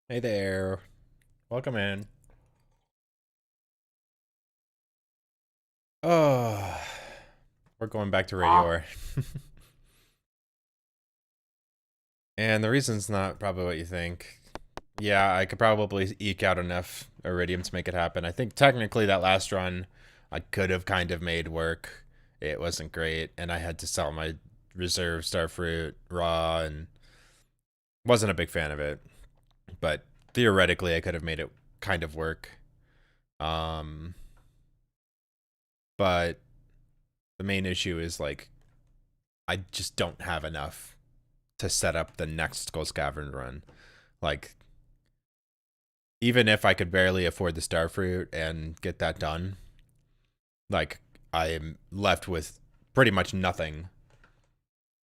Hey there. Welcome in. Oh, we're going back to Ah, Radior. And the reason's not probably what you think. Yeah, I could probably eke out enough iridium to make it happen. I think technically that last run I could have kind of made work. It wasn't great, and I had to sell my reserve starfruit raw and wasn't a big fan of it. But theoretically I could have made it kind of work. Um but the main issue is like I just don't have enough to set up the next Skull Cavern run. Like, even if I could barely afford the Starfruit and get that done, like, I am left with pretty much nothing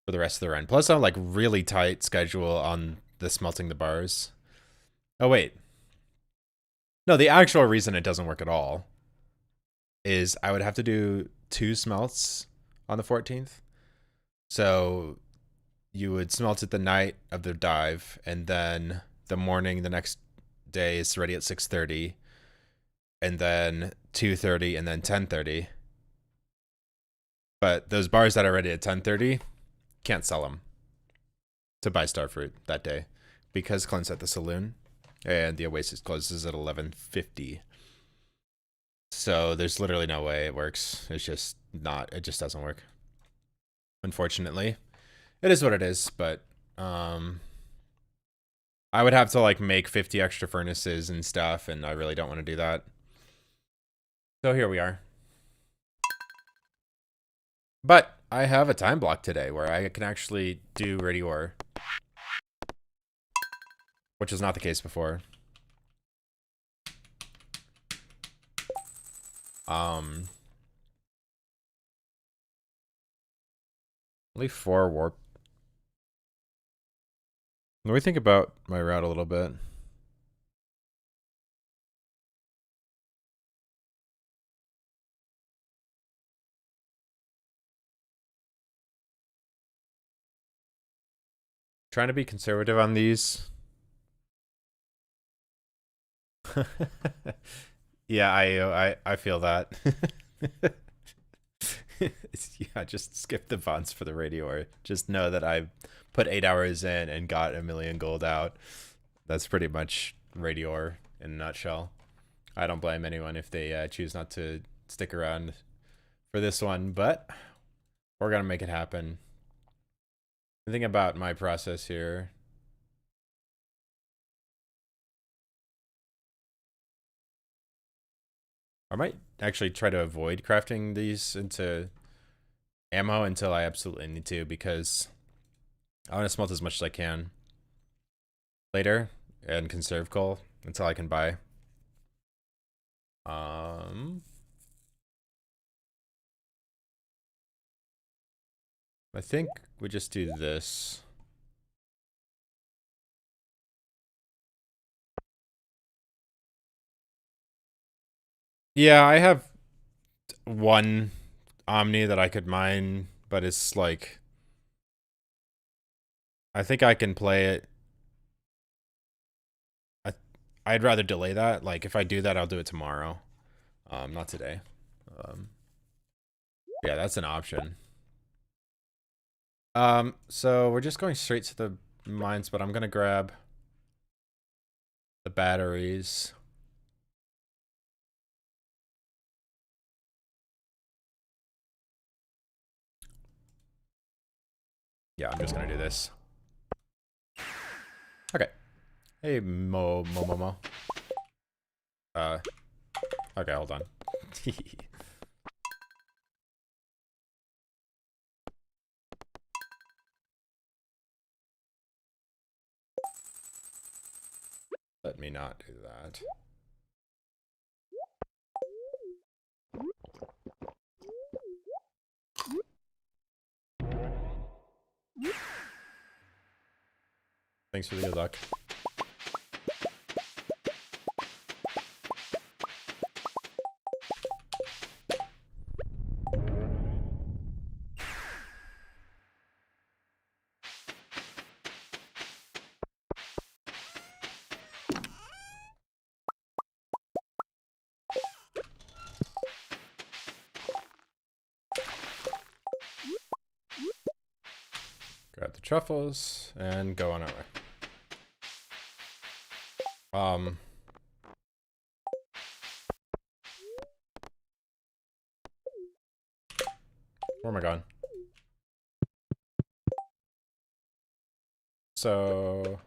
for the rest of the run. Plus, I'm like really tight schedule on the smelting the bars. Oh, wait. No, the actual reason it doesn't work at all is I would have to do two smelts on the 14th. So you would smelt it the night of the dive, and then the morning the next day is ready at 6:30, and then 2:30, and then 10:30. But those bars that are ready at 10:30 can't sell them to buy Starfruit that day because Clint's at the saloon and the Oasis closes at 11:50. So there's literally no way it works. It's just not. It just doesn't work. Unfortunately, it is what it is. But um, I would have to like make 50 extra furnaces and stuff, and I really don't want to do that. So here we are. But I have a time block today where I can actually do Radior, which was not the case before. Um, only 4 warp. Let me think about my route a little bit. Trying to be conservative on these. Yeah, I feel that. Yeah, just skip the bonds for the Radior. Just know that I put 8 hours in and got a million gold out. That's pretty much Radior in a nutshell. I don't blame anyone if they choose not to stick around for this one, but we're gonna make it happen. The thing about my process here, I might actually try to avoid crafting these into ammo until I absolutely need to because I want to smelt as much as I can later and conserve coal until I can buy. Um, I think we just do this. Yeah, I have one Omni that I could mine, but it's like I think I can play it. I I'd rather delay that. Like if I do that, I'll do it tomorrow. Not today. Um, yeah, that's an option. So we're just going straight to the mines, but I'm gonna grab the batteries. Yeah, I'm just gonna do this. Okay. Hey, Mo. Uh, okay, hold on. Let me not do that. Thanks for the good luck. Grab the truffles and go on our way. Where am I going? So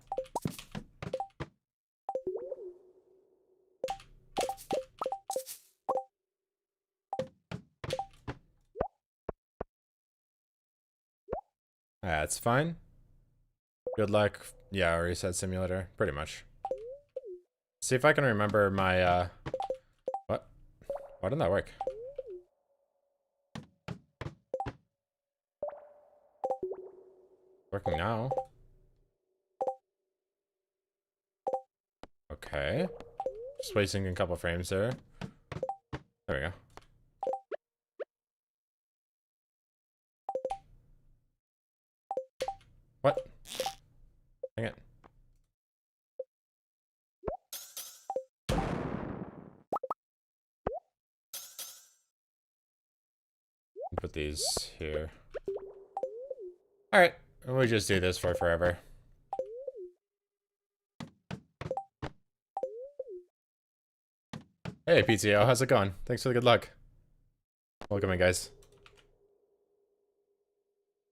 that's fine. Good luck. Yeah, I already said simulator. Pretty much. See if I can remember my, what? Why didn't that work? Working now. Okay. Just wasting a couple frames there. There we go. What? Dang it. Put these here. Alright. We'll just do this for forever. Hey, PTO. How's it going? Thanks for the good luck. Welcome in, guys.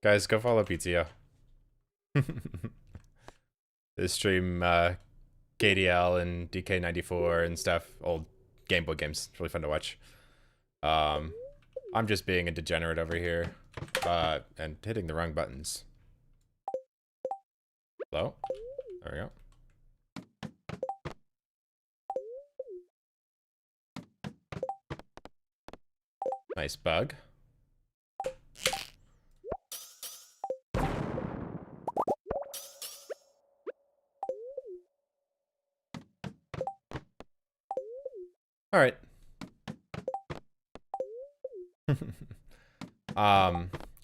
Guys, go follow PTO. This stream, KDL and DK94 and stuff. Old Game Boy games. It's really fun to watch. I'm just being a degenerate over here. And hitting the wrong buttons. Hello? There we go. Nice bug. All right.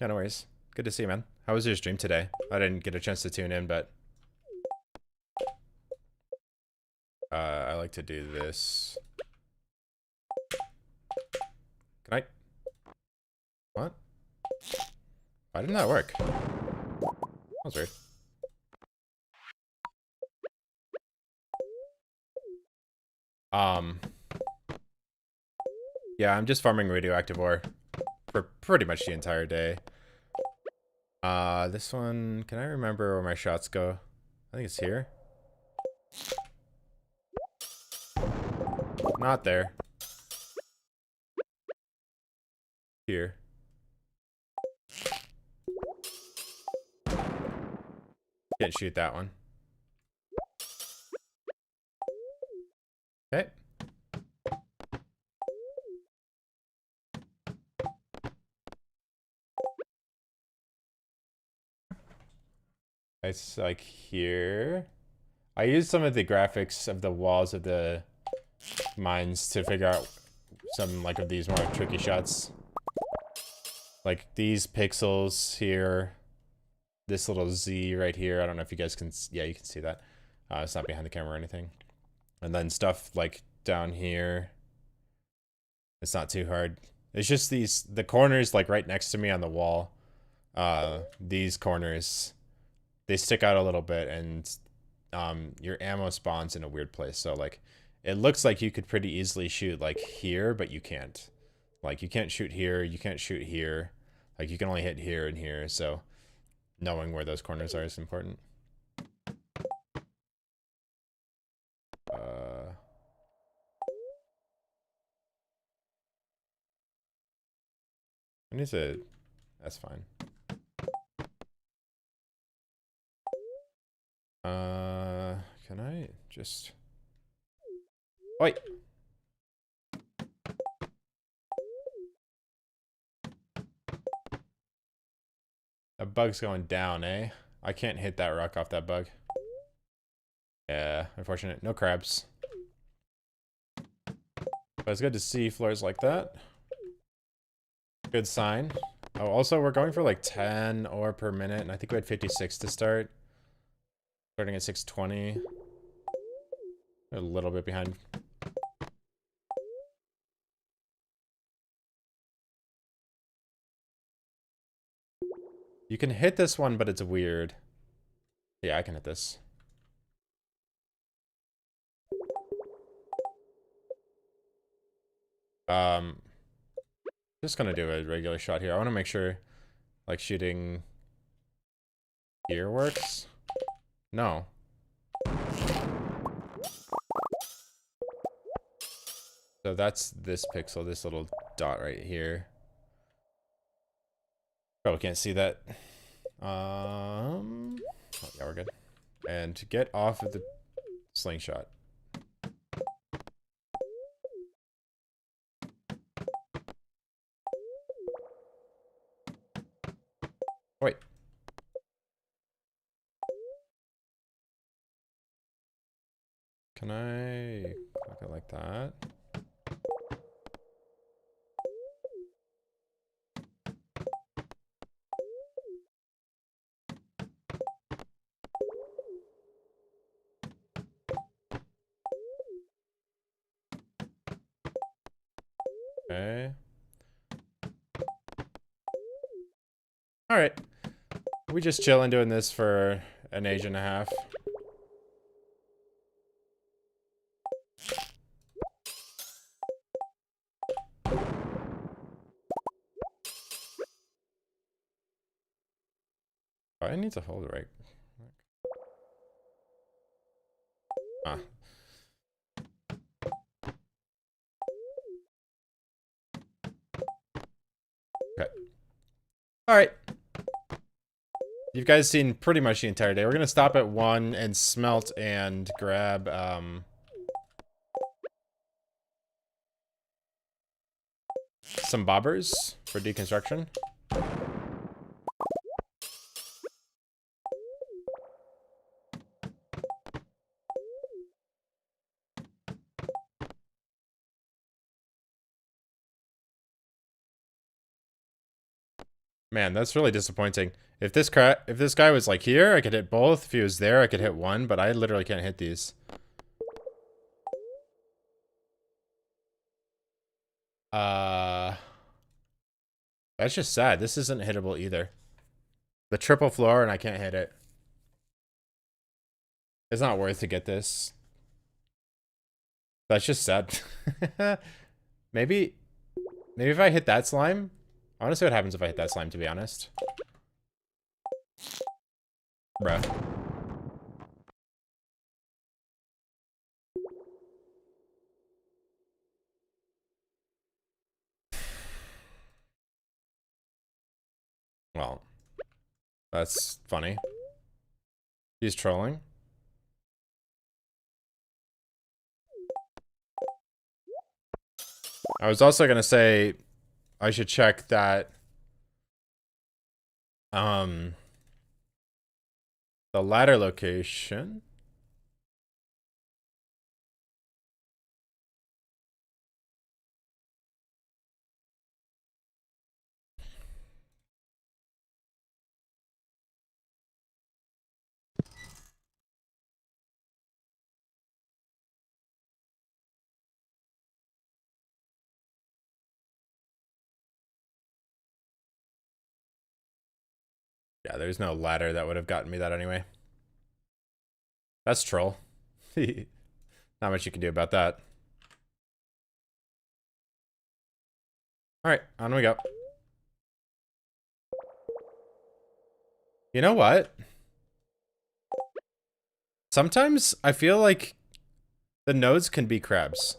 Yeah, no worries. Good to see you, man. How was your stream today? I didn't get a chance to tune in, but I like to do this. Can I? What? Why didn't that work? That was weird. Yeah, I'm just farming radioactive ore for pretty much the entire day. This one, can I remember where my shots go? I think it's here. Not there. Here. Can't shoot that one. Okay. It's like here. I used some of the graphics of the walls of the mines to figure out some like of these more tricky shots. Like these pixels here. This little Z right here. I don't know if you guys can, yeah, you can see that. It's not behind the camera or anything. And then stuff like down here. It's not too hard. It's just the corners like right next to me on the wall. These corners, they stick out a little bit, and your ammo spawns in a weird place. So like, it looks like you could pretty easily shoot like here, but you can't. Like you can't shoot here, you can't shoot here. Like you can only hit here and here. So knowing where those corners are is important. I need to, that's fine. Can I just, wait. That bug's going down, eh? I can't hit that rock off that bug. Yeah, unfortunate. No crabs. But it's good to see floors like that. Good sign. Oh, also, we're going for like 10 ore per minute, and I think we had 56 to start. Starting at 620. We're a little bit behind. You can hit this one, but it's weird. Yeah, I can hit this. Just gonna do a regular shot here. I want to make sure, like, shooting here works. No. So that's this pixel, this little dot right here. Probably can't see that. Oh, yeah, we're good. And to get off of the slingshot. Wait. Can I click it like that? Okay. All right. We just chilling doing this for an age and a half. Oh, it needs a hold right. Ah. Okay. All right. You guys seen pretty much the entire day. We're gonna stop at 1 and smelt and grab some bobbers for deconstruction. Man, that's really disappointing. If this guy was like here, I could hit both. If he was there, I could hit one, but I literally can't hit these. That's just sad. This isn't hittable either. The triple floor and I can't hit it. It's not worth to get this. That's just sad. Maybe if I hit that slime. I want to see what happens if I hit that slime, to be honest. Bruh. Well, that's funny. He's trolling. I was also gonna say I should check that the ladder location. Yeah, there's no ladder that would have gotten me that anyway. That's troll. Not much you can do about that. Alright, on we go. You know what? Sometimes I feel like the nodes can be crabs.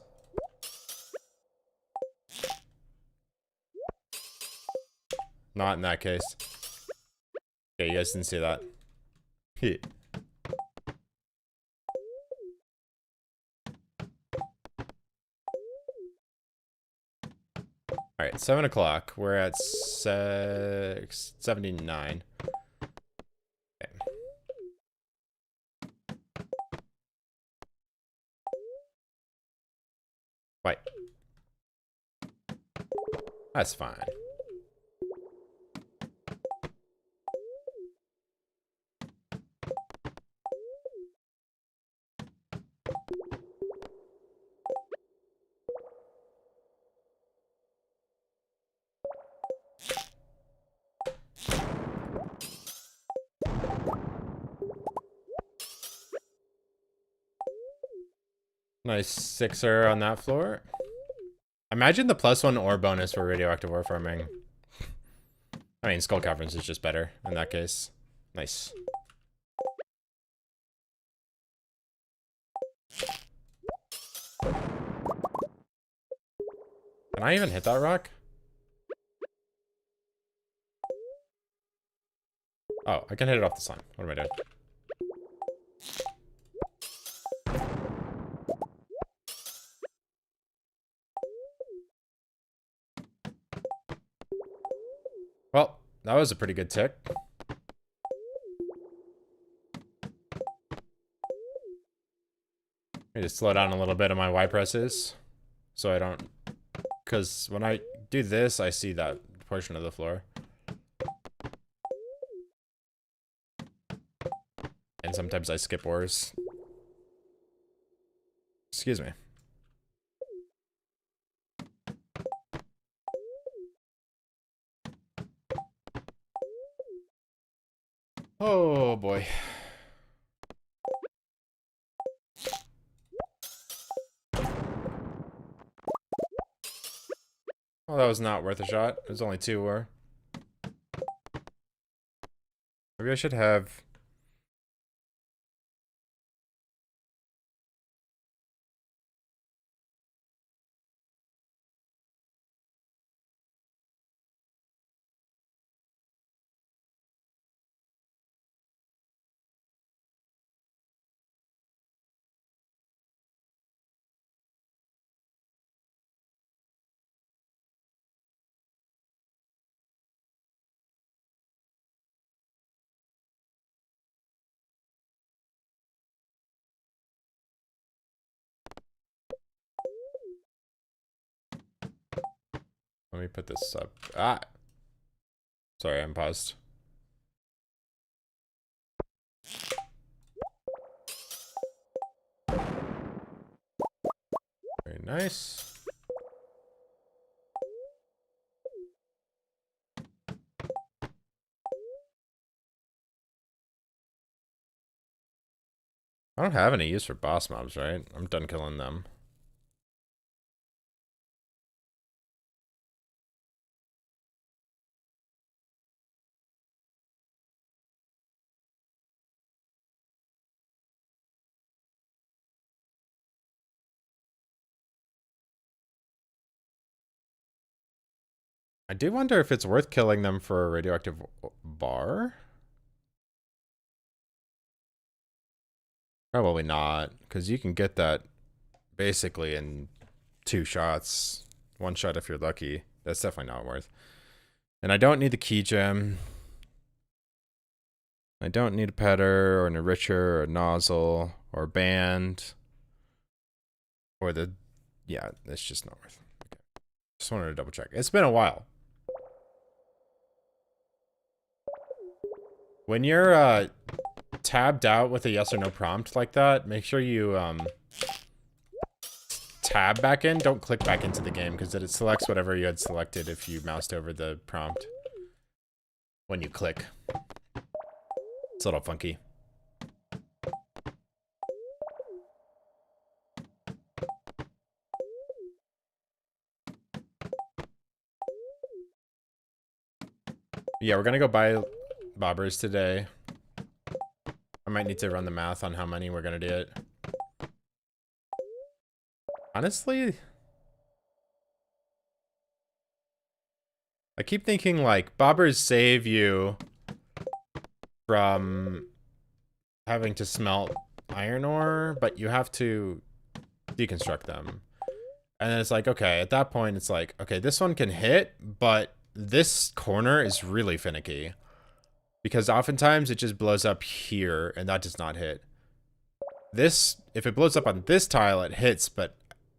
Not in that case. Okay, you guys didn't see that. Alright, 7 o'clock. We're at 679. Okay. Wait. That's fine. Nice sixer on that floor. Imagine the +1 ore bonus for radioactive ore farming. I mean, Skull Caverns is just better in that case. Nice. Can I even hit that rock? Oh, I can hit it off the slime. What am I doing? Well, that was a pretty good tick. I need to slow down a little bit on my Y presses. So I don't... Because when I do this, I see that portion of the floor. And sometimes I skip ores. Excuse me. Oh boy. Well, that was not worth a shot. It was only 2 ore. Maybe I should have... Let me put this up. Ah! Sorry, I'm paused. Very nice. I don't have any use for boss mobs, right? I'm done killing them. I do wonder if it's worth killing them for a radioactive bar. Probably not, because you can get that basically in 2 shots. 1 shot if you're lucky. That's definitely not worth. And I don't need the key gem. I don't need a petter or an enricher or a nozzle or a band. Or the... Yeah, it's just not worth it. Okay. Just wanted to double check. It's been a while. When you're tabbed out with a yes or no prompt like that, make sure you tab back in. Don't click back into the game because it selects whatever you had selected if you moused over the prompt when you click. It's a little funky. Yeah, we're gonna go buy bobbers today. I might need to run the math on how many we're gonna do it. Honestly, I keep thinking like bobbers save you from having to smelt iron ore, but you have to deconstruct them. And then it's like, okay, at that point it's like, okay, this one can hit, but this corner is really finicky. Because oftentimes it just blows up here and that does not hit. This, if it blows up on this tile, it hits, but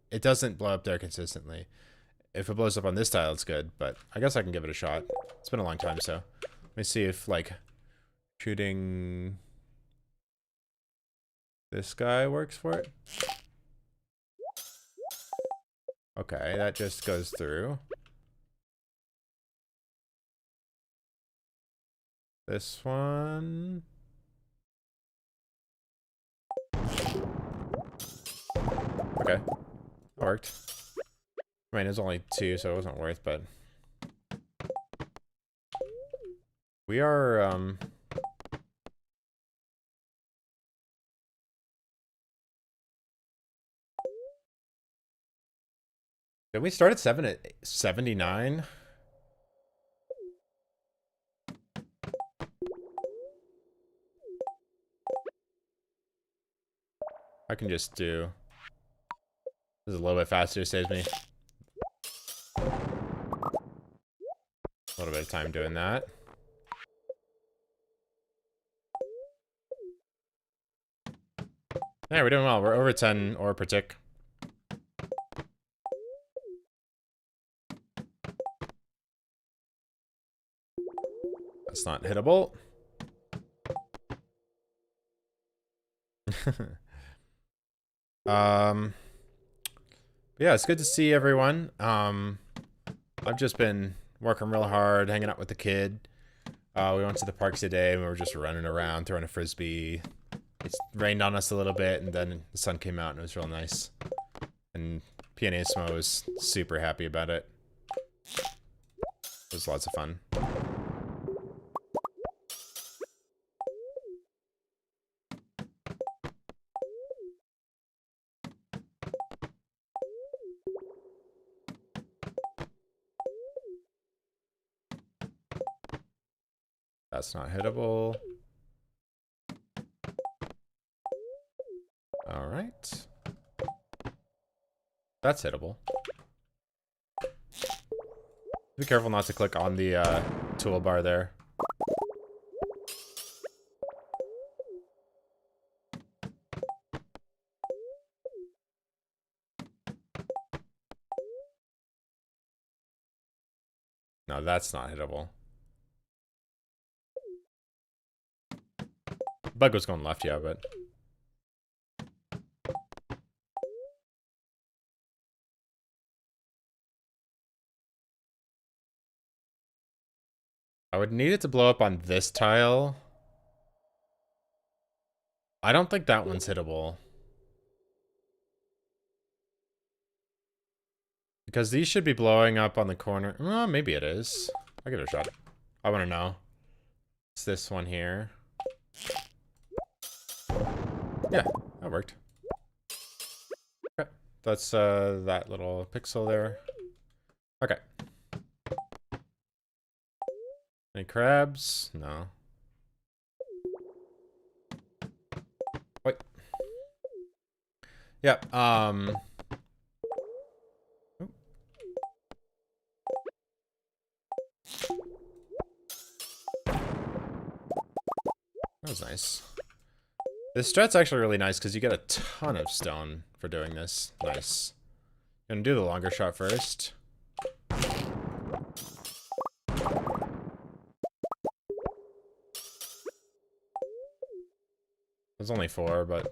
it doesn't blow up there consistently. If it blows up on this tile, it's good, but I guess I can give it a shot. It's been a long time, so let me see if like shooting this guy works for it. Okay, that just goes through. This one. Okay. That worked. I mean, it was only 2, so it wasn't worth, but... We are, Did we start at 79? I can just do... This is a little bit faster, saves me a little bit of time doing that. Yeah, we're doing well. We're over 10 ore per tick. That's not hittable. Yeah, it's good to see everyone. I've just been working real hard, hanging out with the kid. We went to the park today and we were just running around, throwing a frisbee. It rained on us a little bit, and then the sun came out and it was real nice. And Pianissimo was super happy about it. It was lots of fun. That's not hittable. Alright. That's hittable. Be careful not to click on the toolbar there. No, that's not hittable. Bug was going left, yeah, but... I would need it to blow up on this tile. I don't think that one's hittable. Because these should be blowing up on the corner. Well, maybe it is. I'll give it a shot. I want to know. It's this one here. Yeah, that worked. Okay. That's that little pixel there. Okay. Any crabs? No. Wait. Yep, that was nice. This strat's actually really nice because you get a ton of stone for doing this. Nice. Gonna do the longer shot first. There's only 4, but...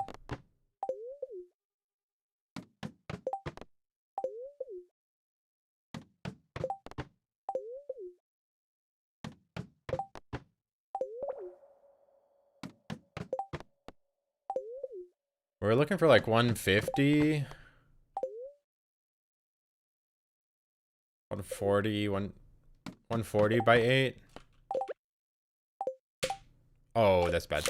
We're looking for like 150. 140, 140 by 8. Oh, that's bad.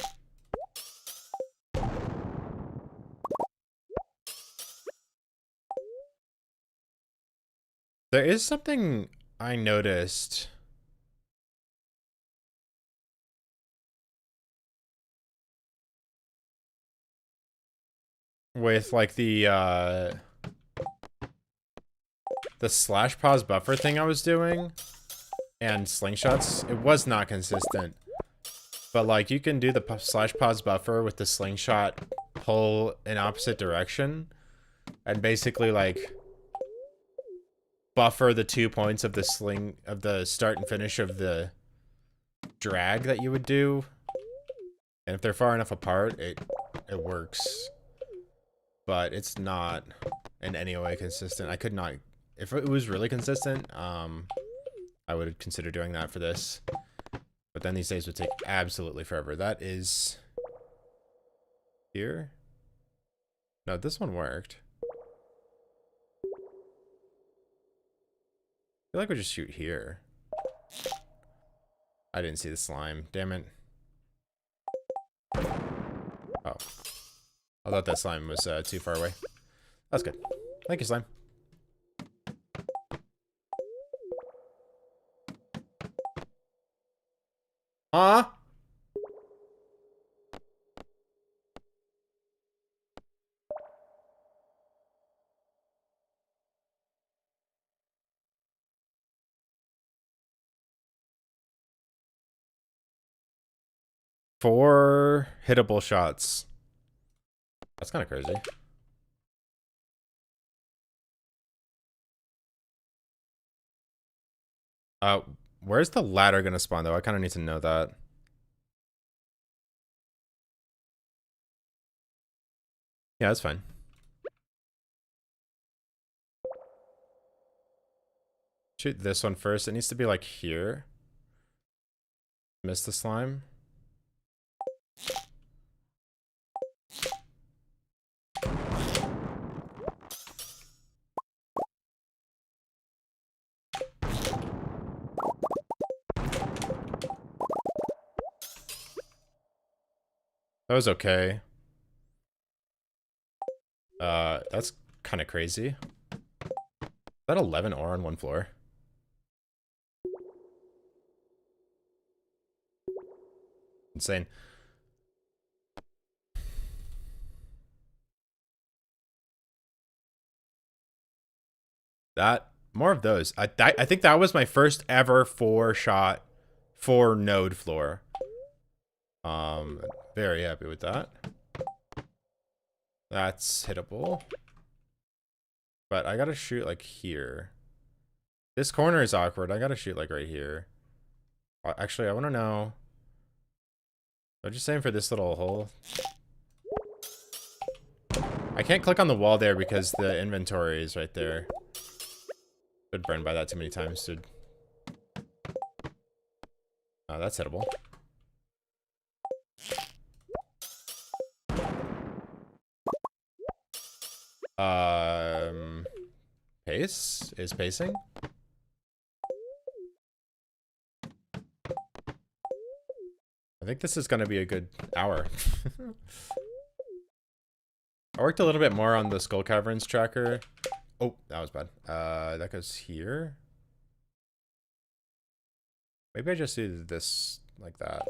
There is something I noticed. With like the slash pause buffer thing I was doing and slingshots, it was not consistent. But like you can do the slash pause buffer with the slingshot pull in opposite direction and basically like buffer the 2 points of the start and finish of the drag that you would do. And if they're far enough apart, it works. But it's not in any way consistent. I could not, if it was really consistent, I would consider doing that for this. But then these days would take absolutely forever. That is here. No, this one worked. feel like we just shoot here. I didn't see the slime. Damn it. Oh. I thought that slime was too far away. That's good. Thank you, slime. Huh? Four hittable shots. That's kind of crazy. Where's the ladder gonna spawn though? I kind of need to know that. Yeah, that's fine. Shoot this one first. It needs to be like here. Miss the slime. That was okay. That's kind of crazy. Is that 11 ore on one floor? Insane. That more of those. I think that was my first ever 4 node floor. Very happy with that. That's hittable. But I gotta shoot like here. This corner is awkward. I gotta shoot like right here. Actually, I want to know. I'm just saying for this little hole. I can't click on the wall there because the inventory is right there. Been burned by that too many times, dude. Oh, that's hittable. Pace? Is pacing? I think this is gonna be a good hour. I worked a little bit more on the Skull Caverns tracker. Oh, that was bad. That goes here. Maybe I just do this like that.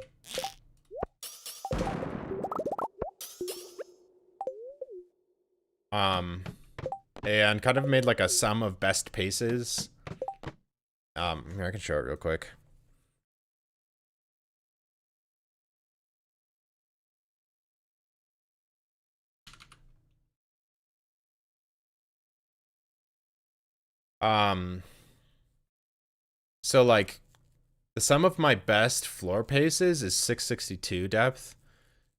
And kind of made like a sum of best paces. Here, I can show it real quick. So like the sum of my best floor paces is 662 depth.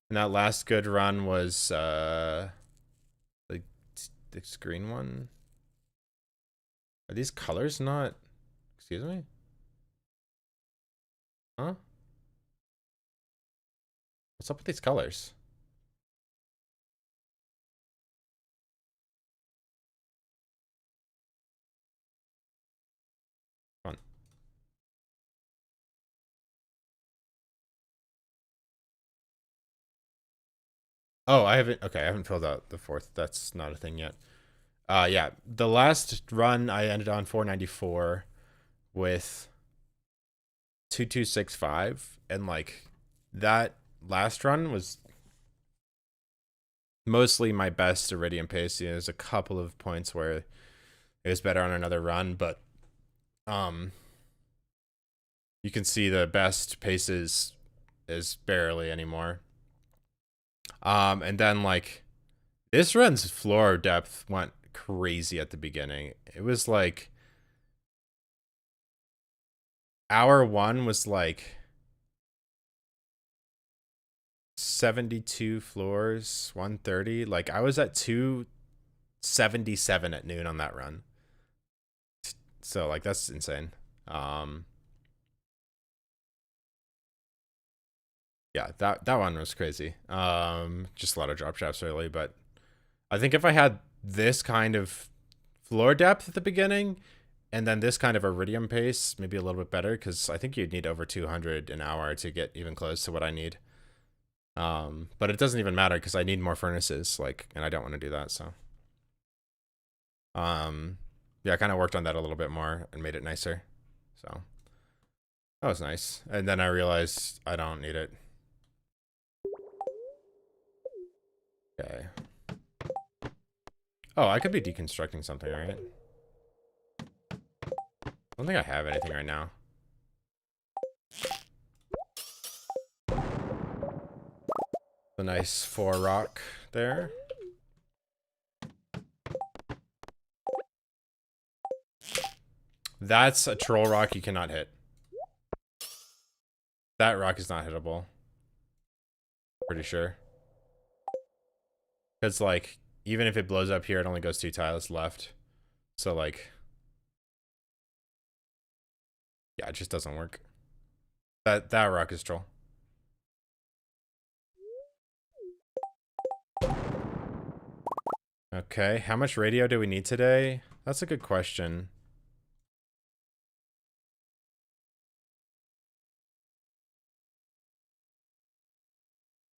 And that last good run was like this green one. Are these colors not? Excuse me? Huh? What's up with these colors? Come on. Oh, I haven't. Okay, I haven't filled out the fourth. That's not a thing yet. Yeah, the last run I ended on 494 with 2265, and like that last run was mostly my best Iridium pace. You know, there's a couple of points where it was better on another run, but you can see the best paces is barely anymore. And then like this run's floor depth went crazy at the beginning. It was like hour 1 was like 72 floors, 130. Like I was at 277 at noon on that run. So like that's insane. Yeah, that one was crazy. Just a lot of drop shafts early, but I think if I had this kind of floor depth at the beginning And then this kind of iridium pace, maybe a little bit better, because I think you'd need over 200 an hour to get even close to what I need. But it doesn't even matter because I need more furnaces, like, and I don't want to do that, so. Yeah, I kind of worked on that a little bit more and made it nicer. So that was nice. And then I realized I don't need it. Okay. Oh, I could be deconstructing something, right? I don't think I have anything right now. A nice 4 rock there. That's a troll rock you cannot hit. That rock is not hittable. Pretty sure. Because, like, even if it blows up here, it only goes 2 tiles left. So, like... yeah, it just doesn't work. That rock is troll. Okay, how much radio do we need today? That's a good question.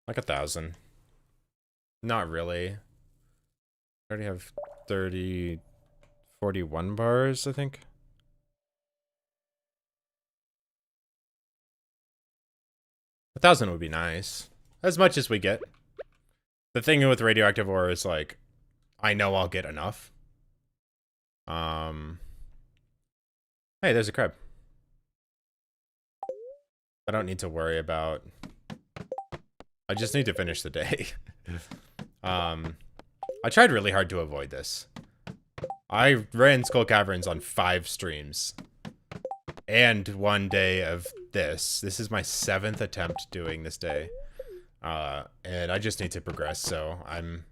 Like 1,000. Not really. I already have 41 bars, I think. A 1,000 would be nice. As much as we get. The thing with radioactive ore is, like, I know I'll get enough. Hey, there's a crab. I don't need to worry about... I just need to finish the day. I tried really hard to avoid this. I ran Skull Caverns on 5 streams. And 1 day of this. This is my 7th attempt doing this day. And I just need to progress, so I'm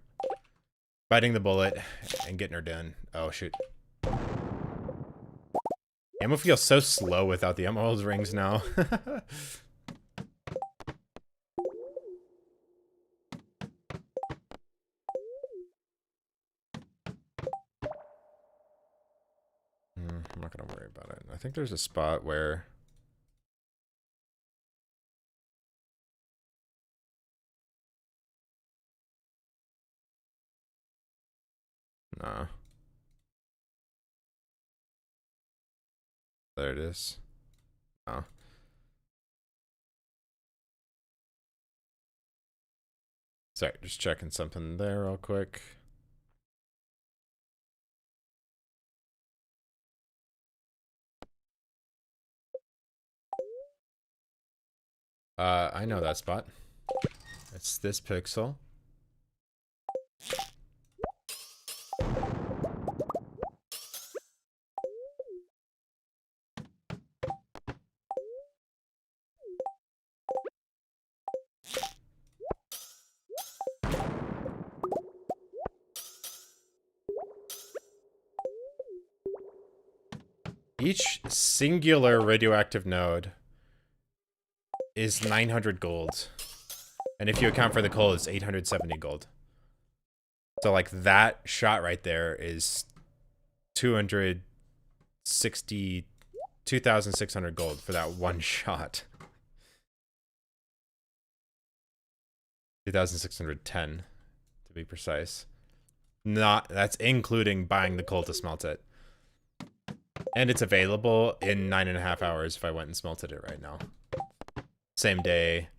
biting the bullet and getting her done. Oh, shoot. Ammo feels so slow without the emerald rings now. I'm not gonna worry about it. I think there's a spot where... nah. There it is. Oh. Sorry, just checking something there real quick. I know that spot. It's this pixel. Each singular radioactive node is 900 gold. And if you account for the coal, it's 870 gold. So, like, that shot right there is 2,600 gold for that one shot. 2,610, to be precise. That's including buying the coal to smelt it. And it's available in 9.5 hours if I went and smelted it right now. Same day.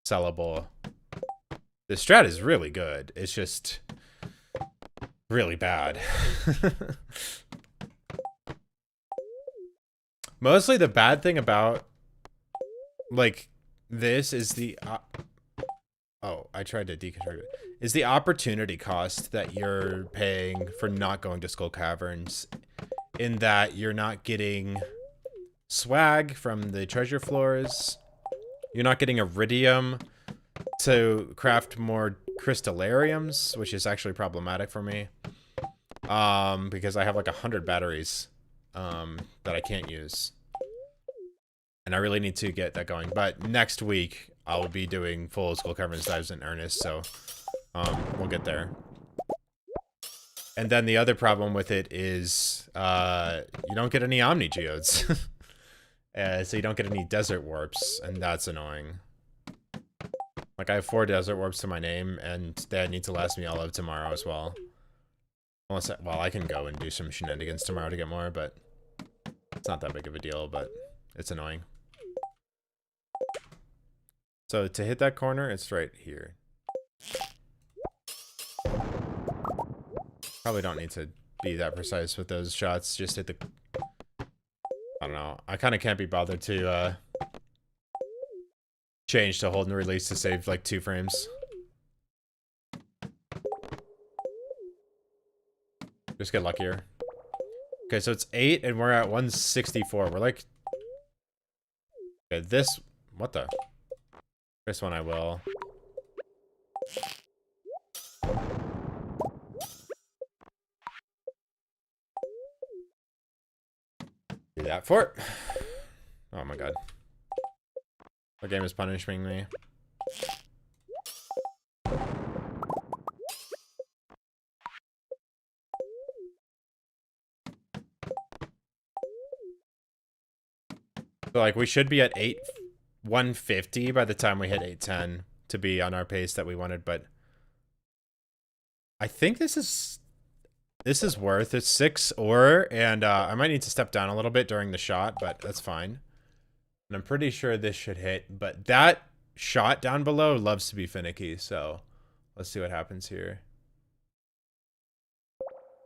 Sellable. The strat is really good. It's just really bad. Mostly the bad thing about, like, this is the... oh, I tried to deconstruct it. Is the opportunity cost that you're paying for not going to Skull Caverns, in that you're not getting swag from the treasure floors. You're not getting iridium to craft more crystallariums, which is actually problematic for me. Because I have like 100 batteries that I can't use. And I really need to get that going. But next week, I'll be doing full Skull Caverns dives in earnest, so we'll get there. And then the other problem with it is you don't get any Omni Geodes. So you don't get any desert warps, and that's annoying. Like, I have 4 desert warps to my name, and they need to last me all of tomorrow as well. Unless, well, I can go and do some shenanigans tomorrow to get more, but it's not that big of a deal, but it's annoying. So to hit that corner, it's right here. Probably don't need to be that precise with those shots. Just hit the... I don't know. I kind of can't be bothered to change to hold and release to save like 2 frames. Just get luckier. Okay, so it's 8 and we're at 164. We're like... Okay, this... What the... This one I will. Do that for it. Oh my god. The game is punishing me. So like we should be at 150 by the time we hit 810 to be on our pace that we wanted, but I think this is worth it. 6 ore, and I might need to step down a little bit during the shot, but that's fine. And I'm pretty sure this should hit, but that shot down below loves to be finicky, so let's see what happens here.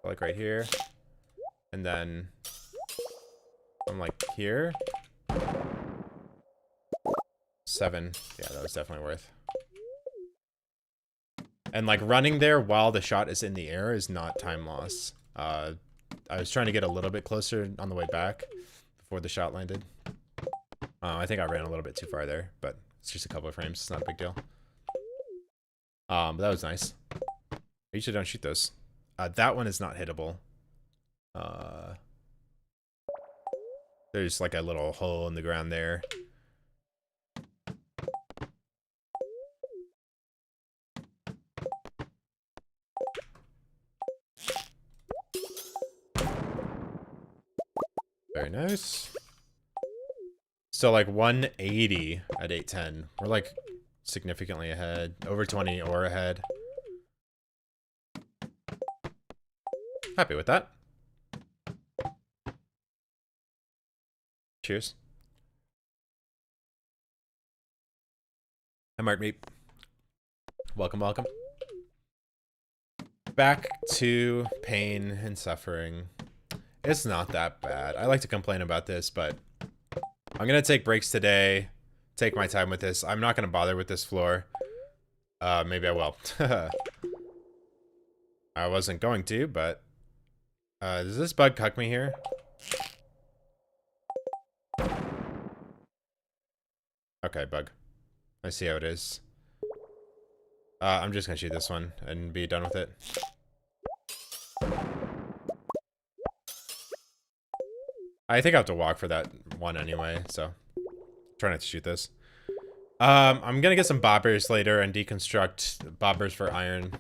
Like right here, and then I'm like here. 7. Yeah, that was definitely worth. And like running there while the shot is in the air is not time loss. I was trying to get a little bit closer on the way back before the shot landed. I think I ran a little bit too far there, but it's just a couple of frames. It's not a big deal. But that was nice. I usually don't shoot those. That one is not hittable. There's like a little hole in the ground there. Very nice. So like 180 at 810. We're like significantly ahead. Over 20 or ahead. Happy with that. Cheers. Hi, Mark Meep. Welcome, welcome. Back to pain and suffering. It's not that bad. I like to complain about this, but I'm gonna take breaks today. Take my time with this. I'm not gonna bother with this floor. Maybe I will. I wasn't going to, but... does this bug cuck me here? Okay, bug. I see how it is. I'm just gonna shoot this one and be done with it. I think I have to walk for that one anyway, so try not to shoot this. I'm gonna get some bobbers later and deconstruct bobbers for iron.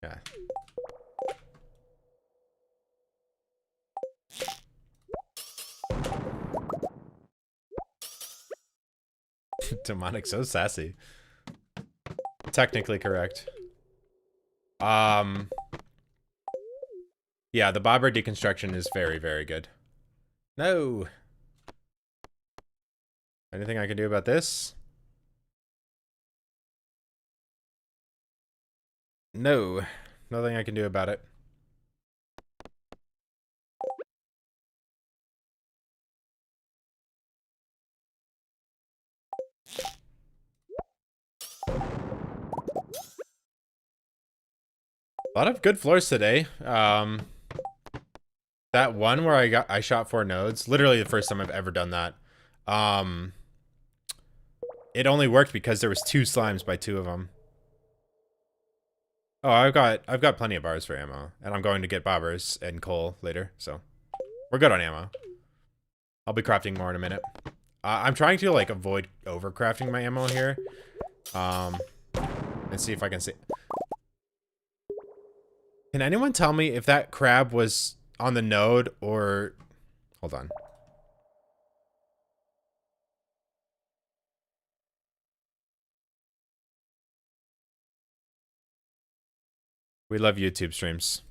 Yeah. Demonic, so sassy. Technically correct. Yeah, the bobber deconstruction is very, very good. No. Anything I can do about this? No. Nothing I can do about it. A lot of good floors today. That one where I shot 4 nodes, literally the first time I've ever done that. It only worked because there was 2 slimes by 2 of them. Oh, I've got plenty of bars for ammo, and I'm going to get bobbers and coal later, so we're good on ammo. I'll be crafting more in a minute. I'm trying to like avoid overcrafting my ammo here. And see if I can see. Can anyone tell me if that crab was on the node or... Hold on. We love YouTube streams.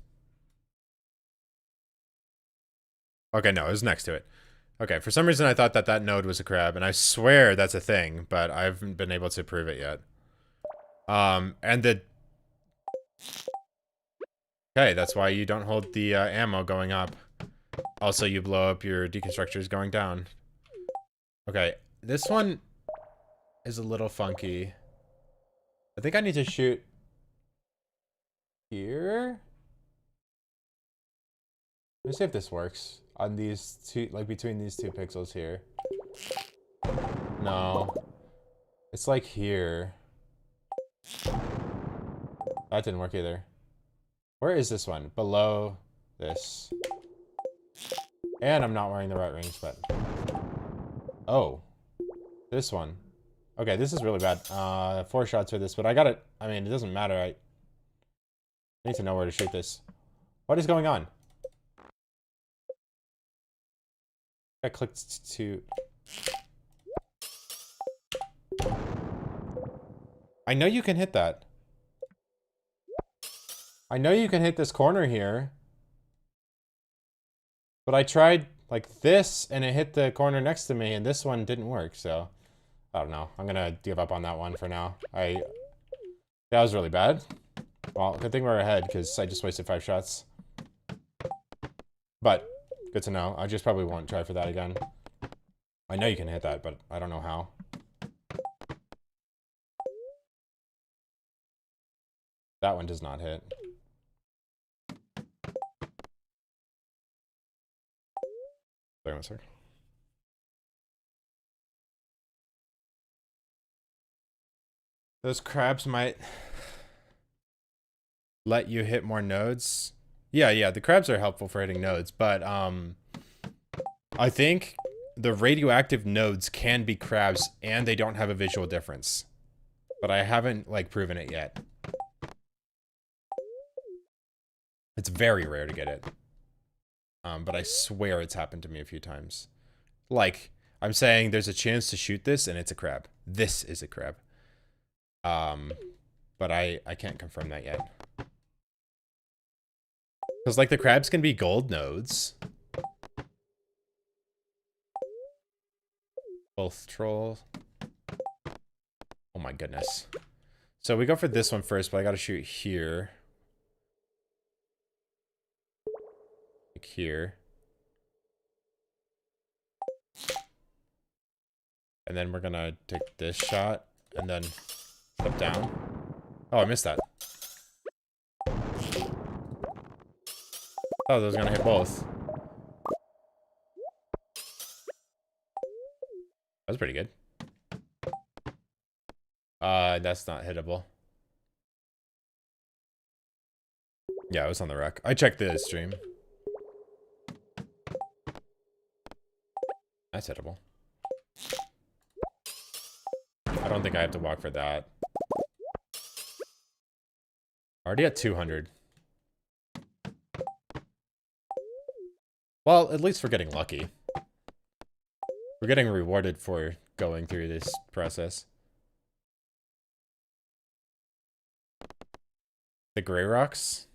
Okay, no, it was next to it. Okay, for some reason I thought that that node was a crab, and I swear that's a thing, but I haven't been able to prove it yet. And the... Okay, that's why you don't hold the ammo going up. Also, you blow up your deconstructors going down. Okay, this one is a little funky. I think I need to shoot here. Let me see if this works on these two, like between these two pixels here. No, it's like here. That didn't work either. Where is this one? Below this. And I'm not wearing the right rings, but... Oh. This one. Okay, this is really bad. 4 shots for this, but I got it. I mean, it doesn't matter. I need to know where to shoot this. What is going on? I clicked to... I know you can hit that. I know you can hit this corner here. But I tried like this and it hit the corner next to me and this one didn't work, so I don't know. I'm gonna give up on that one for now. That was really bad. Well, good thing we're ahead because I just wasted 5 shots. But good to know. I just probably won't try for that again. I know you can hit that, but I don't know how. That one does not hit. Sorry, one sec. Those crabs might let you hit more nodes. Yeah, the crabs are helpful for hitting nodes, but I think the radioactive nodes can be crabs and they don't have a visual difference. But I haven't like proven it yet. It's very rare to get it. But I swear it's happened to me a few times. Like, I'm saying there's a chance to shoot this and it's a crab. This is a crab. But I can't confirm that yet. Because, like, the crabs can be gold nodes. Both troll. Oh my goodness. So we go for this one first, but I gotta shoot here. Like here. And then we're gonna take this shot and then flip down. Oh, I missed that. Oh, that was gonna hit both. That was pretty good. That's not hittable. Yeah, it was on the wreck. I checked the stream. That's hittable. I don't think I have to walk for that. Already at 200. Well, at least we're getting lucky. We're getting rewarded for going through this process. The gray rocks?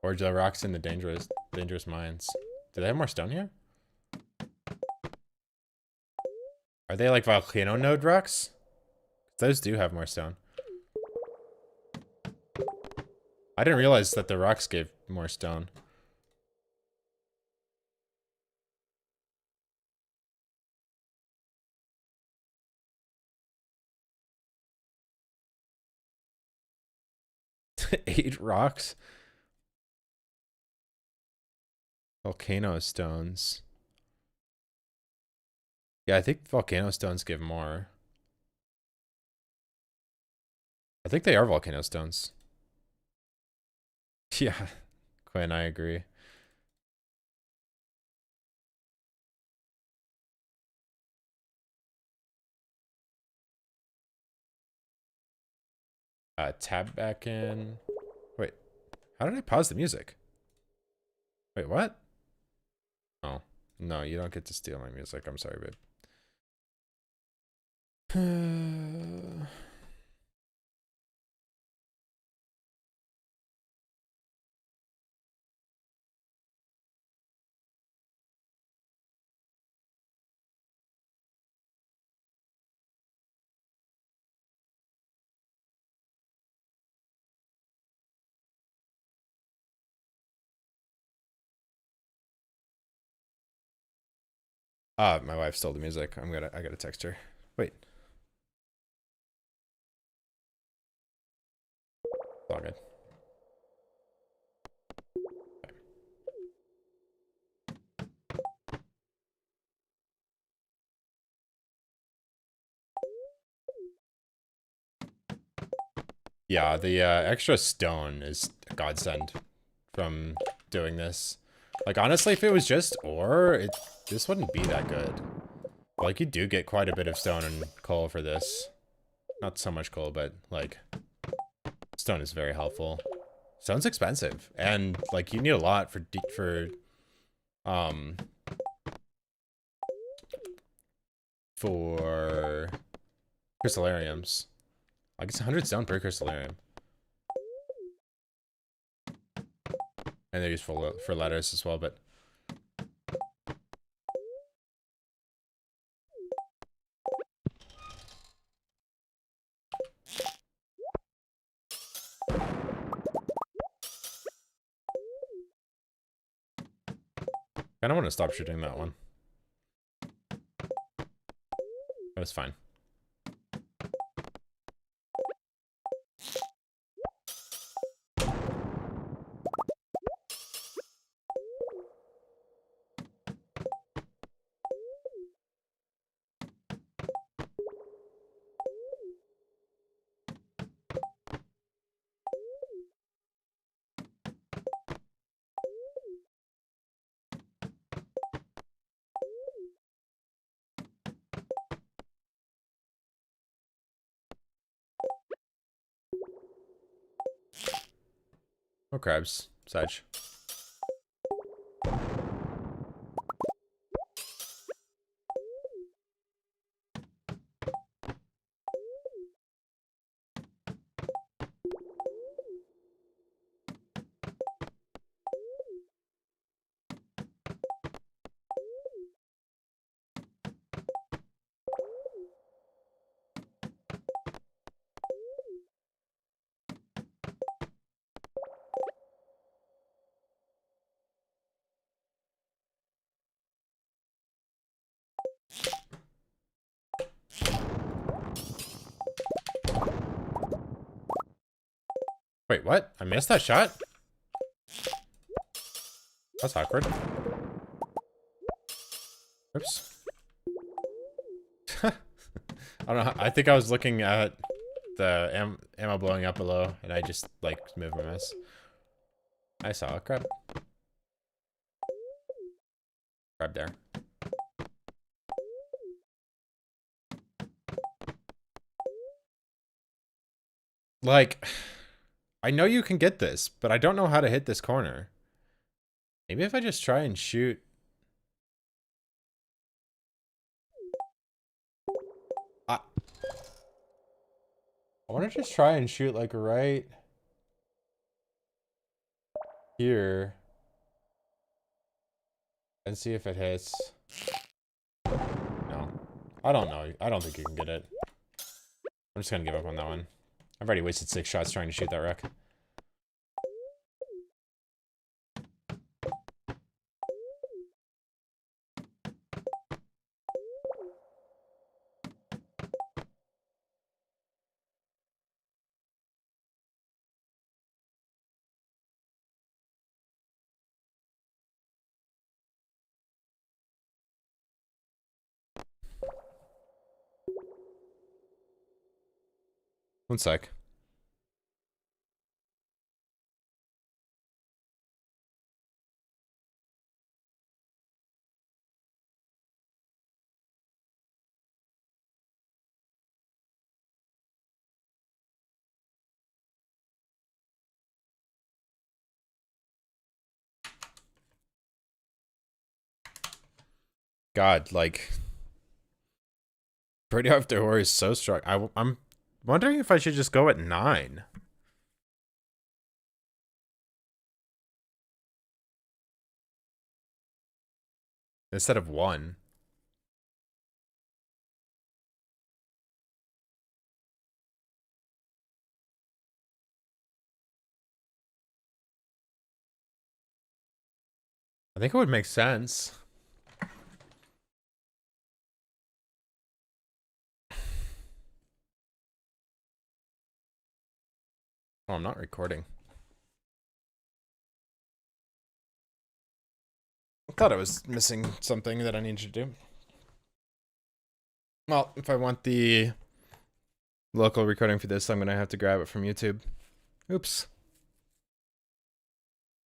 Or the rocks in the dangerous mines. Do they have more stone here? Are they like volcano node rocks? Those do have more stone. I didn't realize that the rocks gave more stone. Eight rocks? Volcano stones. Yeah, I think volcano stones give more. I think they are volcano stones. Yeah, Quinn, I agree. Tab back in. Wait, how did I pause the music? Wait, what? Oh, no, you don't get to steal my music. I'm sorry, babe. My wife stole the music. I gotta text her. Wait, it's all good. Yeah, the extra stone is a godsend from doing this. Like, honestly, if it was just ore, this wouldn't be that good. Like, you do get quite a bit of stone and coal for this. Not so much coal, but, like, stone is very helpful. Stone's expensive, and, like, you need a lot um, for crystallariums. Like, it's 100 stone per crystallarium. And they're useful for letters as well, but... I don't want to stop shooting that one. That was fine. Oh, crabs. Sage. Wait, what? I missed that shot? That's awkward. Oops. I don't know. I think I was looking at the ammo blowing up below, and I just, like, moved my mouse. I saw a crab. Crab there. Like, I know you can get this, but I don't know how to hit this corner. Maybe if I just try and shoot... I want to just try and shoot, like, right here. And see if it hits. No. I don't know. I don't think you can get it. I'm just gonna give up on that one. I've already wasted 6 shots trying to shoot that wreck. One sec. God, like Radioactive Ore is so strong. I'm wondering if I should just go at 9 instead of 1. I think it would make sense. Oh, I'm not recording. I thought I was missing something that I needed to do. Well, if I want the local recording for this, I'm going to have to grab it from YouTube. Oops.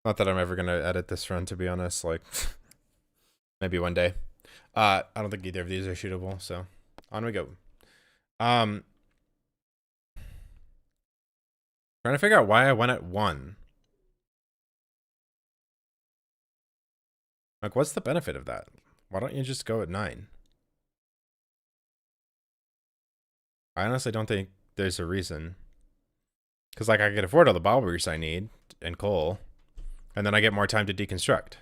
Not that I'm ever going to edit this run, to be honest. Like, maybe one day. I don't think either of these are shootable, so on we go. Trying to figure out why I went at 1. Like, what's the benefit of that? Why don't you just go at 9? I honestly don't think there's a reason. Because, like, I can afford all the baubles I need and coal. And then I get more time to deconstruct.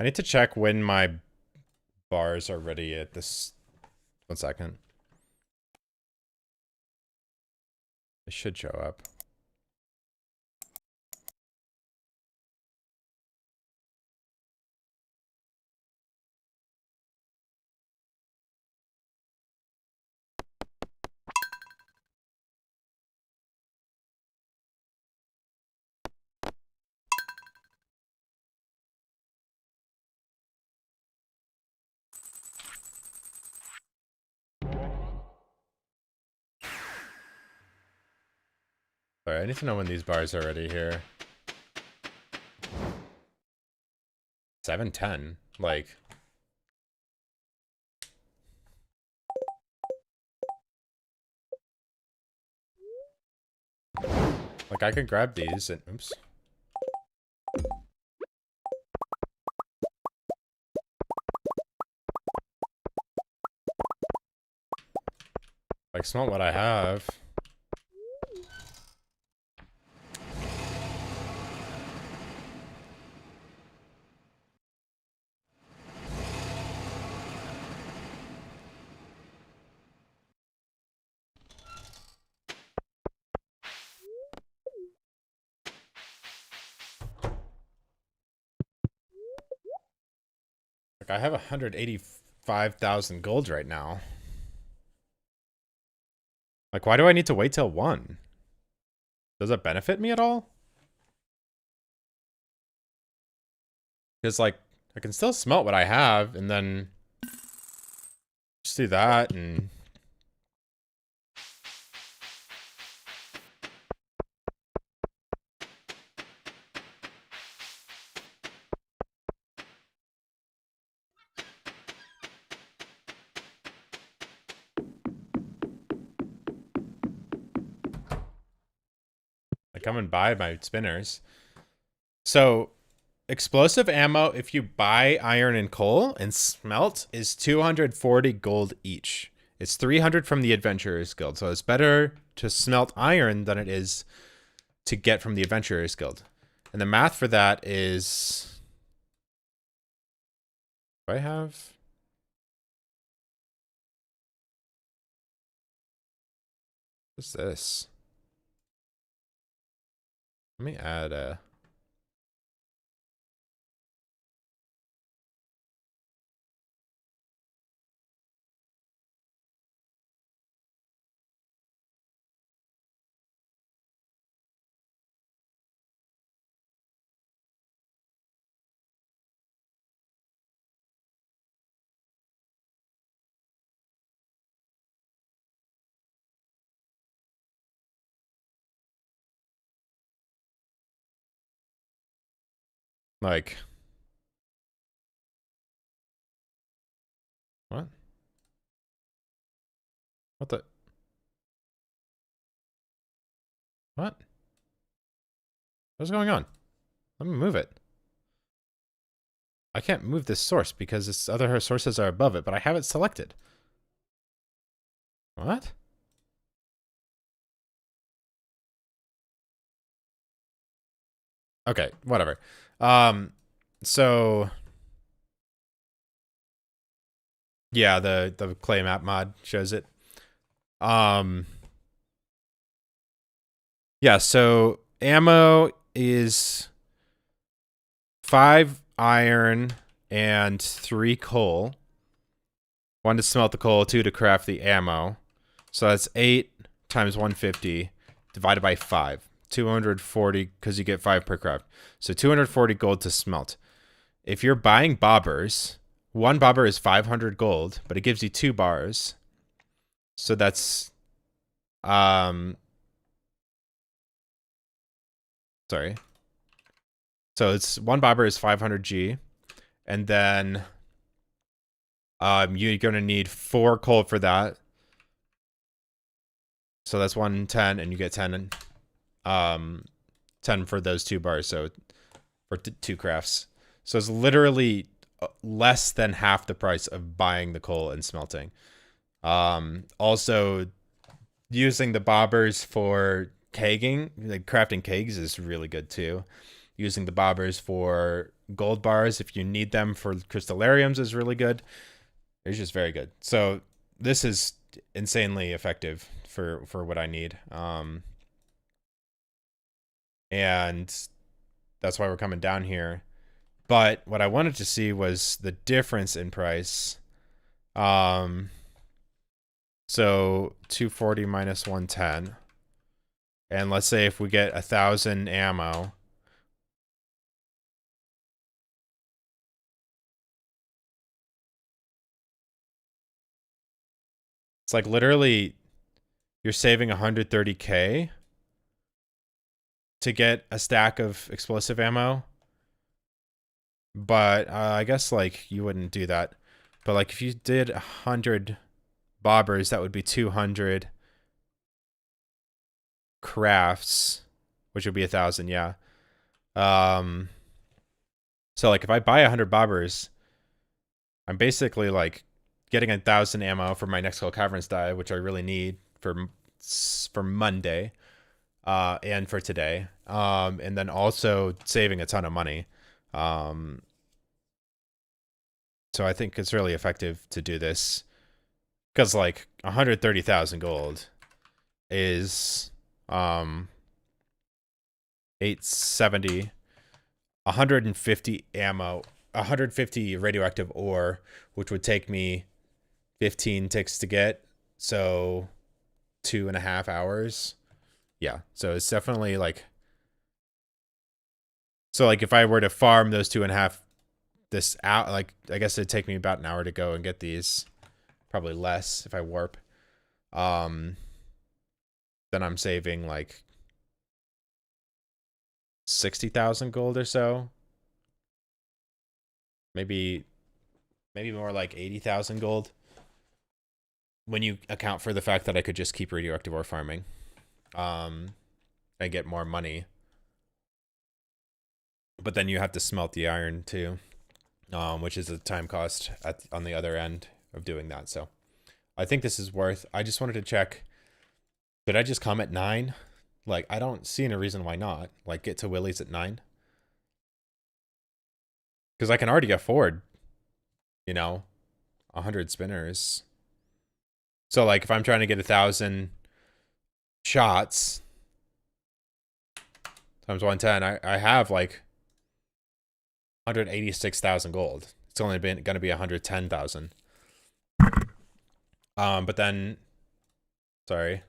I need to check when my bars are ready at this. 1 second. It should show up. Sorry, I need to know when these bars are ready here. 7:10. Like I could grab these and oops. Like smelt what I have. Like I have 185,000 gold right now. Like why do I need to wait till 1? Does it benefit me at all? Because like I can still smelt what I have and then just do that and I come and buy my spinners. So explosive ammo, if you buy iron and coal and smelt, is 240 gold each. It's 300 from the Adventurers Guild. So it's better to smelt iron than it is to get from the Adventurers Guild. And the math for that is, do I have? What's this? Let me add a. Like, what? What the? What? What's going on? Let me move it. I can't move this source because its other sources are above it, but I have it selected. What? Okay, whatever. So yeah, the clay map mod shows it. Yeah, so ammo is 5 iron and 3 coal. 1 to smelt the coal, 2 to craft the ammo. So that's 8 times 150 divided by 5. 240 because you get 5 per craft. So 240 gold to smelt. If you're buying bobbers, 1 bobber is 500 gold, but it gives you 2 bars. So that's sorry. So it's 1 bobber is 500 G, and then you're gonna need 4 coal for that. So that's 110, and you get 10 10 for those 2 bars, so for 2 crafts. So it's literally less than half the price of buying the coal and smelting. Also, using the bobbers for kegging, like crafting kegs, is really good too. Using the bobbers for gold bars, if you need them for crystallariums, is really good. It's just very good. So this is insanely effective for what I need. And that's why we're coming down here. But what I wanted to see was the difference in price. So 240 minus 110. And let's say if we get 1,000 ammo. It's like literally you're saving 130k to get a stack of explosive ammo. But I guess like you wouldn't do that. But like if you did 100 bobbers, that would be 200 crafts, which would be 1,000, yeah. So like if I buy 100 bobbers, I'm basically like getting 1,000 ammo for my next Skull Caverns die, which I really need for Monday, and for today. And then also saving a ton of money. So I think it's really effective to do this because like 130,000 gold is 870, 150 ammo, 150 radioactive ore, which would take me 15 ticks to get, so 2.5 hours. Yeah, so it's definitely like, so like if I were to farm those 2.5 this out, like I guess it'd take me about an hour to go and get these, probably less if I warp. Then I'm saving like 60,000 gold or so. Maybe more like 80,000 gold when you account for the fact that I could just keep radioactive ore farming and get more money. But then you have to smelt the iron too, which is a time cost on the other end of doing that. So I think this is worth. I just wanted to check. Did I just come at 9? Like, I don't see any reason why not. Like, get to Willie's at 9. Because I can already afford, you know, 100 spinners. So like if I'm trying to get 1,000 shots times 110, I have like 186,000 gold. It's only been gonna be 110,000. But then, sorry.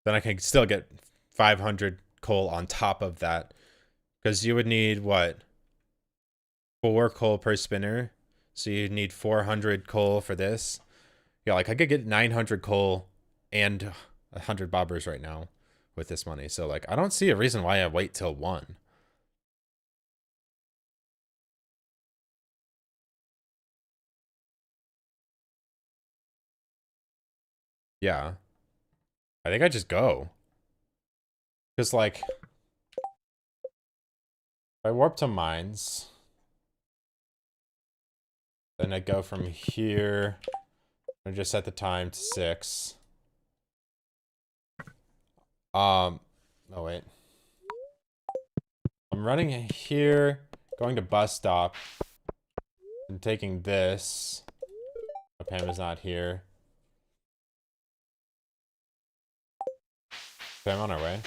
Then I can still get 500 coal on top of that. Because you would need, what? 4 coal per spinner. So you need 400 coal for this. Yeah, like I could get 900 coal and 100 bobbers right now with this money. So like I don't see a reason why I wait till 1. Yeah. I think I just go. Because like if I warp to mines, then I go from here and just set the time to 6. Oh wait. I'm running here, going to bus stop, and taking this. Oh, Pam is not here. Okay, I'm on our way.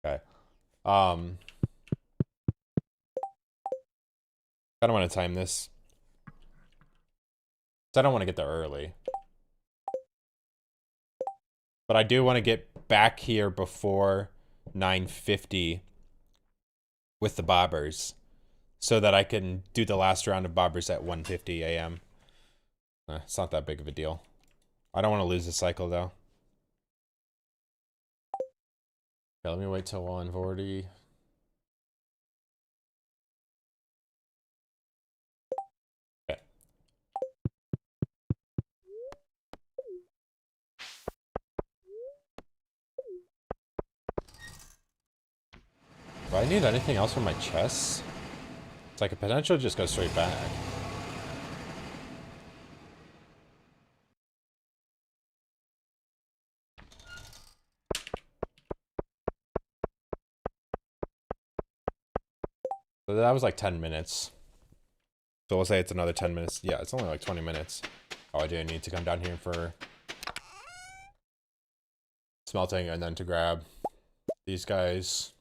Okay. I don't want to time this. I don't want to get there early. But I do want to get back here before 9:50 with the bobbers so that I can do the last round of bobbers at 1:50 a.m. It's not that big of a deal. I don't want to lose the cycle though. Okay, let me wait till 1:40. Okay. Do I need anything else from my chests? It's like a potential just go straight back. So that was like 10 minutes. So we'll say it's another 10 minutes. Yeah, it's only like 20 minutes. Oh, I do need to come down here for smelting and then to grab these guys.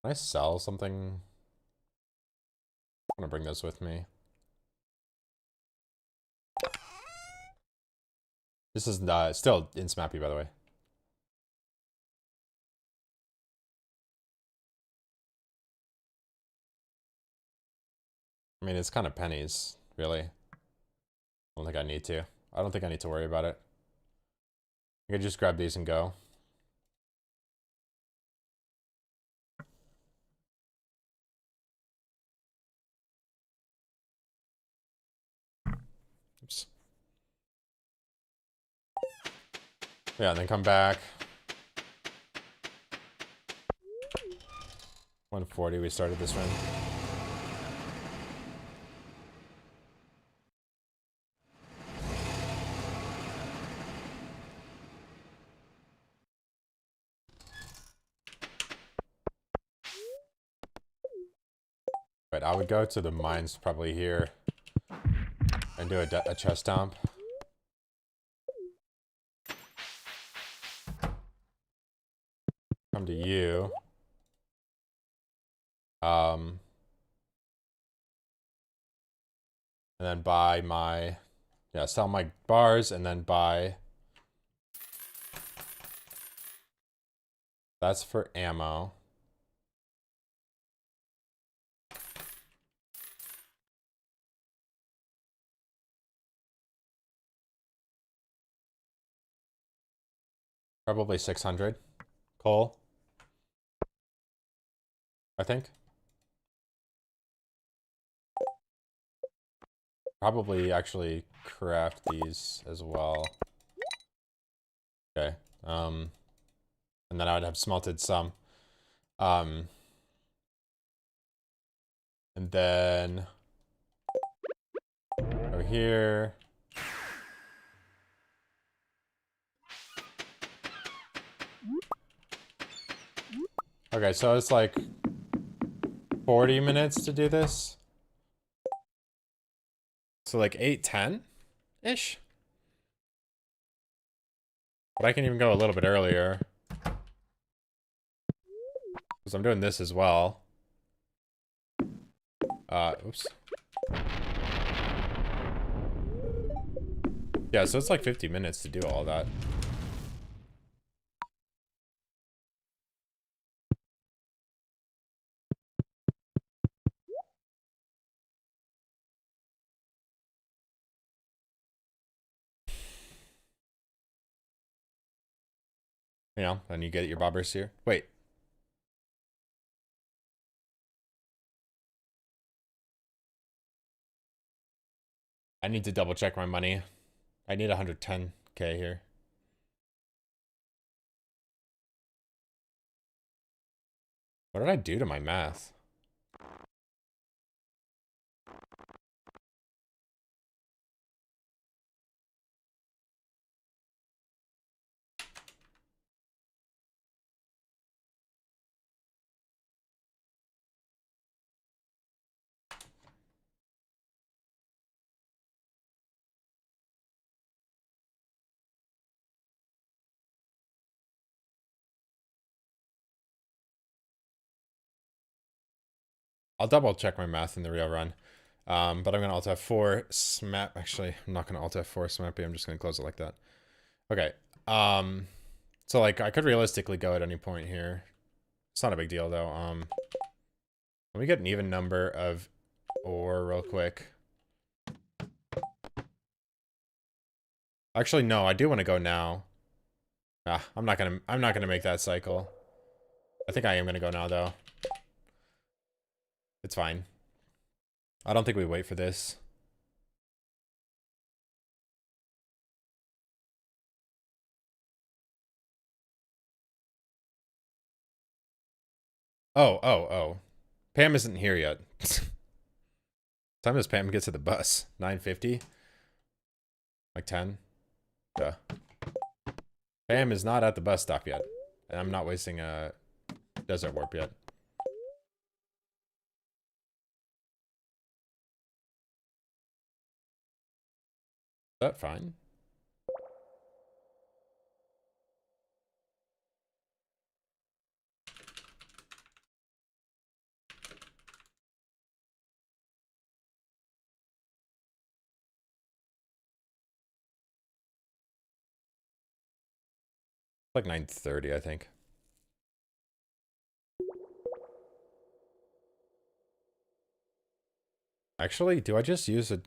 Can I sell something? I'm gonna bring this with me. This is still in Smappy, by the way. I mean, it's kind of pennies, really. I don't think I need to. I don't think I need to worry about it. I could just grab these and go. Oops. Yeah, and then come back. 140, we started this run. But I would go to the mines probably here and do a chest dump. Come to you. And then buy my, yeah, sell my bars and then buy. That's for ammo. Probably 600 coal, I think. Probably actually craft these as well. Okay. And then I would have smelted some. Um, and then over here. Okay, so it's like 40 minutes to do this. So like 8:10-ish? But I can even go a little bit earlier. Because I'm doing this as well. Oops. Yeah, so it's like 50 minutes to do all that. You know, and you get your bobbers here. Wait. I need to double check my money. I need 110K here. What did I do to my math? I'll double check my math in the real run. But I'm gonna Alt F4 smap. Actually, I'm not gonna Alt F4 smappy. I'm just gonna close it like that. Okay. So like I could realistically go at any point here. It's not a big deal though. Let me get an even number of ore real quick. Actually, no, I do want to go now. I'm not gonna make that cycle. I think I am gonna go now though. It's fine. I don't think we wait for this. Oh. Pam isn't here yet. Time does Pam get to the bus? 9:50? Like 10? Duh. Pam is not at the bus stop yet. And I'm not wasting a desert warp yet. Is that fine? Like 9:30, I think. Actually, do I just use a...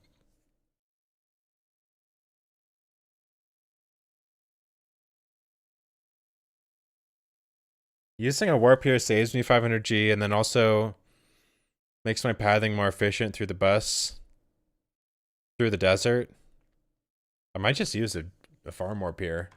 Using a warp here saves me 500G and then also makes my pathing more efficient through the bus. Through the desert. I might just use a farm warp here.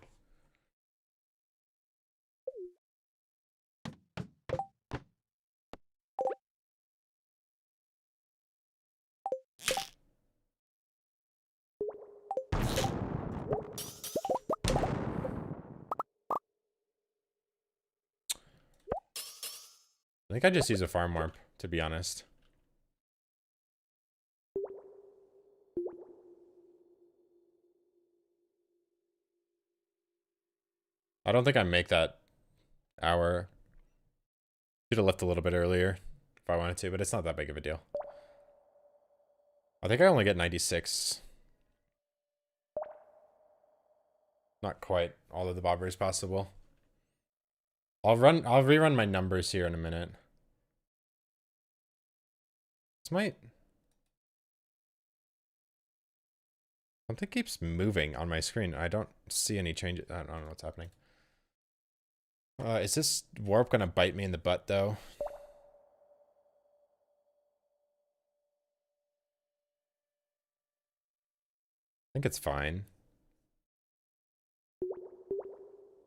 I think I just use a farm warp, to be honest. I don't think I make that hour. Should have left a little bit earlier if I wanted to, but it's not that big of a deal. I think I only get 96. Not quite all of the bobbers possible. I'll rerun my numbers here in a minute. This might... Something keeps moving on my screen. I don't see any changes. I don't know what's happening. Is this warp gonna bite me in the butt though? think it's fine.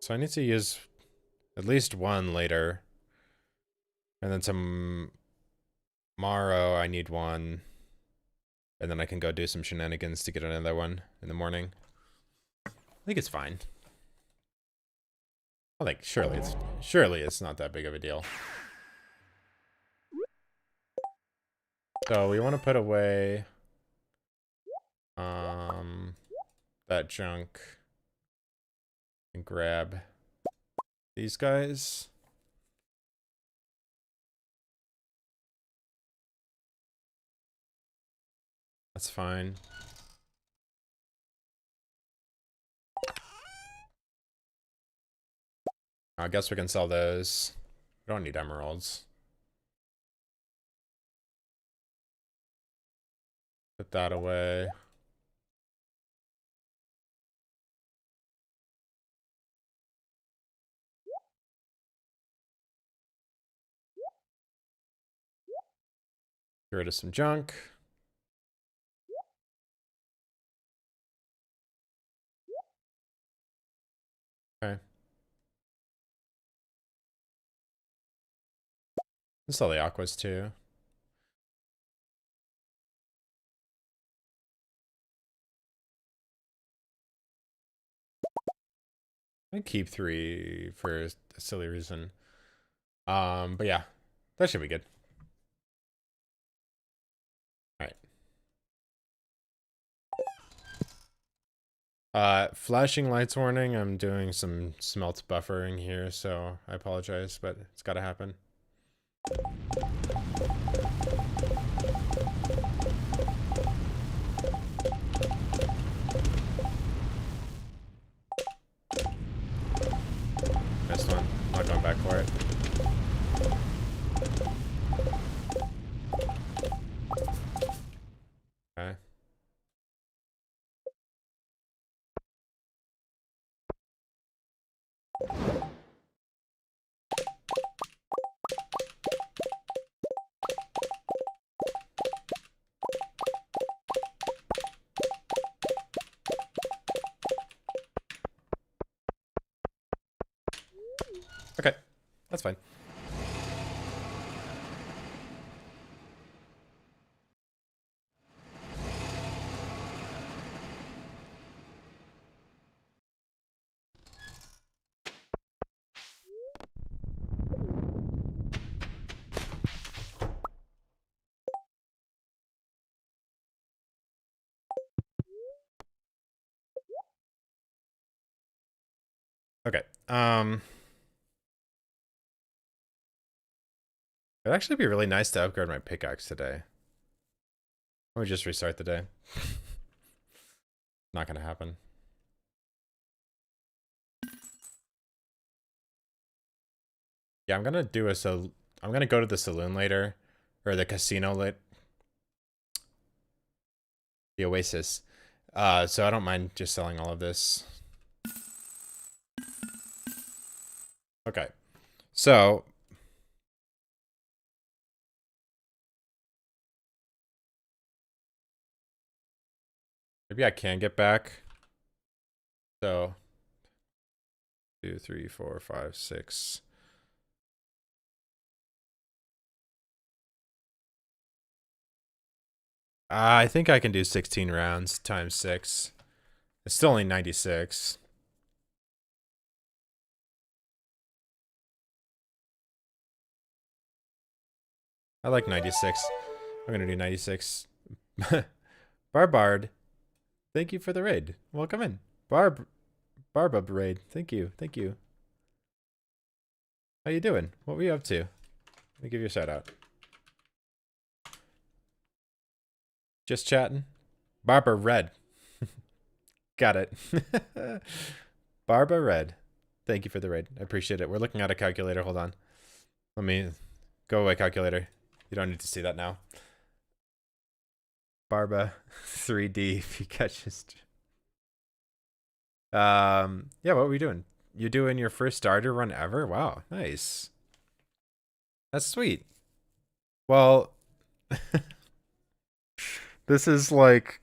So I need to use at least one later. And then tomorrow I need one. And then I can go do some shenanigans to get another one in the morning. I think it's fine. I think surely it's not that big of a deal. So we want to put away that junk and grab these guys. That's fine. I guess we can sell those. We don't need emeralds. Put that away. Get rid of some junk. Okay. Let's sell the aquas too. I keep 3 for a silly reason. But yeah, that should be good. Flashing lights warning. I'm doing some smelt buffering here, so I apologize, but it's gotta happen. Missed one. Not going back for it. Okay. Okay, that's fine. Okay. It'd actually be really nice to upgrade my pickaxe today. Let me just restart the day. Not gonna happen. Yeah, I'm gonna do I'm gonna go to the saloon later, or the casino later. The Oasis. So I don't mind just selling all of this. Okay. So maybe I can get back. So 2, 3, 4, 5, 6. I think I can do 16 rounds times 6. It's still only 96. I like 96. I'm gonna do 96. Barbard, thank you for the raid. Welcome in. Barba raid. Thank you. Thank you. How you doing? What were you up to? Let me give you a shout out. Just chatting. Barbara Red. Got it. Barbara Red. Thank you for the raid. I appreciate it. We're looking at a calculator. Hold on. Let me go away, calculator. You don't need to see that now. Barba 3D Pikachu. Yeah, what were you doing? You doing your first starter run ever? Wow, nice. That's sweet. Well, this is like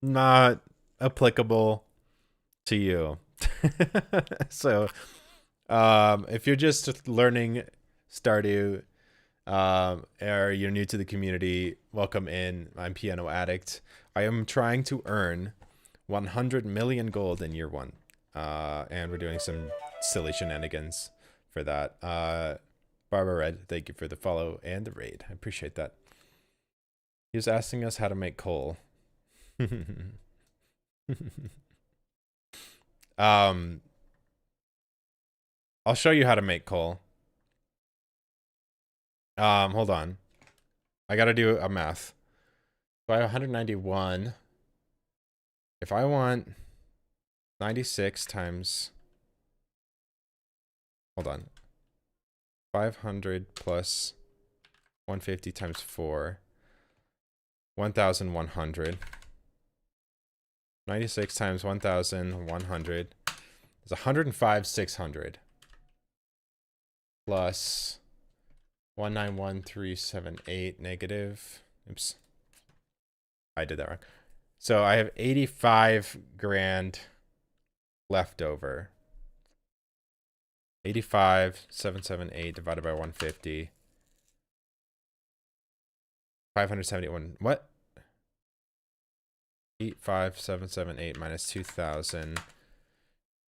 not applicable to you. So, if you're just learning Stardew, or you're new to the community, welcome in. I'm Piano Addict. I am trying to earn 100 million gold in year one. And we're doing some silly shenanigans for that. Barbara Red, thank you for the follow and the raid. I appreciate that. He was asking us how to make coal. I'll show you how to make coal. Hold on. I gotta do a math. So I have 191. If I want 96 times... Hold on. 500 plus 150 times 4. 1,100. 96 times 1,100 is 105,600. Plus 191,378 negative. Oops. I did that wrong. So I have 85 grand left over. 85,778 divided by 150. 571. What? 85778 minus 2,000.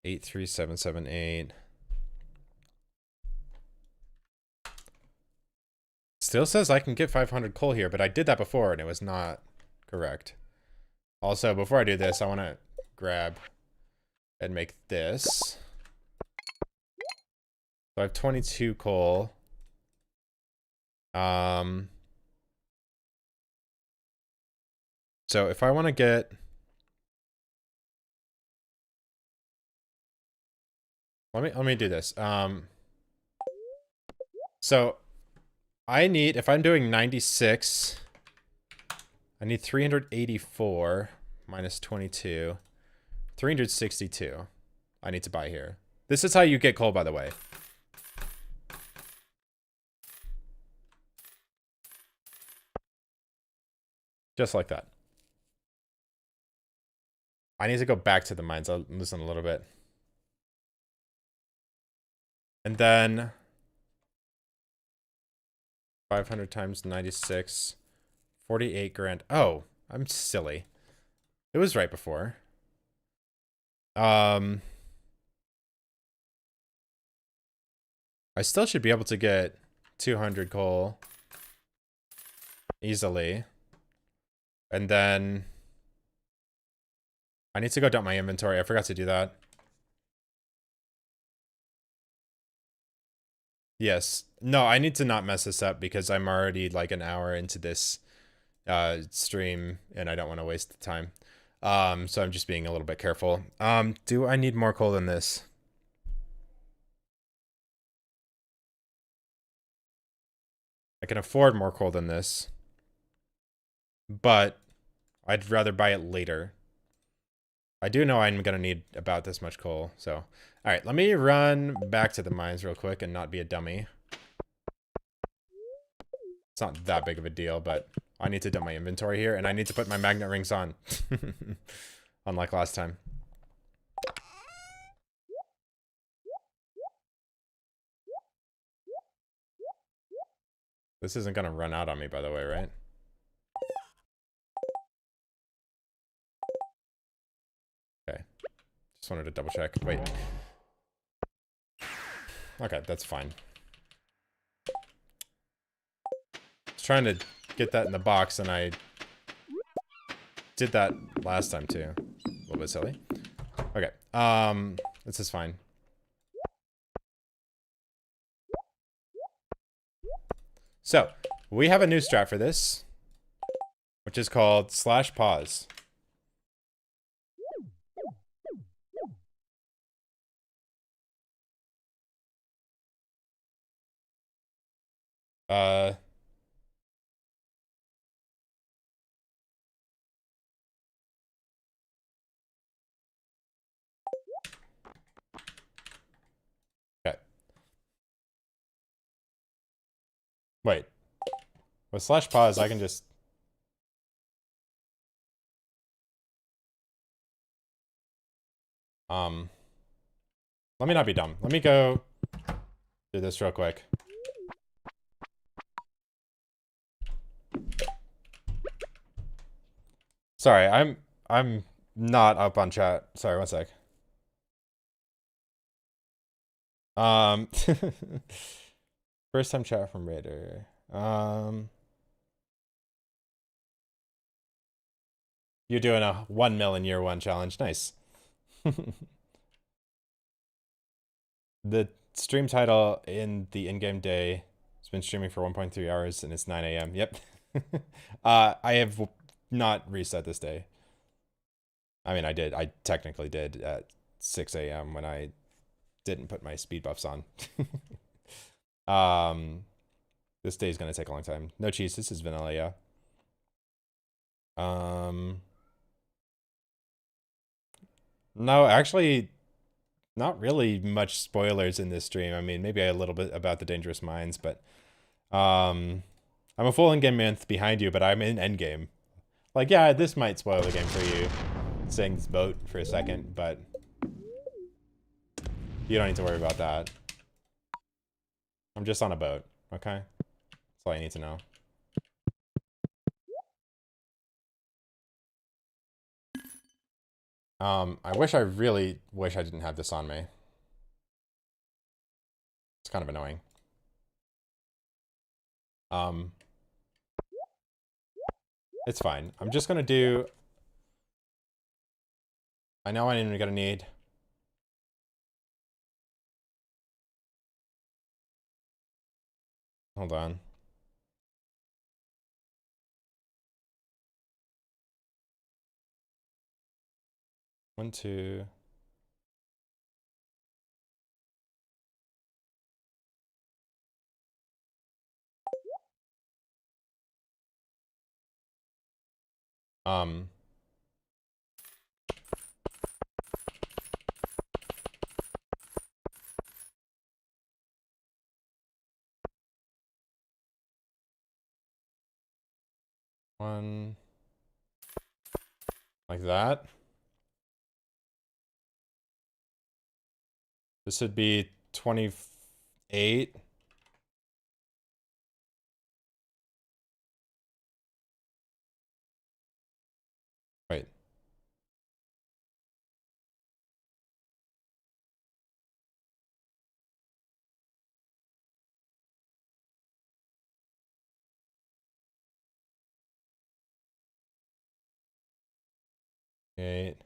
83778. Still says I can get 500 coal here, but I did that before and it was not correct. Also, before I do this, I want to grab and make this. So I have 22 coal. So if I want to get... Let me do this. So I need, if I'm doing 96, I need 384 minus 22. 362 I need to buy here. This is how you get coal, by the way. Just like that. I need to go back to the mines. I'll listen a little bit. And then 500 times 96, 48 grand. Oh, I'm silly. It was right before. I still should be able to get 200 coal easily. And then I need to go dump my inventory. I forgot to do that. Yes. No, I need to not mess this up because I'm already like an hour into this stream and I don't want to waste the time. So I'm just being a little bit careful. Do I need more coal than this? I can afford more coal than this, but I'd rather buy it later. I do know I'm gonna need about this much coal, so. All right, let me run back to the mines real quick and not be a dummy. It's not that big of a deal, but I need to dump my inventory here, and I need to put my magnet rings on. Unlike last time. This isn't gonna run out on me, by the way, right? Okay. Just wanted to double check. Wait. Okay, that's fine. I was trying to get that in the box, and I did that last time, too. A little bit silly. Okay, this is fine. So, we have a new strat for this, which is called /pause. Okay. Wait. With /pause, I can just... Let me not be dumb. Let me go do this real quick. Sorry, I'm not up on chat. Sorry, one sec. First time chat from Raider. You're doing a 1 mil in year one challenge. Nice. The stream title in the in-game day has been streaming for 1.3 hours and it's 9 a.m. Yep. I have not reset this day. I mean, I did. I technically did at 6 a.m. when I didn't put my speed buffs on. This day is gonna take a long time. No cheese. This is vanilla, yeah. No, actually, not really much spoilers in this stream. I mean, maybe a little bit about the Dangerous Minds, but I'm a full in-game month behind you, but I'm in endgame. Like, yeah, this might spoil the game for you, saying this boat for a second, but you don't need to worry about that. I'm just on a boat, okay? That's all you need to know. I really wish I didn't have this on me. It's kind of annoying. It's fine. I'm just gonna do... I know I'm gonna need... Hold on. One, two... Um... One... Like that. This would be 28. Wait. Eight.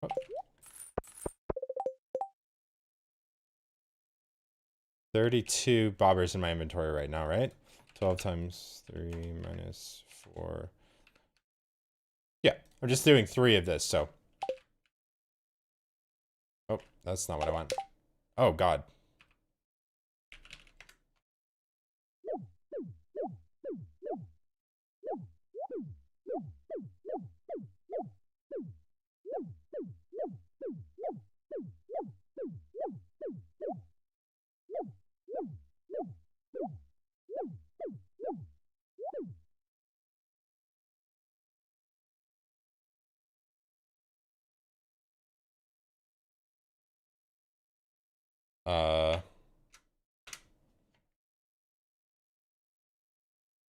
Oh. 32 bobbers in my inventory right now, right? 12 times 3 minus 4. Yeah, I'm just doing 3 of this, so. Oh, that's not what I want. Oh, God.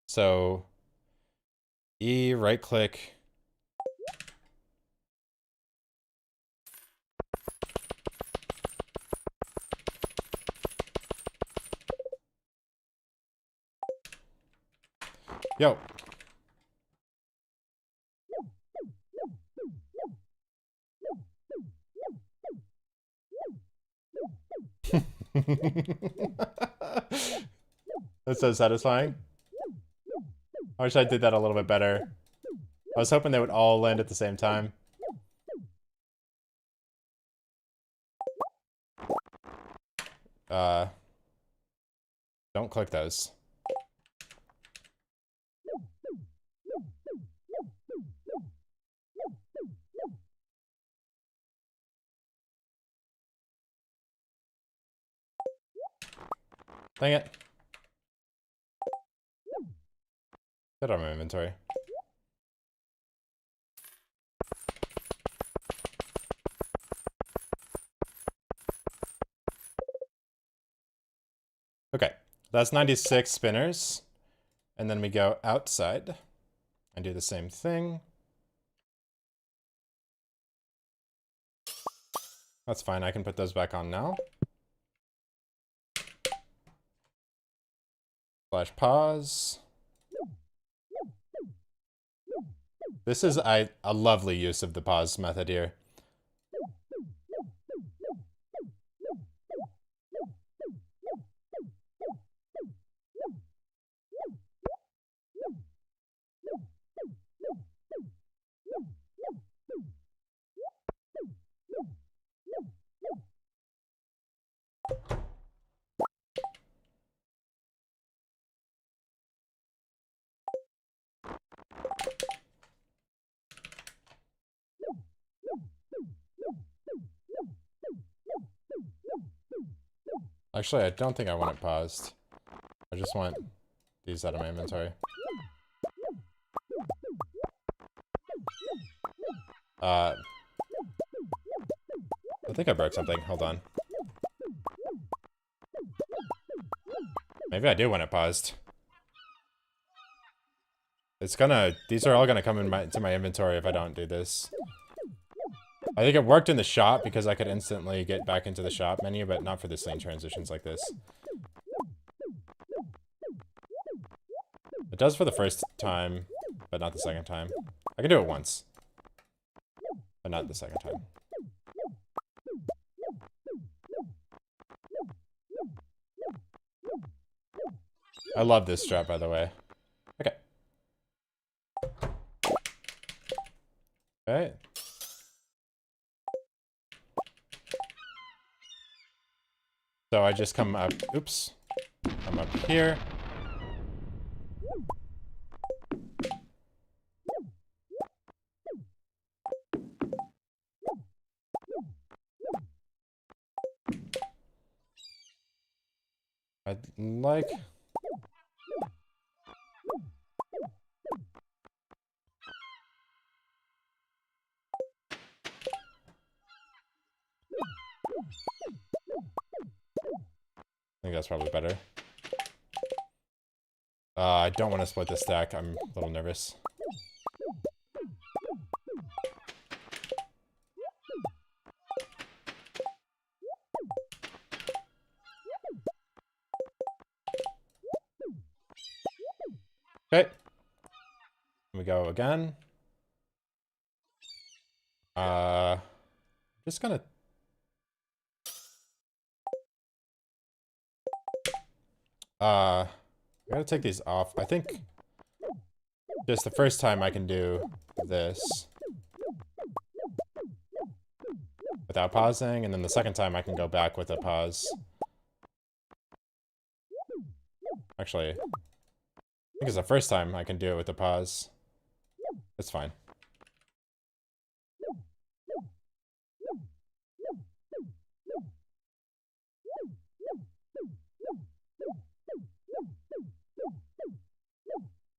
So E, right click. Yo. That's so satisfying. I wish I did that a little bit better. I was hoping they would all land at the same time. Don't click those. Dang it. Get out of my inventory. Okay, that's 96 spinners. And then we go outside and do the same thing. That's fine, I can put those back on now. Slash pause. This is a lovely use of the pause method here. Actually, I don't think I want it paused. I just want these out of my inventory. I think I broke something. Hold on. Maybe I do want it paused. It's gonna... These are all gonna come into my inventory if I don't do this. I think it worked in the shop because I could instantly get back into the shop menu, but not for the scene transitions like this. It does for the first time, but not the second time. I can do it once, but not the second time. I love this strap, by the way. Okay. Okay. So I just come up, oops, come up here. I'd like... I think that's probably better. I don't want to split the stack. I'm a little nervous. Okay. We go again. Just gonna... I gotta take these off. I think just the first time I can do this without pausing, and then the second time I can go back with a pause. Actually, I think it's the first time I can do it with a pause. It's fine.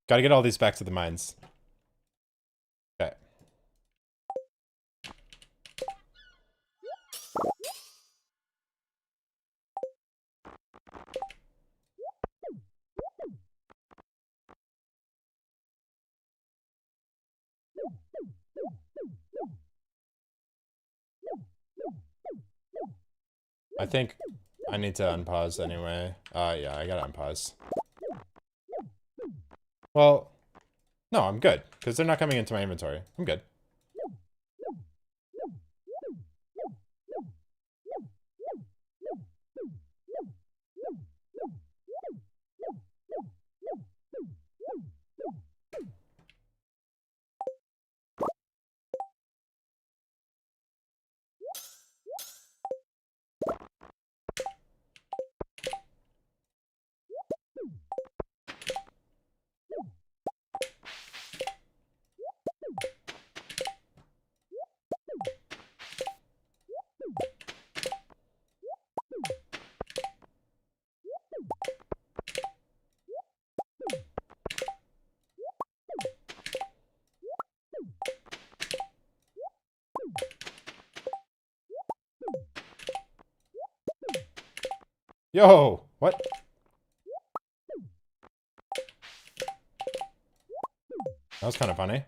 Gotta get all these back to the mines. Okay. I think I need to unpause anyway. Yeah, I gotta unpause. Well, no, I'm good, because they're not coming into my inventory. I'm good. Yo, what? That was kind of funny.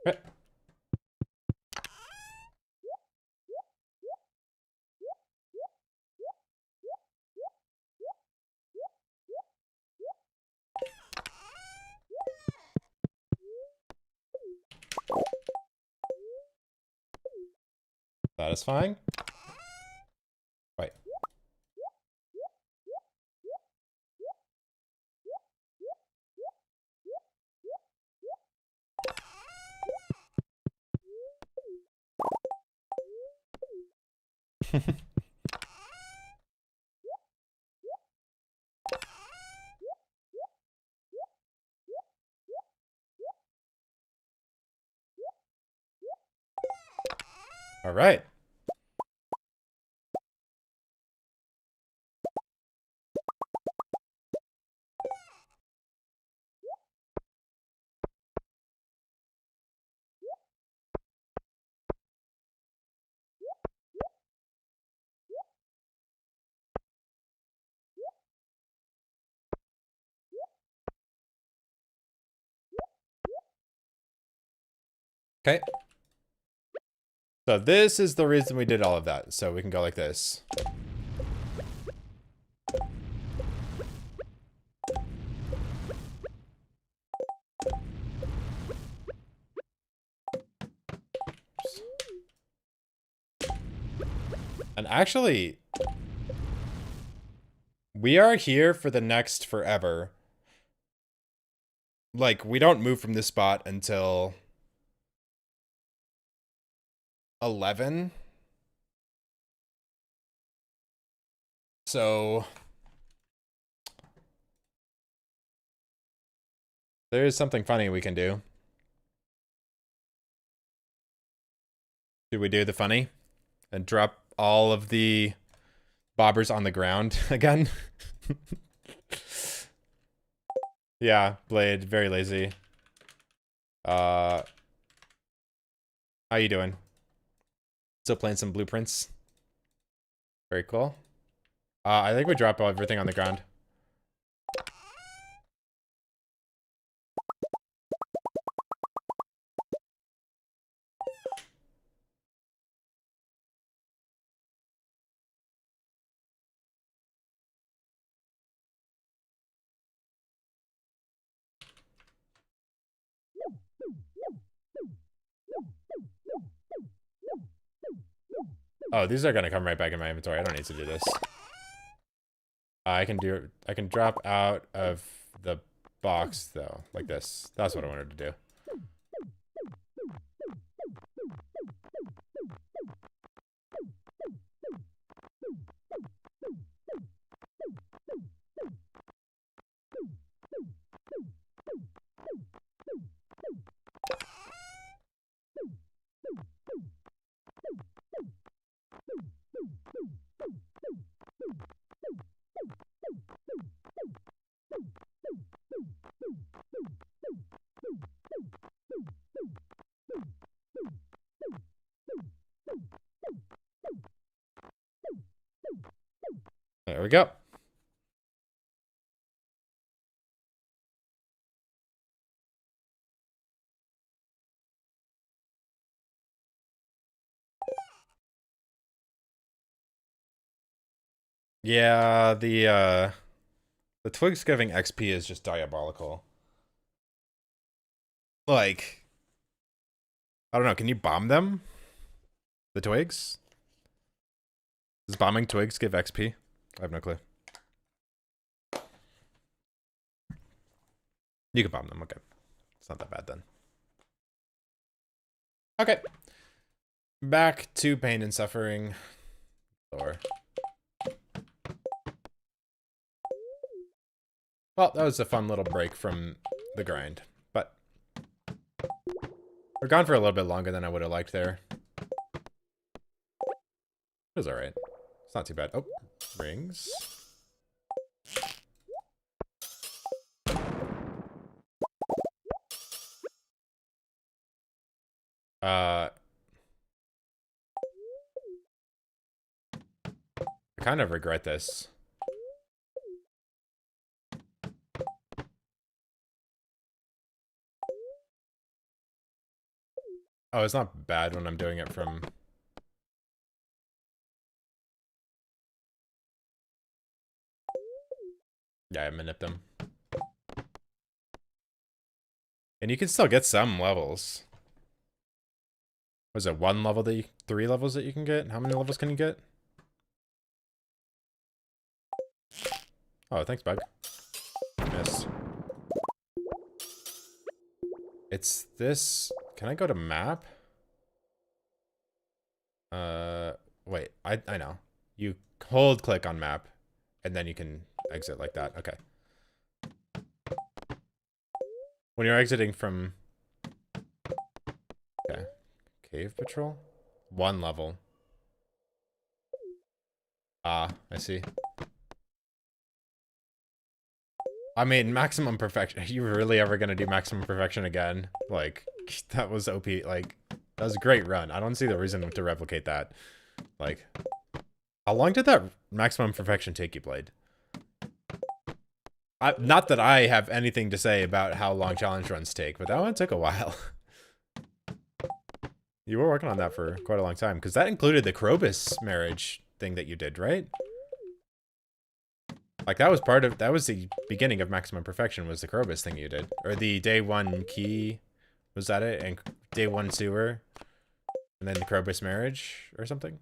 Okay. Satisfying. Wait. All right. Okay. So this is the reason we did all of that. So we can go like this. And actually, we are here for the next forever. Like, we don't move from this spot until 11. So there is something funny we can do. Should we do the funny? And drop all of the bobbers on the ground again? Yeah, Blade, very lazy. How you doing? Still playing some blueprints. Very cool. I think we drop everything on the ground. Oh, these are gonna come right back in my inventory. I don't need to do this. I can drop out of the box though, like this. That's what I wanted to do. There we go. Yeah, the twigs giving XP is just diabolical. Like, I don't know, can you bomb them? The twigs? Does bombing twigs give XP? I have no clue. You can bomb them, okay. It's not that bad then. Okay. Back to pain and suffering. Or well, that was a fun little break from the grind, but we're gone for a little bit longer than I would have liked there. It was alright. It's not too bad. Oh, rings. kind of regret this. Oh, it's not bad when I'm doing it from... Yeah, I manip them. And you can still get some levels. Was it 1 level that you... 3 levels that you can get? How many levels can you get? Oh, thanks, bug. Miss. It's this... Can I go to map? Wait, I know. You hold click on map, and then you can exit like that. Okay. When you're exiting from... Okay. Cave patrol? 1 level. Ah, I see. I mean, maximum perfection. Are you really ever gonna do maximum perfection again? Like, that was OP. Like, that was a great run. I don't see the reason to replicate that. Like, how long did that maximum perfection take you, Blade? Not that I have anything to say about how long challenge runs take, but that one took a while. You were working on that for quite a long time, because that included the Krobus marriage thing that you did, right? Like, that was part of... That was the beginning of maximum perfection, was the Krobus thing you did. Or the day 1 key... Was that it? And day 1 sewer? And then the Krobus marriage? Or something?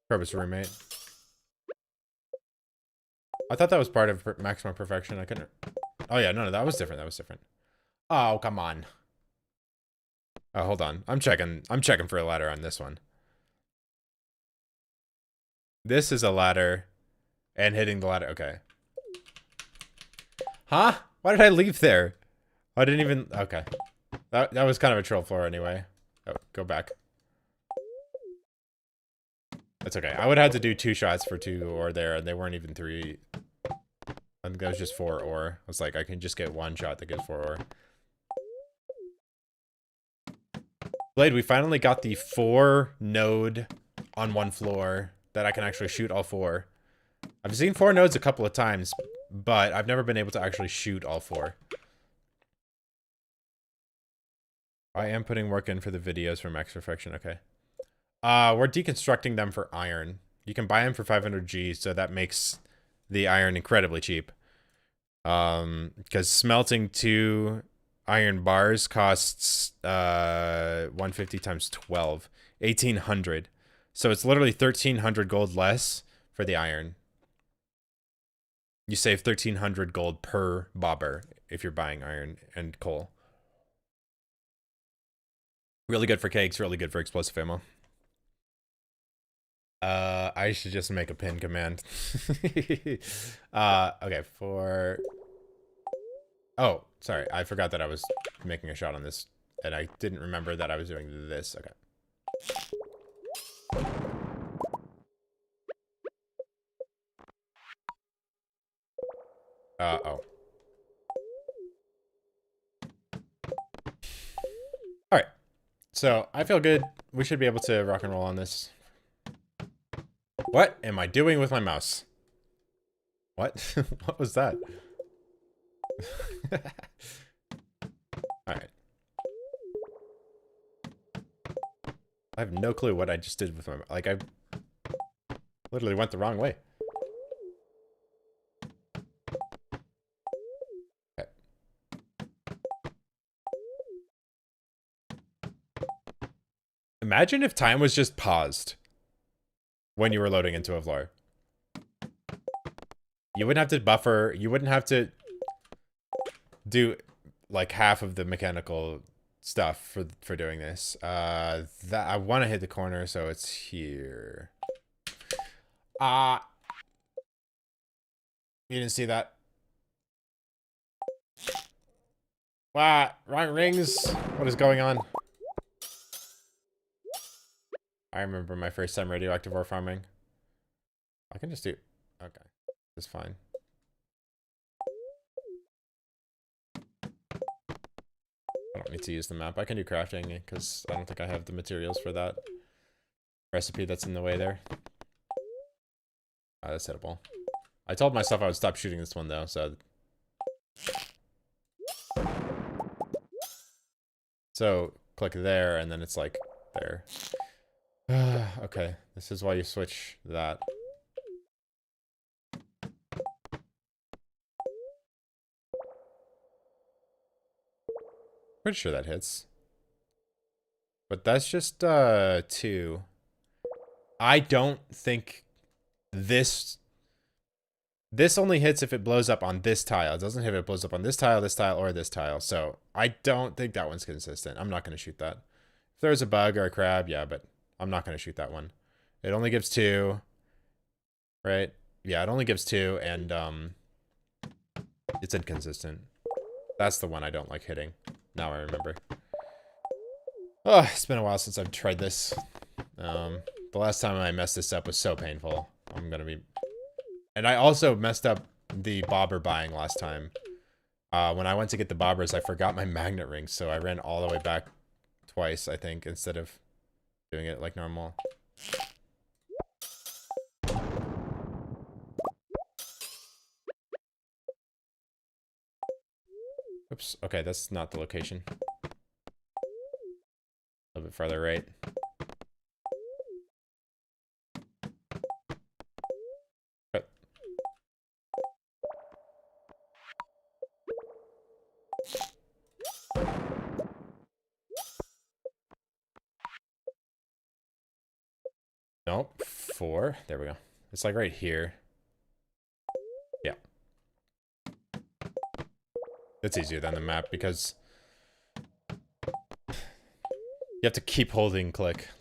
Krobus roommate. I thought that was part of maximum perfection. I couldn't... Oh yeah, no, that was different. That was different. Oh, come on. Oh, hold on. I'm checking for a ladder on this one. This is a ladder. And hitting the ladder. Okay. Huh? Why did I leave there? I didn't even... Okay. That was kind of a troll floor anyway. Oh, go back. That's okay. I would have had to do 2 shots for 2 ore there, and they weren't even 3. I think that was just 4 ore. I was like, I can just get 1 shot that gets 4 ore. Blade, we finally got the 4 node on 1 floor that I can actually shoot all 4. I've seen 4 nodes a couple of times, but I've never been able to actually shoot all 4. I am putting work in for the videos for max perfection. Okay. We're deconstructing them for iron. You can buy them for 500 G, so that makes the iron incredibly cheap. Because smelting 2 iron bars costs 150 times 12, 1800. So it's literally 1300 gold less for the iron. You save 1300 gold per bobber if you're buying iron and coal. Really good for cakes, really good for explosive ammo. I should just make a pin command. Okay, for... Oh, sorry, I forgot that I was making a shot on this, and I didn't remember that I was doing this. Okay. Oh. Alright. So, I feel good. We should be able to rock and roll on this. What am I doing with my mouse? What? What was that? Alright. I have no clue what I just did with my... Like, I literally went the wrong way. Okay. Imagine if time was just paused when you were loading into a floor. You wouldn't have to buffer. You wouldn't have to do like half of the mechanical stuff for doing this. That I want to hit the corner, so it's here. You didn't see that? Wow, wrong rings. What is going on? I remember my first time radioactive ore farming. I can just do... Okay, that's fine. I don't me to use the map. I can do crafting because I don't think I have the materials for that recipe that's in the way there. That's hittable. I told myself I would stop shooting this one though, so. So click there and then it's like there. Okay, this is why you switch that. Pretty sure that hits. But that's just 2. I don't think this only hits if it blows up on this tile. It doesn't hit if it blows up on this tile, or this tile. So I don't think that one's consistent. I'm not going to shoot that. If there's a bug or a crab, yeah, but I'm not going to shoot that one. It only gives 2. Right? Yeah, it only gives 2, and it's inconsistent. That's the one I don't like hitting. Now I remember. Oh, it's been a while since I've tried this. The last time I messed this up was so painful. I'm gonna be... And I also messed up the bobber buying last time. When I went to get the bobbers, I forgot my magnet ring, so I ran all the way back twice, I think, instead of doing it like normal. Oops, okay, that's not the location. A little bit farther right. But nope, 4. There we go. It's like right here. Yeah. It's easier than the map because you have to keep holding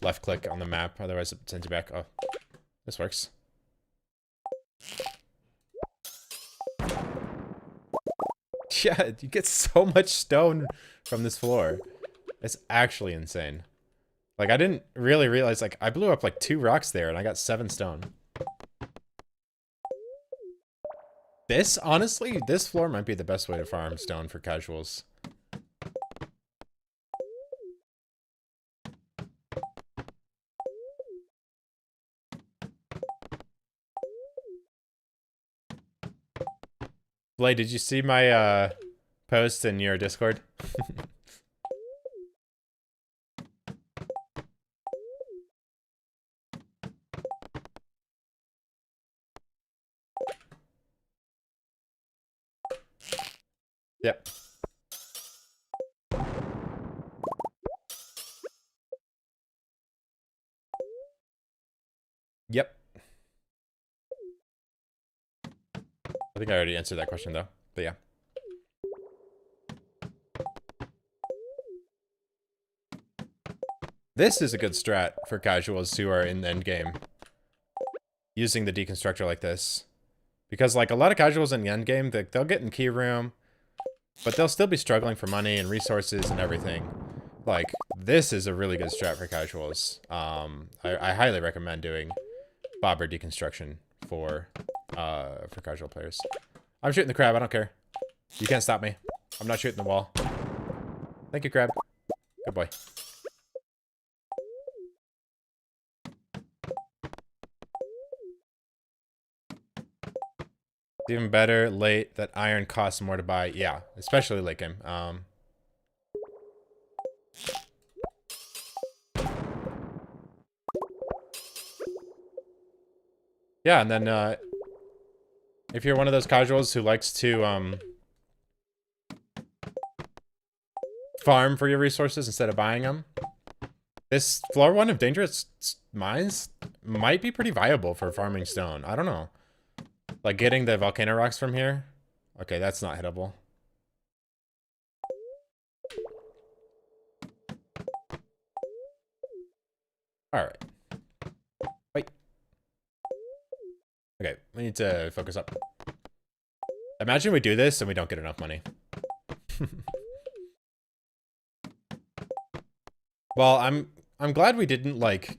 left click on the map, otherwise it sends you back. Oh, this works. Yeah, you get so much stone from this floor. It's actually insane. Like, I didn't really realize, like, I blew up like 2 rocks there and I got 7 stone. This, honestly, this floor might be the best way to farm stone for casuals. Blade, did you see my post in your Discord? Yep. Yep. I think I already answered that question though, but yeah. This is a good strat for casuals who are in the end game. Using the deconstructor like this. Because like a lot of casuals in the end game, they'll get in key room, but they'll still be struggling for money and resources and everything. Like, this is a really good strat for casuals. I highly recommend doing bobber deconstruction for casual players. I'm shooting the crab, I don't care. You can't stop me. I'm not shooting the wall. Thank you, crab. Good boy. It's even better late that iron costs more to buy. Yeah, especially late game. Yeah, and then if you're one of those casuals who likes to farm for your resources instead of buying them, this floor 1 of Dangerous Mines might be pretty viable for farming stone. I don't know. Like getting the volcano rocks from here. Okay, that's not hittable. Alright. Wait. Okay, we need to focus up. Imagine we do this and we don't get enough money. Well, I'm glad we didn't like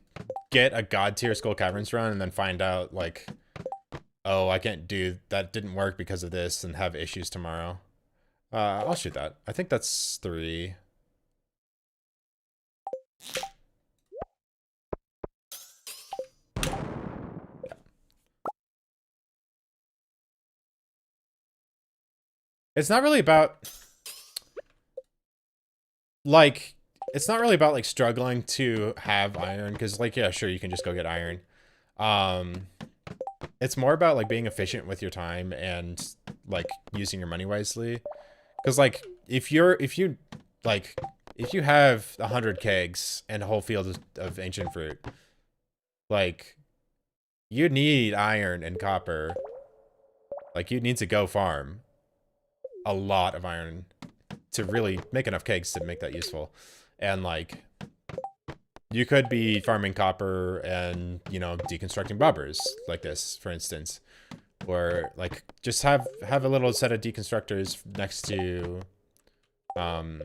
get a god tier Skull Caverns run and then find out like, oh, I can't do that, didn't work because of this, and have issues tomorrow. I'll shoot that. I think that's 3. It's not really about like it's not really about like struggling to have iron because like yeah sure you can just go get iron. Um, it's more about like being efficient with your time and like using your money wisely. Because like if you like if you have 100 kegs and a whole field of ancient fruit, like you need iron and copper. Like you need to go farm a lot of iron to really make enough kegs to make that useful. And like you could be farming copper and, you know, deconstructing bobbers like this, for instance. Or like just have a little set of deconstructors next to um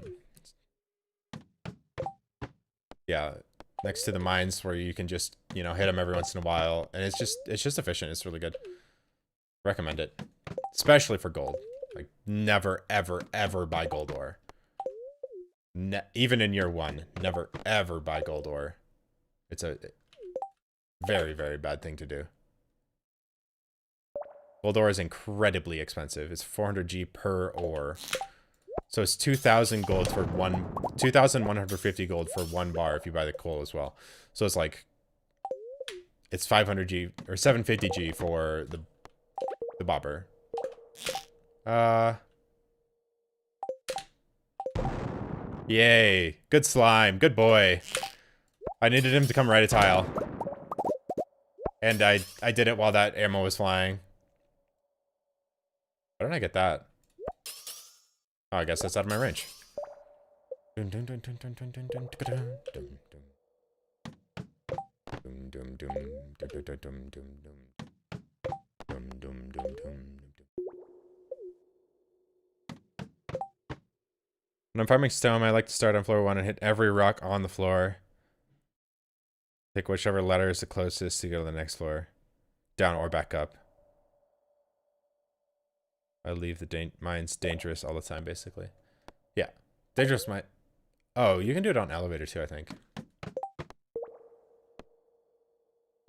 yeah, next to the mines where you can just, you know, hit them every once in a while and it's just efficient. It's really good. Recommend it. Especially for gold. Like never ever ever buy gold ore. Even in year 1, never ever buy gold ore. It's a very very bad thing to do. Gold ore is incredibly expensive. It's 400G per ore. So it's 2,000 gold for 2,150 gold for 1 bar if you buy the coal as well. So it's like, it's 500G or 750G for the bobber. Yay. Good slime. Good boy. I needed him to come right a tile. And I did it while that ammo was flying. Why didn't I get that? Oh, I guess that's out of my range. When I'm farming stone, I like to start on floor 1 and hit every rock on the floor. Pick whichever ladder is the closest to go to the next floor. Down or back up. I leave the mines dangerous all the time, basically. Yeah. Dangerous mine. Oh, you can do it on elevator too, I think.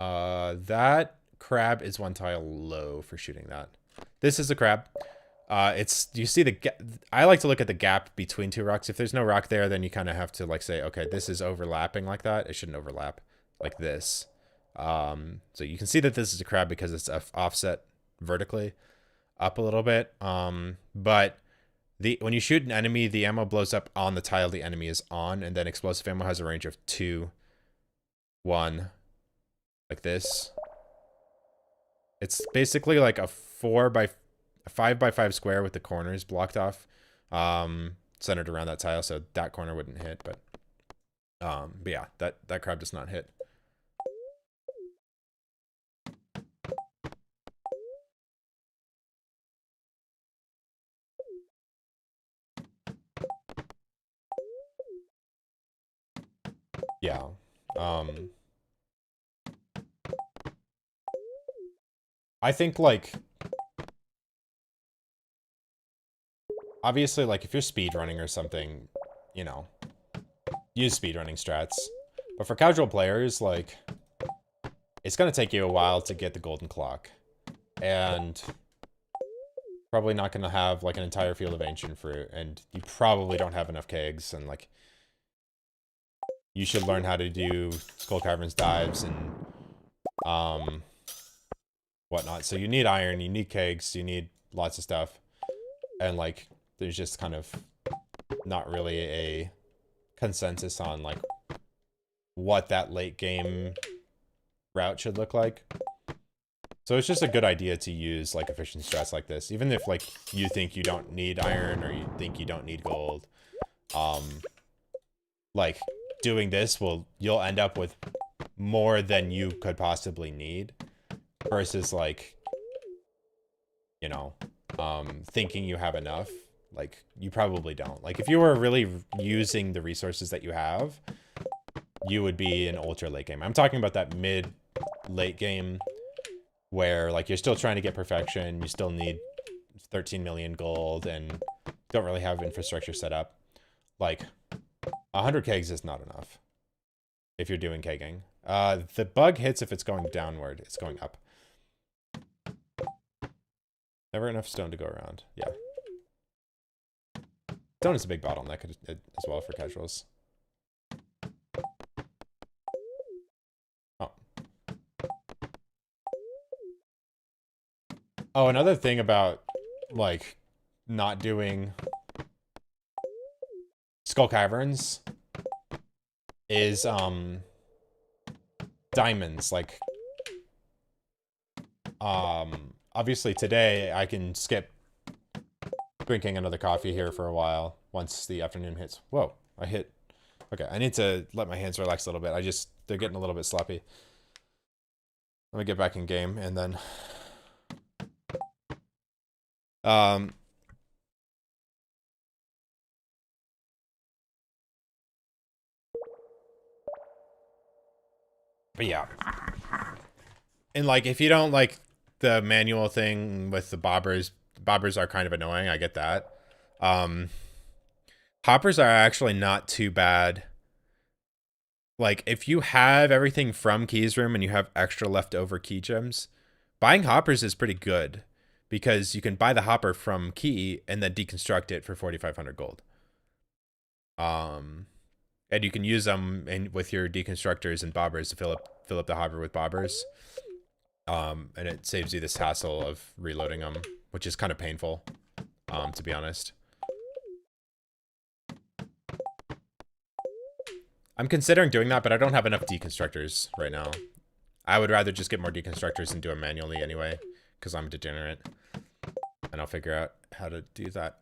That crab is 1 tile low for shooting that. This is a crab. You see the I like to look at the gap between 2 rocks. If there's no rock there, then you kind of have to like say, okay, this is overlapping like that. It shouldn't overlap like this. So you can see that this is a crab because it's offset vertically up a little bit. But when you shoot an enemy, the ammo blows up on the tile the enemy is on, and then explosive ammo has a range of 2, 1, like this. It's basically like a 5x5 square with the corners blocked off, centered around that tile, so that corner wouldn't hit. But yeah, that crab does not hit. Yeah. I think like obviously like if you're speedrunning or something, you know, use speedrunning strats. But for casual players, like it's gonna take you a while to get the golden clock. And probably not gonna have like an entire field of ancient fruit, and you probably don't have enough kegs, and like you should learn how to do skull caverns dives and whatnot. So you need iron, you need kegs, you need lots of stuff. And like there's just kind of not really a consensus on like what that late game route should look like. So it's just a good idea to use like efficient strats like this, even if like you think you don't need iron or you think you don't need gold. Like doing this you'll end up with more than you could possibly need versus like, you know, thinking you have enough. Like you probably don't. Like if you were really using the resources that you have, you would be an ultra late game. I'm talking about that mid late game where like you're still trying to get perfection, you still need 13 million gold and don't really have infrastructure set up. Like 100 kegs is not enough if you're doing kegging. The bug hits if it's going downward, it's going up. Never enough stone to go around. Yeah. Stone is a big bottleneck as well for casuals. Oh. Oh, another thing about, like, not doing Skull Caverns is, diamonds. Like, obviously today I can skip drinking another coffee here for a while once the afternoon hits. Whoa, I hit. Okay, I need to let my hands relax a little bit. They're getting a little bit sloppy. Let me get back in game and then, um, but yeah. And like, if you don't like the manual thing with bobbers are kind of annoying. I get that. Um, hoppers are actually not too bad. Like, if you have everything from Key's Room and you have extra leftover key gems, buying hoppers is pretty good because you can buy the hopper from Key and then deconstruct it for 4,500 gold. And you can use them with your deconstructors and bobbers to fill up the hopper with bobbers. And it saves you this hassle of reloading them, which is kind of painful, to be honest. I'm considering doing that, but I don't have enough deconstructors right now. I would rather just get more deconstructors and do them manually anyway, because I'm a degenerate. And I'll figure out how to do that.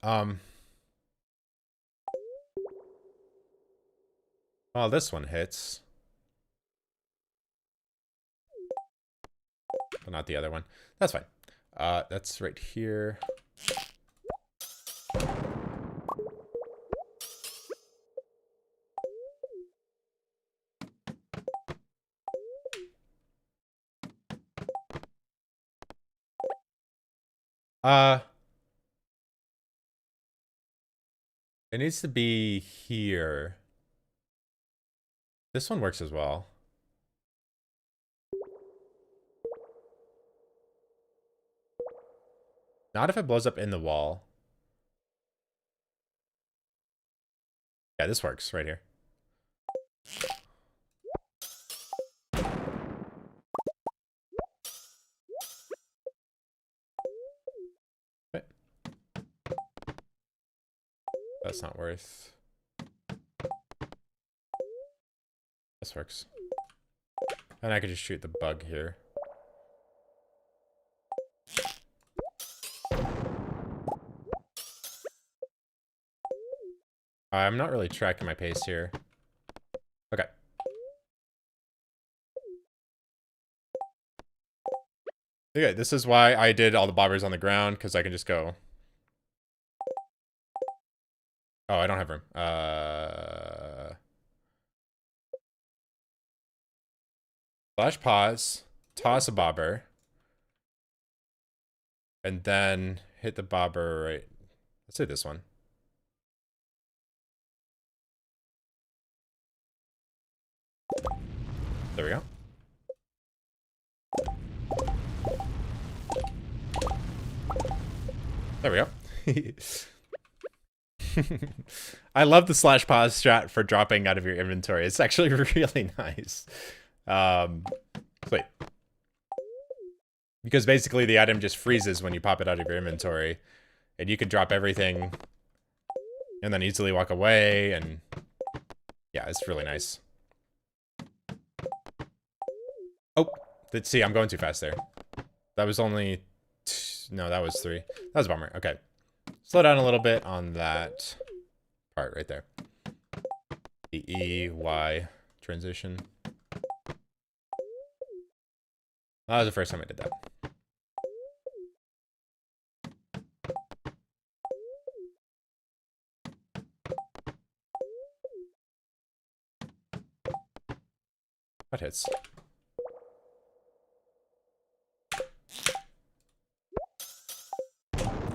Well, this one hits. But not the other one. That's fine. That's right here. It needs to be here. This one works as well. Not if it blows up in the wall. Yeah, this works right here. Wait. That's not worth. This works. And I could just shoot the bug here. I'm not really tracking my pace here. Okay. Okay, this is why I did all the bobbers on the ground, because I can just go. Oh, I don't have room. Flash pause, toss a bobber, and then hit the bobber right. Let's do this one. There we go. There we go. I love the slash pause strat for dropping out of your inventory. It's actually really nice. Wait. Because basically the item just freezes when you pop it out of your inventory. And you can drop everything and then easily walk away. And yeah, it's really nice. Oh, let's see. I'm going too fast there. That was only... No, that was 3. That was a bummer. Okay. Slow down a little bit on that part right there. The E-Y transition. That was the first time I did that. That hits.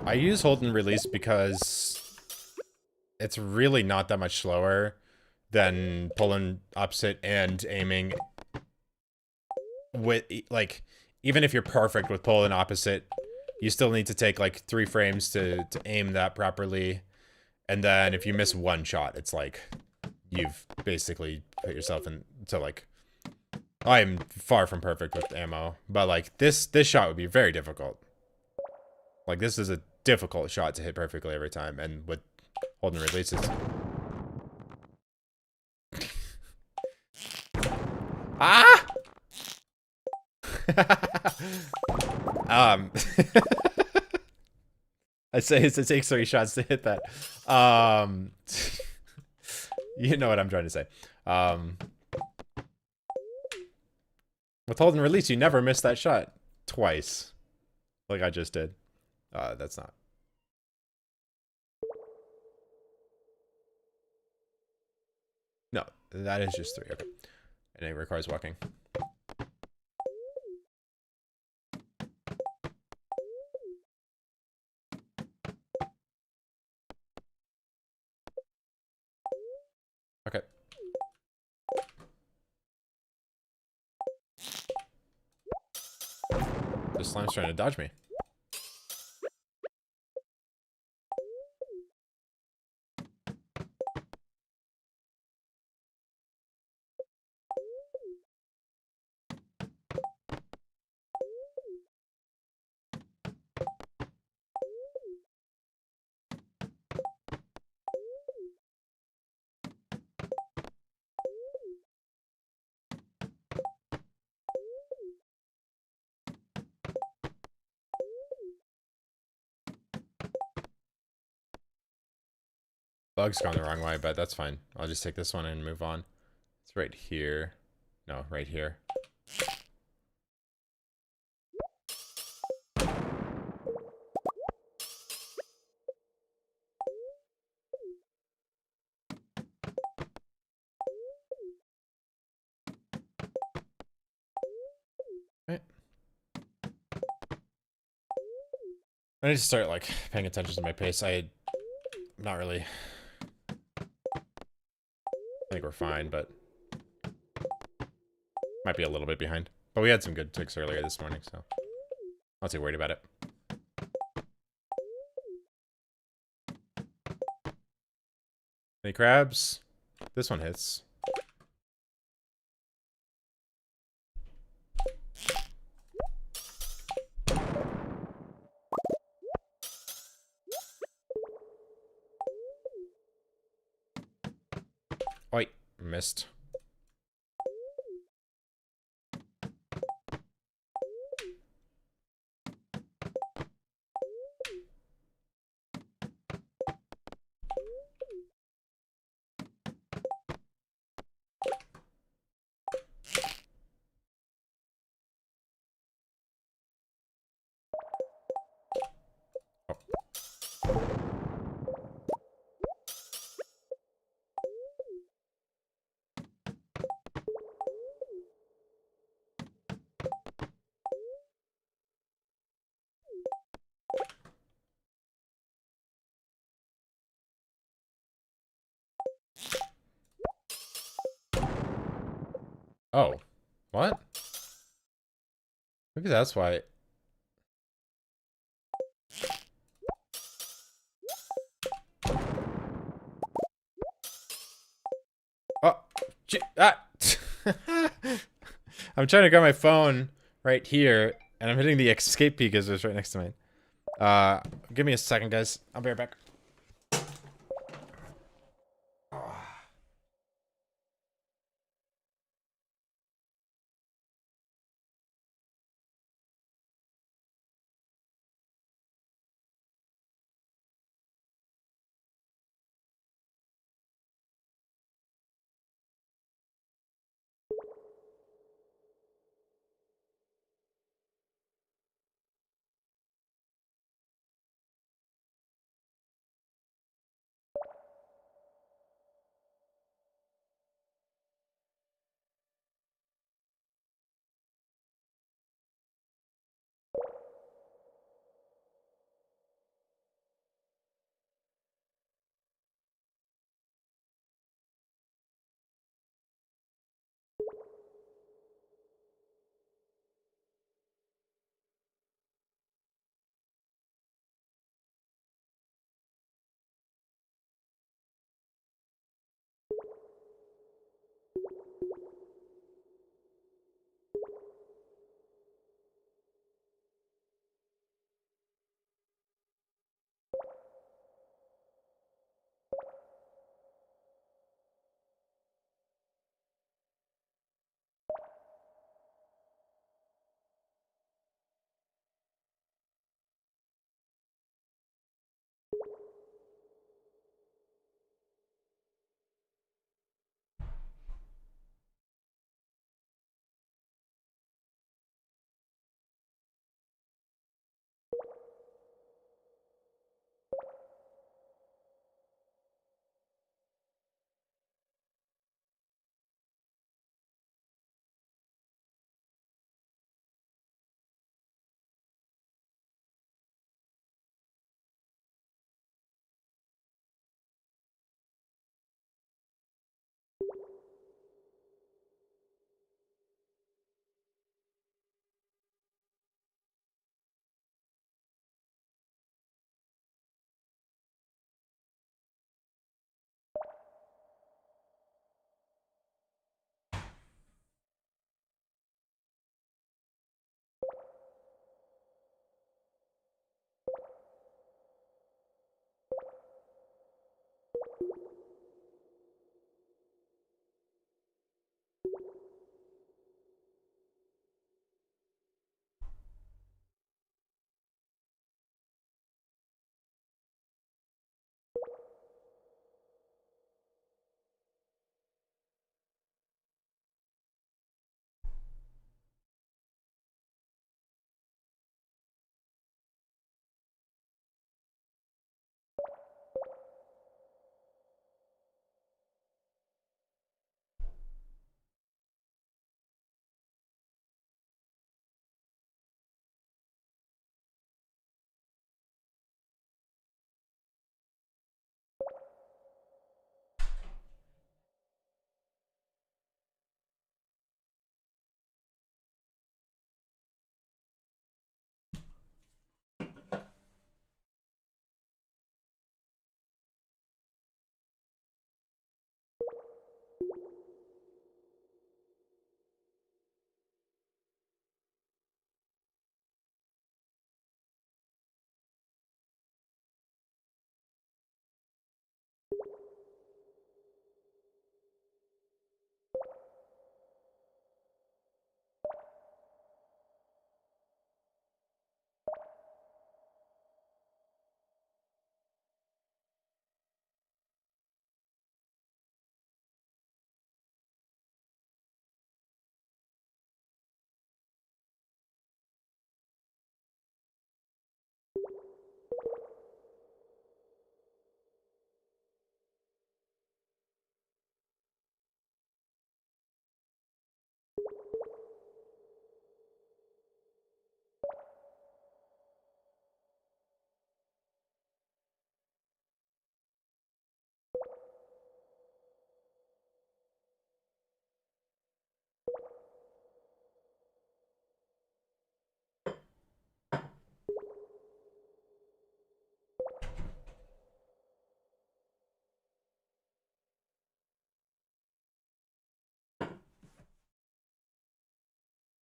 I use hold and release because it's really not that much slower than pulling opposite and aiming with, like, even if you're perfect with pull and opposite, you still need to take like 3 frames to aim that properly. And then if you miss one shot, it's like you've basically put yourself into like, I'm far from perfect with ammo, but like this shot would be very difficult. Like this is a difficult shot to hit perfectly every time, and with hold and release it's ah. um, I say it takes 3 shots to hit that. You know what I'm trying to say. With hold and release, you never miss that shot twice, like I just did. That's not. No, that is just 3. Okay, and it requires walking. Okay. The slime's trying to dodge me. Bug's gone the wrong way, but that's fine. I'll just take this one and move on. It's right here. No, right here. Right. I need to start like paying attention to my pace. I'm not really. I think we're fine, but might be a little bit behind. But we had some good ticks earlier this morning, so not too worried about it. Any crabs? This one hits. Oi, missed. Oh, what? Maybe that's why. Oh, ah. I'm trying to grab my phone right here, and I'm hitting the escape key because it's right next to me. Give me a second, guys. I'll be right back.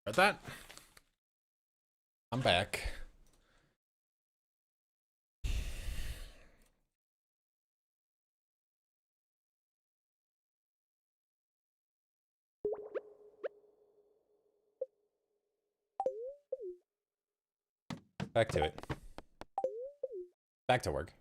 At that. I'm back. Back to it. Back to work.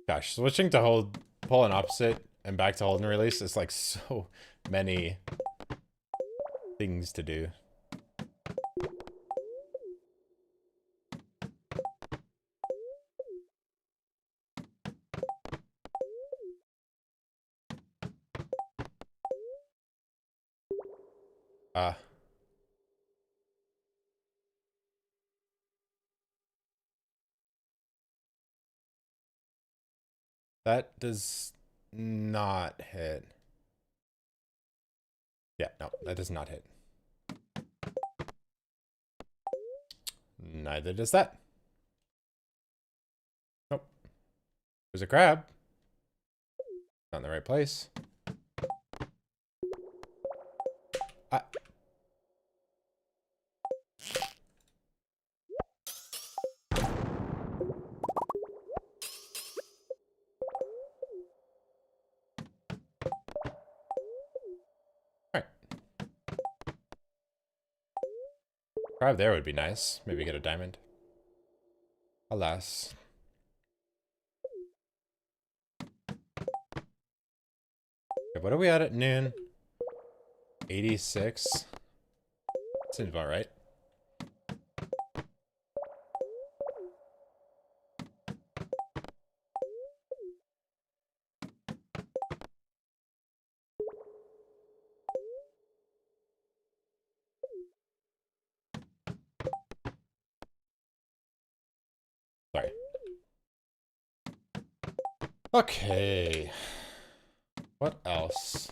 Gosh, switching to hold, pull and opposite, and back to hold and release is like so many things to do. That does not hit. Yeah, no, that does not hit. Neither does that. Nope. There's a crab. Not in the right place. Alright. Crab there would be nice. Maybe get a diamond. Alas. Okay, what are we at noon? 86? Seems about right. Sorry. Okay. What else?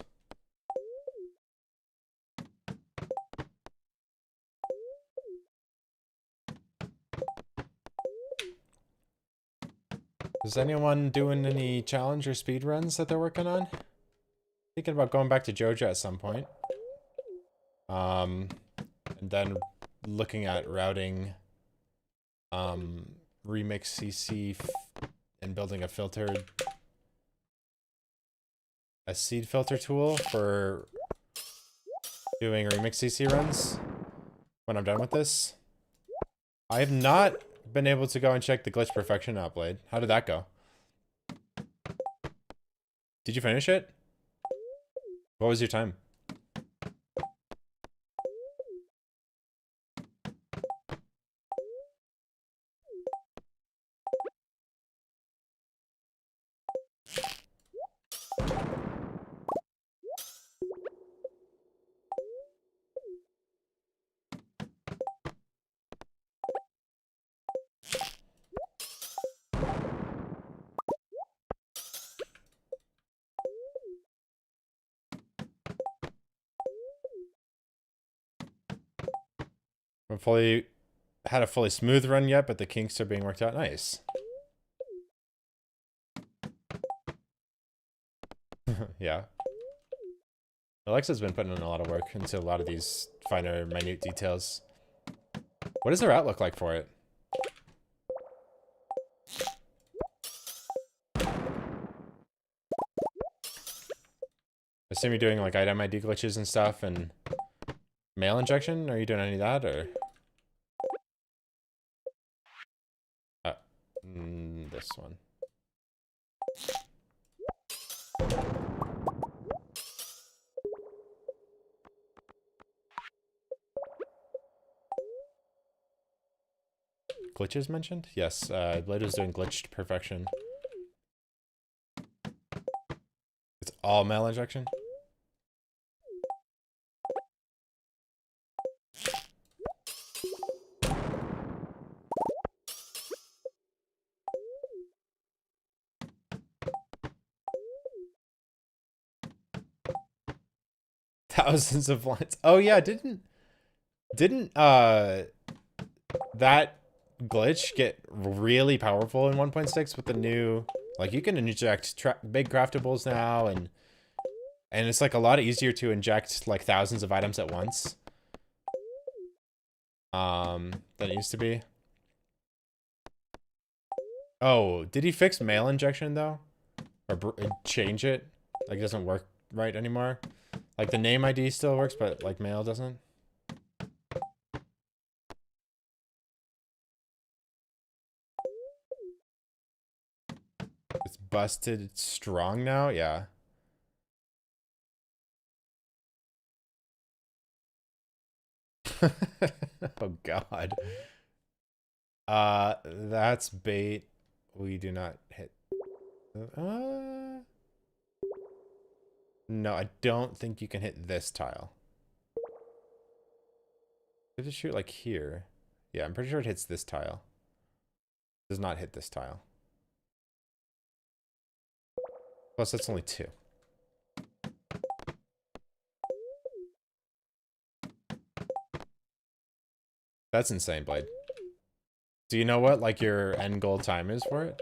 Is anyone doing any challenge or speed runs that they're working on? Thinking about going back to Joja at some point. And then looking at routing remix CC and building a seed filter tool for doing remix CC runs when I'm done with this. I have not been able to go and check the glitch perfection upload. How did that go? Did you finish it? What was your time? I had a fully smooth run yet, but the kinks are being worked out. Nice. Yeah. Alexa's been putting in a lot of work into a lot of these finer, minute details. What does their outlook like for it? I assume you're doing like item ID glitches and stuff and mail injection? Are you doing any of that or? This one. Glitches mentioned? Yes, Blade is doing glitched perfection. It's all mail injection? Thousands of lines. Oh yeah, didn't that glitch get really powerful in 1.6 with the new, like, you can inject big craftables now, and it's like a lot easier to inject like thousands of items at once than it used to be. Oh, did he fix mail injection though? Or change it? Like, it doesn't work right anymore? Like, the name ID still works, but like mail doesn't? It's busted. It's strong now? Yeah. Oh god. That's bait. We do not hit. No, I don't think you can hit this tile. Did it shoot like here? Yeah, I'm pretty sure it hits this tile. Does not hit this tile. Plus, that's only 2. That's insane, Blade. Do you know what, like, your end goal time is for it?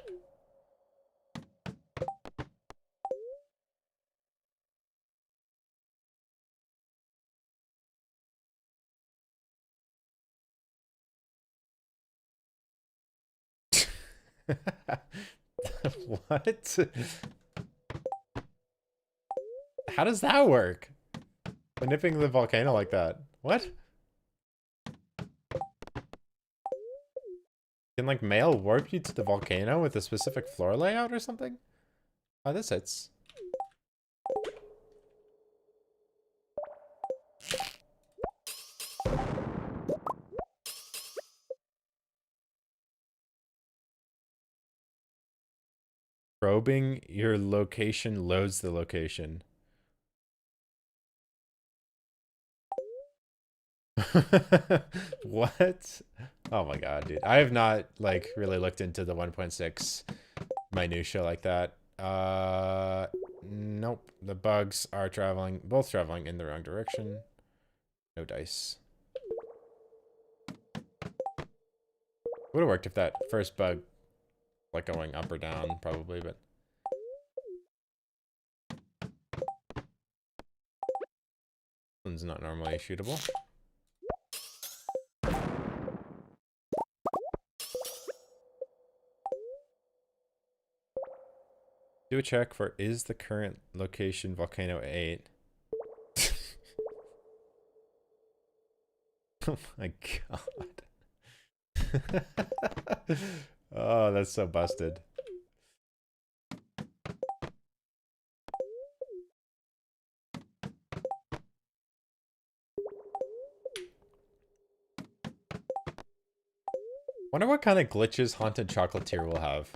What? How does that work? Nipping the volcano like that. What? Can, like, mail warp you to the volcano with a specific floor layout or something? Oh, this hits. Probing your location loads the location. What? Oh my god, dude. I have not, like, really looked into the 1.6 minutia like that. Nope. The bugs are both traveling in the wrong direction. No dice. Would have worked if that first bug, like, going up or down, probably, but... One's not normally shootable. Do a check for, is the current location Volcano 8? Oh my god. Oh, that's so busted. Wonder what kind of glitches Haunted Chocolatier will have.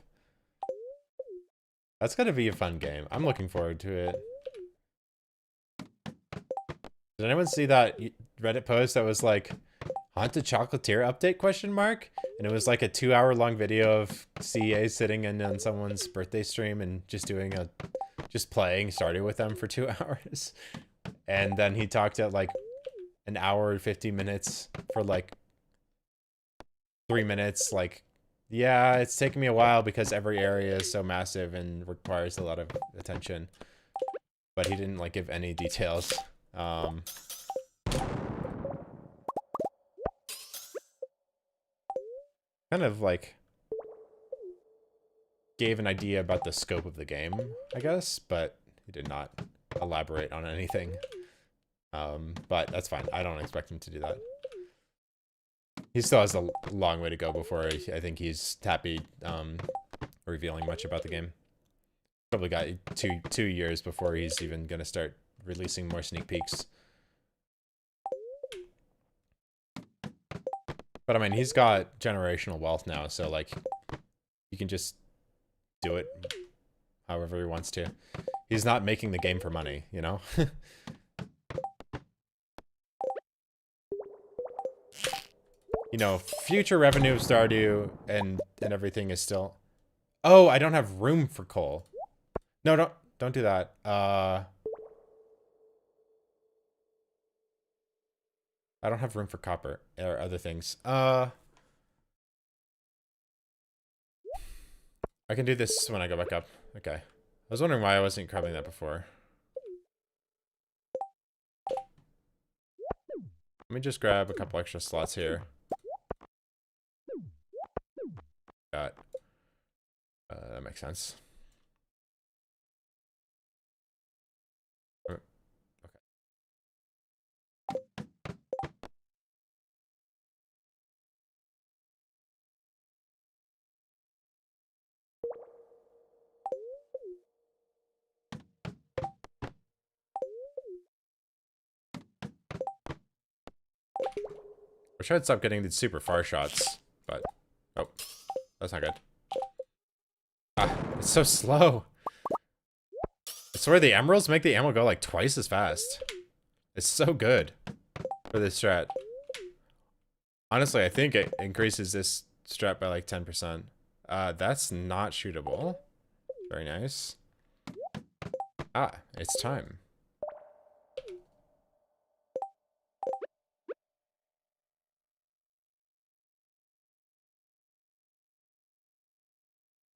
That's gotta be a fun game. I'm looking forward to it. Did anyone see that Reddit post that was like, Haunted Chocolatier update question mark? And it was like a 2-hour long video of CEA sitting in on someone's birthday stream and just playing Stardew with them for 2 hours. And then he talked at like an hour and 50 minutes for like 3 minutes, like, yeah, it's taken me a while because every area is so massive and requires a lot of attention. But he didn't, like, give any details. Kind of, like, gave an idea about the scope of the game, I guess, but he did not elaborate on anything. But that's fine. I don't expect him to do that. He still has a long way to go before I think he's happy revealing much about the game. Probably got two years before he's even gonna start releasing more sneak peeks. But I mean, he's got generational wealth now, so like, he can just do it however he wants to. He's not making the game for money, you know? You know, future revenue of Stardew and everything is still... Oh, I don't have room for coal. No, don't do that. I don't have room for copper or other things. I can do this when I go back up. Okay. I was wondering why I wasn't grabbing that before. Let me just grab a couple extra slots here. Got. That makes sense. Okay. Wish I'd stop getting these super far shots, but oh, that's not good. Ah, it's so slow. I swear the emeralds make the ammo go like twice as fast. It's so good for this strat. Honestly, I think it increases this strat by like 10%. That's not shootable. Very nice. Ah, it's time.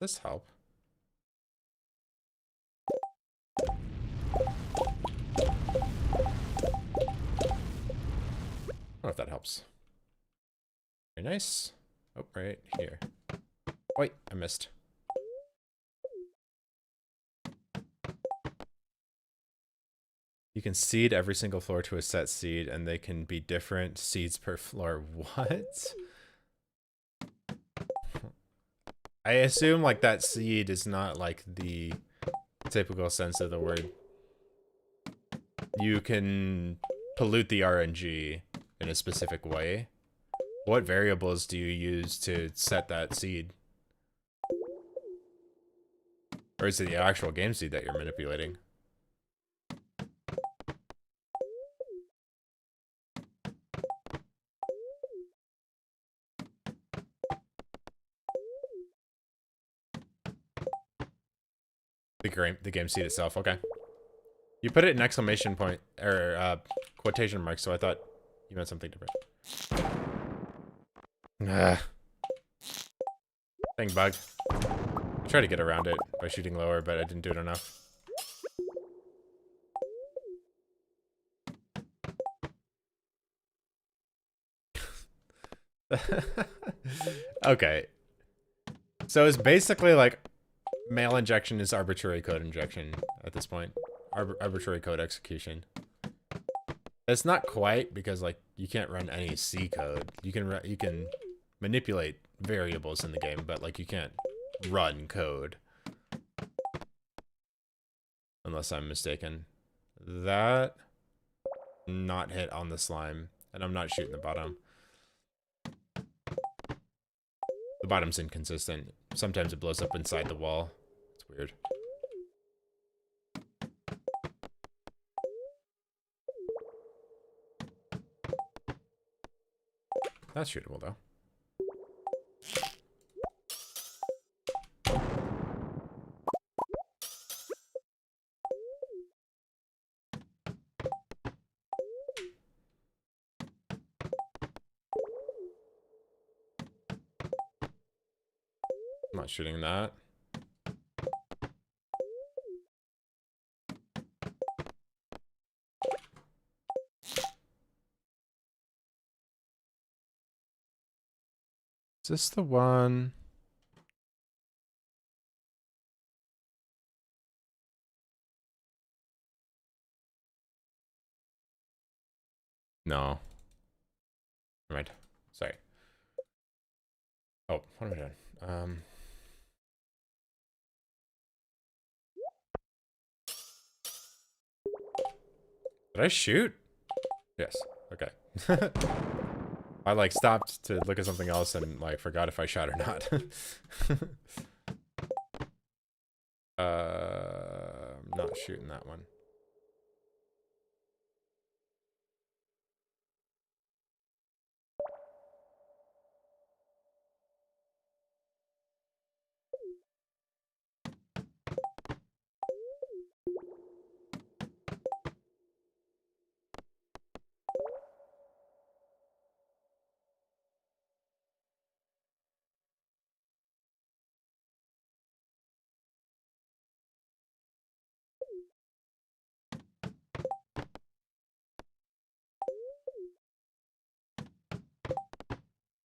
This help? I don't know if that helps. Very nice. Oh, right here. Wait, I missed. You can seed every single floor to a set seed, and they can be different seeds per floor. What? I assume like that seed is not like the typical sense of the word. You can pollute the RNG in a specific way. What variables do you use to set that seed? Or is it the actual game seed that you're manipulating? The game seed itself, okay. You put it in exclamation point, or quotation marks, so I thought you meant something different. Ugh. Dang bug. I tried to get around it by shooting lower, but I didn't do it enough. Okay. So it's basically like mail injection is arbitrary code injection at this point. Arbitrary code execution. It's not quite because like you can't run any C code. You can manipulate variables in the game, but like you can't run code. Unless I'm mistaken. That not hit on the slime, and I'm not shooting the bottom. The bottom's inconsistent. Sometimes it blows up inside the wall. It's weird. That's shootable though. I'm not shooting that. Is this the one? No. Never mind. Sorry. Oh, what am I doing? Did I shoot? Yes. Okay. I like stopped to look at something else and like forgot if I shot or not. I'm not shooting that one.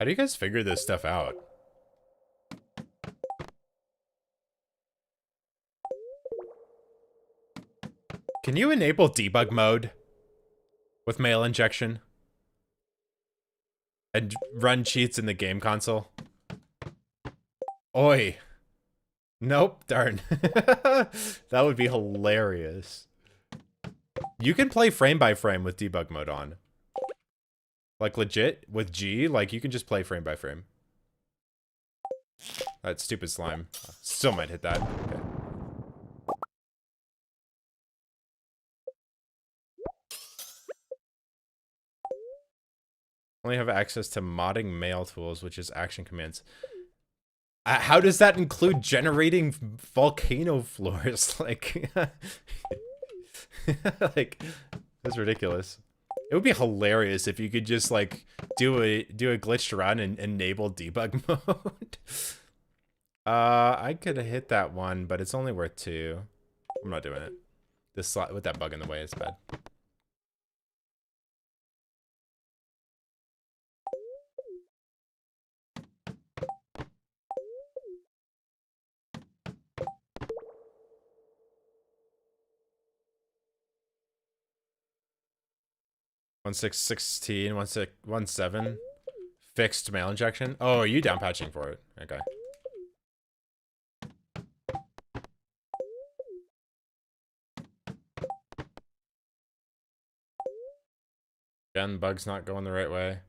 How do you guys figure this stuff out? Can you enable debug mode with mail injection? And run cheats in the game console? Oi. Nope, darn. That would be hilarious. You can play frame by frame with debug mode on. Like legit, with G, like you can just play frame by frame. That stupid slime. Still might hit that. Okay. Only have access to modding mail tools, which is action commands. How does that include generating volcano floors? Like, like, that's ridiculous. It would be hilarious if you could just like do a glitched run and enable debug mode. I could hit that one, but it's only worth 2. I'm not doing it. This slot with that bug in the way is bad. One 16, 17 fixed mail injection. Oh, are you down patching for it? Okay. Again, bug's not going the right way.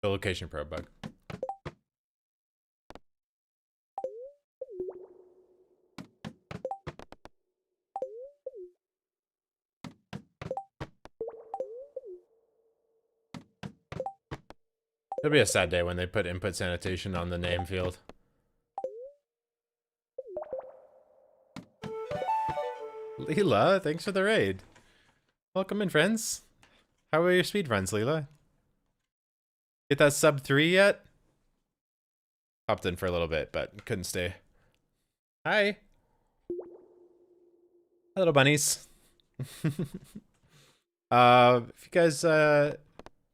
The location probe bug. It'll be a sad day when they put input sanitation on the name field. Leela, thanks for the raid. Welcome in, friends. How are your speed runs, Leela? Get that sub 3 yet? Hopped in for a little bit, but couldn't stay. Hi. Hello, bunnies. If you guys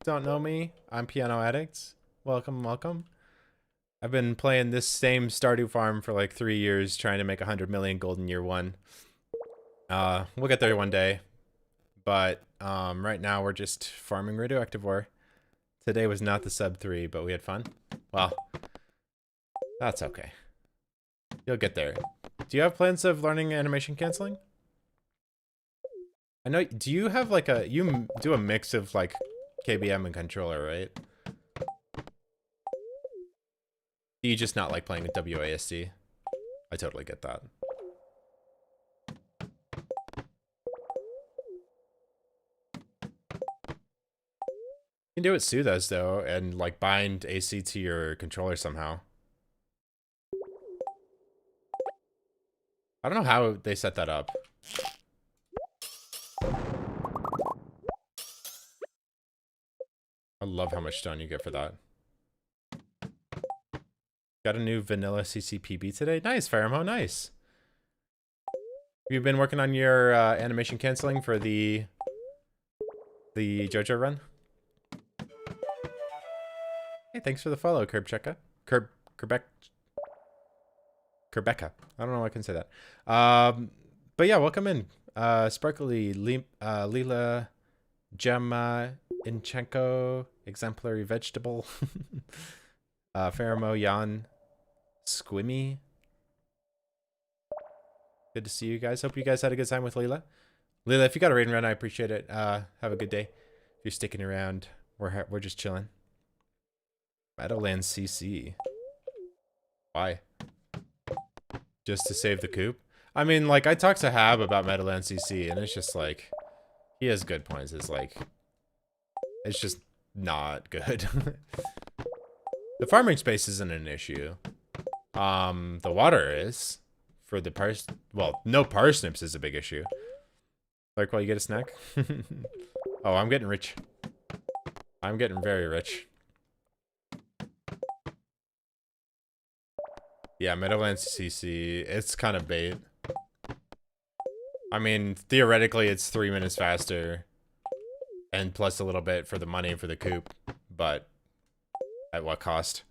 don't know me, I'm Piano Addict. Welcome, welcome. I've been playing this same Stardew Farm for like 3 years, trying to make 100 million gold in year 1. We'll get there one day, but right now we're just farming radioactive ore. Today was not the sub 3, but we had fun. Well, that's okay. You'll get there. Do you have plans of learning animation canceling? I know, do you have like you do a mix of like KBM and controller, right? Do you just not like playing with WASD? I totally get that. You can do what Sue does though, and like bind AC to your controller somehow. I don't know how they set that up. I love how much stone you get for that. Got a new vanilla CCPB today. Nice, Pheramo, nice. You've been working on your animation canceling for the JoJo run? Hey, thanks for the follow, Kerbecca. Kerbecca. I don't know why I can say that. But yeah, welcome in. Sparkly, Leela, Gemma, Inchenko, Exemplary Vegetable, Pheramo, Jan, Squimmy. Good to see you guys. Hope you guys had a good time with Leela. Leela, if you got a raid and run, I appreciate it. Have a good day. If you're sticking around, we're just chilling. Meadowlands CC. Why? Just to save the coop? I mean, like, I talked to Hab about Meadowlands CC, and it's just like, he has good points. It's like, it's just not good. The farming space isn't an issue. The water is. For the well, no parsnips is a big issue. Like, while you get a snack? Oh, I'm getting rich. I'm getting very rich. Yeah, Meadowlands CC, it's kind of bait. I mean, theoretically, it's 3 minutes faster. And plus a little bit for the money for the coop. But at what cost?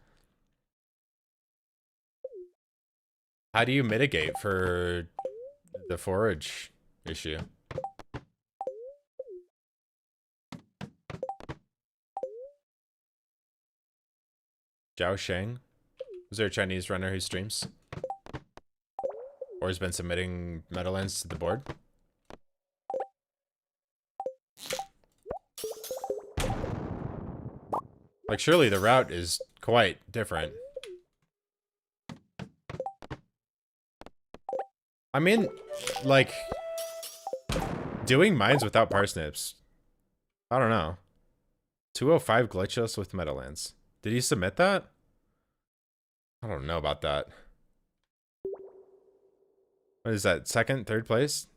How do you mitigate for the forage issue? Zhao Sheng? Is there a Chinese runner who streams? Or has been submitting Meadowlands to the board? Like, surely the route is quite different. I mean, like, doing mines without parsnips. I don't know. 205 glitchless with Meadowlands. Did he submit that? I don't know about that. What is that? Second, third place?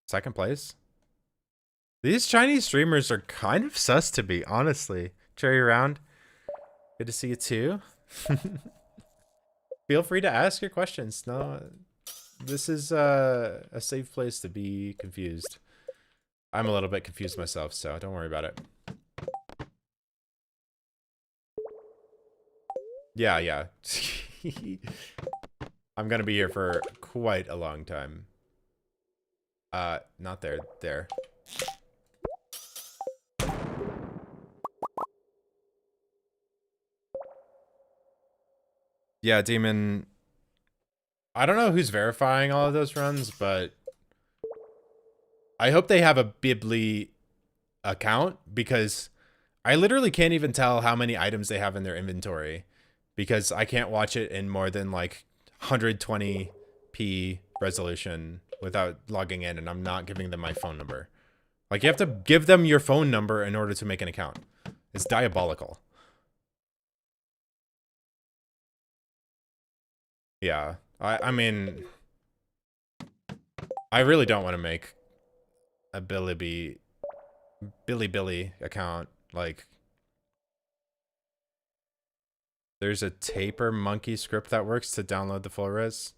Second place? These Chinese streamers are kind of sus to me, honestly. Cherry Round, good to see you too. Feel free to ask your questions. No, this is a safe place to be confused. I'm a little bit confused myself, so don't worry about it. Yeah, yeah. I'm gonna be here for quite a long time. Not there. There. Yeah, Demon. I don't know who's verifying all of those runs, but I hope they have a Bibli account, because I literally can't even tell how many items they have in their inventory, because I can't watch it in more than like 120p resolution without logging in, and I'm not giving them my phone number. Like, you have to give them your phone number in order to make an account. It's diabolical. Yeah. I mean, I really don't want to make a Billy account. Like, there's a taper monkey script that works to download the full res.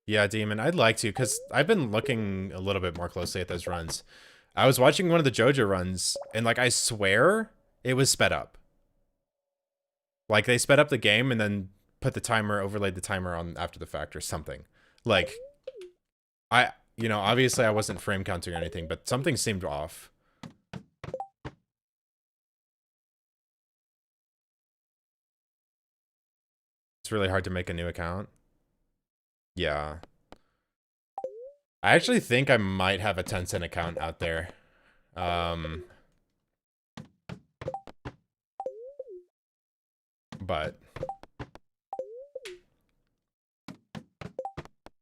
Yeah, Demon, I'd like to, because I've been looking a little bit more closely at those runs. I was watching one of the JoJo runs, and like, I swear it was sped up. Like, they sped up the game and then put the timer, overlaid the timer on after the fact or something. Like, you know, obviously I wasn't frame counting or anything, but something seemed off. It's really hard to make a new account. Yeah. I actually think I might have a Tencent account out there. But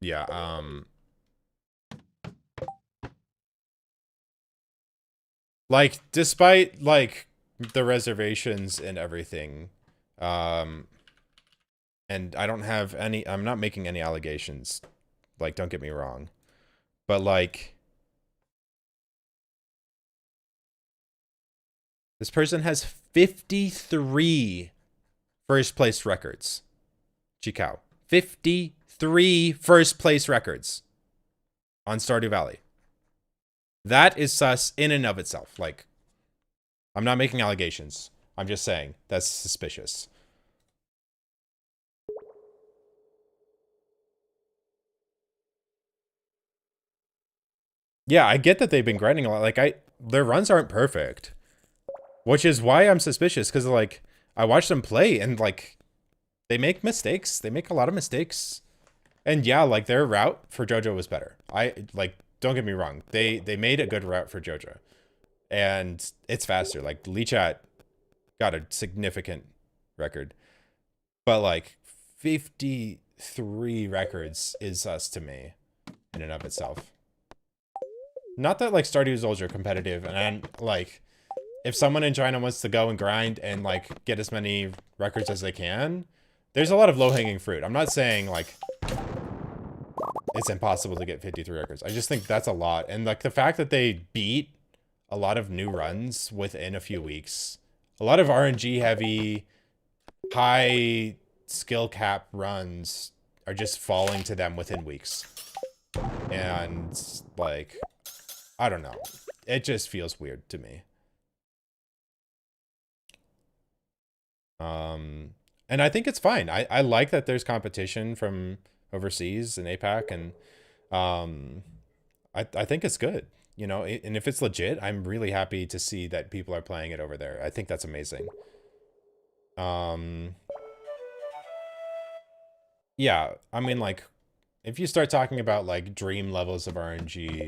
yeah, like, despite like the reservations and everything, and I don't have any, I'm not making any allegations, like, don't get me wrong, but like, this person has 53 first place records. Chikao. 53 first place records on Stardew Valley. That is sus in and of itself. Like, I'm not making allegations. I'm just saying that's suspicious. Yeah, I get that they've been grinding a lot. Like, their runs aren't perfect, which is why I'm suspicious, because like, I watch them play and like, they make mistakes. They make a lot of mistakes. And yeah, like, their route for JoJo was better. Don't get me wrong. They made a good route for JoJo. And it's faster. Like, LeChat got a significant record. But like, 53 records is sus to me in and of itself. Not that like Stardew is ultra competitive, and like, if someone in China wants to go and grind and like get as many records as they can, there's a lot of low-hanging fruit. I'm not saying like it's impossible to get 53 records. I just think that's a lot. And like, the fact that they beat a lot of new runs within a few weeks, a lot of RNG heavy, high skill cap runs are just falling to them within weeks. And like, I don't know. It just feels weird to me. And I think it's fine. I like that there's competition from overseas and APAC, and I think it's good, you know, and if it's legit, I'm really happy to see that people are playing it over there. I think that's amazing. Yeah, I mean, like, if you start talking about like dream levels of RNG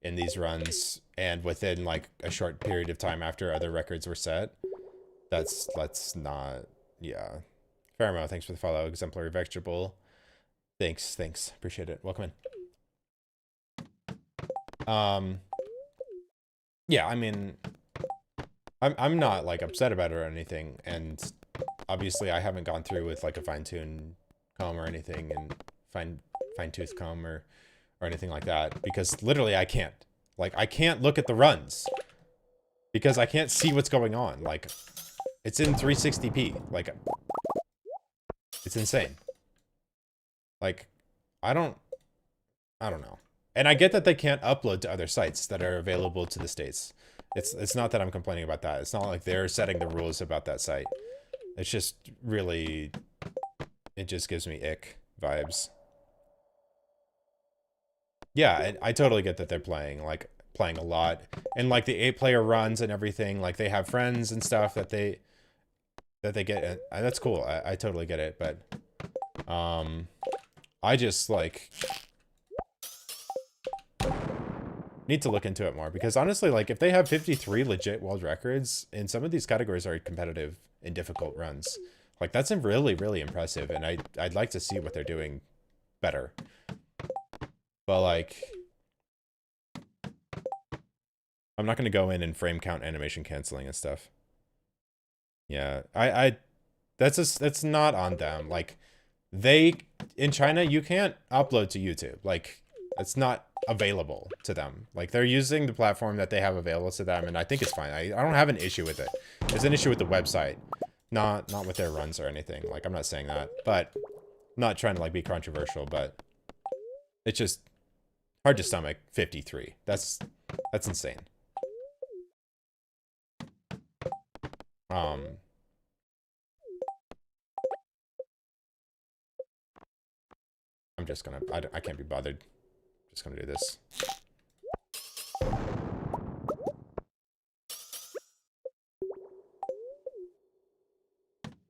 in these runs, and within like a short period of time after other records were set, that's not, yeah. Fairmo, thanks for the follow. Exemplary vegetable. Thanks. Appreciate it. Welcome in. Yeah, I mean, I'm not like upset about it or anything, and obviously I haven't gone through with like a fine-tune comb or anything, and fine-tooth comb or anything like that, because literally I can't. Like, I can't look at the runs because I can't see what's going on. Like, it's in 360p. Like, it's insane. Like, I don't know. And I get that they can't upload to other sites that are available to the States. It's not that I'm complaining about that. It's not like they're setting the rules about that site. It's just really, it just gives me ick vibes. Yeah, I totally get that they're playing a lot. And like the 8-player runs and everything, like they have friends and stuff that they get, and that's cool. I totally get it, but I just like need to look into it more, because honestly, like, if they have 53 legit world records, and some of these categories are competitive in difficult runs, like, that's really, really impressive, and I'd like to see what they're doing better. But like, I'm not going to go in and frame count animation canceling and stuff. Yeah, that's not on them. Like, in China, you can't upload to YouTube. Like, it's not available to them. Like, they're using the platform that they have available to them, and I think it's fine. I don't have an issue with it. There's an issue with the website, not with their runs or anything. Like, I'm not saying that, but I'm not trying to like be controversial, but it's just hard to stomach 53. That's insane. I'm just gonna, I can't be bothered. Just gonna do this.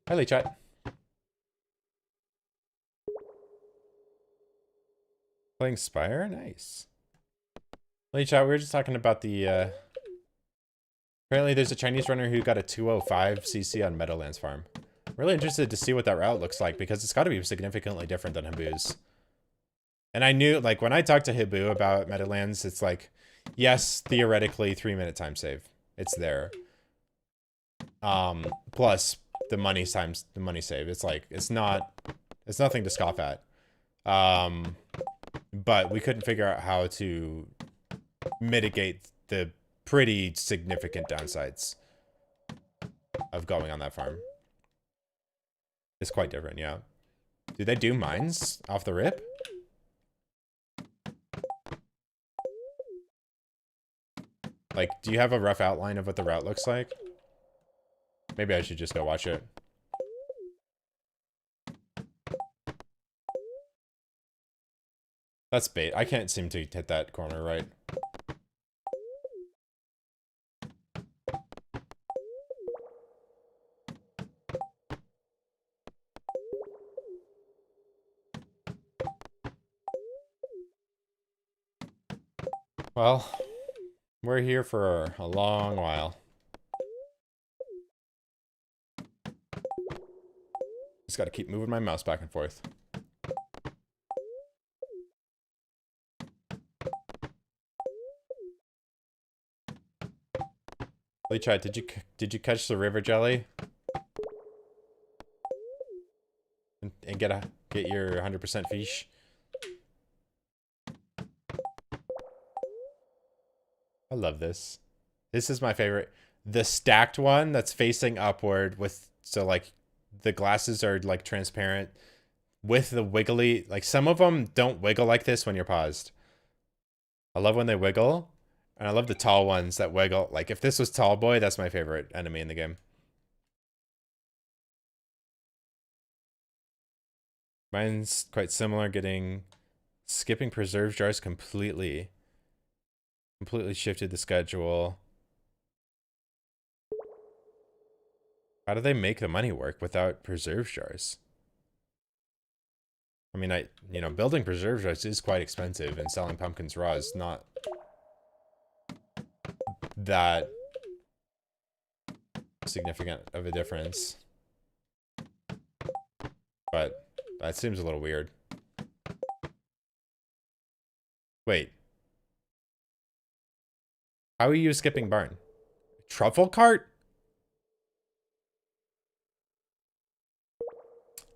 Hi, Lee Chat. Playing Spire? Nice. Lee Chat, we were just talking about the, apparently there's a Chinese runner who got a 205 CC on Meadowlands Farm. I'm really interested to see what that route looks like, because it's got to be significantly different than Hibu's. And I knew, like, when I talked to Hibu about Meadowlands, it's like, yes, theoretically, 3-minute time save. It's there. Plus the money save. It's like, it's nothing to scoff at. But we couldn't figure out how to mitigate the pretty significant downsides of going on that farm. It's quite different, yeah. Do they do mines off the rip? Like, do you have a rough outline of what the route looks like? Maybe I should just go watch it. That's bait. I can't seem to hit that corner right. Well, we're here for a long while. Just gotta keep moving my mouse back and forth. Lee Chai, did you catch the river jelly? And get your 100% fish? I love this. This is my favorite. The stacked one that's facing upward with, so like the glasses are like transparent with the wiggly, like some of them don't wiggle like this when you're paused. I love when they wiggle, and I love the tall ones that wiggle. Like if this was Tall Boy, that's my favorite enemy in the game. Mine's quite similar, skipping preserve jars completely shifted the schedule. How do they make the money work without preserve jars? I mean, building preserve jars is quite expensive, and selling pumpkins raw is not that significant of a difference. But that seems a little weird. Wait. How are you skipping barn? Truffle cart?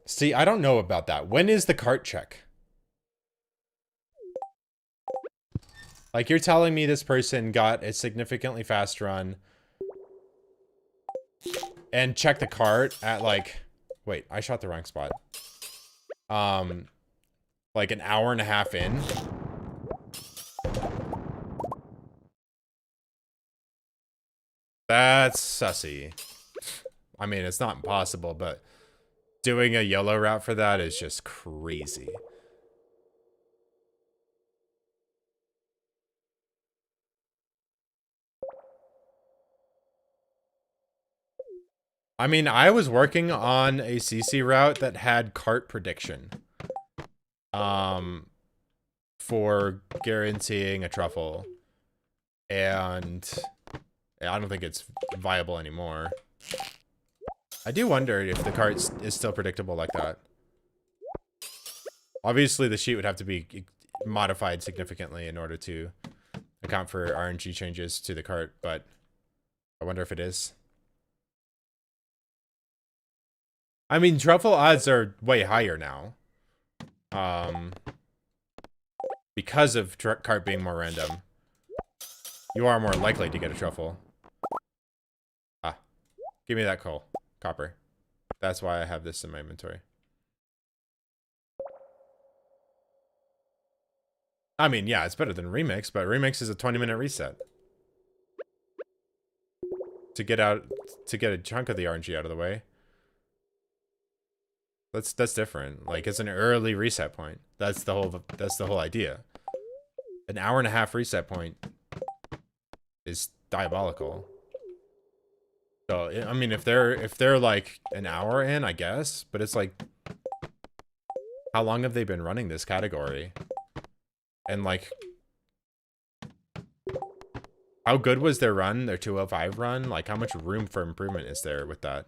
See, I don't know about that. When is the cart check? Like, you're telling me this person got a significantly fast run and checked the cart at, like... Wait, I shot the wrong spot. Like an hour and a half in. That's sussy. I mean, it's not impossible, but doing a yellow route for that is just crazy. I mean, I was working on a CC route that had cart prediction. For guaranteeing a truffle. And I don't think it's viable anymore. I do wonder if the cart is still predictable like that. Obviously, the sheet would have to be modified significantly in order to account for RNG changes to the cart, but I wonder if it is. I mean, truffle odds are way higher now. Because of cart being more random. You are more likely to get a truffle. Ah. Give me that coal. Copper. That's why I have this in my inventory. I mean, yeah, it's better than Remix, but Remix is a 20-minute reset. To get a chunk of the RNG out of the way. That's different. Like, it's an early reset point. That's the whole idea. An hour and a half reset point is diabolical. So, I mean, if they're like an hour in, I guess, but it's like, how long have they been running this category? And like, how good was their run, their 205 run? Like, how much room for improvement is there with that?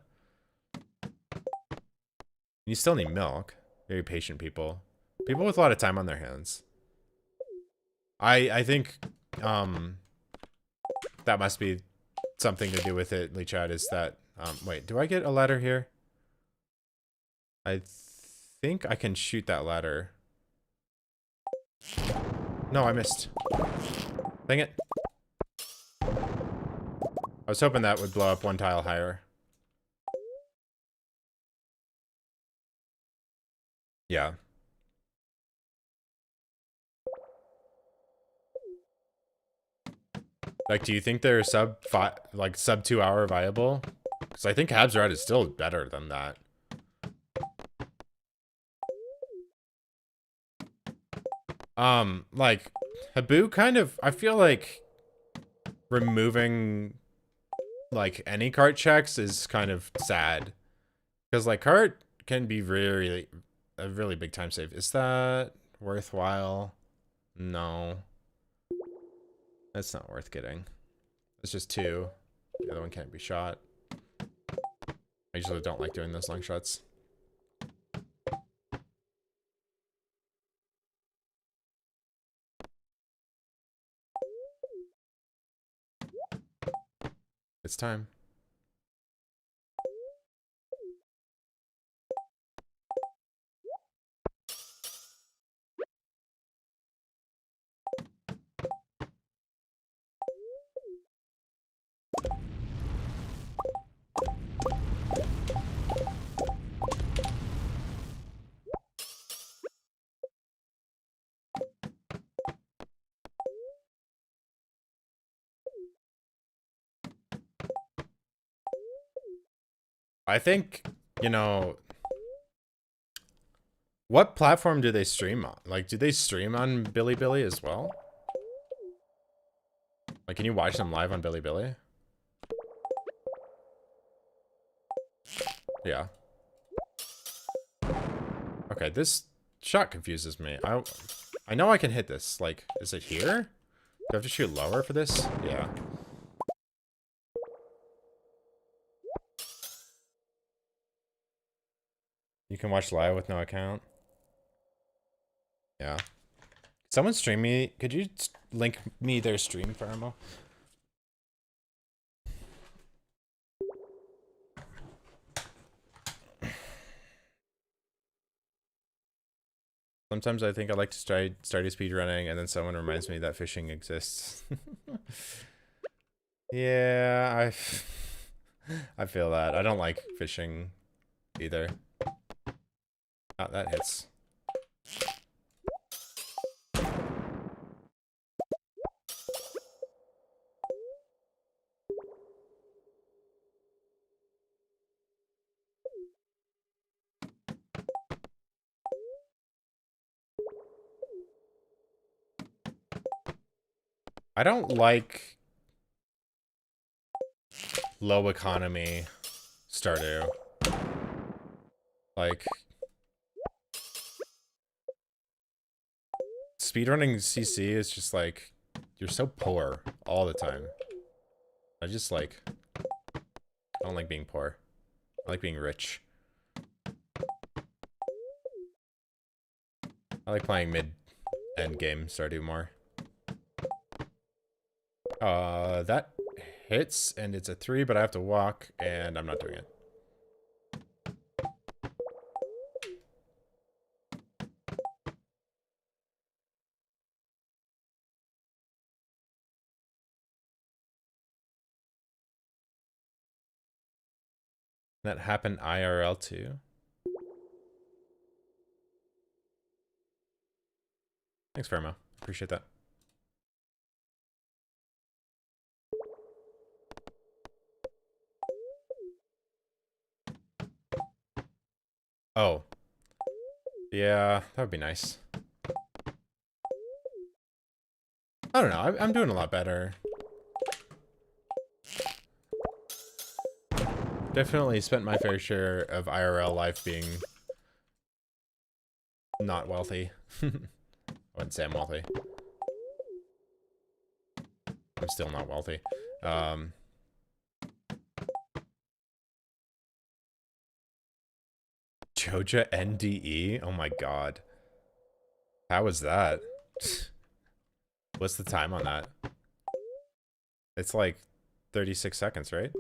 You still need milk. Very patient people. People with a lot of time on their hands. I think, that must be something to do with it, Lee Chad, is that, wait, do I get a ladder here? I think I can shoot that ladder. No, I missed. Dang it. I was hoping that would blow up one tile higher. Yeah. Like, do you think they're sub 2 hour viable? Because I think Habs Red is still better than that. Like, Habu kind of, I feel like removing, like, any cart checks is kind of sad. Because, like, cart can be really, a really big time save. Is that worthwhile? No. That's not worth getting. It's just 2. The other one can't be shot. I usually don't like doing those long shots. It's time. I think, you know, what platform do they stream on? Like, do they stream on Bilibili as well? Like, can you watch them live on Bilibili? Yeah. Okay, this shot confuses me. I know I can hit this. Like, is it here? Do I have to shoot lower for this? Yeah. You can watch live with no account. Yeah. Someone stream me. Could you link me their stream for ammo? Sometimes I think I like to start speedrunning, and then someone reminds me that fishing exists. Yeah, I feel that. I don't like fishing either. Oh, that hits. I don't like low economy Stardew. Like, speedrunning CC is just like, you're so poor all the time. I just like, I don't like being poor. I like being rich. I like playing mid-end game Stardew more. That hits, and it's a 3, but I have to walk, and I'm not doing it. That happened IRL too. Thanks, Vermo. Appreciate that. Oh. Yeah, that would be nice. I don't know. I'm doing a lot better. Definitely spent my fair share of IRL life being not wealthy. I wouldn't say I'm wealthy. I'm still not wealthy. Joja NDE? Oh my god. How was that? What's the time on that? It's like 36 seconds, right?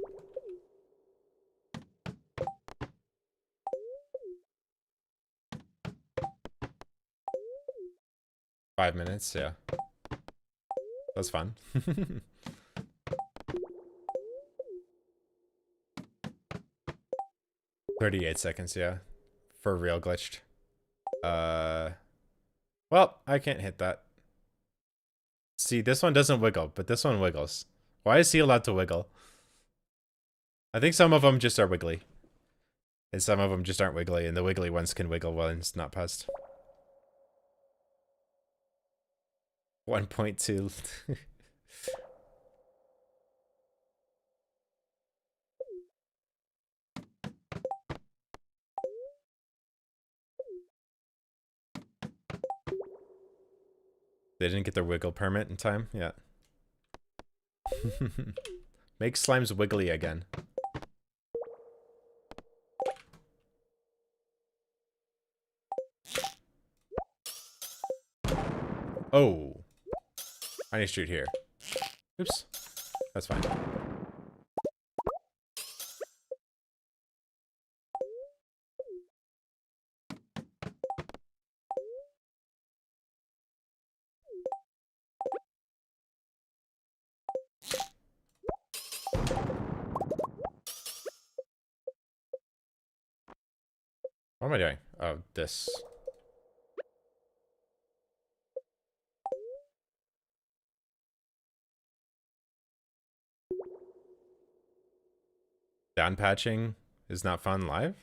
Five minutes, yeah. That's fun. 38 seconds, yeah. For real glitched. Well, I can't hit that. See, this one doesn't wiggle, but this one wiggles. Why is he allowed to wiggle? I think some of them just are wiggly. And some of them just aren't wiggly, and the wiggly ones can wiggle when it's not paused. 1.2. 'They didn't get their wiggle permit in time? Yeah. Make slimes wiggly again. Oh. I need to shoot here. Oops. That's fine. What am I doing? Oh, this. Down patching is not found live?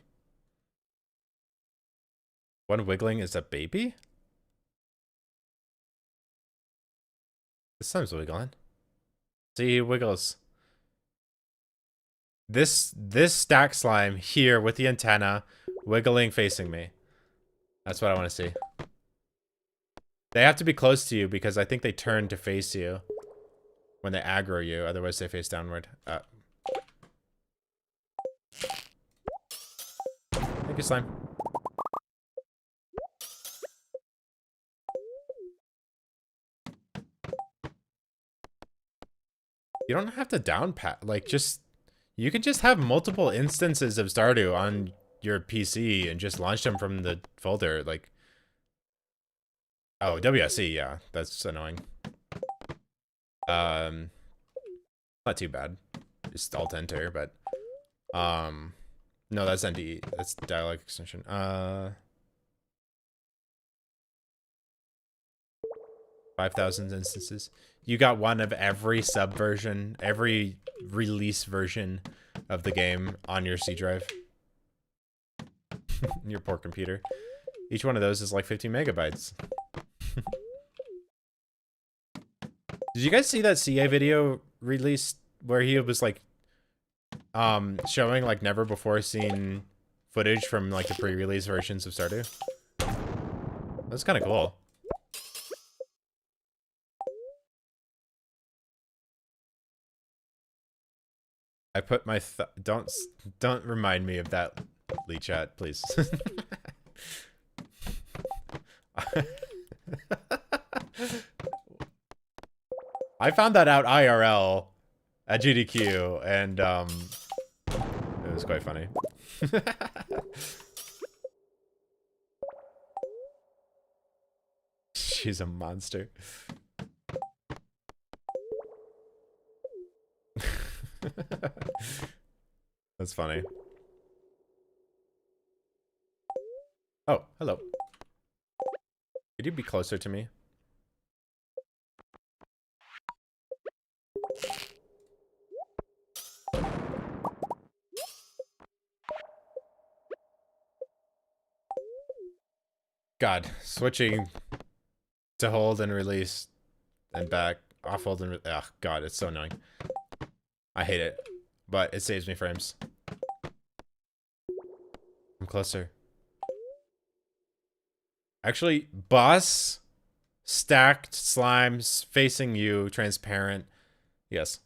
One wiggling is a baby? This time's wiggling. See, he wiggles. This stack slime here with the antenna wiggling facing me. That's what I want to see. They have to be close to you because I think they turn to face you when they aggro you. Otherwise, they face downward. Thank you, slime. You don't have to down pat. Like, just... You can just have multiple instances of Stardew on your PC and just launch them from the folder. Like... Oh, WSC, yeah. That's annoying. Not too bad. Just alt enter, but... No, that's NDE. That's dialog extension. 5,000 instances. You got one of every subversion, every release version of the game on your C drive. Your poor computer. Each one of those is like 50 megabytes. Did you guys see that CA video released where he was like showing like never before seen footage from like the pre-release versions of Stardew? That's kind of cool. I put my don't remind me of that, Lee chat, please. I found that out IRL at GDQ, and it was quite funny. She's a monster. That's funny. Oh, hello. Could you be closer to me? God, switching to hold and release and back, off hold and ugh, God, it's so annoying. I hate it, but it saves me frames. I'm closer. Actually, boss, stacked slimes facing you, transparent. Yes.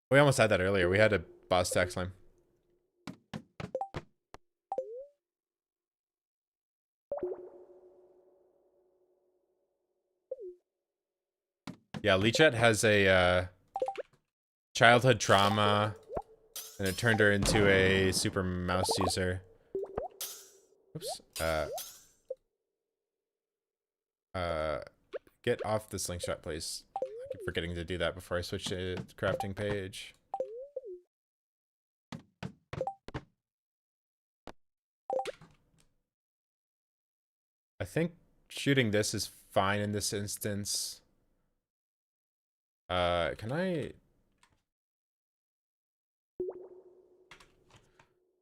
We almost had that earlier. We had a boss stack slime. Yeah, Leechet has a childhood trauma, and it turned her into a super mouse user. Oops. Get off the slingshot, please. I keep forgetting to do that before I switch to the crafting page. I think shooting this is fine in this instance. Can I...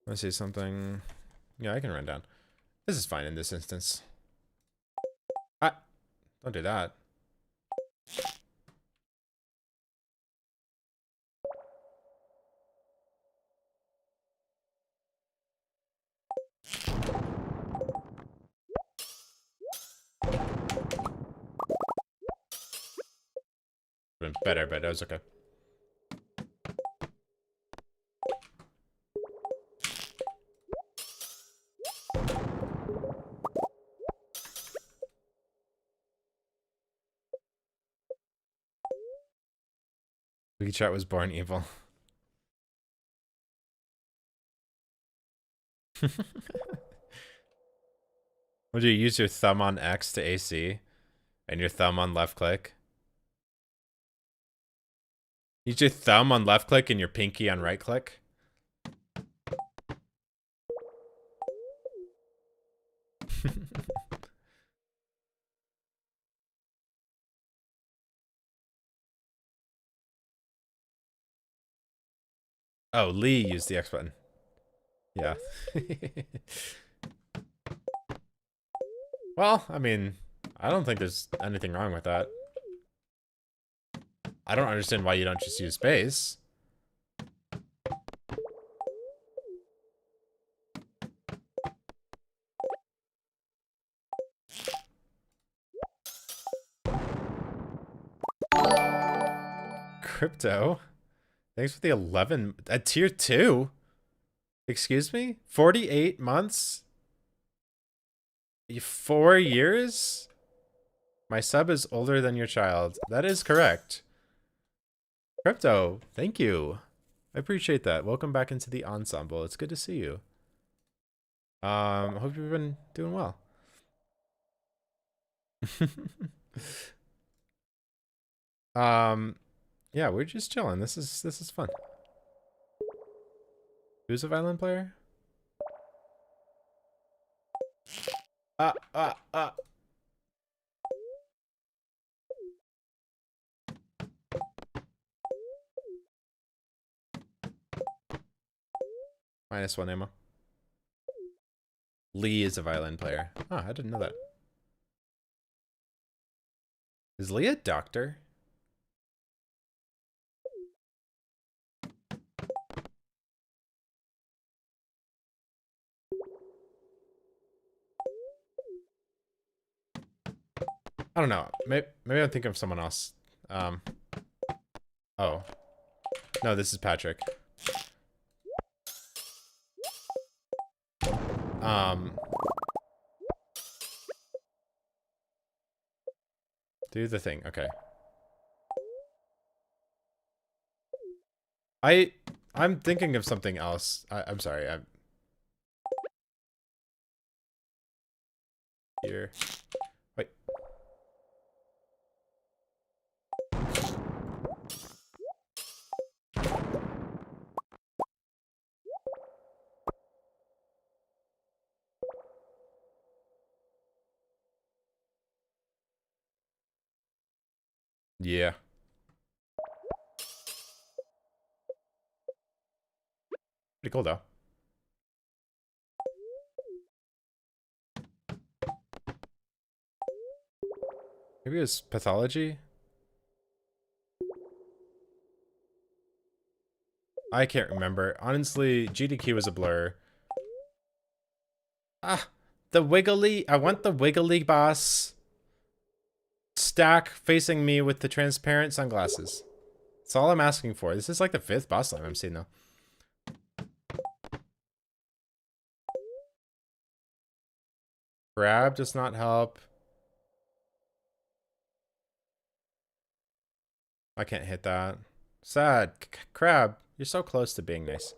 Let's see something. Yeah, I can run down. This is fine in this instance. Ah! Don't do that. Been better, but that was okay. WeChat was born evil. Would you use your thumb on X to AC and your thumb on left click? Use your thumb on left click and your pinky on right click? Oh, Lee used the X button. Yeah. Well, I mean, I don't think there's anything wrong with that. I don't understand why you don't just use space. Crypto. Thanks for the 11 at tier 2. Excuse me? 48 months? 4 years? My sub is older than your child. That is correct. Crypto, thank you. I appreciate that. Welcome back into the ensemble. It's good to see you. Hope you've been doing well. Yeah, we're just chilling. This is fun. Who's a violin player? Uh, uh, uh. -1 ammo. Lee is a violin player. Oh, I didn't know that. Is Lee a doctor? I don't know. Maybe I'm thinking of someone else. Oh. No, this is Patrick. Do the thing. Okay. I'm thinking of something else. I'm sorry. I'm here. Wait. Yeah. Pretty cool though. Maybe it was pathology? I can't remember. Honestly, GDQ was a blur. Ah, the wiggly. I want the wiggly boss stack facing me with the transparent sunglasses. That's all I'm asking for. This is like the 5th boss line I'm seeing though. Grab does not help. I can't hit that. Sad. Crab, you're so close to being nice.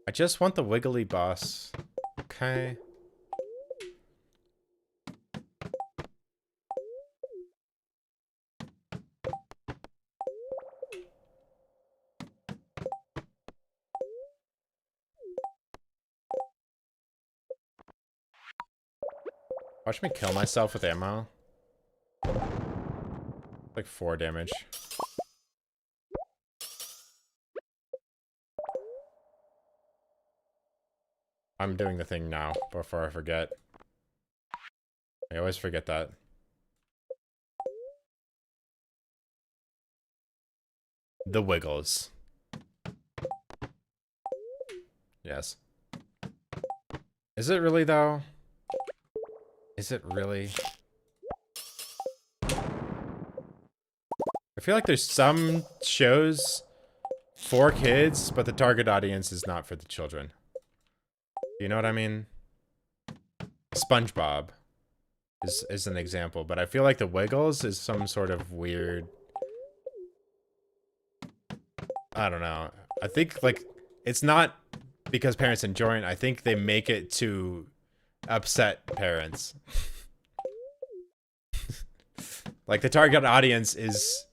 I just want the wiggly boss. Okay. Watch me kill myself with ammo. Like 4 damage. I'm doing the thing now before I forget. I always forget that. The Wiggles. Yes. Is it really though? Is it really? I feel like there's some shows for kids, but the target audience is not for the children. You know what I mean? SpongeBob is an example, but I feel like the Wiggles is some sort of weird. I don't know. I think like it's not because parents enjoy it. I think they make it to upset parents. Like the target audience is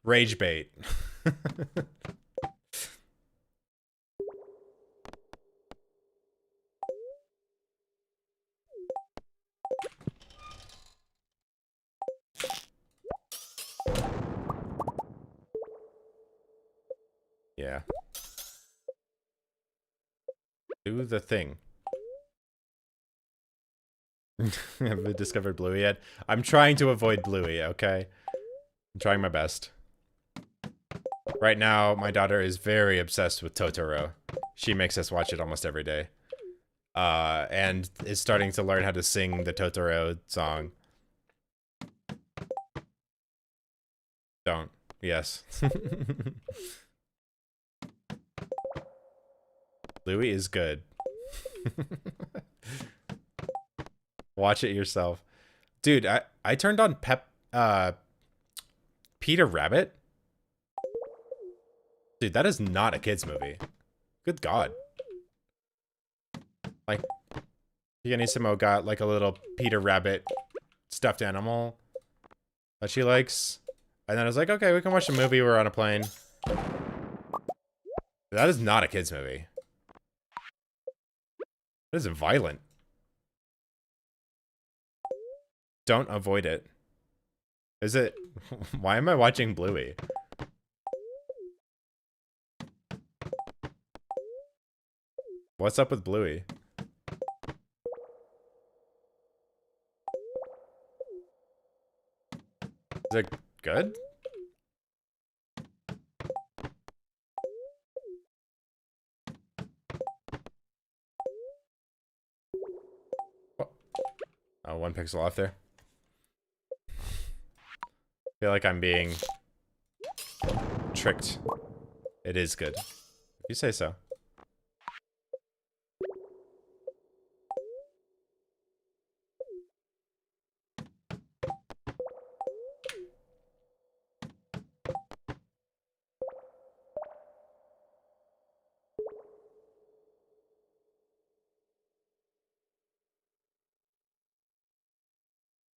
rage bait. Yeah. Do the thing. Have we discovered Bluey yet? I'm trying to avoid Bluey, okay? I'm trying my best. Right now, my daughter is very obsessed with Totoro. She makes us watch it almost every day. And is starting to learn how to sing the Totoro song. Don't. Yes. Bluey is good. Watch it yourself. Dude, I turned on Peter Rabbit. Dude, that is not a kid's movie. Good God. Like, Pianissimo got like a little Peter Rabbit stuffed animal that she likes. And then I was like, okay, we can watch a movie. We're on a plane. That is not a kid's movie. That is violent. Don't avoid it. Is it? Why am I watching Bluey? What's up with Bluey? Is it good? Oh, 1 pixel off there. I feel like I'm being tricked. It is good. If you say so.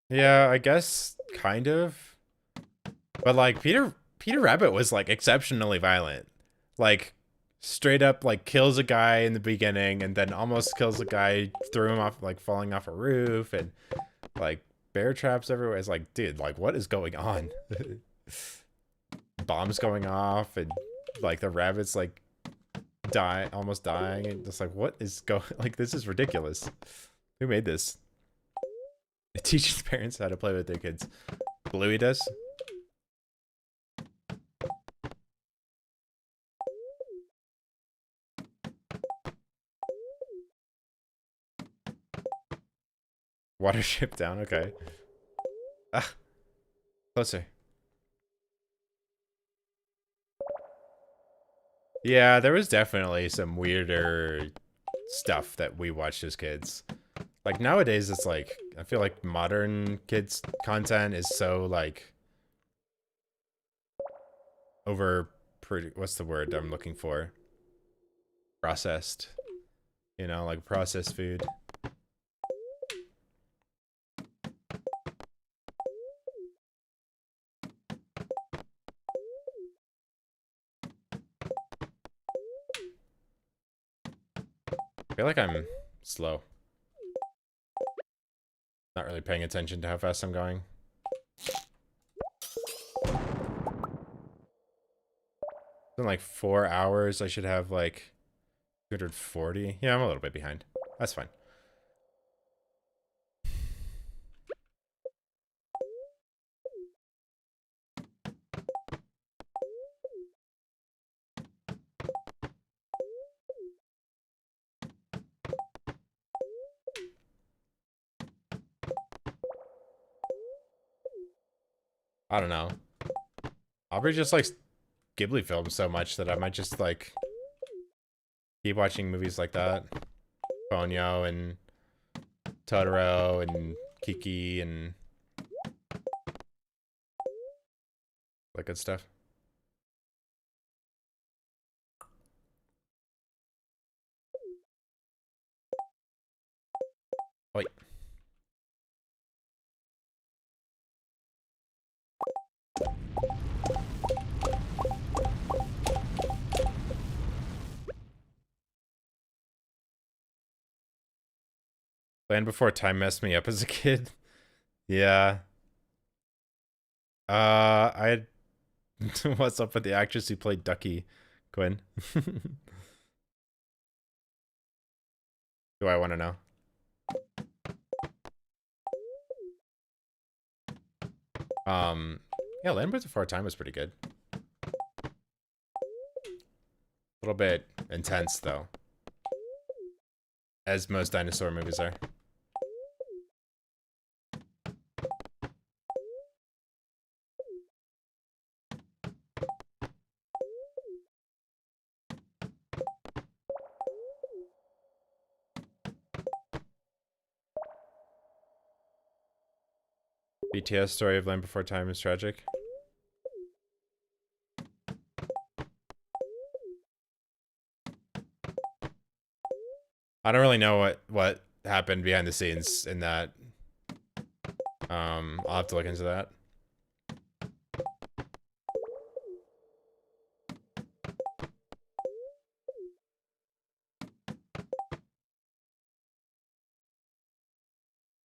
Yeah, I guess kind of. But like Peter Rabbit was like exceptionally violent. Like straight up like kills a guy in the beginning and then almost kills a guy, threw him off like falling off a roof, and like bear traps everywhere. It's like, dude, like what is going on? Bombs going off and like the rabbits like almost dying, and just like what is going like this is ridiculous. Who made this? It teaches parents how to play with their kids. Bluey does. Watership down, okay. Ah, closer. Yeah, there was definitely some weirder stuff that we watched as kids. Like nowadays it's like I feel like modern kids content is so like over what's the word I'm looking for? Processed. You know, like processed food. I feel like I'm slow. Not really paying attention to how fast I'm going. In like 4 hours, I should have like 240. Yeah, I'm a little bit behind. That's fine. I don't know. Aubrey just likes Ghibli films so much that I might just like keep watching movies like that. Ponyo and Totoro and Kiki and that good stuff. Wait. Land Before Time messed me up as a kid. Yeah. I what's up with the actress who played Ducky, Quinn? Do I want to know? Yeah, Land Before Time was pretty good. A little bit intense, though. As most dinosaur movies are. BTS story of Land Before Time is tragic. I don't really know what happened behind the scenes in that. I'll have to look into that.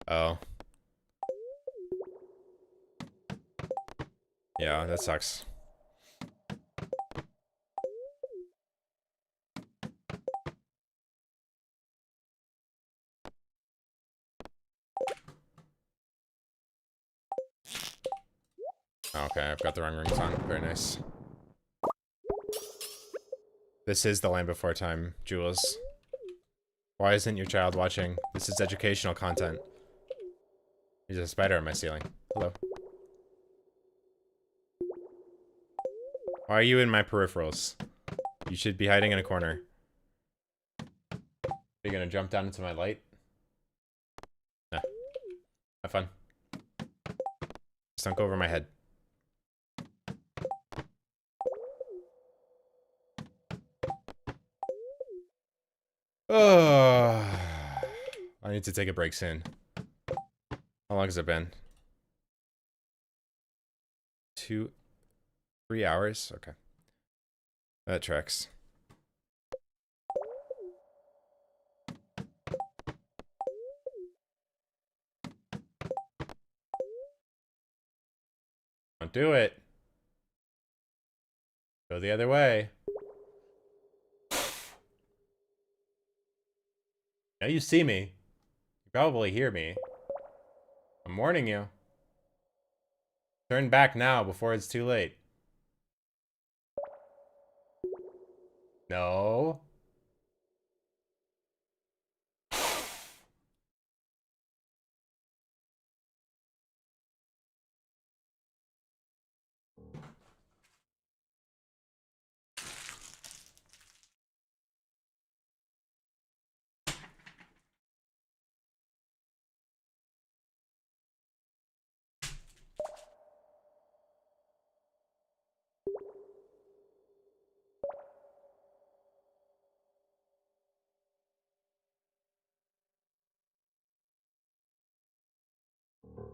Oh. Yeah, that sucks. Okay, I've got the wrong rings on. Very nice. This is the Land Before Time, Jules. Why isn't your child watching? This is educational content. There's a spider on my ceiling. Hello. Why are you in my peripherals? You should be hiding in a corner. Are you gonna jump down into my light? Nah. Have fun. Just don't go over my head. Oh, I need to take a break soon. How long has it been? 3 hours? Okay. That tracks. Don't do it. Go the other way. Now you see me. You probably hear me. I'm warning you. Turn back now before it's too late. No.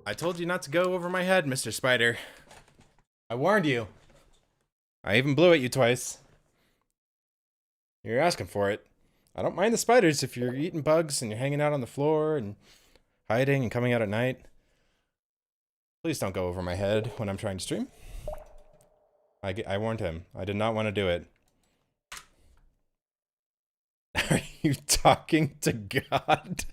I told you not to go over my head, Mr. Spider. I warned you. I even blew at you twice. You're asking for it. I don't mind the spiders if you're eating bugs and you're hanging out on the floor and hiding and coming out at night. Please don't go over my head when I'm trying to stream. I warned him. I did not want to do it. Are you talking to God?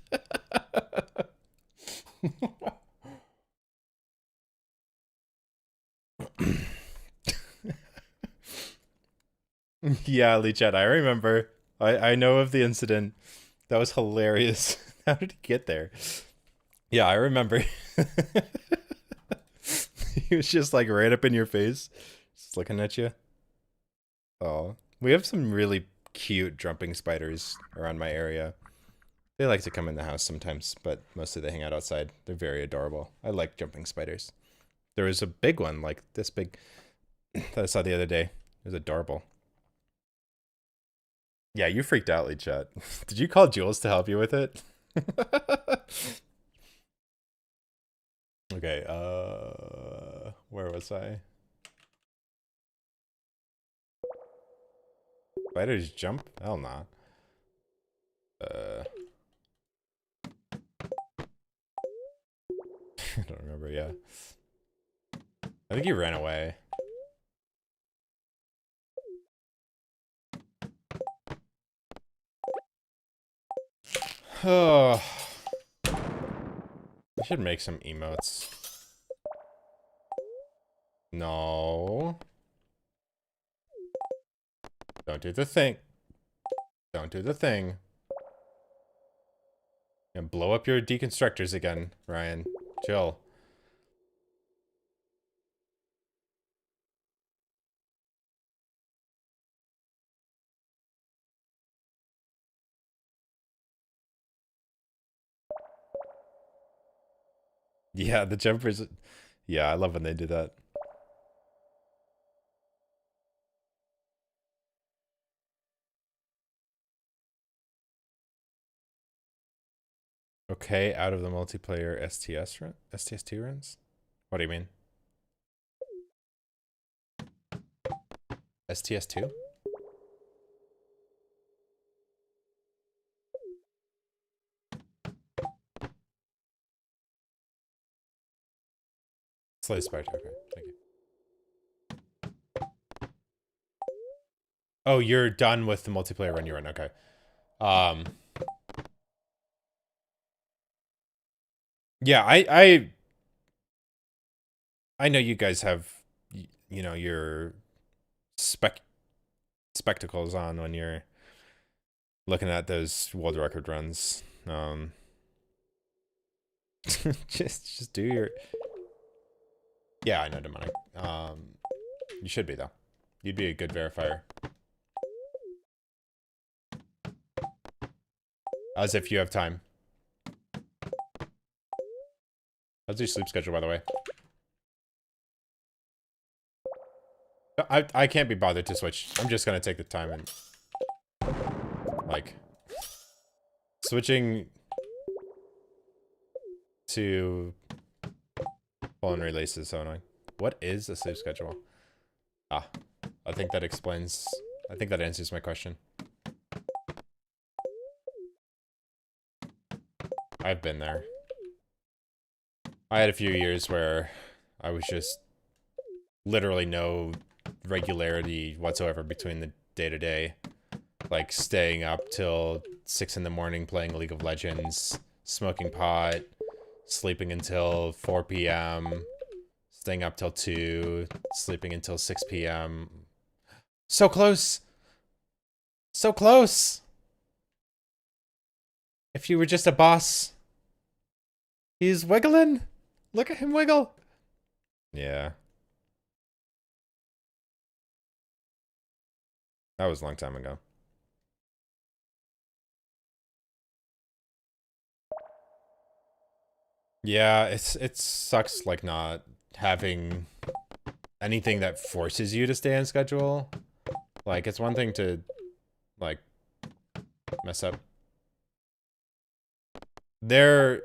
Yeah, Lee Chat, I remember. I know of the incident. That was hilarious. How did he get there? Yeah, I remember. He was just like right up in your face, just looking at you. Oh, we have some really cute jumping spiders around my area. They like to come in the house sometimes, but mostly they hang out outside. They're very adorable. I like jumping spiders. There was a big one, like this big, that I saw the other day. It was adorable. Yeah, you freaked out, Lee Chat. Did you call Jules to help you with it? Okay, where was I? Spiders jump? Hell nah. I don't remember, yeah. I think he ran away. Oh, I should make some emotes. No. Don't do the thing. Don't do the thing. And blow up your deconstructors again, Ryan. Chill. Yeah, the jumpers. Yeah, I love when they do that. Okay, out of the multiplayer STS2 runs? What do you mean? STS2? Slay Sparta, okay, thank you. Oh, you're done with the multiplayer run you run, okay. Um Yeah, I know you guys have you know your spectacles on when you're looking at those world record runs. Just do your. Yeah, I know demonic. You should be though. You'd be a good verifier. As if you have time. How's your sleep schedule, by the way? I can't be bothered to switch. I'm just gonna take the time and like switching to phone release is so annoying. What is a sleep schedule? Ah, I think that explains. I think that answers my question. I've been there. I had a few years where I was just literally no regularity whatsoever between the day to day. Like staying up till 6 in the morning playing League of Legends, smoking pot, sleeping until 4 p.m., staying up till 2, sleeping until 6 p.m. So close! So close! If you were just a boss. He's wiggling! Look at him wiggle! Yeah. That was a long time ago. Yeah, it sucks like not having anything that forces you to stay on schedule. Like it's one thing to like mess up. The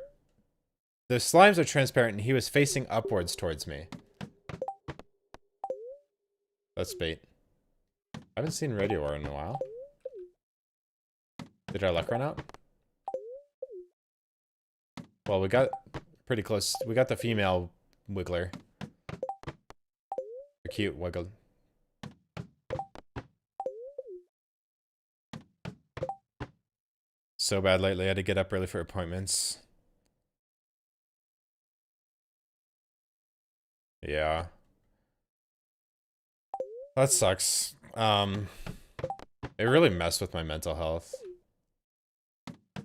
slimes are transparent and he was facing upwards towards me. That's bait. I haven't seen Radio War in a while. Did our luck run out? Well, we got pretty close. We got the female wiggler. A cute wiggle. So bad lately. I had to get up early for appointments. Yeah. That sucks. It really messed with my mental health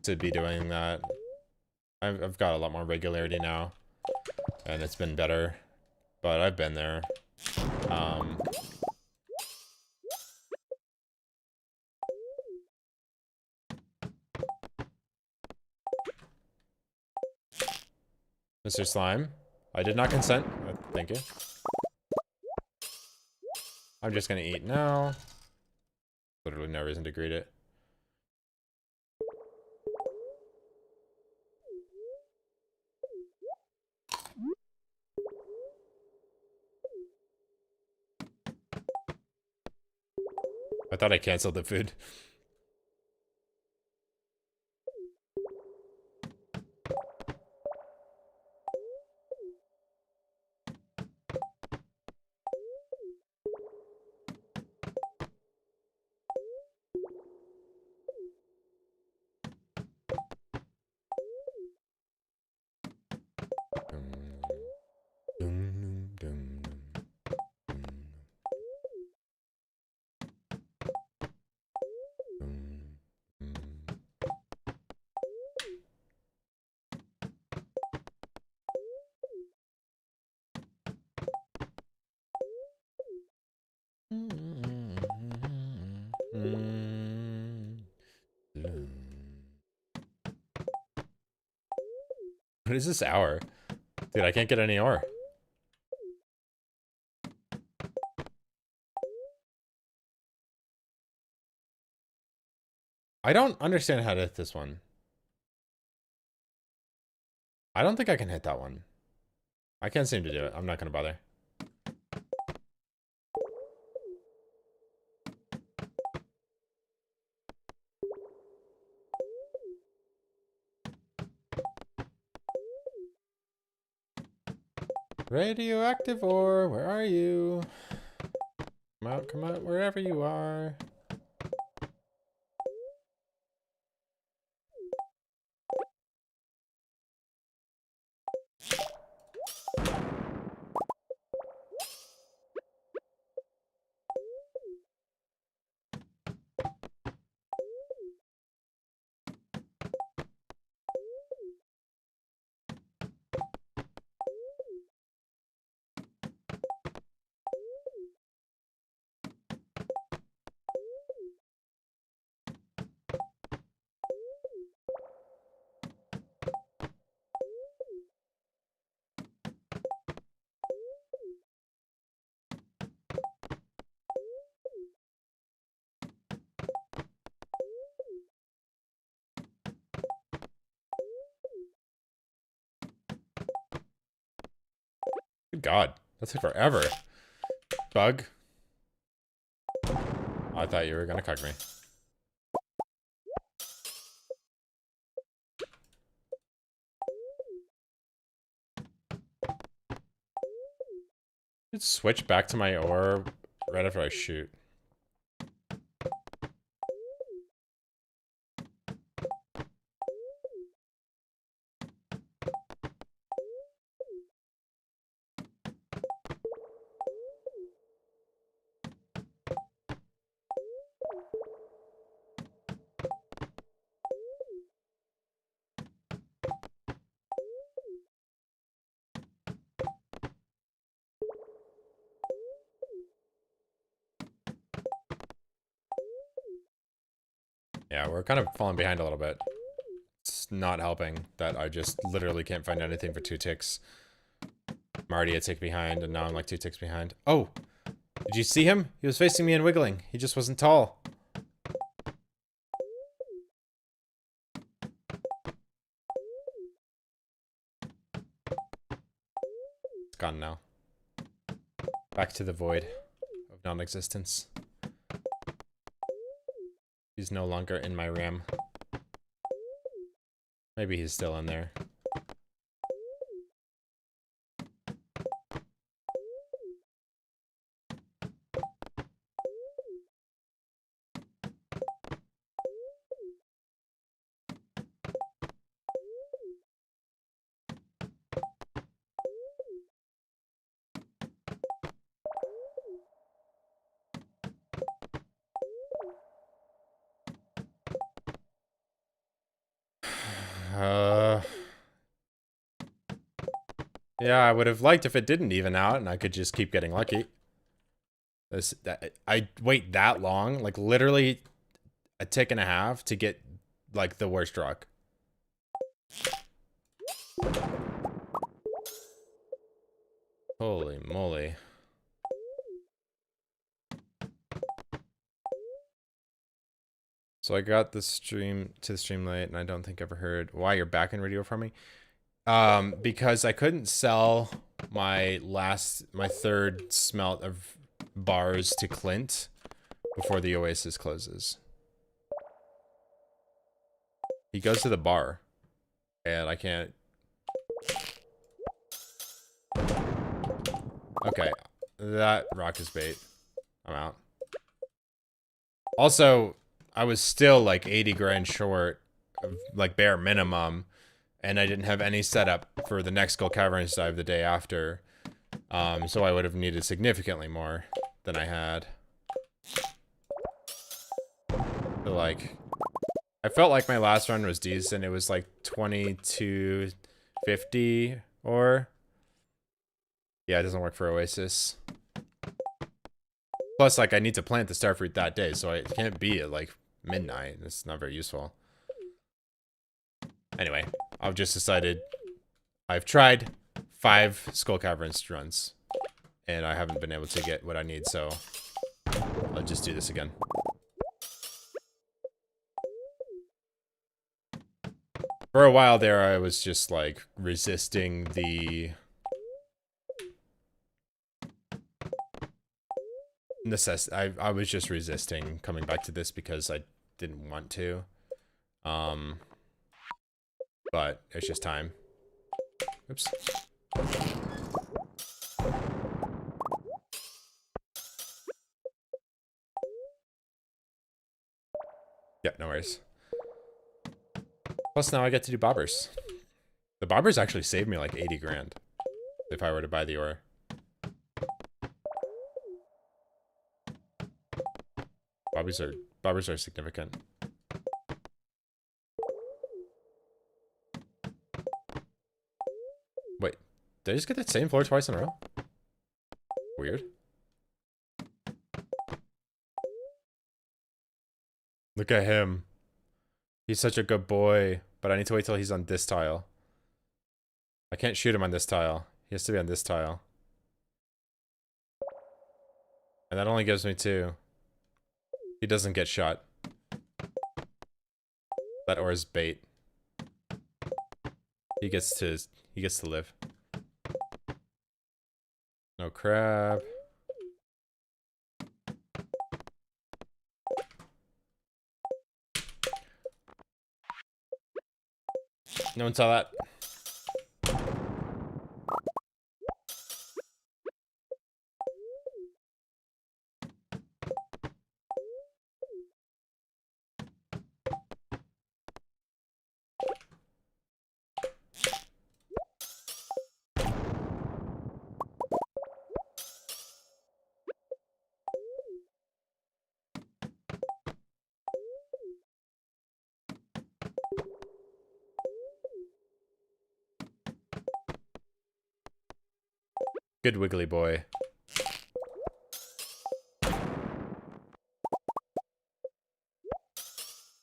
to be doing that. I've got a lot more regularity now, and it's been better, but I've been there. Mr. Slime, I did not consent. Thank you. I'm just gonna eat now. Literally no reason to greet it. I thought I canceled the food. What is this hour? Dude, I can't get any ore. I don't understand how to hit this one. I don't think I can hit that one. I can't seem to do it. I'm not gonna bother. Radioactive ore, where are you? Come out, wherever you are. Good God, that took forever. Bug. I thought you were gonna cuck me. Let's switch back to my ore right after I shoot. Yeah, we're kind of falling behind a little bit. It's not helping that I just literally can't find anything for 2 ticks. I'm already a tick behind, and now I'm like 2 ticks behind. Oh! Did you see him? He was facing me and wiggling. He just wasn't tall. It's gone now. Back to the void of non-existence. He's no longer in my RAM. Maybe he's still in there. Yeah, I would have liked if it didn't even out and I could just keep getting lucky. I wait that long, like literally a tick and a half to get like the worst rock. Holy moly. So I got the stream late and I don't think I ever heard why you're back in radio for me. Because I couldn't sell my third smelt of bars to Clint before the Oasis closes. He goes to the bar and I can't. Okay, that rock is bait. I'm out. Also, I was still like 80 grand short of like bare minimum, and I didn't have any setup for the next Skull Caverns dive the day after. So I would have needed significantly more than I had. So like, I felt like my last run was decent. It was like 2250 or yeah, it doesn't work for Oasis. Plus, like, I need to plant the starfruit that day, so it can't be at, like, midnight. It's not very useful. Anyway, I've just decided I've tried 5 Skull Caverns runs, and I haven't been able to get what I need, so I'll just do this again. For a while there, I was just, like, resisting the I was just resisting coming back to this because I didn't want to. But it's just time. Oops. Yeah, no worries. Plus now I get to do bobbers. The bobbers actually saved me like 80 grand if I were to buy the ore. Bobbers are significant. Wait, did I just get that same floor twice in a row? Weird. Look at him. He's such a good boy, but I need to wait till he's on this tile. I can't shoot him on this tile. He has to be on this tile. And that only gives me 2. He doesn't get shot. That ore is bait. He gets to live. No crab. No one saw that. Good wiggly boy.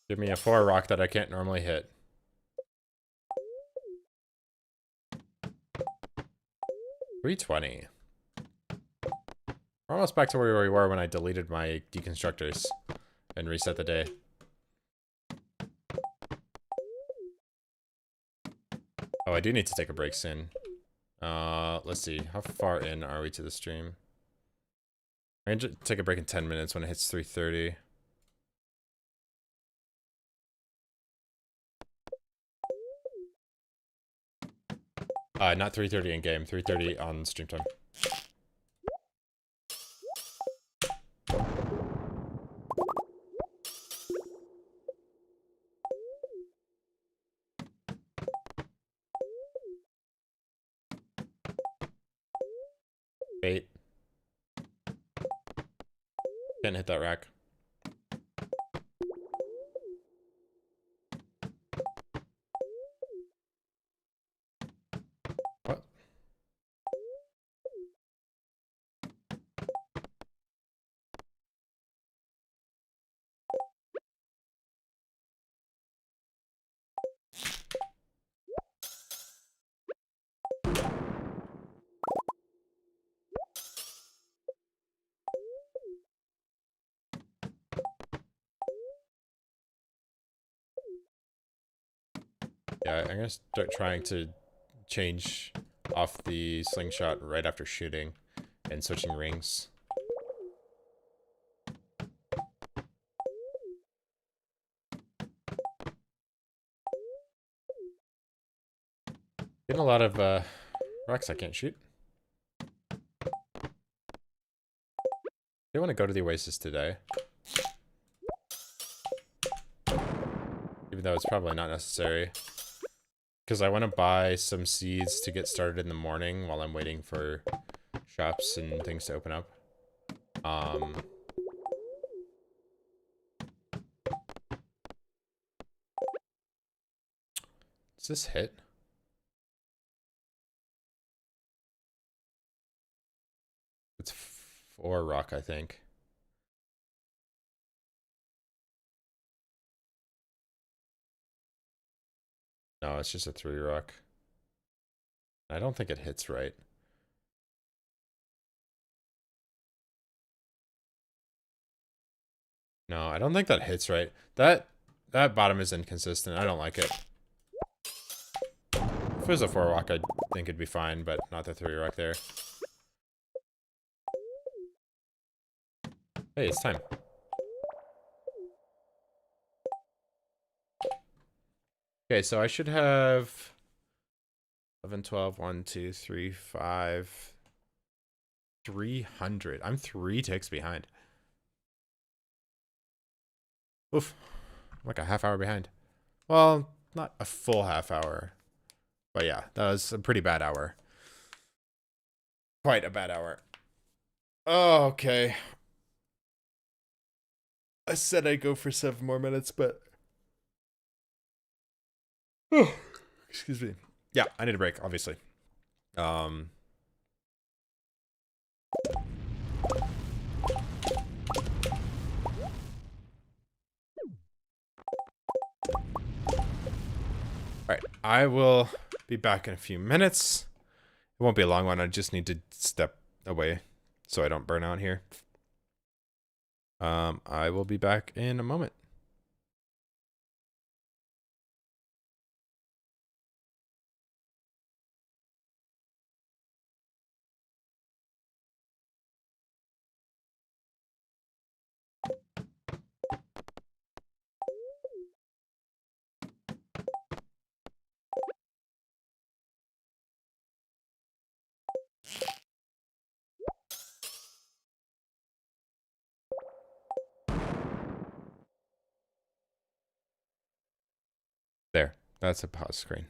Give me a 4 rock that I can't normally hit. $320. We're almost back to where we were when I deleted my deconstructors and reset the day. Oh, I do need to take a break soon. Let's see. How far in are we to the stream? I'm gonna take a break in 10 minutes when it hits 3:30. Not 3:30 in game, 3:30 on stream time. Bait. Can't hit that rack. What? Yeah, I'm gonna start trying to change off the slingshot right after shooting and switching rings. Getting a lot of rocks I can't shoot. I want to go to the Oasis today. Even though it's probably not necessary. Because I want to buy some seeds to get started in the morning while I'm waiting for shops and things to open up. Does this hit? It's 4 rock, I think. No, it's just a 3 rock. I don't think it hits right. No, I don't think that hits right. That bottom is inconsistent. I don't like it. If it was a 4 rock, I think it'd be fine, but not the 3 rock there. Hey, it's time. Okay, so I should have 11, 12, 1, 2, 3, 5, 300. I'm 3 ticks behind. Oof. I'm like a half hour behind. Well, not a full half hour. But yeah, that was a pretty bad hour. Quite a bad hour. Oh, okay. I said I'd go for 7 more minutes, but oh, excuse me. Yeah, I need a break, obviously. Um Alright, I will be back in a few minutes. It won't be a long one, I just need to step away so I don't burn out here. I will be back in a moment. There, that's a pause screen.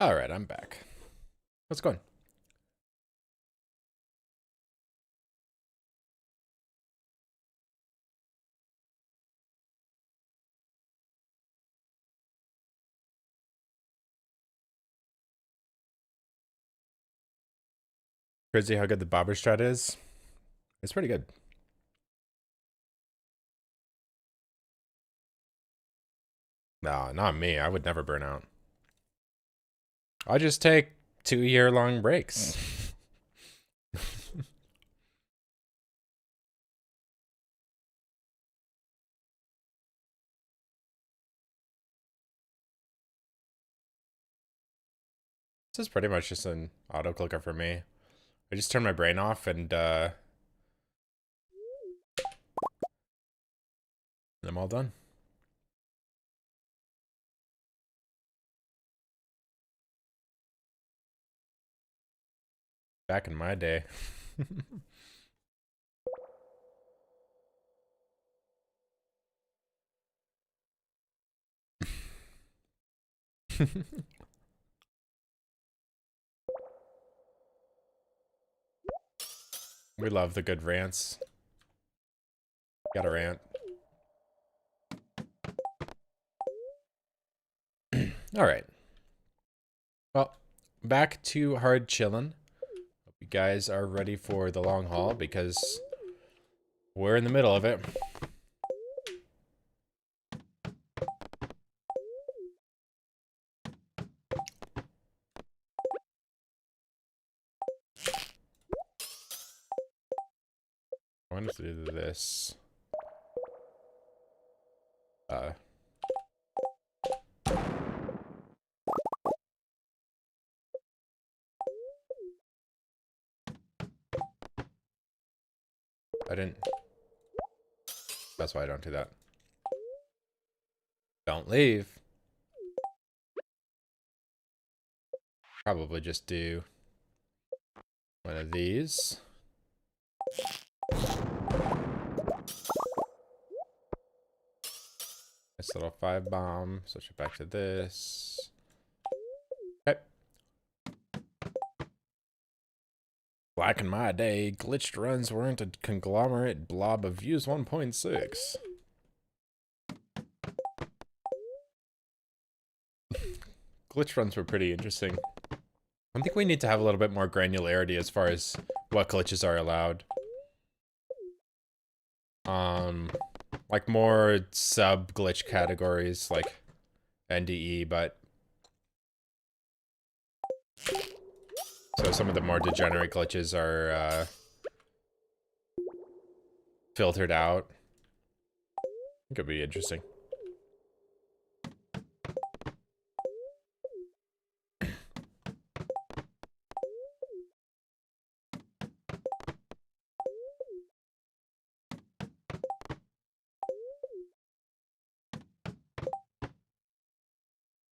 All right, I'm back. How's it going? Crazy how good the bobber strat is. It's pretty good. No, not me. I would never burn out. I just take 2-year-long breaks. This is pretty much just an auto clicker for me. I just turn my brain off and I'm all done. Back in my day. We love the good rants. Got a rant. All right. Well, back to hard chillin'. Hope you guys are ready for the long haul because we're in the middle of it. I want to do this. I didn't. That's why I don't do that. Don't leave. Probably just do one of these. Nice little 5 bomb. Switch it back to this. Okay. Back in my day, glitched runs weren't a conglomerate blob of views 1.6. Glitch runs were pretty interesting. I think we need to have a little bit more granularity as far as what glitches are allowed. Like more sub-glitch categories like NDE, but so some of the more degenerate glitches are filtered out. It could be interesting.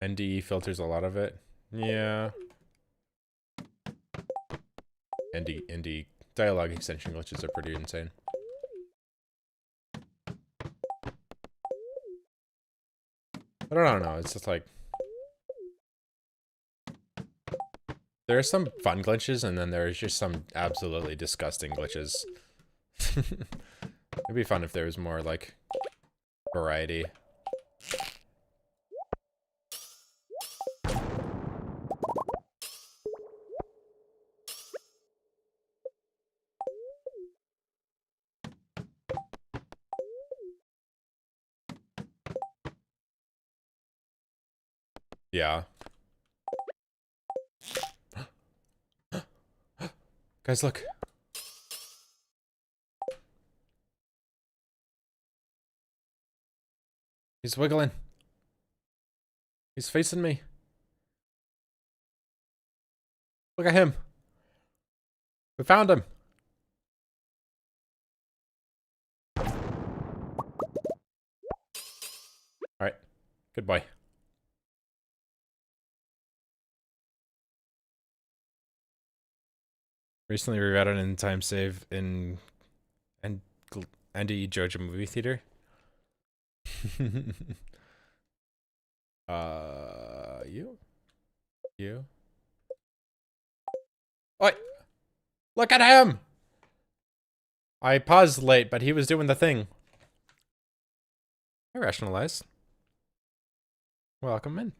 NDE filters a lot of it. Yeah. NDE dialogue extension glitches are pretty insane. I don't know. It's just like there are some fun glitches, and then there's just some absolutely disgusting glitches. It'd be fun if there was more like variety. Yeah. Guys, look. He's wiggling. He's facing me. Look at him. We found him. Alright. Good boy. Recently reread it in time save in NDE Georgia movie theater. You? You. What? Look at him! I paused late, but he was doing the thing. I rationalized. Welcome in.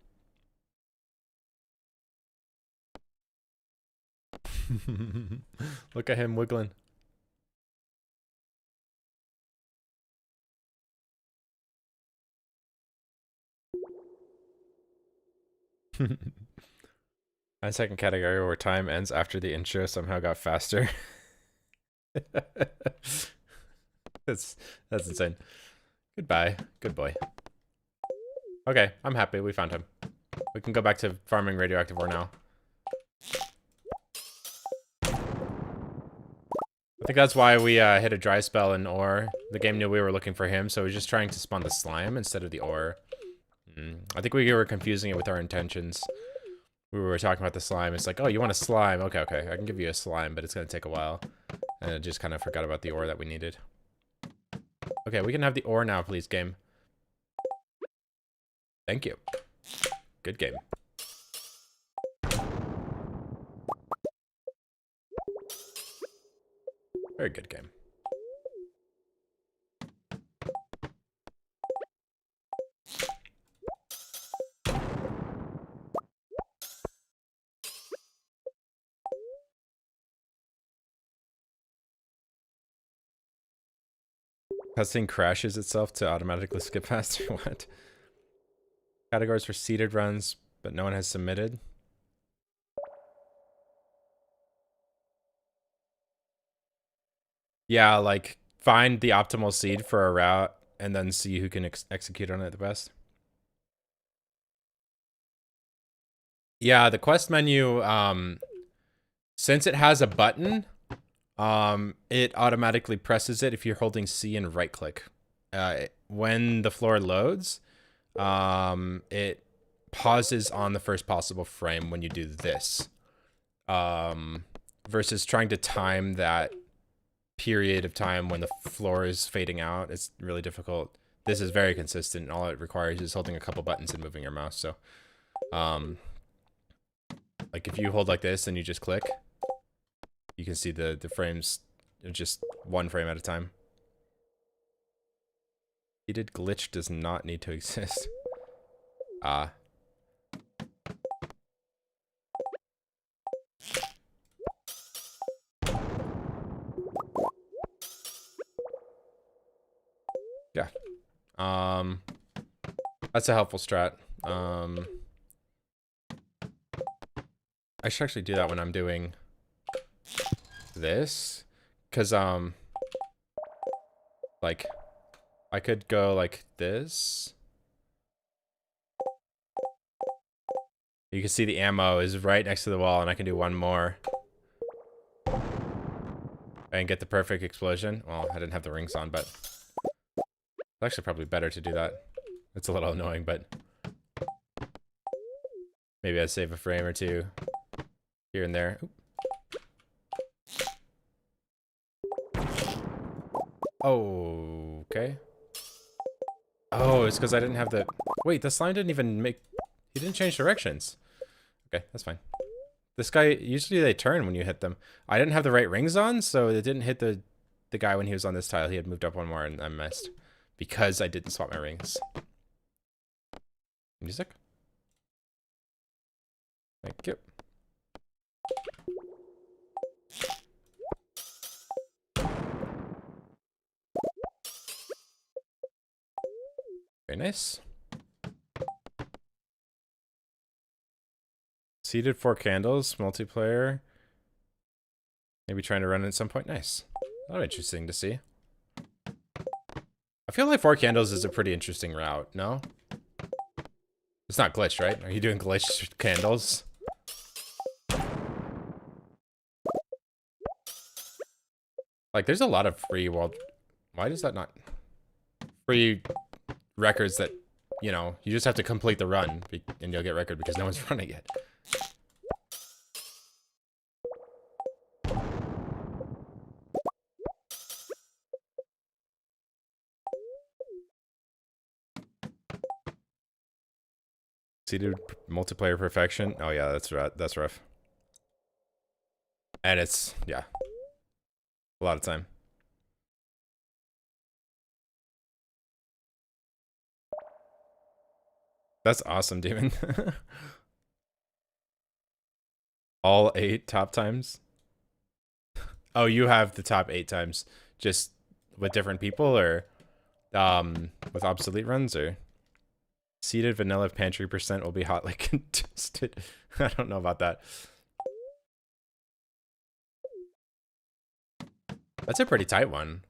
Look at him wiggling. My second category where time ends after the intro somehow got faster. that's insane. Goodbye. Good boy. Okay, I'm happy we found him. We can go back to farming radioactive ore now. I think that's why we hit a dry spell in ore. The game knew we were looking for him, so we're just trying to spawn the slime instead of the ore. I think we were confusing it with our intentions. We were talking about the slime. It's like, oh, you want a slime? Okay, okay. I can give you a slime, but it's going to take a while. And I just kind of forgot about the ore that we needed. Okay, we can have the ore now, please, game. Thank you. Good game. Very good game. Cutscene crashes itself to automatically skip faster. What? Categories for seeded runs, but no one has submitted. Yeah, like find the optimal seed for a route and then see who can execute on it the best. Yeah, the quest menu, since it has a button, it automatically presses it if you're holding C and right click. When the floor loads, it pauses on the first possible frame when you do this. Versus trying to time that period of time when the floor is fading out. It's really difficult. This is very consistent. All it requires is holding a couple buttons and moving your mouse. So, like if you hold like this and you just click, you can see the frames just one frame at a time. Seeded glitch does not need to exist. Yeah. That's a helpful strat. I should actually do that when I'm doing this, because like I could go like this. You can see the ammo is right next to the wall, and I can do one more and get the perfect explosion. Well, I didn't have the rings on, but it's actually probably better to do that. It's a little annoying, but maybe I save a frame or two here and there. Oh, okay. Oh, it's because I didn't have the... Wait, the slime didn't even make... He didn't change directions. Okay, that's fine. This guy, usually they turn when you hit them. I didn't have the right rings on, so it didn't hit the guy when he was on this tile. He had moved up one more and I missed. Because I didn't swap my rings. Music. Thank you. Very nice. Seeded 4 candles, multiplayer. Maybe trying to run it at some point. Nice. That'll be interesting to see. I feel like 4 candles is a pretty interesting route, no? It's not glitched, right? Are you doing glitched candles? Like, there's a lot of free world... Why does that not... Free records that, you know, you just have to complete the run and you'll get record because no one's running it. Seeded multiplayer perfection. Oh yeah, that's rough. And it's, yeah, a lot of time. That's awesome, Demon. All 8 top times? Oh, you have the top 8 times just with different people, or with obsolete runs, or seeded vanilla pantry percent will be hotly contested. I don't know about that. That's a pretty tight one.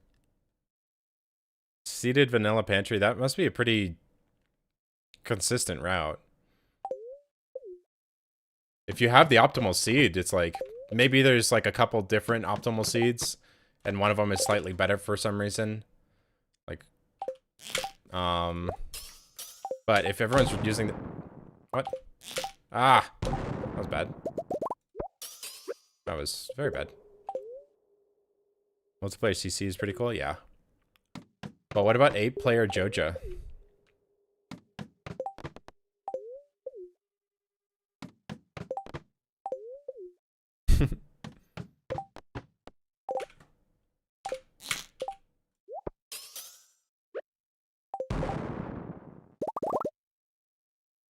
Seeded vanilla pantry, that must be a pretty consistent route. If you have the optimal seed, it's like maybe there's like a couple different optimal seeds and one of them is slightly better for some reason. Like but if everyone's using the what? Ah, that was bad. That was very bad. Multiplayer CC is pretty cool, yeah. But what about 8-player Joja?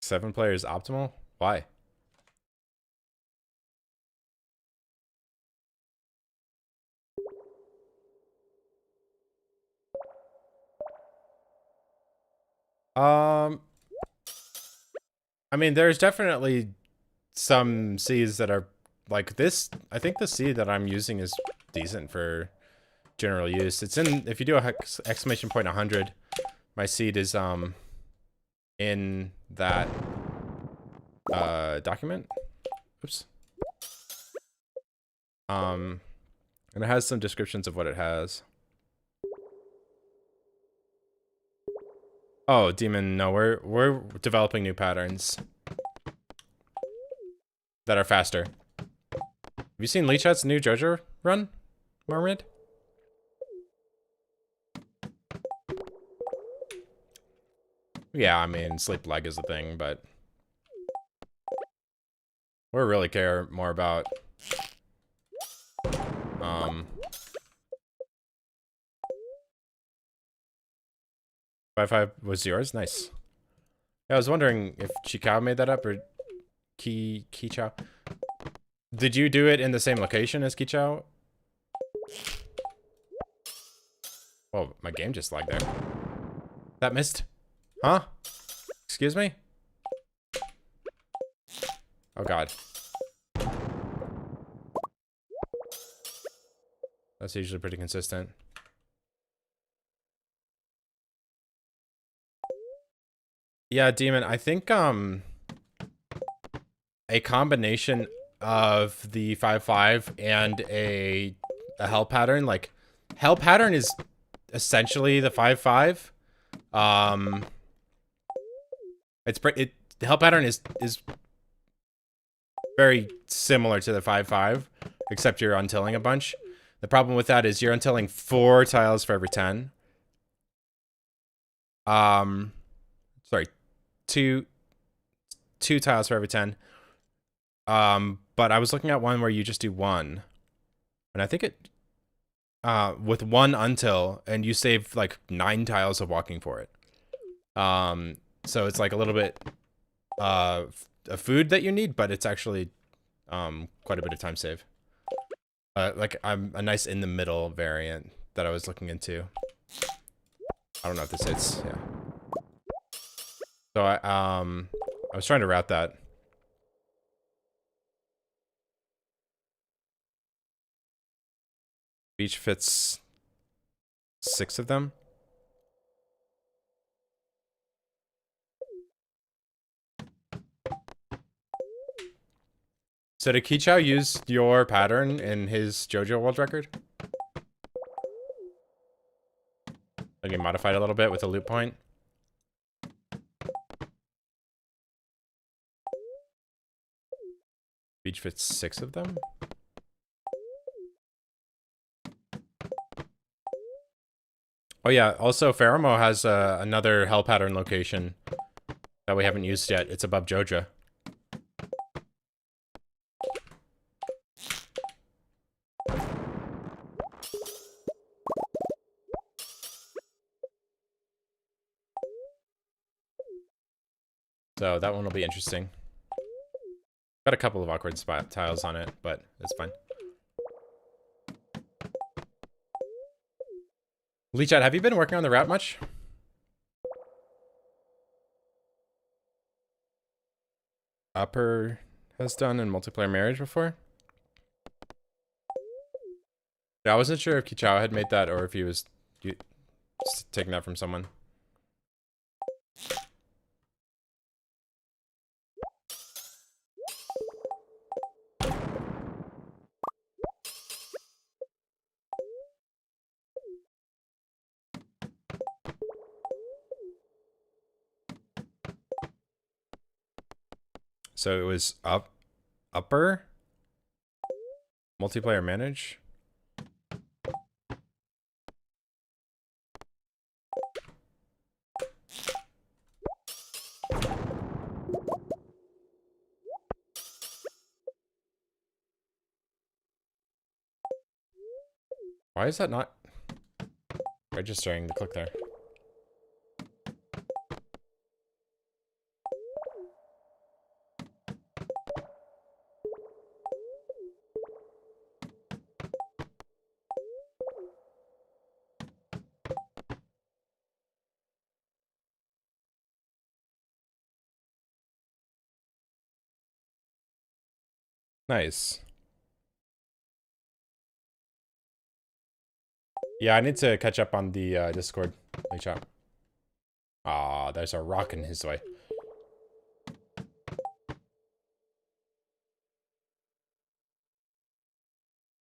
Seven players optimal? Why? I mean, there's definitely some seeds that are like this. I think the seed that I'm using is decent for general use. It's in, if you do a exclamation point 100, my seed is in that document. Oops. And it has some descriptions of what it has. Oh, Demon, no, we're developing new patterns that are faster. Have you seen Leechat's new JoJo run, Mermaid? Yeah, I mean, sleep leg is the thing, but we really care more about 5-5 was yours? Nice. Yeah, I was wondering if Chikao made that up or Kichao. Did you do it in the same location as Kichao? Oh, my game just lagged there. That missed? Huh? Excuse me? Oh god. That's usually pretty consistent. Yeah, Demon, I think a combination of the 5-5 and a hell pattern, like hell pattern is essentially the 5-5. The hell pattern is very similar to the 5-5, except you're untilling a bunch. The problem with that is you're untilling 4 tiles for every 10. Sorry, two tiles for every 10. But I was looking at one where you just do 1, and I think it with 1 until, and you save like 9 tiles of walking for it. So it's like a little bit a food that you need, but it's actually quite a bit of time save. Like I'm a nice in the middle variant that I was looking into. I don't know if this hits. Yeah. So I was trying to route that. Beach fits 6 of them. So did Kichao use your pattern in his JoJo world record? Like he modified a little bit with a loop point? Beach fits 6 of them? Oh yeah, also Ferromo has another hell pattern location that we haven't used yet. It's above Joja. So that one will be interesting. Got a couple of awkward spot tiles on it, but it's fine. Lee Chat, have you been working on the route much? Upper has done in multiplayer marriage before? Yeah, I wasn't sure if Kichao had made that or if he was taking that from someone. So it was upper multiplayer manage. Why is that not registering the click there? Nice. Yeah, I need to catch up on the Discord. Hey, chat. Aw, there's a rock in his way.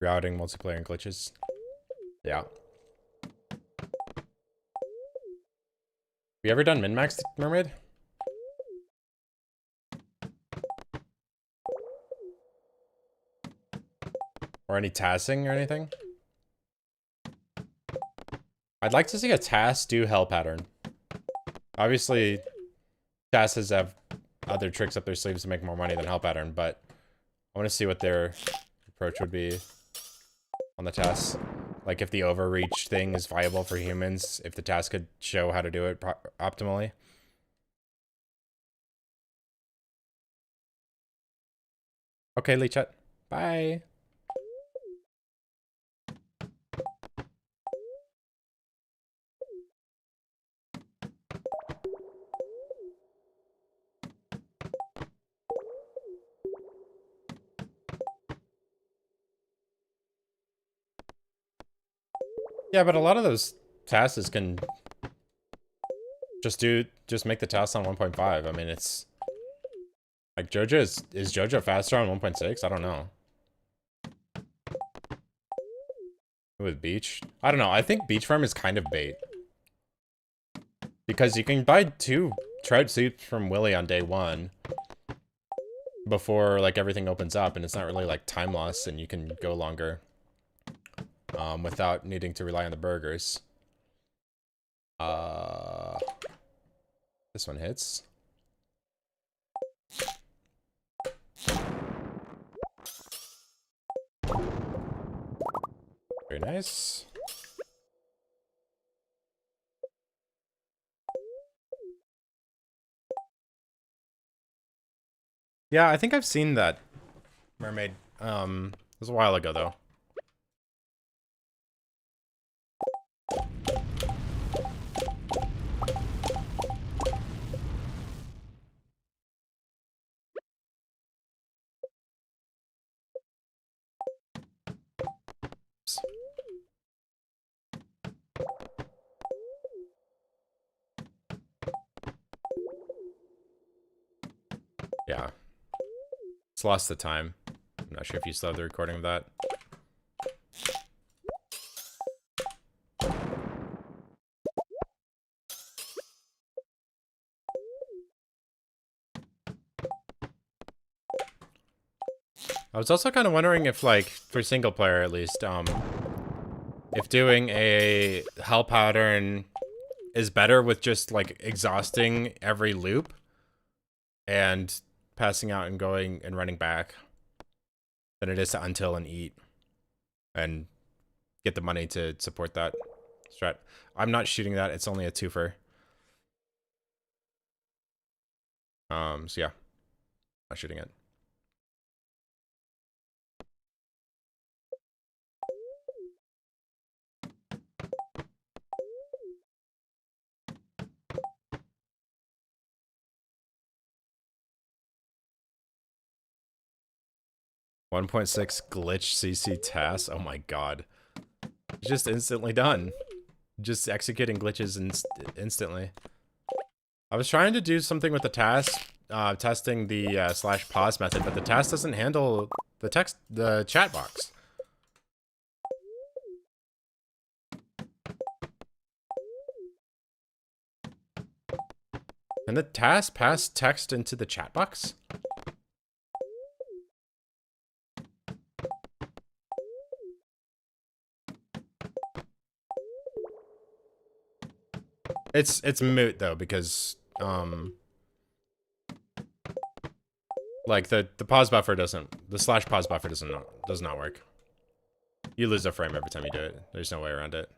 Routing, multiplayer, and glitches. Yeah. You ever done min-max mermaid? Or any tassing or anything? I'd like to see a task do hell pattern. Obviously, tasks have other tricks up their sleeves to make more money than hell pattern, but I want to see what their approach would be on the task. Like if the overreach thing is viable for humans, if the task could show how to do it optimally. Okay, Lee Chat. Bye. Yeah, but a lot of those tasks can just make the task on 1.5. I mean, it's like Jojo is Jojo faster on 1.6? I don't know. With Beach? I don't know. I think Beach Farm is kind of bait. Because you can buy 2 trout suits from Willy on day 1 before like everything opens up, and it's not really like time loss, and you can go longer without needing to rely on the burgers. This one hits. Very nice. Yeah, I think I've seen that mermaid. It was a while ago though. Yeah. It's lost the time. I'm not sure if you still have the recording of that. I was also kind of wondering if, like, for single player at least, if doing a hell pattern is better with just, like, exhausting every loop, and passing out and going and running back than it is to until and eat and get the money to support that strat. I'm not shooting that. It's only a twofer. So yeah, not shooting it. .6 glitch CC task. Oh my god. Just instantly done. Just executing glitches instantly. I was trying to do something with the task, testing the slash pause method, but the task doesn't handle the chat box. Can the task pass text into the chat box? It's moot though, because like the pause buffer doesn't, the slash pause buffer does not work. You lose a frame every time you do it. There's no way around it.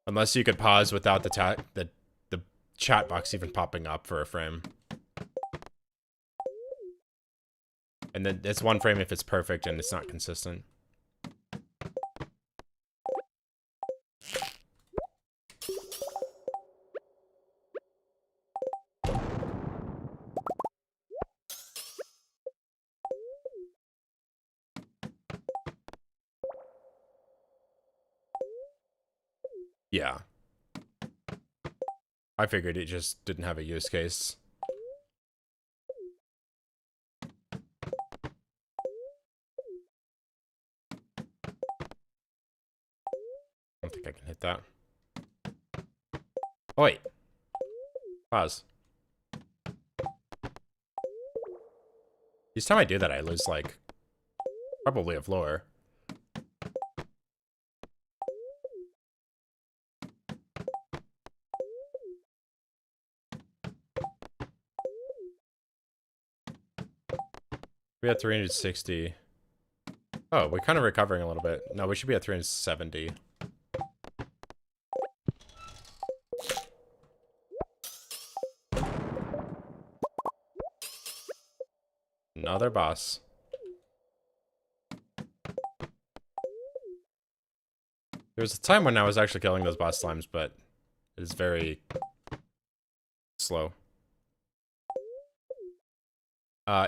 Unless you could pause without the chat box even popping up for a frame. And then it's one frame if it's perfect and it's not consistent. Yeah. I figured it just didn't have a use case. I don't think I can hit that. Oh, wait. Pause. Each time I do that, I lose, like, probably a floor. We had 360. Oh, we're kind of recovering a little bit. No, we should be at 370. Another boss. There was a time when I was actually killing those boss slimes, but it is very slow.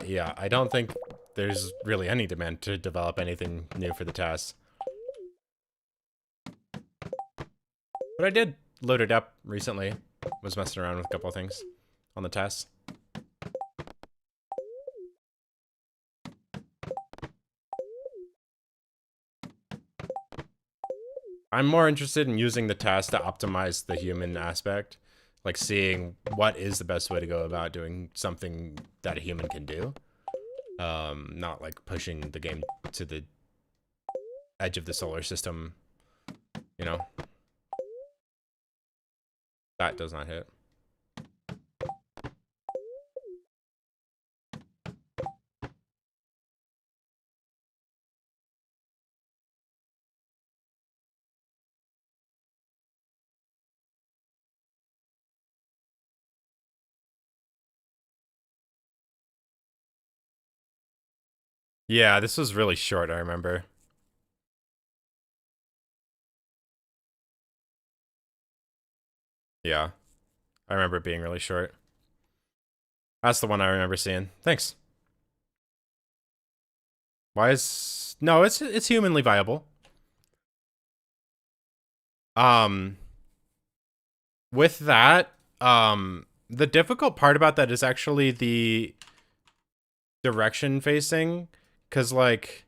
Yeah, I don't think there's really any demand to develop anything new for the tasks. But I did load it up recently. Was messing around with a couple of things on the tasks. I'm more interested in using the task to optimize the human aspect. Like seeing what is the best way to go about doing something that a human can do. Not like pushing the game to the edge of the solar system, you know? That does not hit. Yeah, this was really short, I remember. Yeah. I remember it being really short. That's the one I remember seeing. Thanks. Why is... No, it's humanly viable. With that, the difficult part about that is actually the direction facing. Because, like,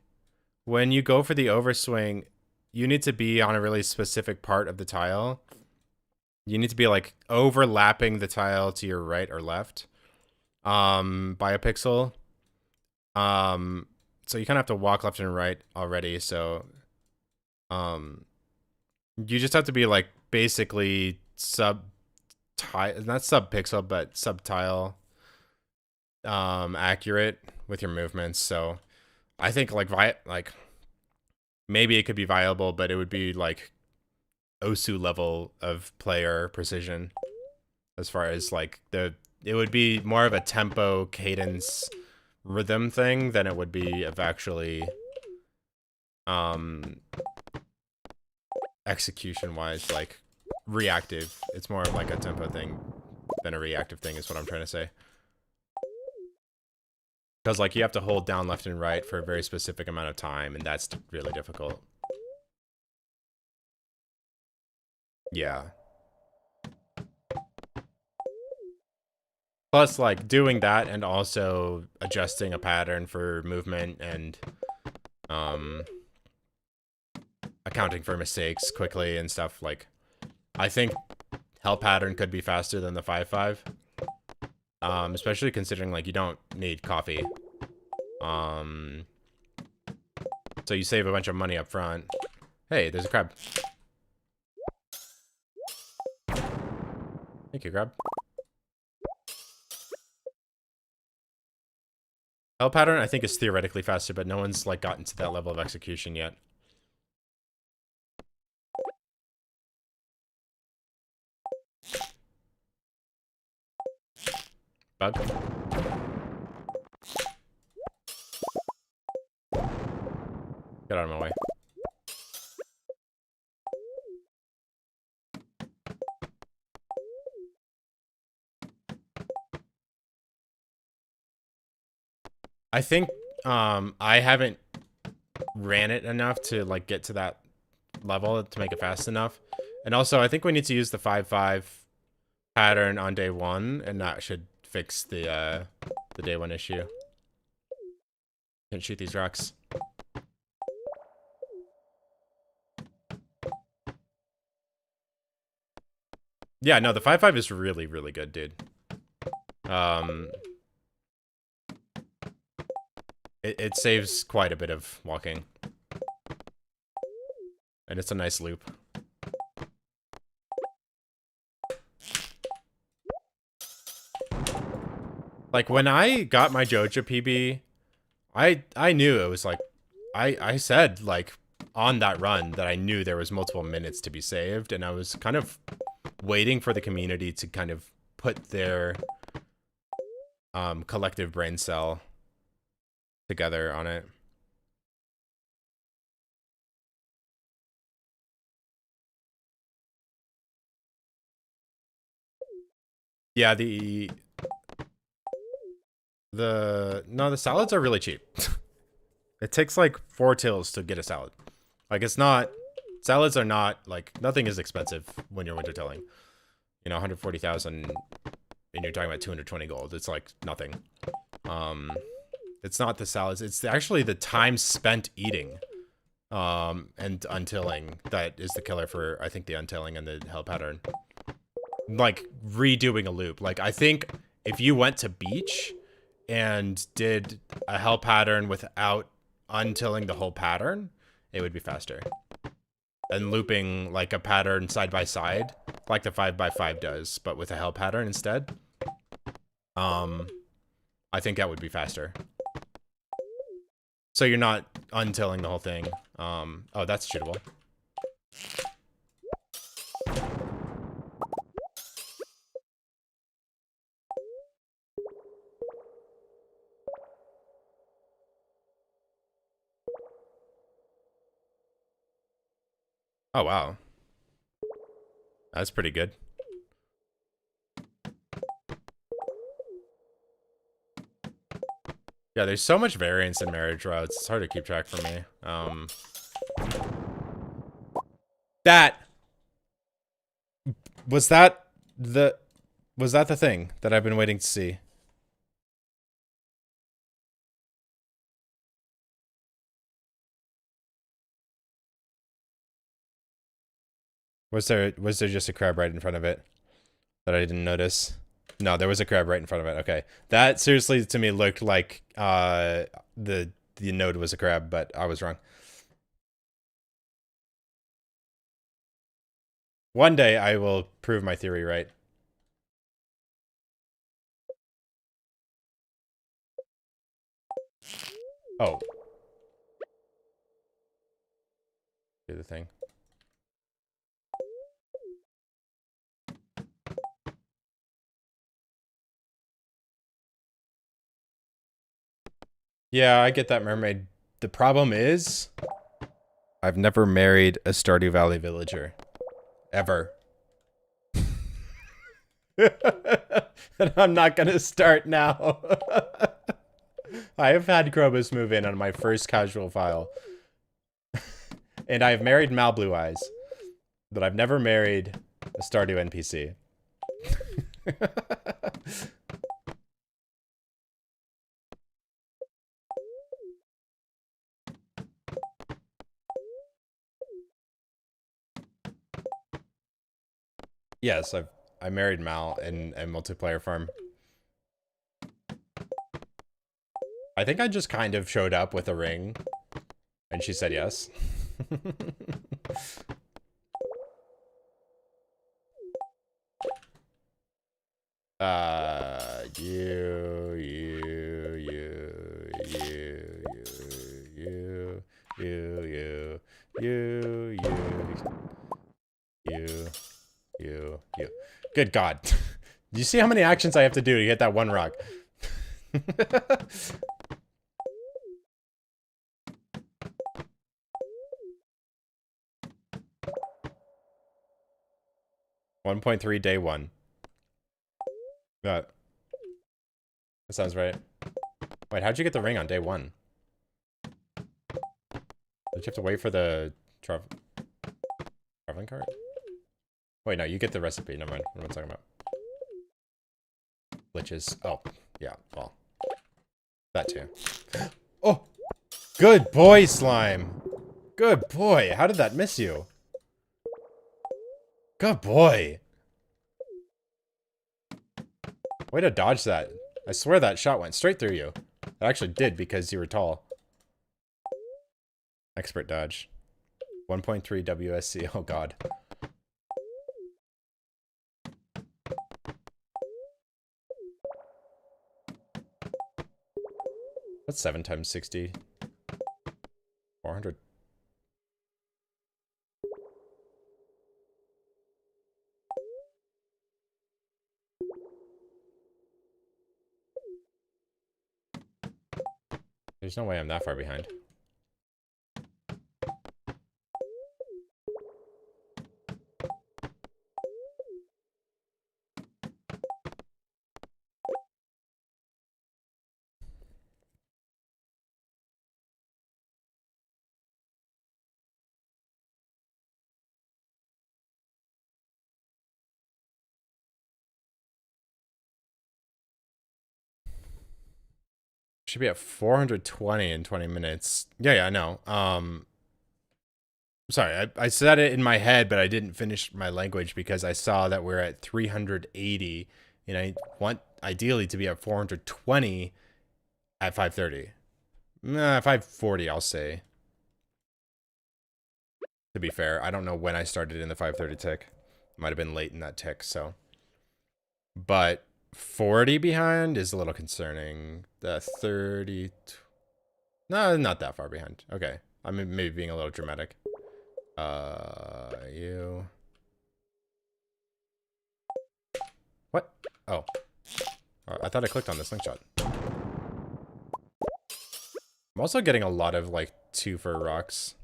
when you go for the overswing, you need to be on a really specific part of the tile. You need to be, like, overlapping the tile to your right or left. By a pixel. So you kind of have to walk left and right already, so you just have to be like basically not sub pixel but sub tile accurate with your movements. So I think like maybe it could be viable, but it would be like Osu level of player precision as far as like it would be more of a tempo cadence rhythm thing than it would be of actually um execution wise, like reactive. It's more of like a tempo thing than a reactive thing is what I'm trying to say. Because like you have to hold down left and right for a very specific amount of time, and that's really difficult. Yeah. Plus, like doing that and also adjusting a pattern for movement and um accounting for mistakes quickly and stuff. Like, I think hell pattern could be faster than the 5-5. Especially considering like you don't need coffee. Um, so you save a bunch of money up front. Hey, there's a crab. Thank you, crab. Hell pattern I think is theoretically faster, but no one's like gotten to that level of execution yet. Bug. Get out of my way. I think I haven't ran it enough to like get to that level to make it fast enough. And also I think we need to use the 5-5 pattern on day 1, and that should fix the day 1 issue. Can't shoot these rocks. Yeah, no, the 5-5 is really, really good, dude. It saves quite a bit of walking. And it's a nice loop. Like, when I got my Joja PB, I knew it was like... I said, like, on that run that I knew there was multiple minutes to be saved, and I was kind of waiting for the community to kind of put their collective brain cell together on it. Yeah, the salads are really cheap. It takes like 4 tills to get a salad. Like, it's not... Salads are not, like, nothing is expensive when you're winter tilling. You know, 140,000 and you're talking about 220 gold. It's like nothing. It's not the salads. It's actually the time spent eating and untilling that is the killer for, I think, the untilling and the hell pattern. Like, redoing a loop. Like, I think if you went to beach and did a hell pattern without untilling the whole pattern, it would be faster. And looping like a pattern side by side, like the 5x5 does, but with a hell pattern instead. I think that would be faster. So you're not untilling the whole thing. Oh, that's shootable. Oh, wow. That's pretty good. Yeah, there's so much variance in marriage routes. It's hard to keep track for me. That was that the thing that I've been waiting to see. Was there just a crab right in front of it that I didn't notice? No, there was a crab right in front of it. Okay. That seriously to me looked like the node was a crab, but I was wrong. One day I will prove my theory right. Oh. Do the thing. Yeah, I get that, mermaid. The problem is, I've never married a Stardew Valley villager. Ever. And I'm not gonna start now. I have had Krobus move in on my first casual file. And I've married Mal Blue Eyes. But I've never married a Stardew NPC. Yes, I married Mal in a multiplayer farm. I think I just kind of showed up with a ring, and she said yes. You. Good God. Do you see how many actions I have to do to get that one rock? 1.3 day one. That sounds right. Wait, how'd you get the ring on day one? Did you have to wait for the traveling cart? Wait, no, you get the recipe. Never mind. What am I talking about? Glitches. Oh, yeah, well. That too. Oh! Good boy, slime! Good boy! How did that miss you? Good boy! Way to dodge that. I swear that shot went straight through you. It actually did because you were tall. Expert dodge. 1.3 WSC. Oh god. What's 7 times 60? 400. There's no way I'm that far behind. Should be at 420 in 20 minutes. Yeah, I know. Sorry, I said it in my head, but I didn't finish my language because I saw that we're at 380, and I want ideally to be at 420 at 5:30. Nah, 5:40, I'll say. To be fair, I don't know when I started in the 5:30 tick. Might have been late in that tick, so. But 40 behind is a little concerning. The 30. No, not that far behind. Okay. I'm maybe being a little dramatic. You. What? Oh. I thought I clicked on the slingshot. I'm also getting a lot of, like, 2 for rocks.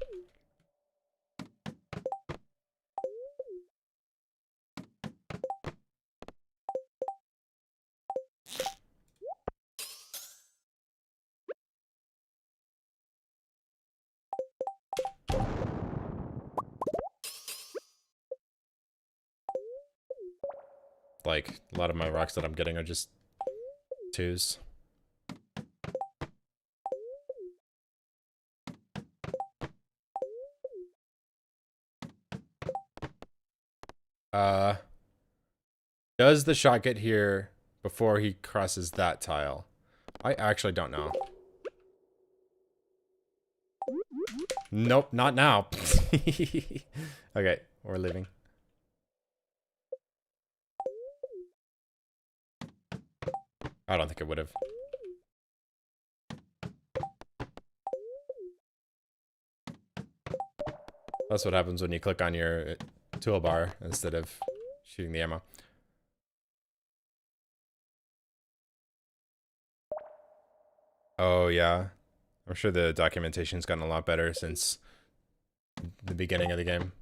Like, a lot of my rocks that I'm getting are just 2s. Uh, does the shot get here before he crosses that tile? I actually don't know. Nope, not now. Okay, we're leaving. I don't think it would have. That's what happens when you click on your toolbar instead of shooting the ammo. Oh, yeah. I'm sure the documentation's gotten a lot better since the beginning of the game.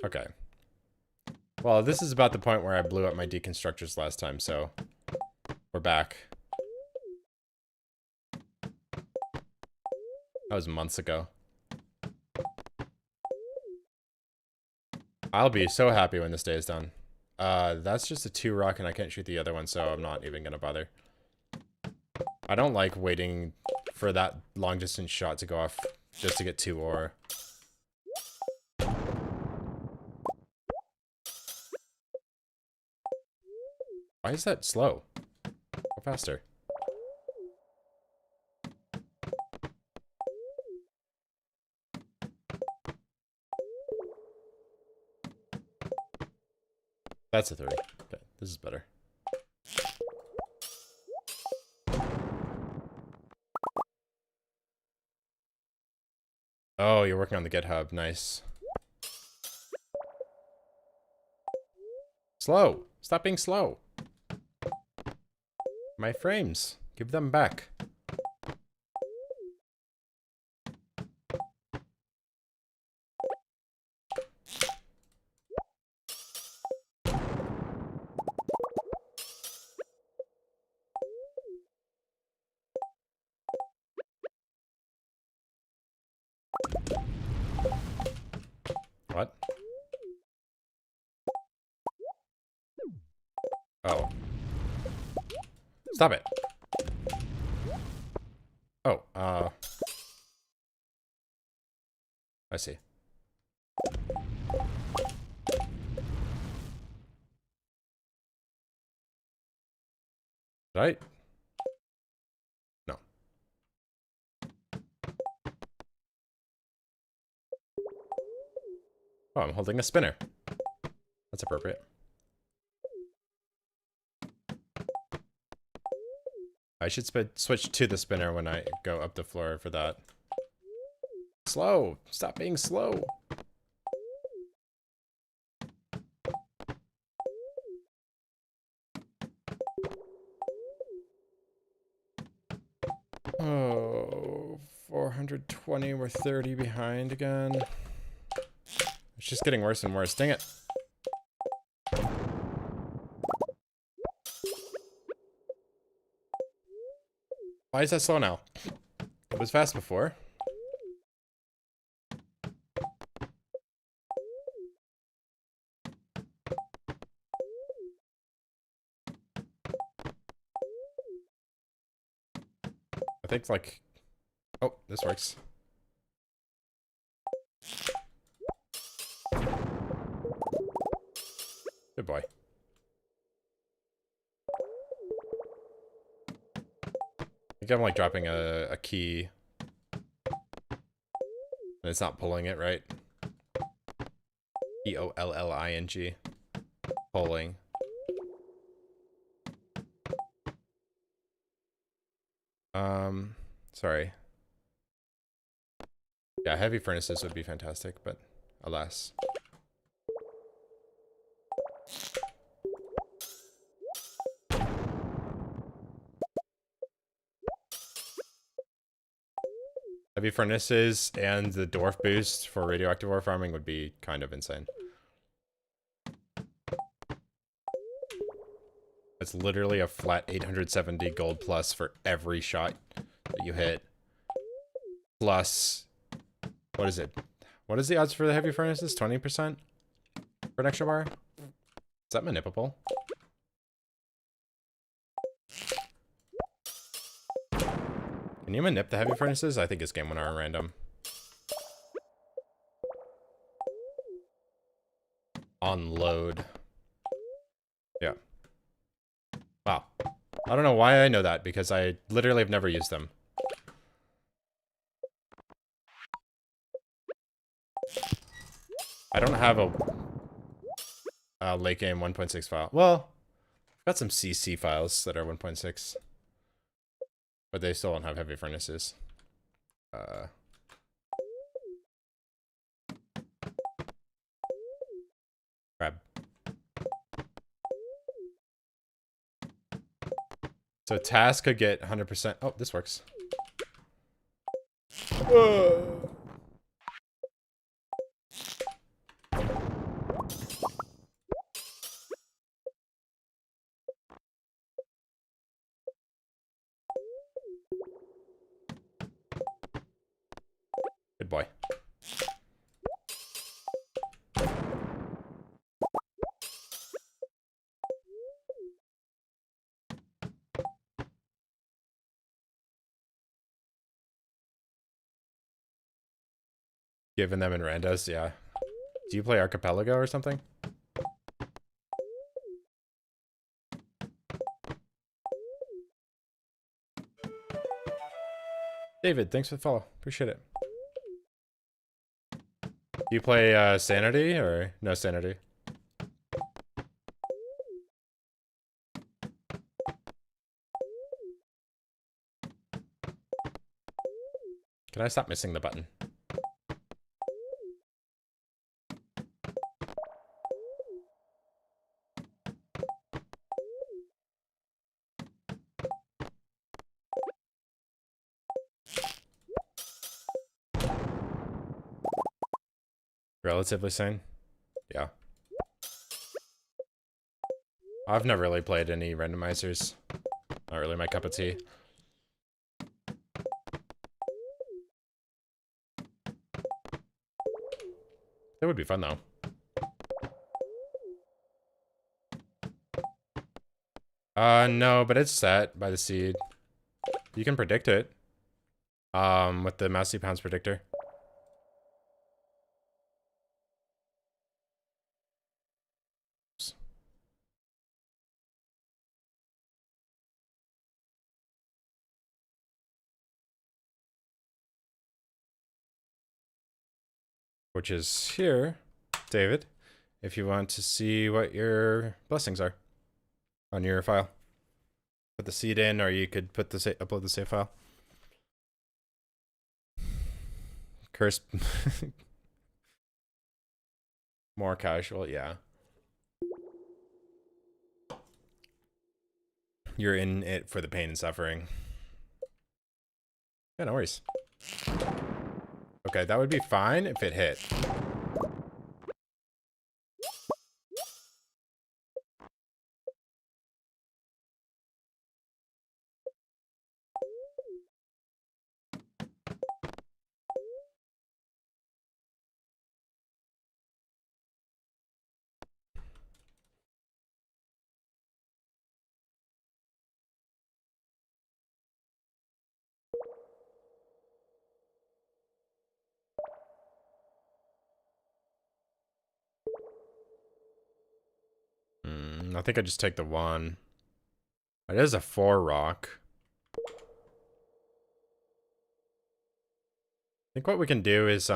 Okay. Well, this is about the point where I blew up my deconstructors last time, so we're back. That was months ago. I'll be so happy when this day is done. That's just a 2 rock and I can't shoot the other one, so I'm not even gonna bother. I don't like waiting for that long distance shot to go off just to get 2 ore. Why is that slow? Go faster. That's a 3. Okay, this is better. Oh, you're working on the GitHub. Nice. Slow. Stop being slow. My frames. Give them back. What? Oh. Stop it. Oh, I see. Right? No. Oh, I'm holding a spinner. That's appropriate. I should switch to the spinner when I go up the floor for that. Slow! Stop being slow! Oh, 420, we're 30 behind again. It's just getting worse and worse. Dang it. Why is that slow now? It was fast before. I think, like... Oh, this works. Good boy. I think I'm, like, dropping a key. And it's not pulling it, right? P-O-L-L-I-N-G. Pulling. Sorry. Yeah, heavy furnaces would be fantastic, but alas. Heavy furnaces and the dwarf boost for radioactive ore farming would be kind of insane. It's literally a flat 870 gold plus for every shot that you hit. Plus, what is it? What is the odds for the heavy furnaces? 20% for an extra bar? Is that manipulable? Can you manip the heavy furnaces? I think it's game 1 hour random. On load. Yeah. Wow. I don't know why I know that, because I literally have never used them. I don't have a late game 1.6 file. Well, I've got some CC files that are 1.6. But they still don't have heavy furnaces. Crab. So task could get 100%. Oh, this works. Good boy. Giving them in randos, yeah. Do you play Archipelago or something? David, thanks for the follow. Appreciate it. You play Sanity or no Sanity? Can I stop missing the button? Relatively sane? Yeah. I've never really played any randomizers. Not really my cup of tea. That would be fun though. No, but it's set by the seed. You can predict it. With the Mousy Pounds predictor. Which is here, David, if you want to see what your blessings are on your file. Put the seed in, or you could put the upload the save file. Curse. More casual, yeah. You're in it for the pain and suffering. Yeah, no worries. Okay, that would be fine if it hit. I think I just take the one. It is a 4 rock. I think what we can do is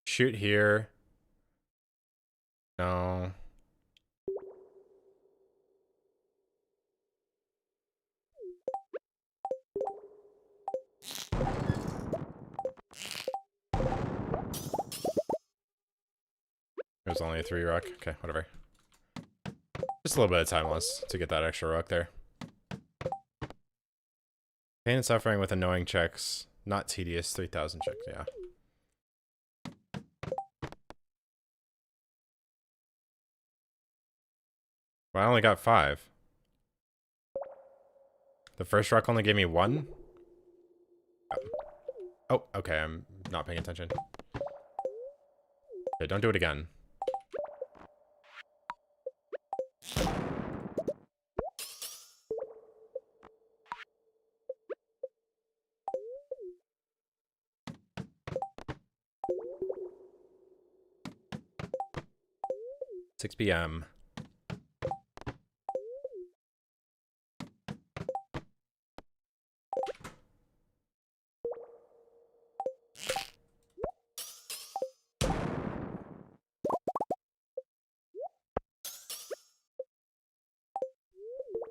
shoot here. No. It was only a 3 rock. Okay, whatever. Just a little bit of time loss to get that extra rock there. Pain and suffering with annoying checks. Not tedious. 3,000 checks, yeah. Well, I only got 5. The first rock only gave me 1? Oh, okay, I'm not paying attention. Okay, don't do it again. Six PM.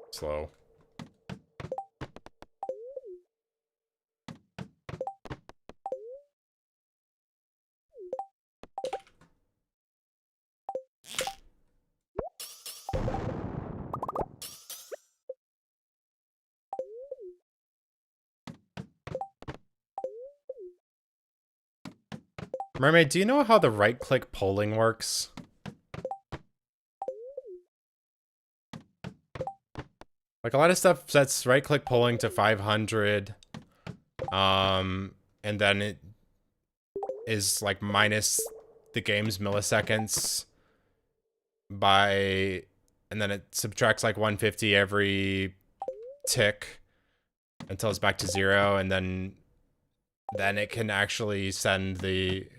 Slow. Mermaid, do you know how the right-click polling works? Like, a lot of stuff sets right-click polling to 500. And then it is, like, minus the game's milliseconds by... And then it subtracts, like, 150 every tick until it's back to 0, and then it can actually send the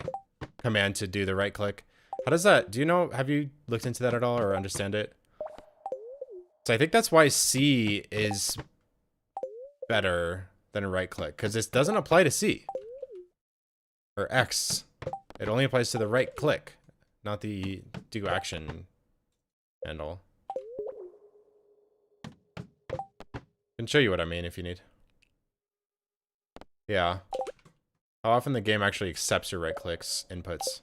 command to do the right click. How does that, do you know, have you looked into that at all or understand it? So I think that's why C is better than a right click, because this doesn't apply to C or X. It only applies to the right click, not the do action handle. I can show you what I mean if you need. Yeah. How often the game actually accepts your right clicks inputs.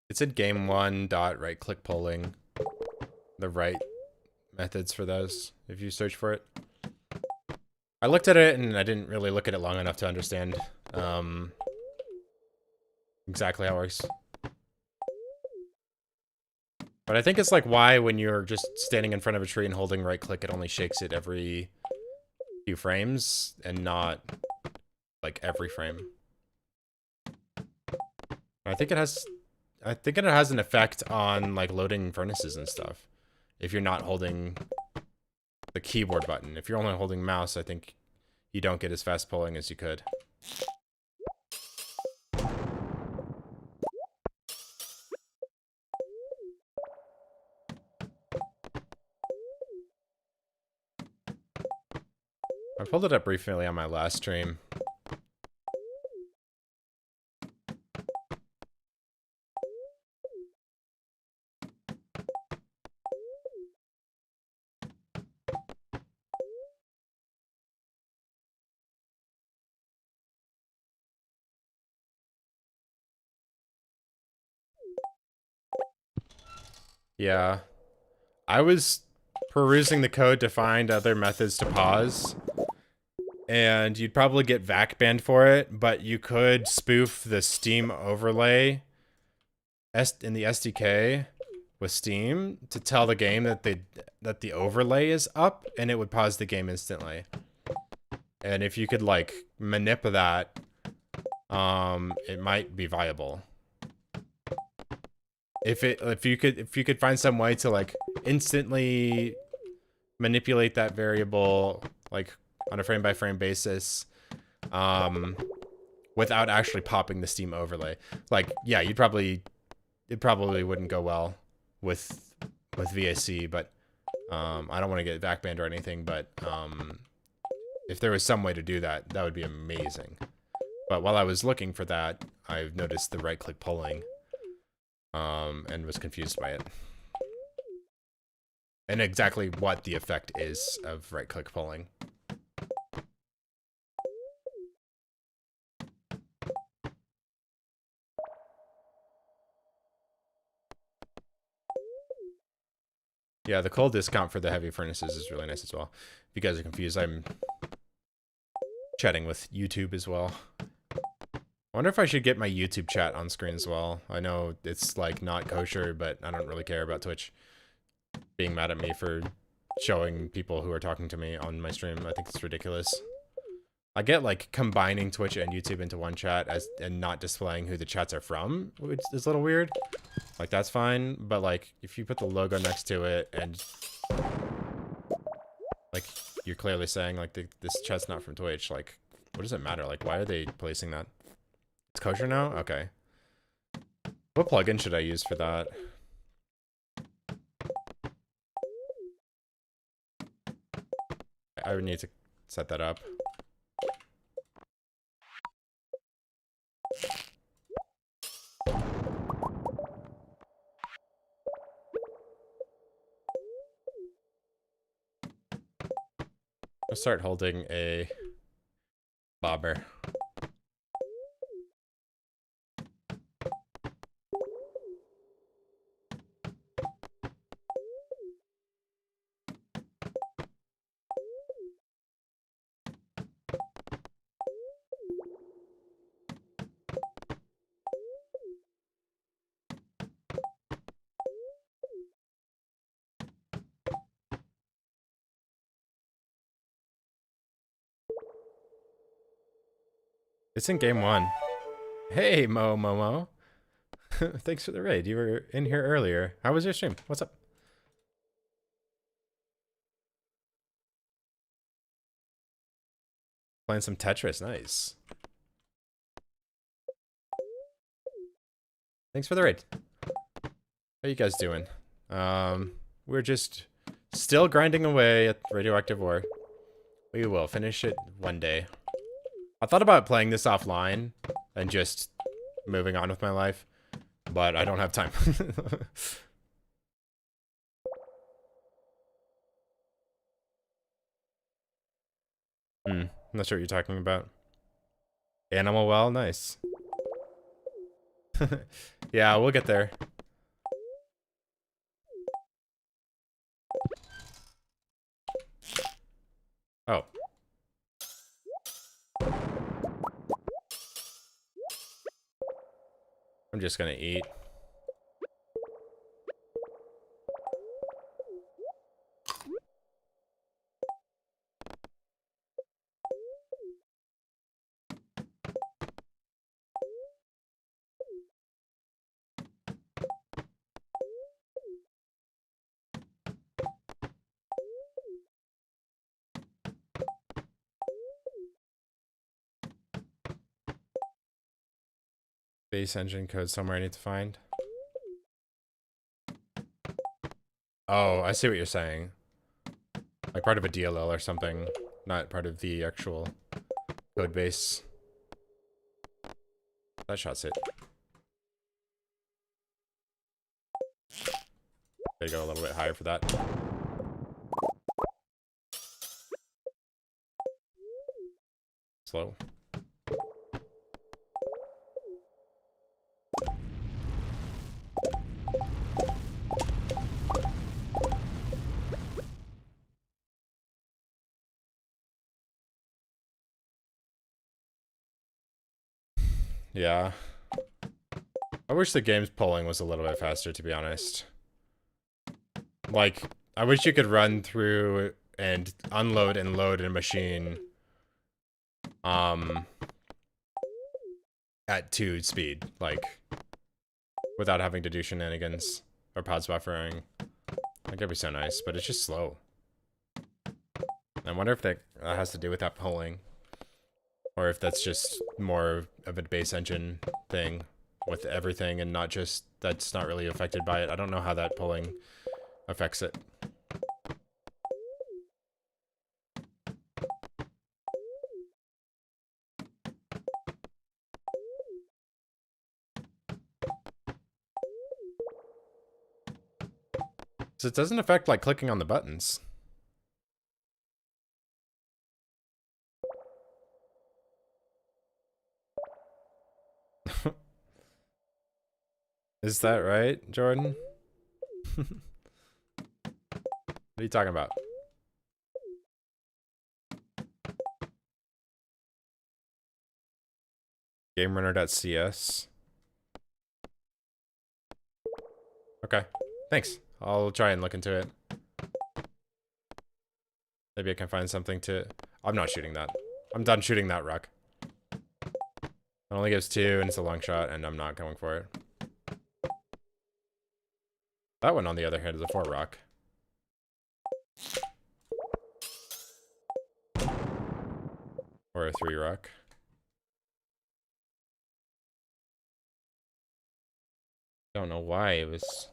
It's in game 1 dot right click polling. The right methods for those, if you search for it. I looked at it and I didn't really look at it long enough to understand exactly how it works. But I think it's like why when you're just standing in front of a tree and holding right click, it only shakes it every few frames and not like every frame. I think it has an effect on like loading furnaces and stuff. If you're not holding the keyboard button. If you're only holding mouse, I think you don't get as fast polling as you could. I pulled it up briefly on my last stream. Yeah. I was perusing the code to find other methods to pause. And you'd probably get VAC banned for it, but you could spoof the Steam overlay in the SDK with Steam to tell the game that the overlay is up, and it would pause the game instantly. And if you could like manipulate that, it might be viable. If you could find some way to like instantly manipulate that variable like on a frame by frame basis, without actually popping the Steam overlay. Like, yeah, it probably wouldn't go well with VAC, but I don't want to get VAC banned or anything, but if there was some way to do that, that would be amazing. But while I was looking for that, I noticed the right click polling, and was confused by it. And exactly what the effect is of right click polling. Yeah, the coal discount for the heavy furnaces is really nice as well. If you guys are confused, I'm chatting with YouTube as well. I wonder if I should get my YouTube chat on screen as well. I know it's like not kosher, but I don't really care about Twitch being mad at me for showing people who are talking to me on my stream. I think it's ridiculous. I get like combining Twitch and YouTube into one chat and not displaying who the chats are from, which is a little weird. Like, that's fine, but like if you put the logo next to it and like you're clearly saying like this chat's not from Twitch, like what does it matter? Like, why are they placing that? It's kosher now? Okay. What plugin should I use for that? I would need to set that up. I'll start holding a bobber. It's in game 1. Hey, Momo. Thanks for the raid. You were in here earlier. How was your stream? What's up? Playing some Tetris. Nice. Thanks for the raid. How you guys doing? We're just still grinding away at Radioactive War. We will finish it one day. I thought about playing this offline and just moving on with my life, but I don't have time. I'm not sure what you're talking about. Animal well, nice. Yeah, we'll get there. Oh. I'm just gonna eat. Base engine code somewhere I need to find. Oh, I see what you're saying. Like part of a DLL or something, not part of the actual code base. That shot's it. Gotta go a little bit higher for that. Slow. Yeah. I wish the game's polling was a little bit faster, to be honest. Like, I wish you could run through and unload and load a machine, at 2 speed, like, without having to do shenanigans or pods buffering. That could be so nice, but it's just slow. I wonder if that has to do with that polling, or if that's just more of a base engine thing with everything and not just, that's not really affected by it. I don't know how that polling affects it. So it doesn't affect, like, clicking on the buttons. Is that right, Jordan? What are you talking about? GameRunner.cs. Okay. Thanks. I'll try and look into it. Maybe I can find something to... I'm not shooting that. I'm done shooting that rock. It only gives 2 and it's a long shot and I'm not going for it. That one, on the other hand, is a 4 rock. Or a 3 rock. Don't know why it was...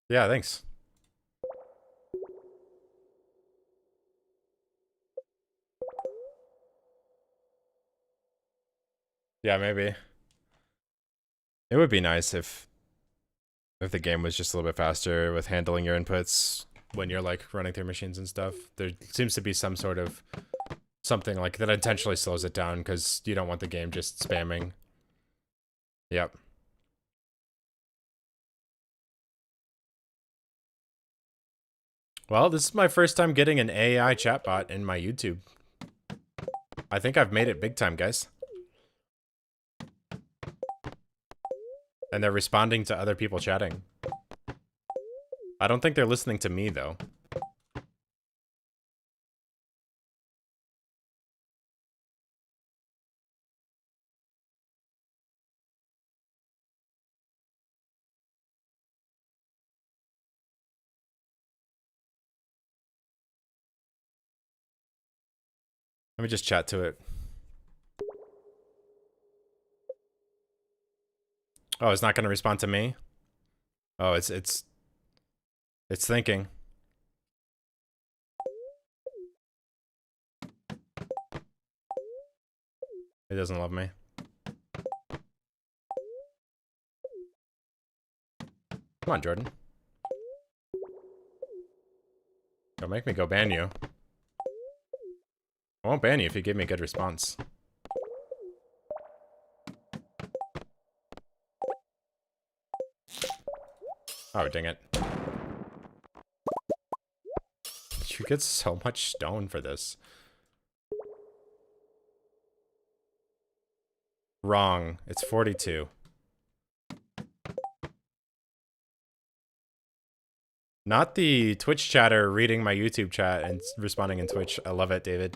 Yeah, thanks. Yeah, maybe. It would be nice if the game was just a little bit faster with handling your inputs when you're like running through machines and stuff. There seems to be some sort of something like that intentionally slows it down because you don't want the game just spamming. Yep. Well, this is my first time getting an AI chatbot in my YouTube. I think I've made it big time, guys. And they're responding to other people chatting. I don't think they're listening to me, though. Let me just chat to it. Oh, it's not going to respond to me? Oh, it's thinking. It doesn't love me. Come on, Jordan. Don't make me go ban you. I won't ban you if you give me a good response. Oh, dang it. You get so much stone for this. Wrong. It's 42. Not the Twitch chatter reading my YouTube chat and responding in Twitch. I love it, David.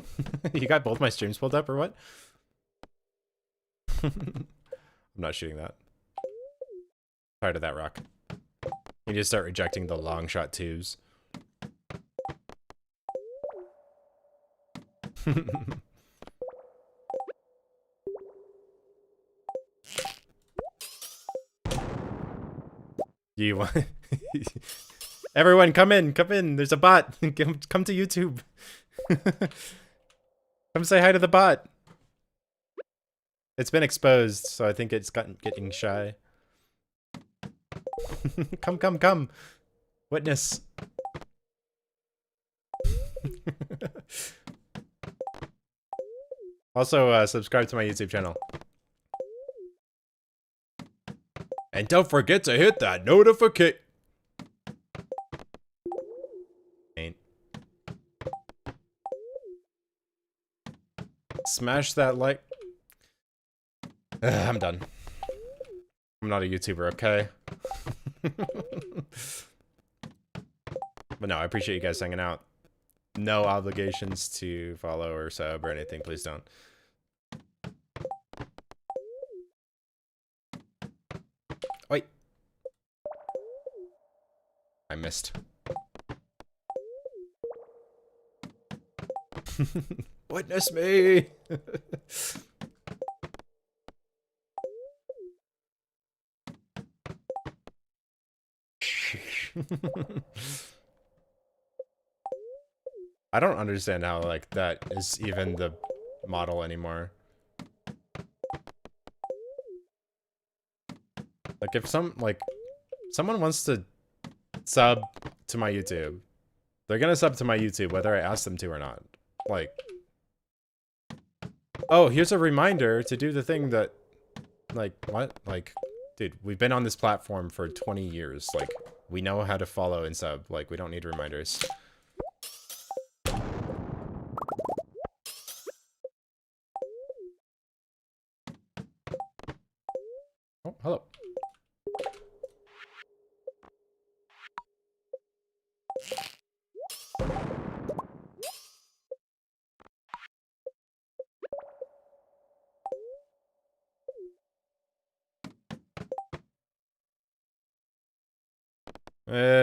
You got both my streams pulled up or what? I'm not shooting that. Tired of that rock. You just start rejecting the long shot twos. You want... Everyone, come in, come in. There's a bot. Come to YouTube. Come say hi to the bot. It's been exposed, so I think it's getting shy. Come. Witness. Also, subscribe to my YouTube channel. And don't forget to hit that notification. Smash that like. I'm done. I'm not a YouTuber, okay? But no, I appreciate you guys hanging out. No obligations to follow or sub or anything, please don't. Wait. I missed. Witness me! I don't understand how, like, that is even the model anymore. Like, if someone wants to sub to my YouTube, they're gonna sub to my YouTube whether I ask them to or not. Like, oh, here's a reminder to do the thing that, like, what? Like, dude, we've been on this platform for 20 years. Like, we know how to follow and sub. Like, we don't need reminders. Oh, hello.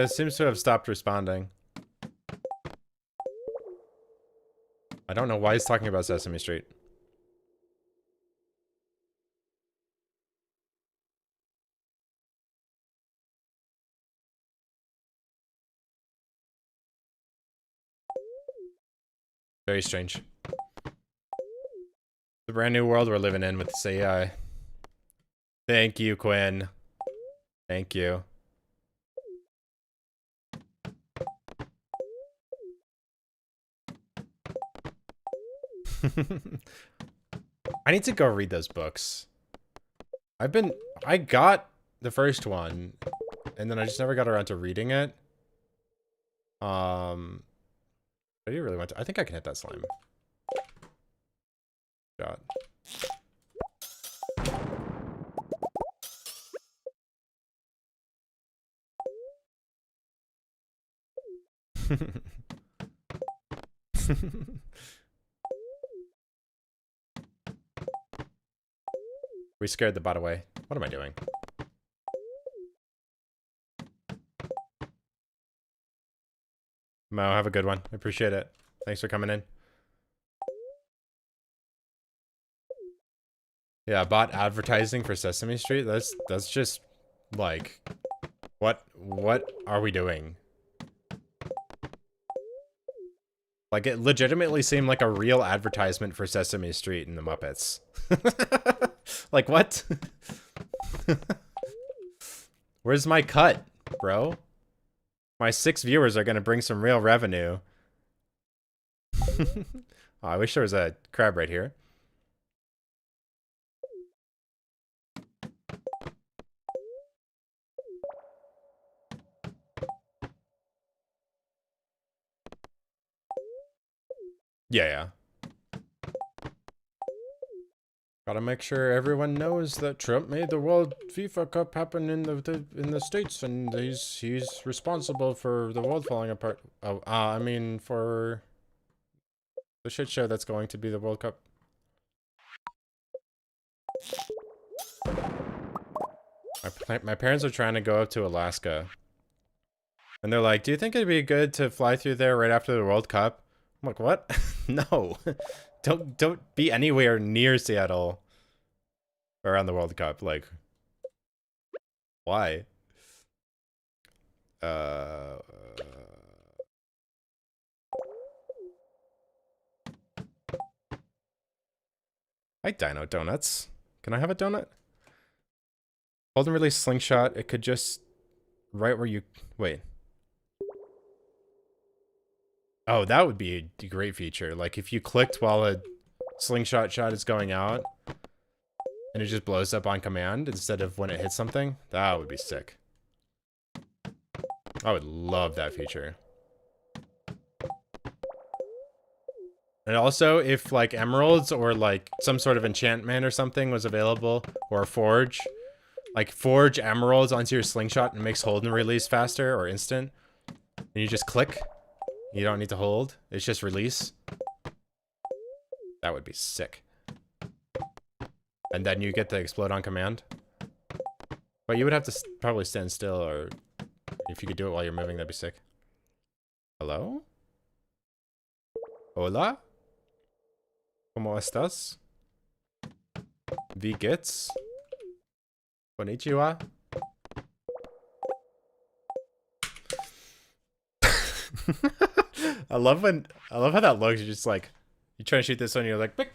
Seems to have stopped responding. I don't know why he's talking about Sesame Street. Very strange. The brand new world we're living in with this AI. Thank you, Quinn. Thank you. I need to go read those books. I got the first one, and then I just never got around to reading it. I do really want to. I think I can hit that slime. Shot. We scared the bot away. What am I doing? Mo, have a good one. I appreciate it. Thanks for coming in. Yeah, bot advertising for Sesame Street. That's just like, what are we doing? Like, it legitimately seemed like a real advertisement for Sesame Street in the Muppets. Like, what? Where's my cut, bro? My 6 viewers are gonna bring some real revenue. Oh, I wish there was a crab right here. Yeah. Gotta make sure everyone knows that Trump made the World FIFA Cup happen in the States, and he's responsible for the world falling apart. Oh, I mean for the shit show that's going to be the World Cup. My parents are trying to go up to Alaska, and they're like, "Do you think it'd be good to fly through there right after the World Cup?" I'm like, "What? No, don't be anywhere near Seattle around the World Cup. Like, why?" Hi, Dino Donuts. Can I have a donut? Hold and release slingshot. It could just right where you wait. Oh, that would be a great feature. Like if you clicked while a slingshot shot is going out, and it just blows up on command instead of when it hits something. That would be sick. I would love that feature. And also, if like emeralds or like some sort of enchantment or something was available, or forge, like forge emeralds onto your slingshot and makes hold and release faster or instant, and you just click, you don't need to hold, it's just release. That would be sick. And then you get to explode on command. But you would have to probably stand still, or if you could do it while you're moving, that'd be sick. Hello? Hola? ¿Cómo estás? Wie geht's? Konnichiwa? I love how that looks. You're just like, you try to shoot this one, you're like, pick.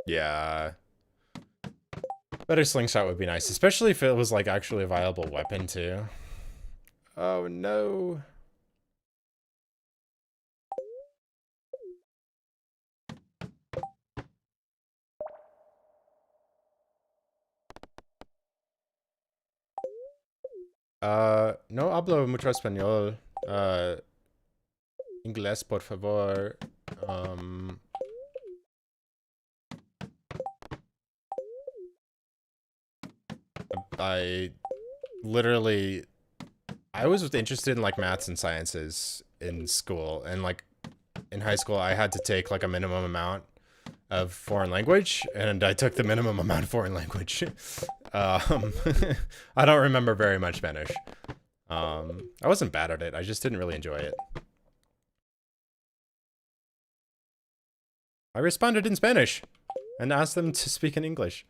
Yeah. Better slingshot would be nice, especially if it was like actually a viable weapon too. Oh no. No hablo mucho español. Inglés, por favor. I literally, I was interested in like maths and sciences in school, and like in high school I had to take like a minimum amount of foreign language, and I took the minimum amount of foreign language. I don't remember very much Spanish. I wasn't bad at it, I just didn't really enjoy it. I responded in Spanish. and ask them to speak in English.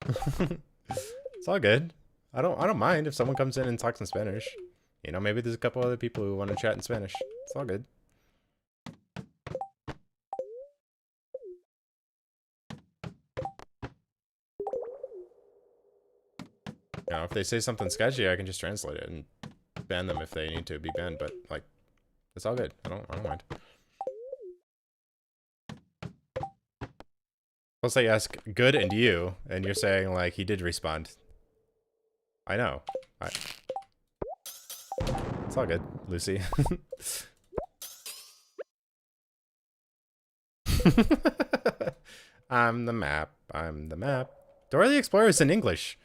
It's all good. I don't mind if someone comes in and talks in Spanish. You know, maybe there's a couple other people who want to chat in Spanish. It's all good. You know, if they say something sketchy, I can just translate it and ban them if they need to be banned, but like it's all good. I don't mind. Plus I ask good and you, and you're saying like he did respond. I know. It's all good, Lucy. I'm the map. I'm the map. Dora the Explorer is in English.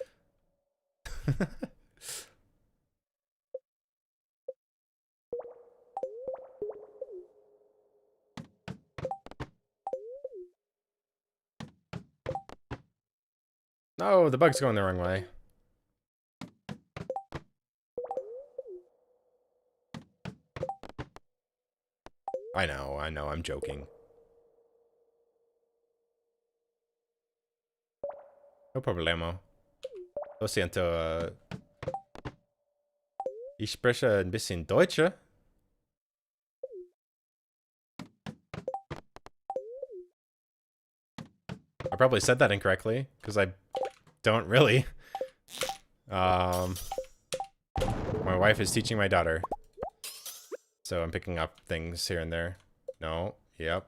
No, the bug's going the wrong way. I know, I'm joking. No problemo. Lo siento, ich spreche ein bisschen Deutsch. I probably said that incorrectly, because I don't really. My wife is teaching my daughter. So I'm picking up things here and there. No, yep.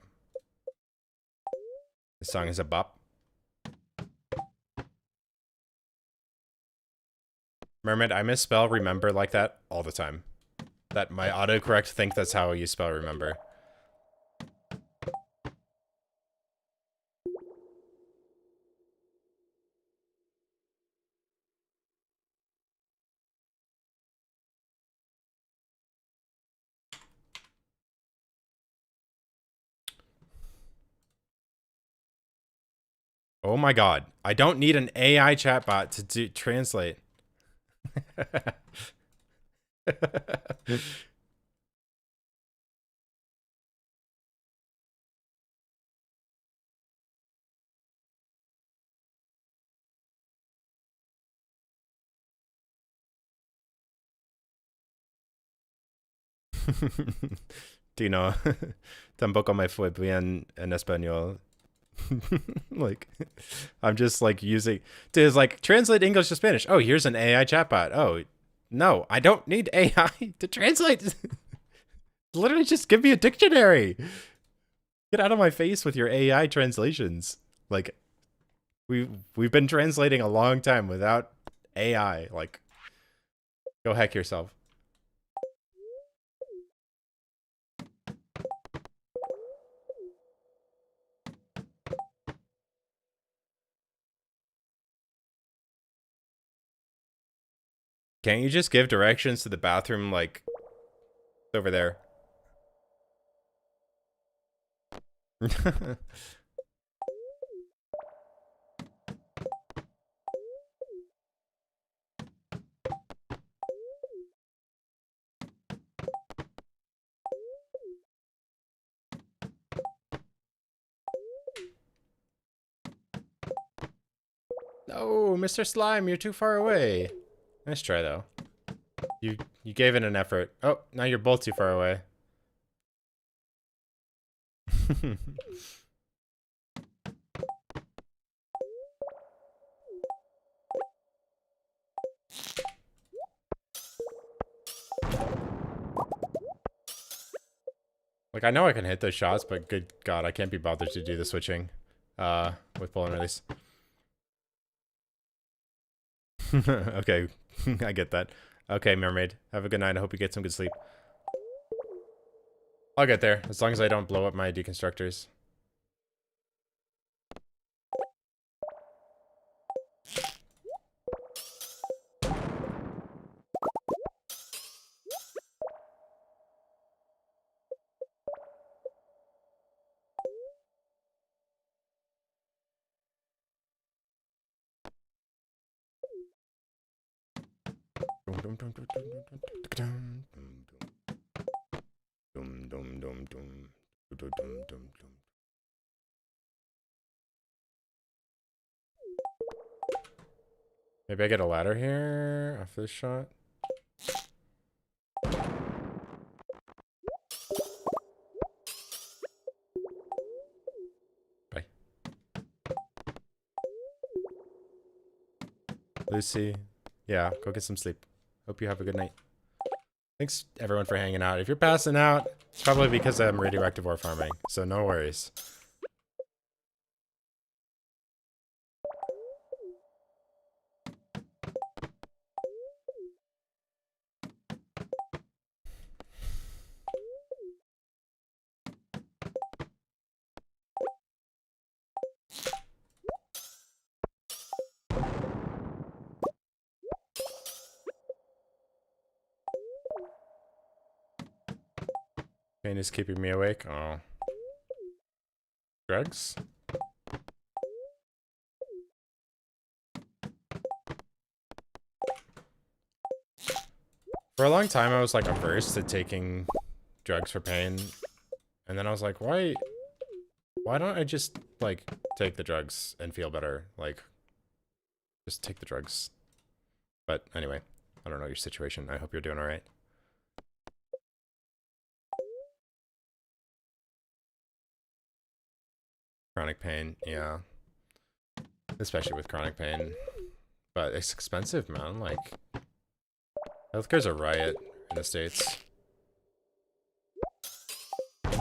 This song is a bop. Mermaid, I misspell remember like that all the time. That my autocorrect think that's how you spell remember. Oh my god. I don't need an AI chatbot to translate. Tino, tampoco me fue bien en español. Like, I'm just like using to like translate English to Spanish. Oh, here's an AI chatbot. Oh, no, I don't need AI to translate. Literally, just give me a dictionary. Get out of my face with your AI translations. Like, we've been translating a long time without AI. Like, go heck yourself. Can't you just give directions to the bathroom, like, over there? No, Mr. Slime, you're too far away. Nice try, though. You gave it an effort. Oh, now you're both too far away. Like, I know I can hit those shots, but good god, I can't be bothered to do the switching with pull and release. Okay, I get that. Okay, Mermaid, have a good night. I hope you get some good sleep. I'll get there, as long as I don't blow up my deconstructors. Maybe I get a ladder here off this shot. Bye. Lucy. Yeah, go get some sleep. Hope you have a good night. Thanks everyone for hanging out. If you're passing out, it's probably because I'm radioactive ore farming, so no worries. Pain is keeping me awake. Oh. Drugs? For a long time, I was like averse to taking drugs for pain. And then I was like, why don't I just like take the drugs and feel better? Like, just take the drugs. But anyway, I don't know your situation. I hope you're doing all right. Chronic pain, yeah. Especially with chronic pain. But it's expensive, man. Like, healthcare's a riot in the States. I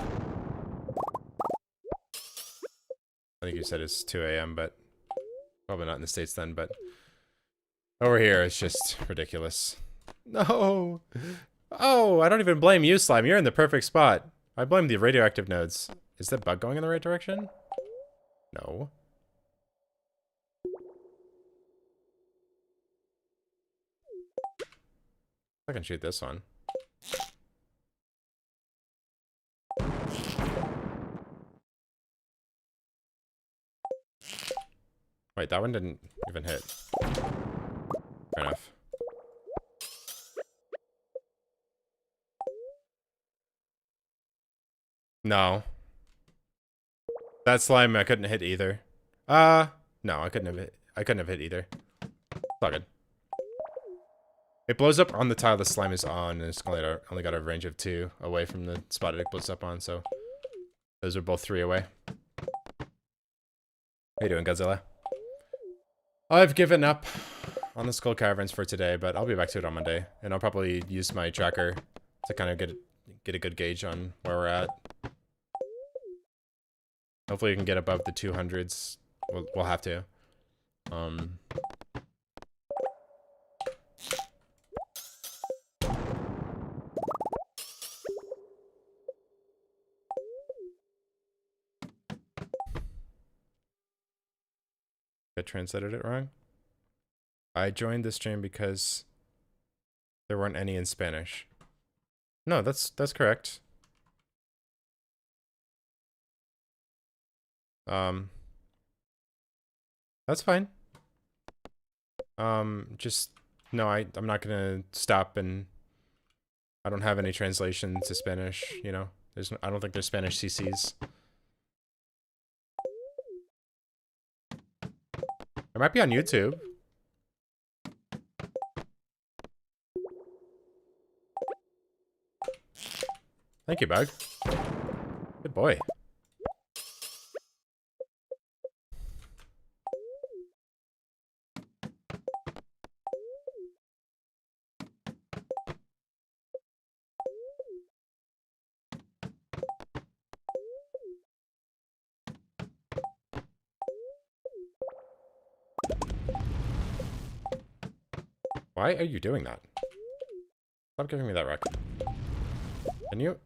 think you said it's 2 a.m., but probably not in the States then, but over here, it's just ridiculous. No! Oh, I don't even blame you, Slime. You're in the perfect spot. I blame the radioactive nodes. Is that bug going in the right direction? No. I can shoot this one. Wait, that one didn't even hit. Fair enough. No. That slime I couldn't hit either. No, I couldn't have hit either. It's all good. It blows up on the tile the slime is on, and it's only got a range of 2 away from the spot it blows up on, so those are both 3 away. How you doing, Godzilla? I've given up on the Skull Caverns for today, but I'll be back to it on Monday, and I'll probably use my tracker to kind of get a good gauge on where we're at. Hopefully we can get above the 200s. We'll have to. I translated it wrong. I joined the stream because there weren't any in Spanish. No, that's correct. That's fine. Just no, I'm not gonna stop, and I don't have any translation to Spanish, you know. I don't think there's Spanish CCs. It might be on YouTube. Thank you, Bug. Good boy. Why are you doing that? Stop giving me that rock. Can you?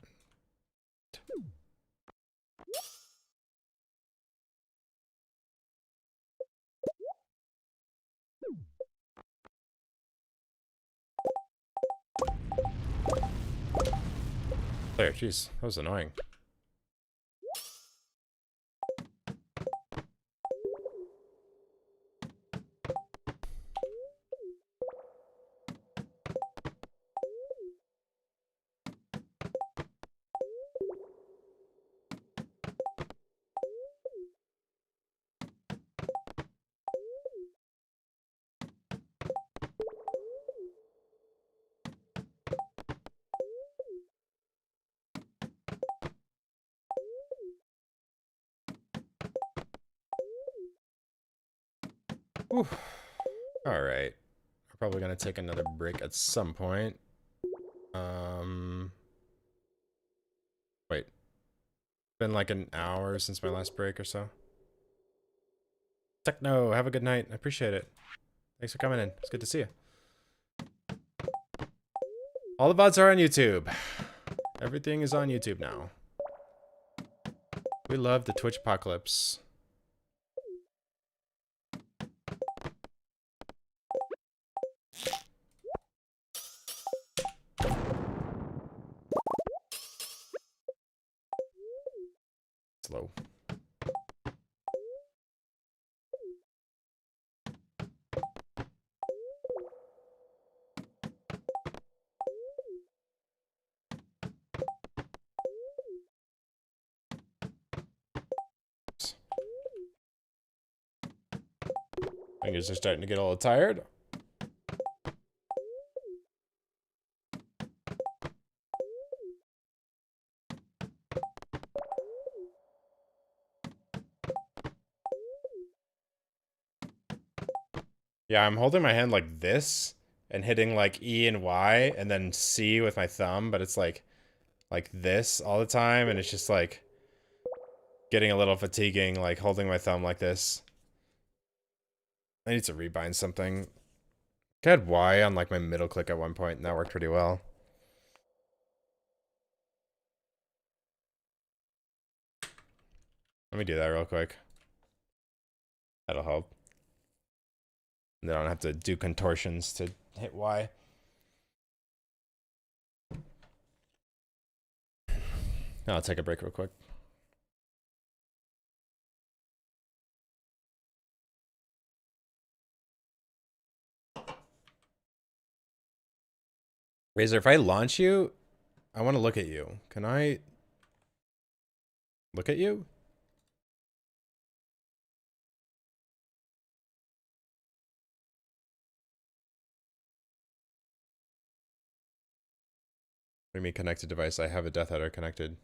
There, jeez, that was annoying. Whew. All right. We're probably gonna take another break at some point. Wait. Been like an hour since my last break or so. Techno, have a good night. I appreciate it. Thanks for coming in. It's good to see you. All the VODs are on YouTube. Everything is on YouTube now. We love the Twitch apocalypse. Slow. Fingers are starting to get a little tired. Yeah, I'm holding my hand like this and hitting like E and Y and then C with my thumb, but it's like this all the time, and it's just like getting a little fatiguing, like holding my thumb like this. I need to rebind something. I had Y on like my middle click at one point, and that worked pretty well. Let me do that real quick. That'll help. And then I don't have to do contortions to hit Y. I'll take a break real quick. Razor, if I launch you, I want to look at you. Can I look at you? What do you mean connected device? I have a Death Adder connected.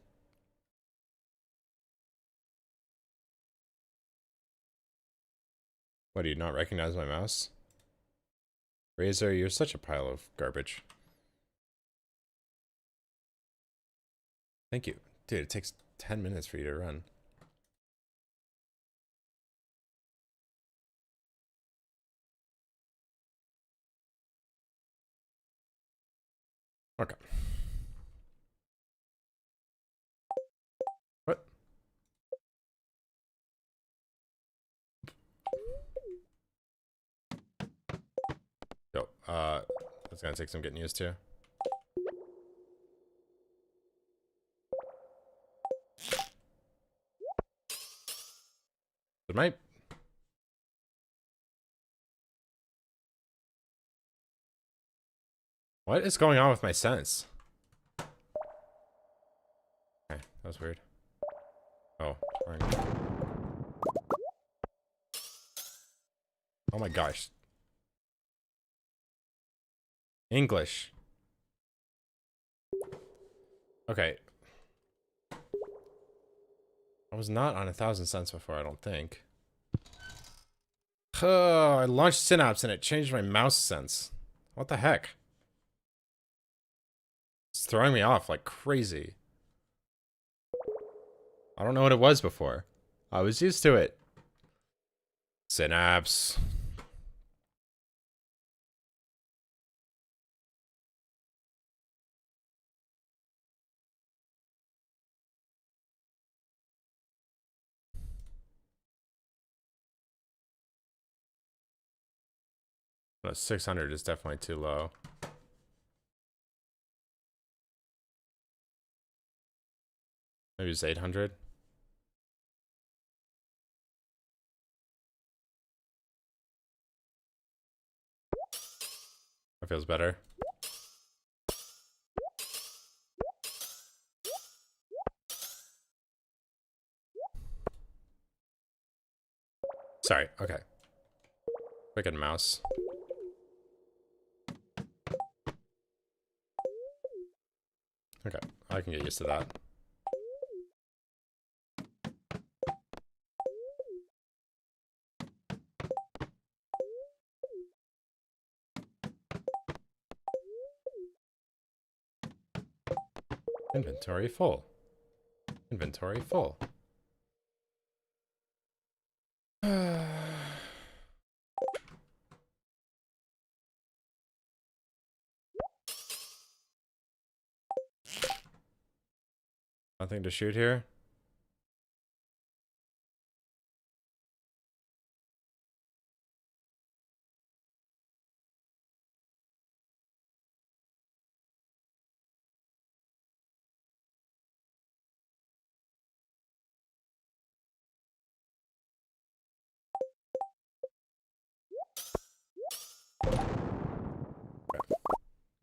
What, do you not recognize my mouse? Razor, you're such a pile of garbage. Thank you. Dude, it takes 10 minutes for you to run. Okay. What? Yo, that's gonna take some getting used to. It might. What is going on with my sense? Okay, that was weird. Oh, fine. Oh my gosh. English. Okay. I was not on 1,000 cents before, I don't think. Oh, I launched Synapse and it changed my mouse sense. What the heck? It's throwing me off like crazy. I don't know what it was before. I was used to it. Synapse. No, 600 is definitely too low. Maybe it's 800. That feels better. Sorry, okay. Wicked mouse. Okay, I can get used to that. Inventory full. Inventory full. Nothing to shoot here.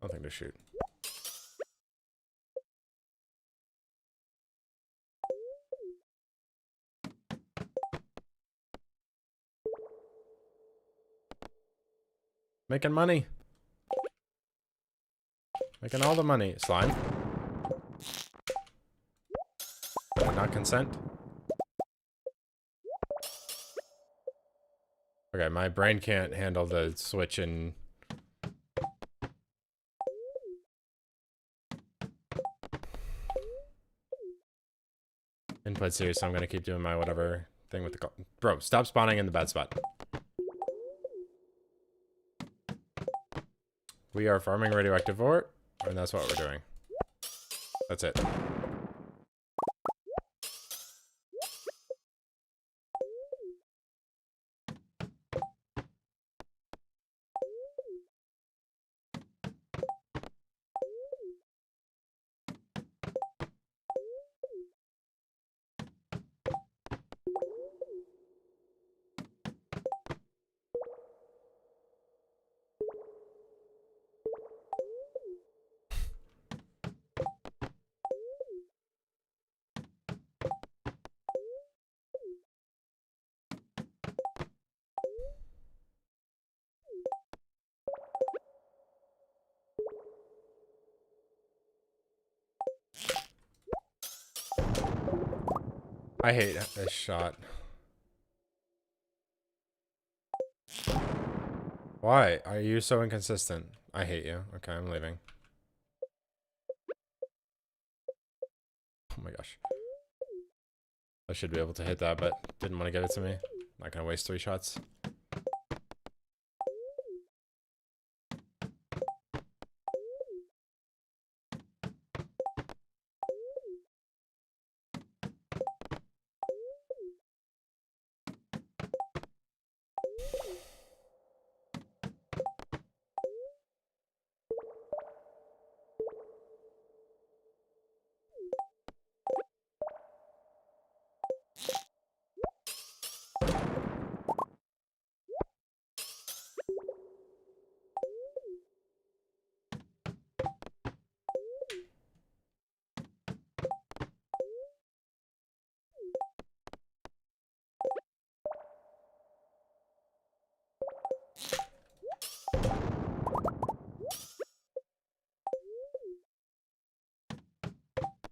Nothing to shoot. Making money. Making all the money. Slime. Did I not consent? Okay, my brain can't handle the switch and... input series, so I'm gonna keep doing my whatever thing with the... Bro, stop spawning in the bad spot. We are farming radioactive ore, and that's what we're doing. That's it. I hate this shot. Why? Are you so inconsistent? I hate you. Okay, I'm leaving. Oh my gosh. I should be able to hit that, but didn't want to give it to me. Not gonna waste 3 shots.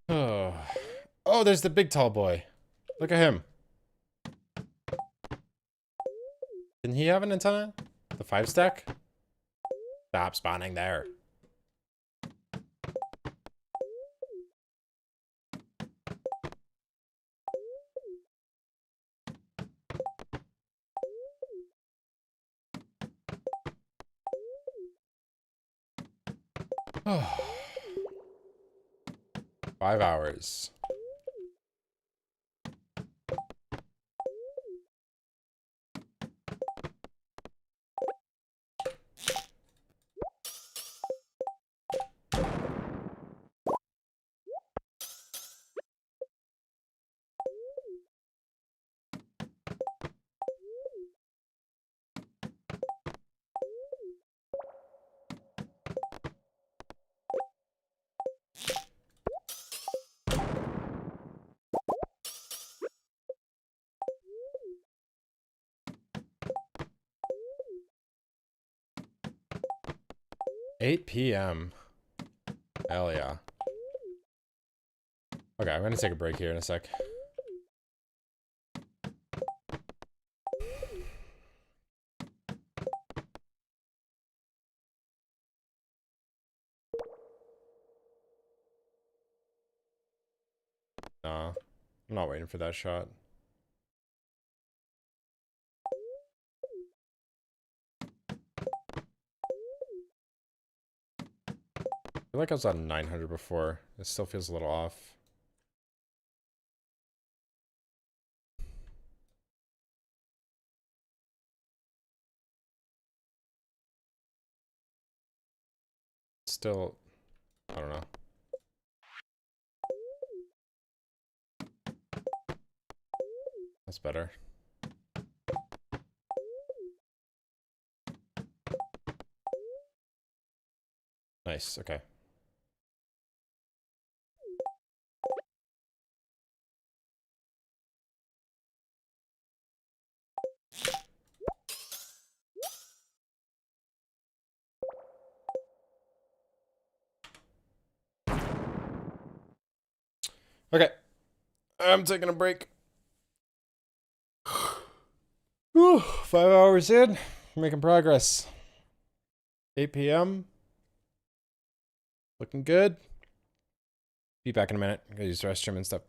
Oh. Oh, there's the big tall boy. Look at him. Didn't he have an antenna? The 5 stack? Stop spawning there. Oh. 5 hours. $8 p.m. Hell yeah. Okay, I'm gonna take a break here in a sec. Nah, I'm not waiting for that shot. I feel like I was on 900 before. It still feels a little off. Still, I don't know. That's better. Nice, okay. Okay, I'm taking a break. Whew, 5 hours in, making progress. 8 p.m. Looking good. Be back in a minute. Gotta use the restroom and stuff.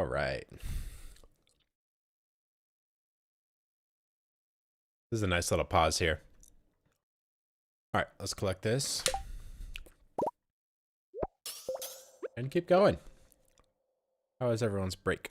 All right. This is a nice little pause here. All right, let's collect this. And keep going. How was everyone's break?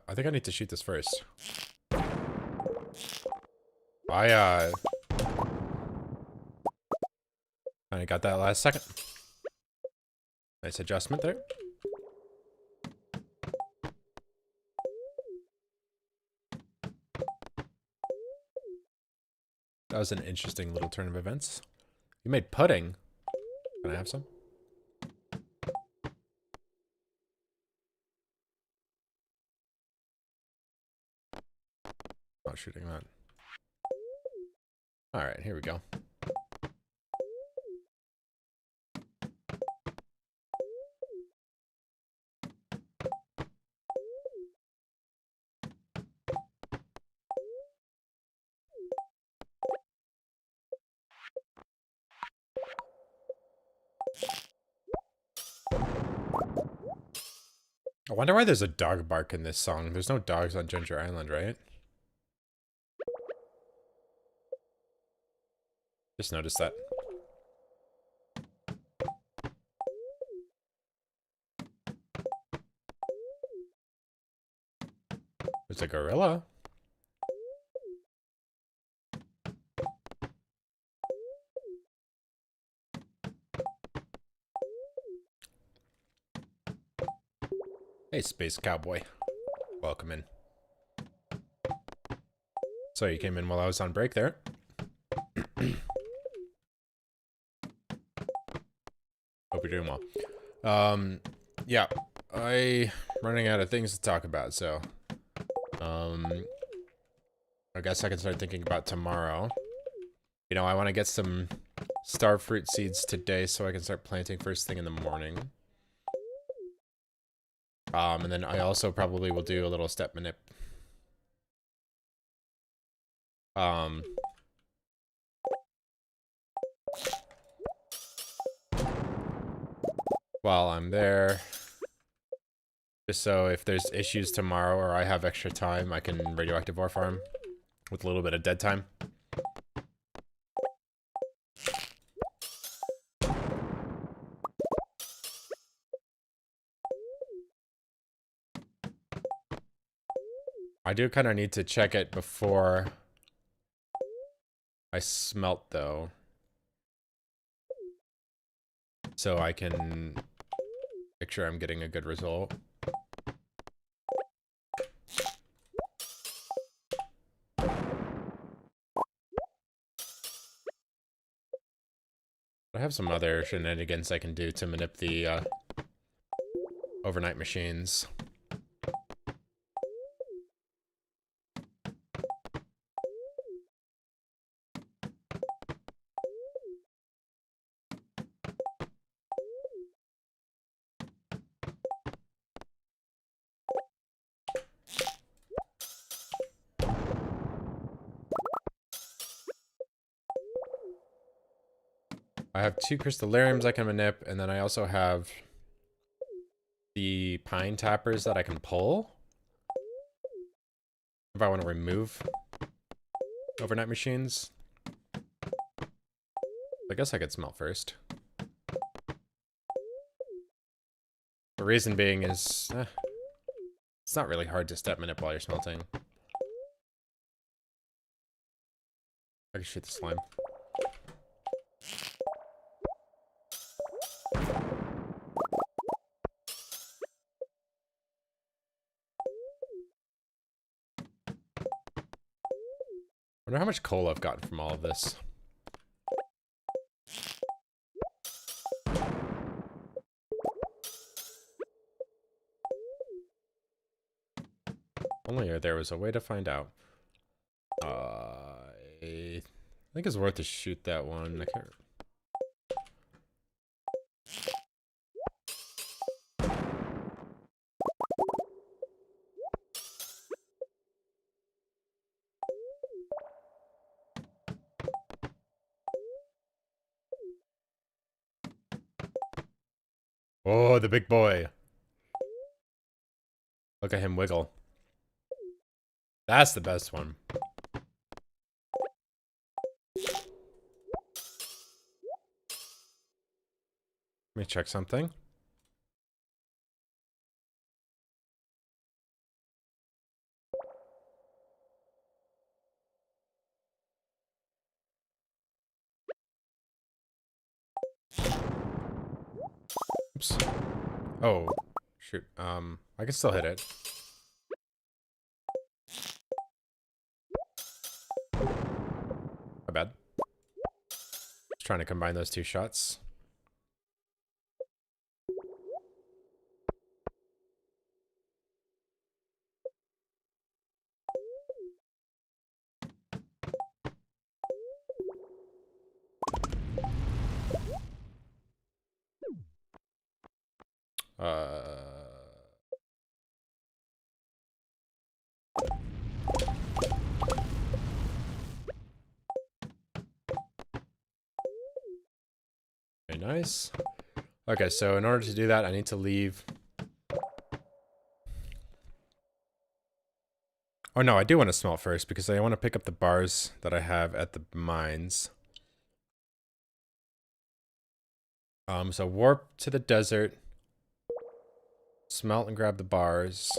I think I need to shoot this first. I got that last second. Nice adjustment there. That was an interesting little turn of events. You made pudding. Can I have some? Not shooting that. Alright, here we go. I wonder why there's a dog bark in this song. There's no dogs on Ginger Island, right? Just noticed that. There's a gorilla. Hey, Space Cowboy. Welcome in. So you came in while I was on break there. Hope you're doing well. Yeah, I'm running out of things to talk about, so I guess I can start thinking about tomorrow. You know, I want to get some starfruit seeds today so I can start planting first thing in the morning. And then I also probably will do a little step manip. While I'm there. Just so if there's issues tomorrow or I have extra time, I can radioactive ore farm with a little bit of dead time. I do kind of need to check it before I smelt, though. So I can make sure I'm getting a good result. I have some other shenanigans I can do to manip the overnight machines. I have 2 crystallariums I can manip, and then I also have the pine tappers that I can pull. If I want to remove overnight machines. I guess I could smelt first. The reason being is, it's not really hard to step manip while you're smelting. I can shoot the slime. I wonder how much coal I've gotten from all of this. Only there was a way to find out. I think it's worth to shoot that one. I can't... Oh, the big boy. Look at him wiggle. That's the best one. Let me check something. Oops. Oh, shoot. I can still hit it. My bad. Just trying to combine those two shots. Very nice. Okay, so in order to do that, I need to leave. Oh no, I do want to smelt first because I want to pick up the bars that I have at the mines. So warp to the desert, smelt and grab the bars.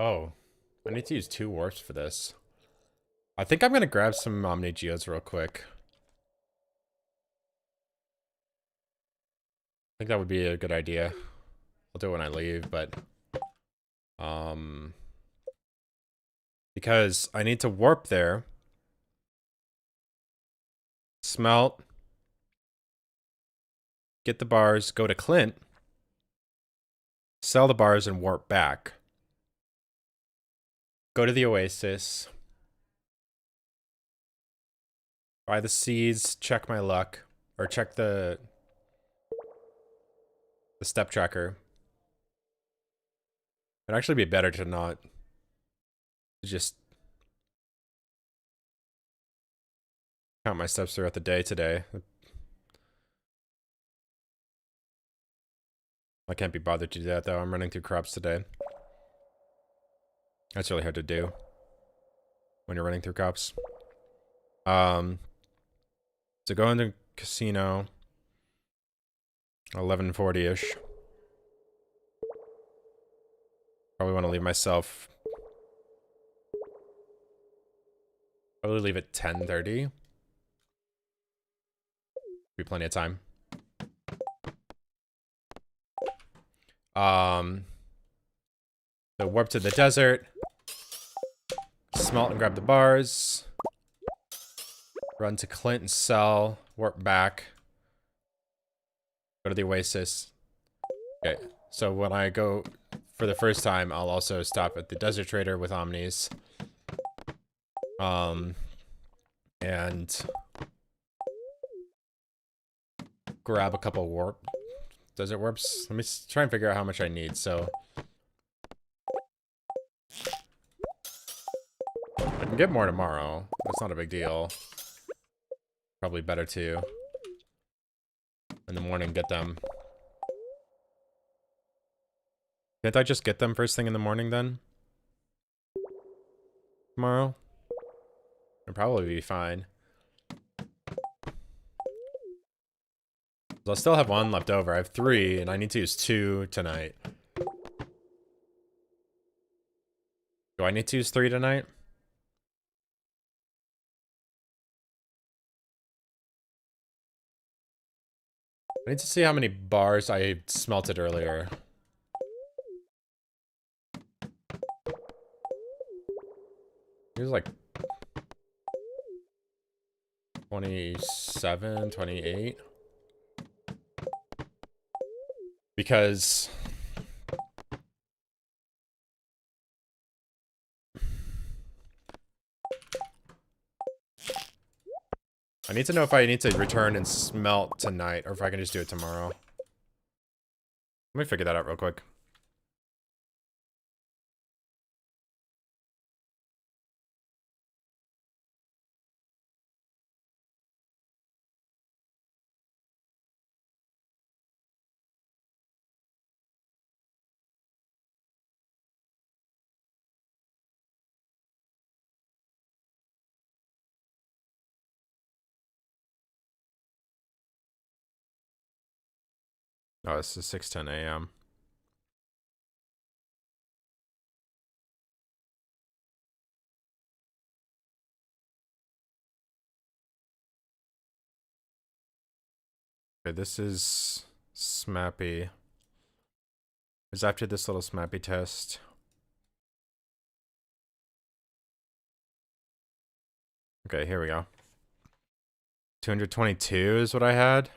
Oh, I need to use 2 warps for this. I think I'm gonna grab some Omni Geodes real quick. I think that would be a good idea. I'll do it when I leave, but because I need to warp there, smelt, get the bars, go to Clint, sell the bars, and warp back. Go to the Oasis, buy the seeds, check my luck, or check the step tracker. It'd actually be better to not just count my steps throughout the day today. I can't be bothered to do that though. I'm running through crops today. That's really hard to do when you're running through crops. So go into casino 11:40-ish. Probably want to leave myself. Probably leave at 10:30. Be plenty of time. So warp to the desert. Smelt and grab the bars. Run to Clint and sell. Warp back. Go to the Oasis. Okay, so when I go for the first time, I'll also stop at the Desert Trader with Omnis. And grab a couple desert warps. Let me try and figure out how much I need, so. I can get more tomorrow. That's not a big deal. Probably better to, in the morning, get them. Can't I just get them first thing in the morning then? Tomorrow? It'll probably be fine. I'll still have 1 left over. I have 3, and I need to use 2 tonight. Do I need to use 3 tonight? I need to see how many bars I smelted earlier. Here's like 27, 28. Because I need to know if I need to return and smelt tonight or if I can just do it tomorrow. Let me figure that out real quick. Oh, this is 6:10 a.m. Okay, this is Smappy. It's after this little Smappy test. Okay, here we go. 222 is what I had.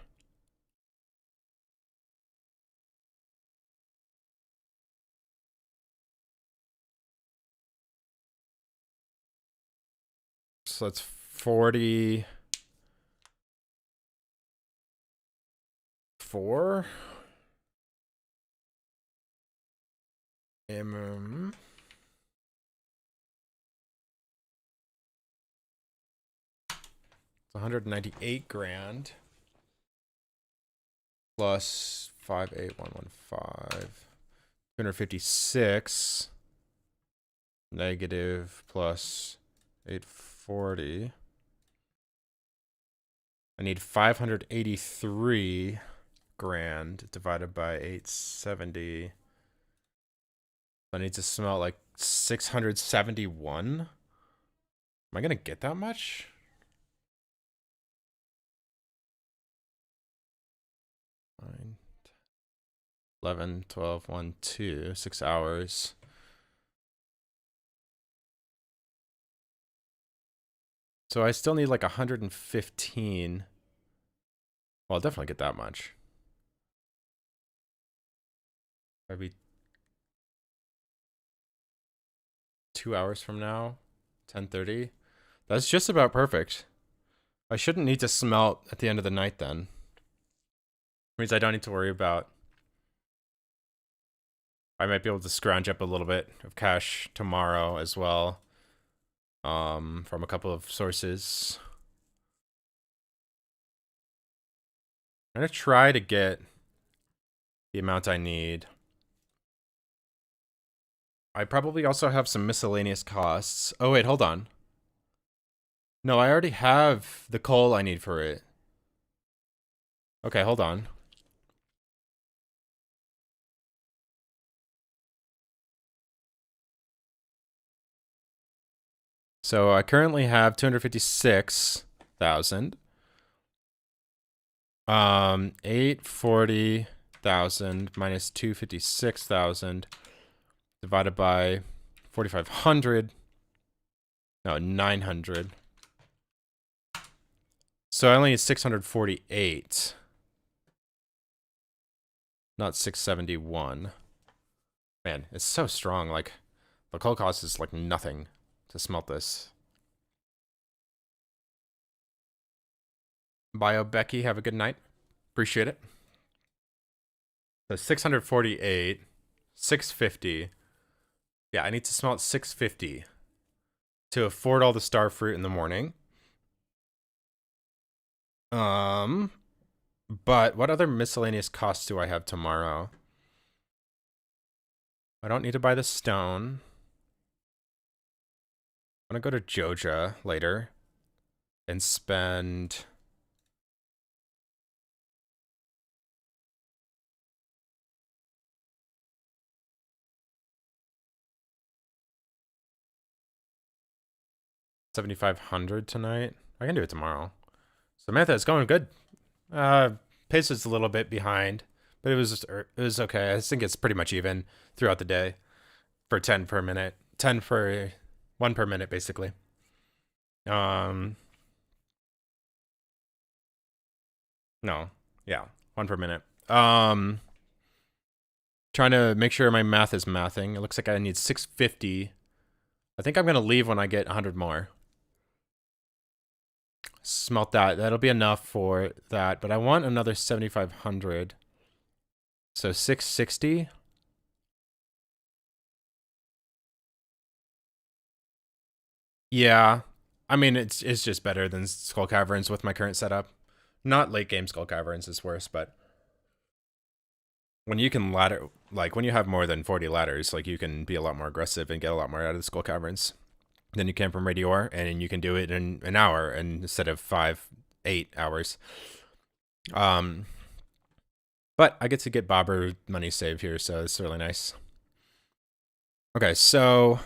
So that's 44. Mm. 198 grand plus 58115. 256 negative plus 840. I need 583 grand divided by 870. I need to smell like 671. Am I gonna get that much? 9, 11, 12, 1, 2, 6 hours. So I still need like 115. Well, I'll definitely get that much. Maybe 2 hours from now, 10:30. That's just about perfect. I shouldn't need to smelt at the end of the night then. Means I don't need to worry about. I might be able to scrounge up a little bit of cash tomorrow as well. From a couple of sources. I'm gonna try to get the amount I need. I probably also have some miscellaneous costs. Oh wait, hold on. No, I already have the coal I need for it. Okay, hold on. So I currently have 256,000. 840,000 minus 256,000 divided by 4,500. No, 900. So I only need 648. Not 671. Man, it's so strong. Like, the coal cost is like nothing to smelt this. Bio Becky, have a good night. Appreciate it. So 648, 650. Yeah, I need to smelt 650 to afford all the star fruit in the morning. But what other miscellaneous costs do I have tomorrow? I don't need to buy the stone. I'm gonna go to Joja later and spend $7,500 tonight. I can do it tomorrow. Samantha, it's going good. Pace is a little bit behind, but it was okay. I think it's pretty much even throughout the day for 10 per minute. 10 for 1 per minute, basically. No. Yeah. 1 per minute. Trying to make sure my math is mathing. It looks like I need 650. I think I'm going to leave when I get 100 more. Smelt that. That'll be enough for that. But I want another 7,500. So 660. Yeah. I mean, it's just better than Skull Caverns with my current setup. Not late game Skull Caverns is worse, but when you can ladder, like when you have more than 40 ladders, like you can be a lot more aggressive and get a lot more out of the Skull Caverns than you can from Radior, and you can do it in an hour and instead of 8 hours. But I get to get Bobber money saved here, so it's really nice. Okay, so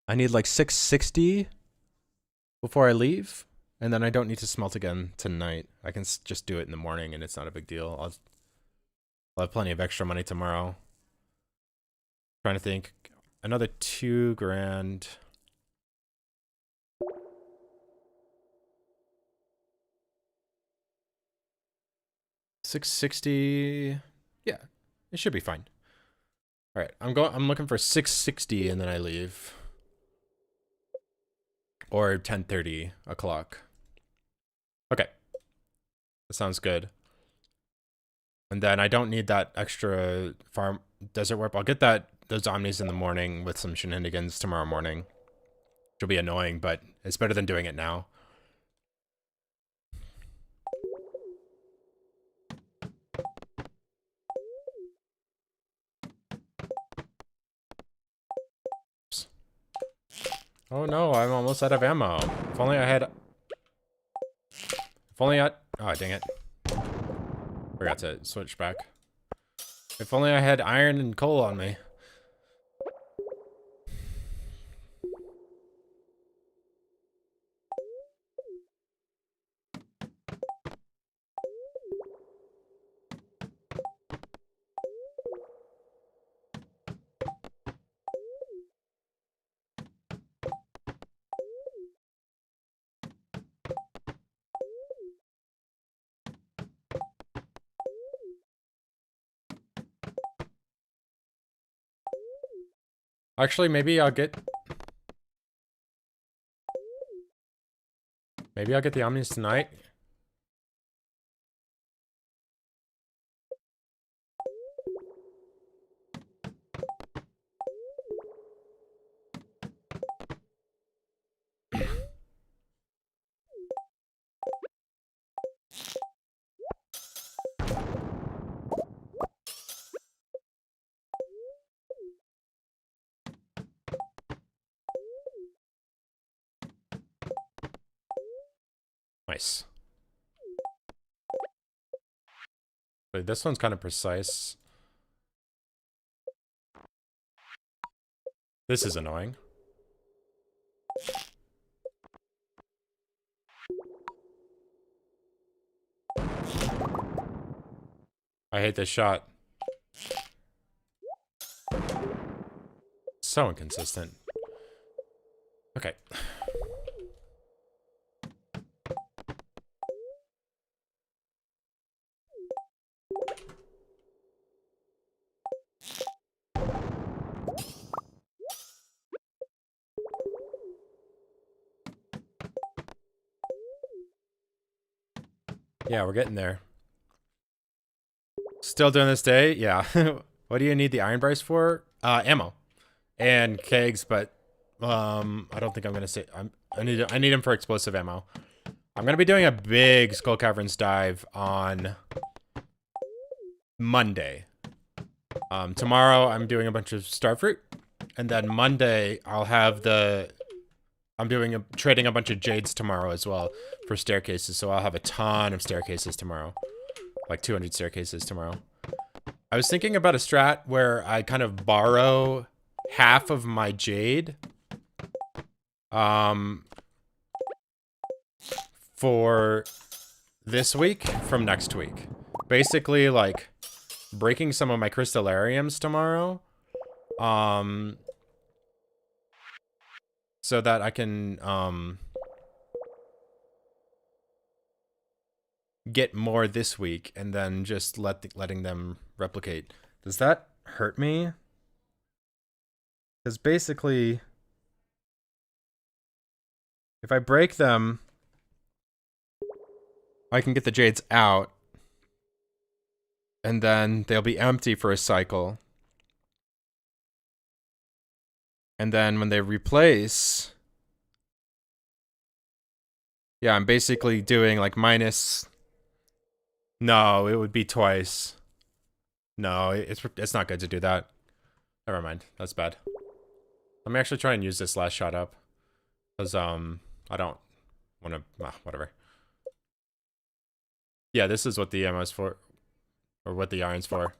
I need like 660 before I leave, and then I don't need to smelt again tonight. I can just do it in the morning, and it's not a big deal. I'll have plenty of extra money tomorrow. Trying to think. Another 2 grand. $660. Yeah, it should be fine. All right, I'm looking for 660, and then I leave. Or 10:30 o'clock. Okay, that sounds good. And then I don't need that extra farm desert warp. I'll get those omnis in the morning with some shenanigans tomorrow morning. Which will be annoying, but it's better than doing it now. Oh no, I'm almost out of ammo. If only I had... If only I... Oh, dang it. Forgot to switch back. If only I had iron and coal on me. Actually, maybe I'll get... Maybe I'll get the omnis tonight. Nice. But this one's kind of precise. This is annoying. I hate this shot. So inconsistent. Okay. Yeah, we're getting there. Still doing this day? Yeah. What do you need the iron bars for? Ammo. And kegs, but I don't think I'm gonna say I need them for explosive ammo. I'm gonna be doing a big Skull Caverns dive on Monday. Tomorrow I'm doing a bunch of starfruit, and then Monday I'll have I'm trading a bunch of jades tomorrow as well for staircases, so I'll have a ton of staircases tomorrow. Like 200 staircases tomorrow. I was thinking about a strat where I kind of borrow half of my jade for this week from next week. Basically, like, breaking some of my crystallariums tomorrow. so that I can get more this week and then just letting them replicate. Does that hurt me? Because basically, if I break them, I can get the jades out, and then they'll be empty for a cycle. And then when they replace, yeah, I'm basically doing like minus. No, it would be twice. No, it's not good to do that. Never mind. That's bad. Let me actually try and use this last shot up. Because, I don't want to... whatever. Yeah, this is what the ammo is for. Or what the iron's for.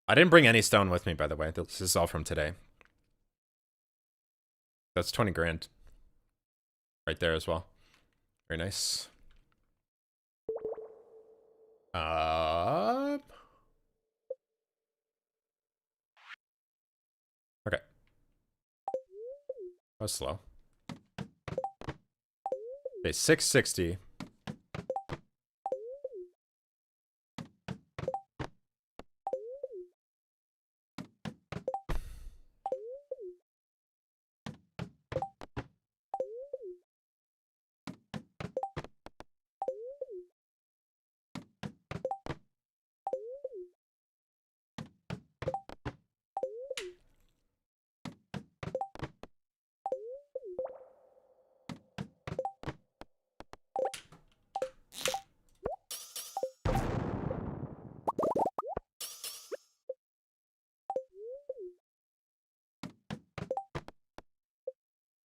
I didn't bring any stone with me, by the way. This is all from today. That's 20 grand. Right there as well. Very nice. Okay. That was slow. Okay, 660.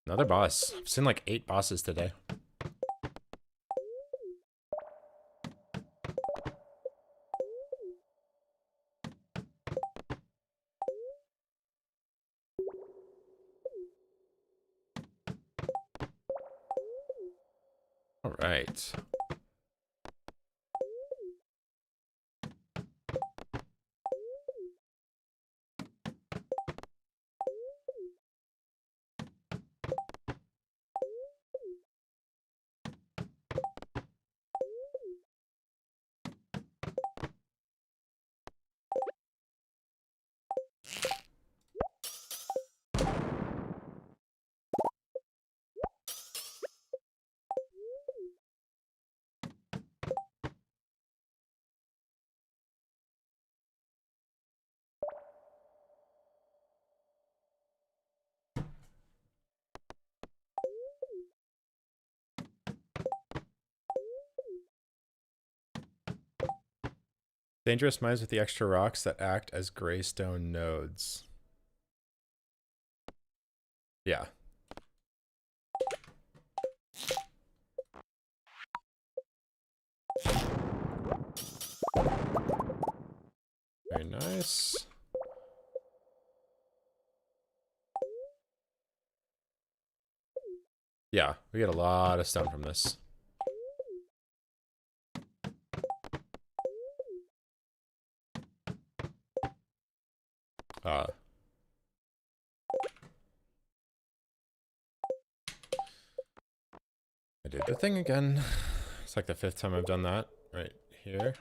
Another boss. I've seen like 8 bosses today. All right. Dangerous mines with the extra rocks that act as greystone nodes. Yeah. Very nice. Yeah, we get a lot of stone from this. I did the thing again. It's like the 5th time I've done that. Right here.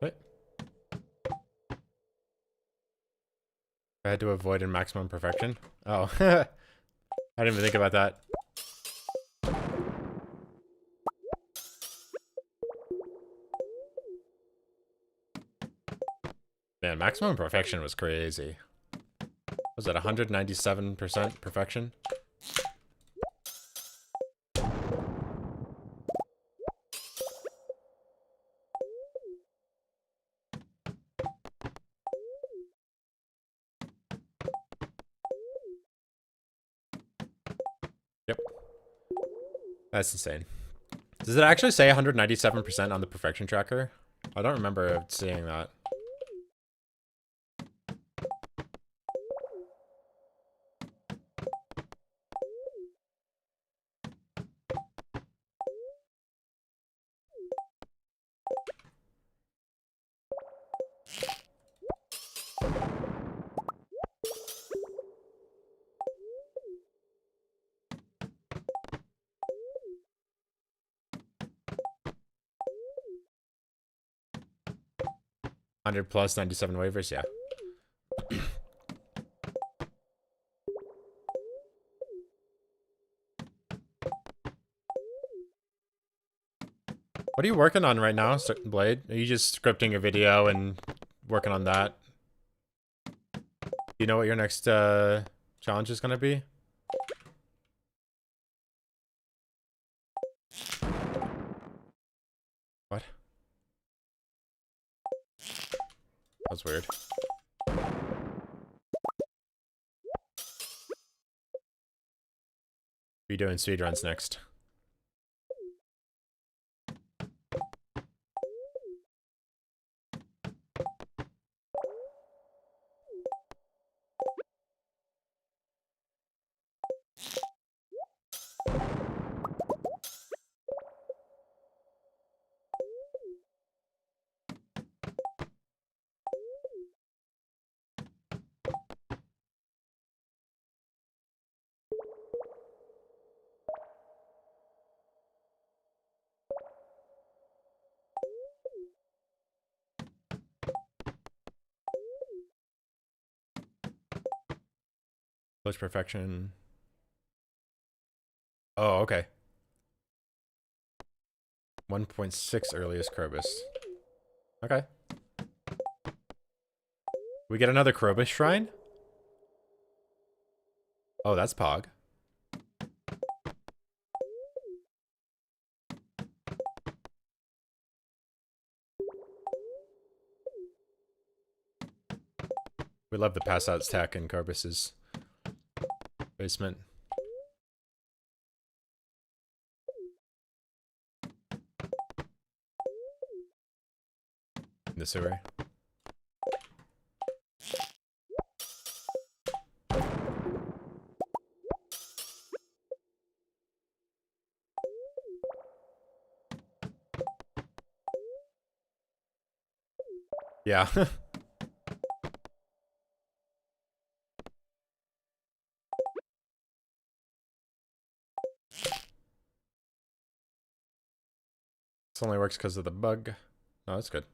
What? I had to avoid in maximum perfection? Oh. I didn't even think about that. Man, maximum perfection was crazy. Was it 197% perfection? Yep. That's insane. Does it actually say 197% on the perfection tracker? I don't remember seeing that. +100, 97 waivers, yeah. What are you working on right now, Blade? Are you just scripting a video and working on that? Do you know what your next challenge is gonna be? What? That's weird. Are you doing speedruns next? Glitch perfection. Oh, okay. 1.6 earliest Krobus. Okay. We get another Krobus shrine? Oh, that's Pog. We love the pass outs tech in Krobus's basement. In the sewer. Yeah. This only works because of the bug. Oh, that's good.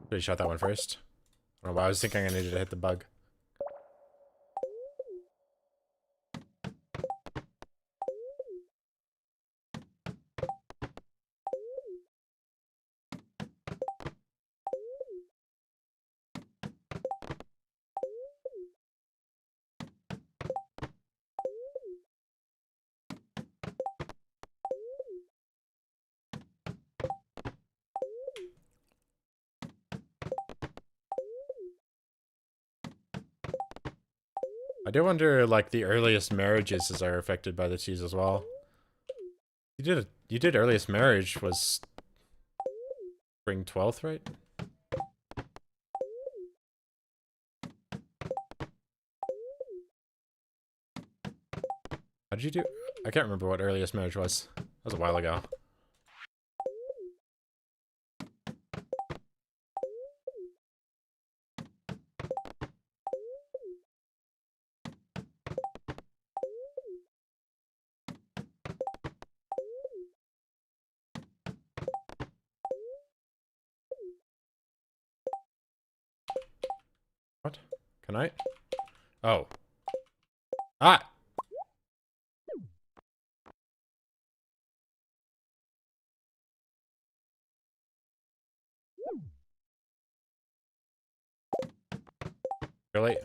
Should have shot that one first. I don't know why I was thinking I needed to hit the bug. I do wonder, like, the earliest marriages are affected by the cheese as well. You did earliest marriage was spring 12th, right? How did you do? I can't remember what earliest marriage was. That was a while ago. What? Can I? Oh. Ah! Really?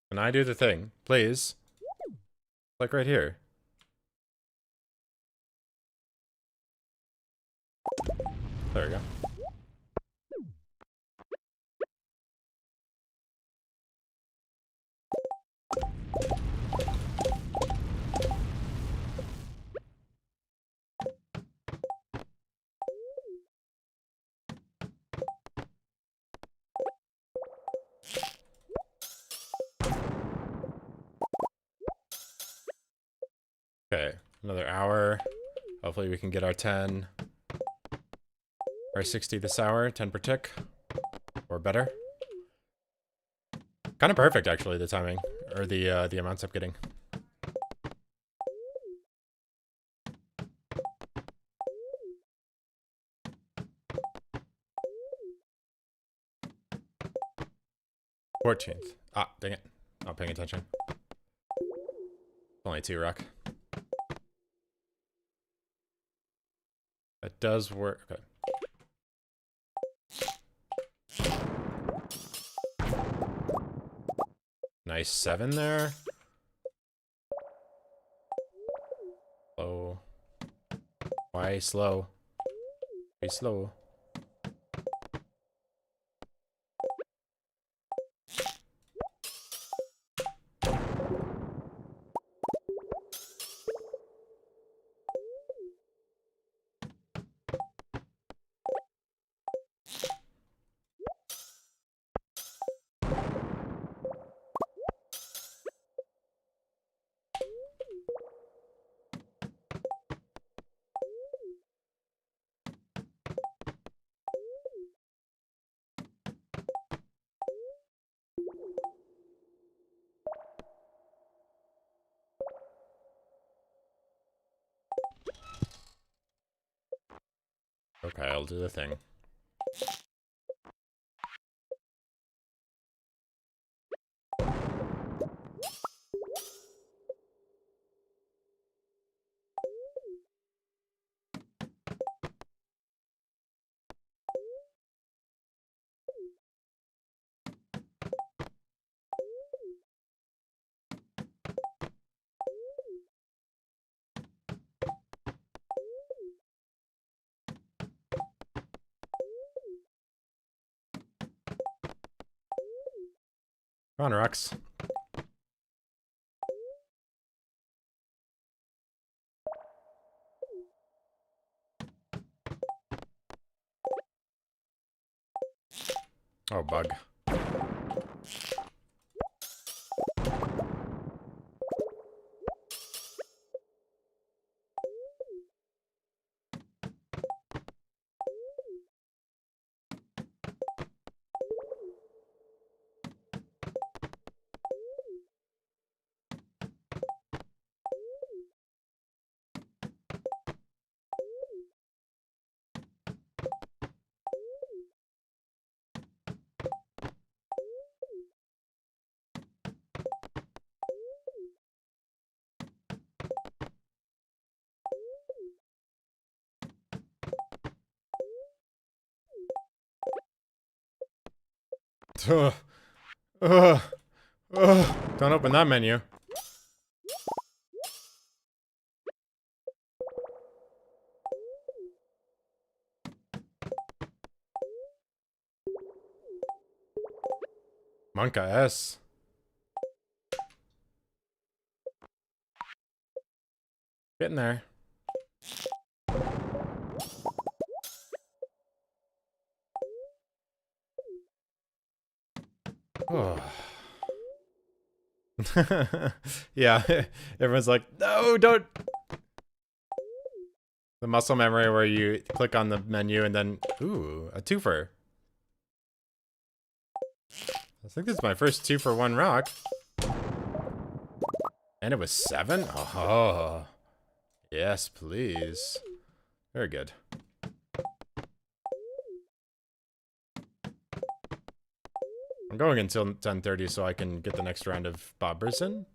Can I do the thing? Please. Like right here. There we go. Okay, another hour. Hopefully we can get our 10 or 60 this hour, 10 per tick or better. Kind of perfect actually, the timing or the amounts I'm getting. $14th. Ah, dang it. Not paying attention. Only 2 rock. That does work. Okay. Nice 7 there. Slow. Why slow? Be slow. Okay, I'll do the thing. Come on, rocks. Oh, bug. Ugh. Ugh. Ugh. Don't open that menu. Monka S. Getting there. Oh. Yeah, everyone's like, no, don't. The muscle memory where you click on the menu and then, ooh, a twofer. I think this is my first 2-for-1 rock. And it was 7? Oh, yes, please. Very good. I'm going until 10:30 so I can get the next round of bobbers in.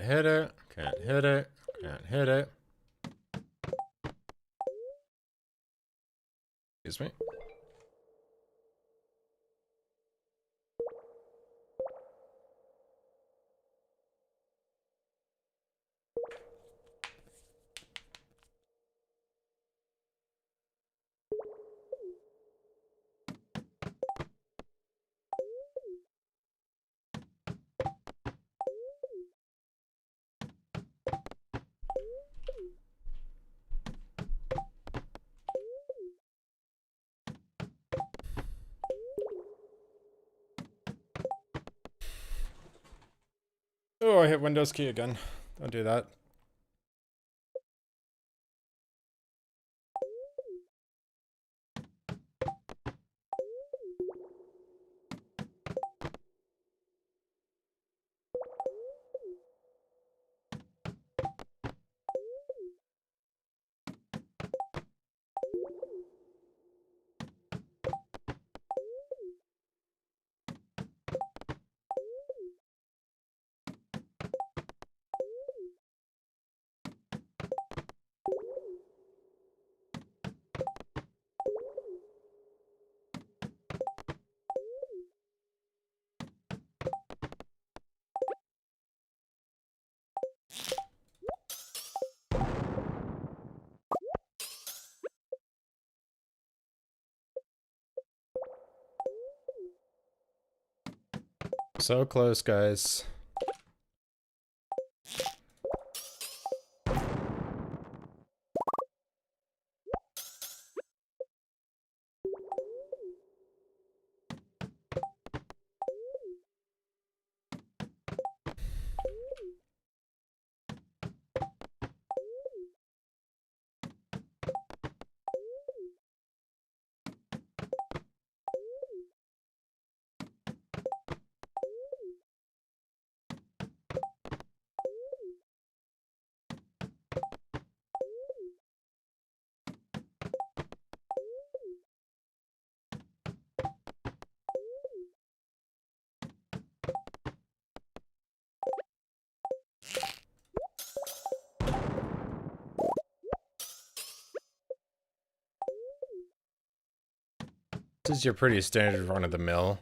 hit it. Can't hit it. Can't hit it. Excuse me. Oh, I hit Windows key again. Don't do that. So close, guys. This is your pretty standard run of the mill.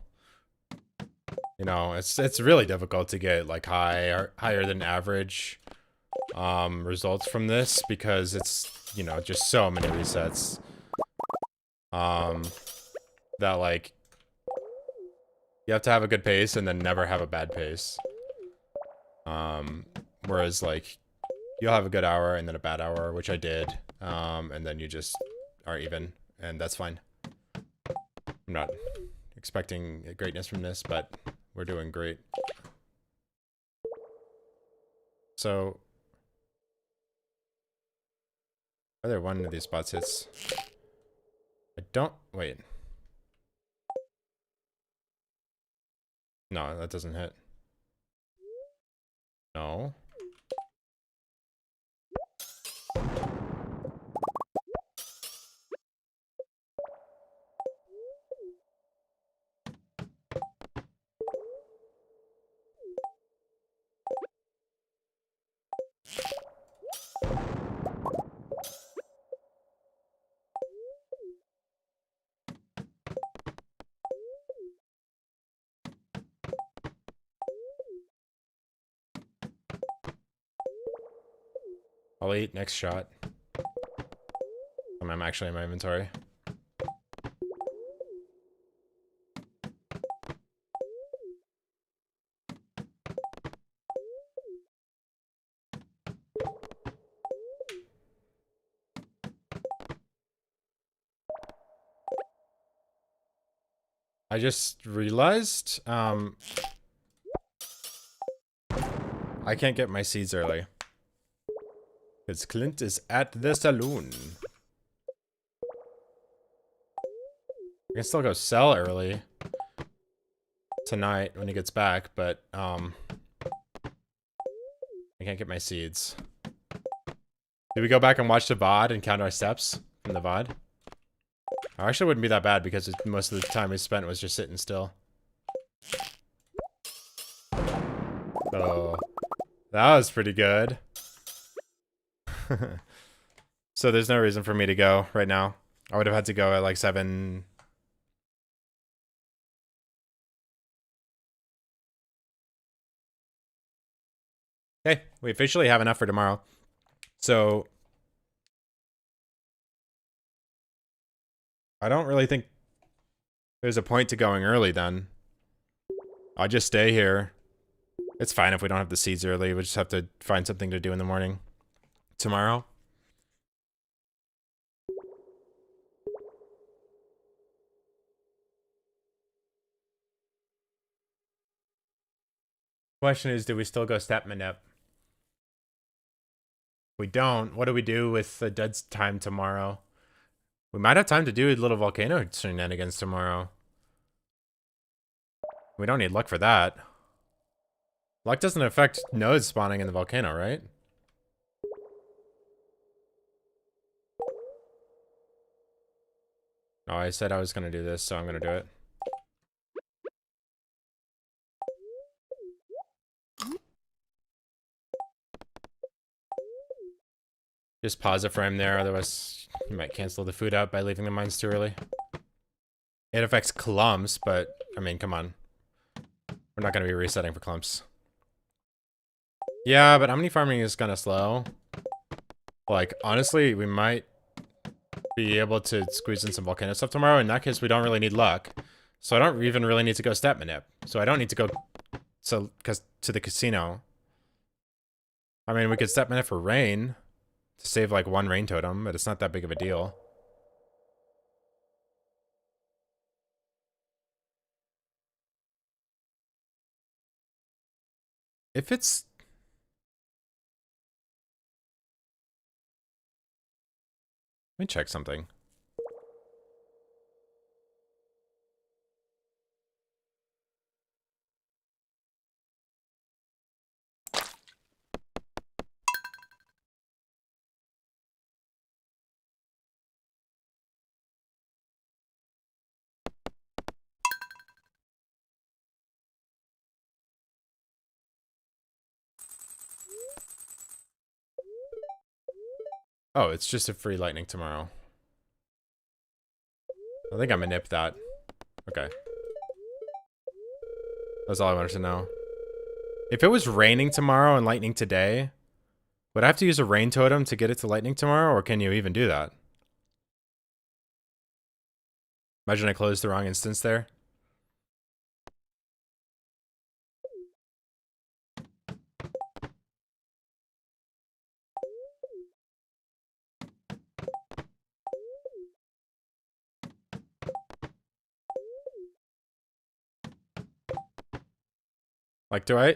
You know, it's really difficult to get like higher than average results from this because it's, you know, just so many resets. That like you have to have a good pace and then never have a bad pace. Whereas like you'll have a good hour and then a bad hour, which I did. And then you just are even, and that's fine. I'm not expecting greatness from this, but we're doing great. So, whether one of these spots hits, I don't, wait. No, that doesn't hit. No. I'll eat next shot. I'm actually in my inventory. I just realized, I can't get my seeds early. Because Clint is at the saloon. I can still go sell early tonight when he gets back, but I can't get my seeds. Did we go back and watch the VOD and count our steps from the VOD? Actually, it wouldn't be that bad because most of the time we spent was just sitting still. So That was pretty good. So there's no reason for me to go right now. I would have had to go at like 7. Okay, we officially have enough for tomorrow. So I don't really think there's a point to going early then. I'll just stay here. It's fine if we don't have the seeds early. We just have to find something to do in the morning. Tomorrow. Question is, do we still go Stepmanip? We don't. What do we do with the dead time tomorrow? We might have time to do a little volcano shenanigans tomorrow. We don't need luck for that. Luck doesn't affect nodes spawning in the volcano, right? Oh, I said I was gonna do this, so I'm gonna do it. Just pause a frame there, otherwise you might cancel the food out by leaving the mines too early. It affects clumps, but I mean, come on. We're not gonna be resetting for clumps. Yeah, but omni farming is kind of slow. Like, honestly, we might be able to squeeze in some volcano stuff tomorrow. In that case, we don't really need luck. So I don't even really need to go step manip. So I don't need to go to the casino. I mean, we could step manip for rain to save like 1 rain totem, but it's not that big of a deal. If it's... Let me check something. Oh, it's just a free lightning tomorrow. I think I'm gonna nip that. Okay. That's all I wanted to know. If it was raining tomorrow and lightning today, would I have to use a rain totem to get it to lightning tomorrow, or can you even do that? Imagine I closed the wrong instance there. Like, do I...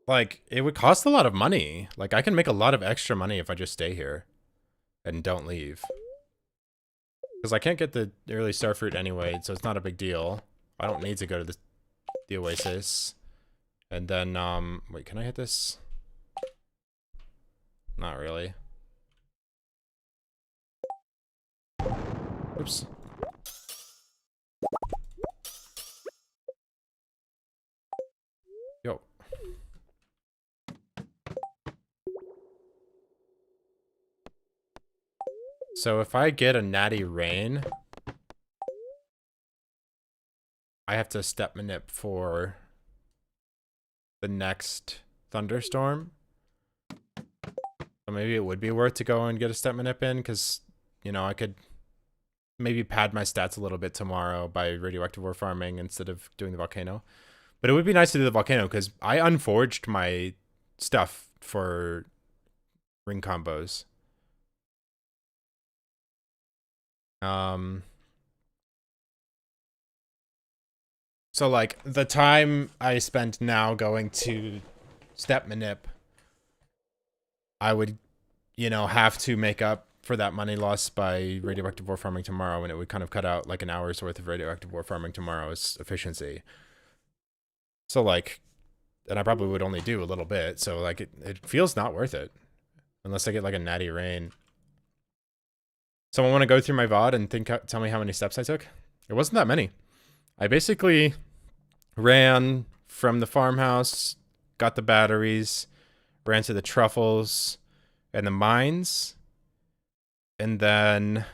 Like, it would cost a lot of money. Like, I can make a lot of extra money if I just stay here and don't leave. Because I can't get the early starfruit anyway, so it's not a big deal. I don't need to go to the oasis. And then, wait, can I hit this? Not really. Oops. Yo. So if I get a natty rain, I have to step manip for the next thunderstorm. So maybe it would be worth to go and get a step manip in, because, you know, I could maybe pad my stats a little bit tomorrow by radioactive ore farming instead of doing the volcano. But it would be nice to do the volcano, because I unforged my stuff for ring combos. So like the time I spent now going to step manip, I would, you know, have to make up for that money loss by radioactive ore farming tomorrow, and it would kind of cut out like an hour's worth of radioactive ore farming tomorrow's efficiency. So like, and I probably would only do a little bit, so like it feels not worth it unless I get like a natty rain. Someone want to go through my VOD and tell me how many steps I took? It wasn't that many. I basically ran from the farmhouse got the batteries, ran to the truffles and the mines, and then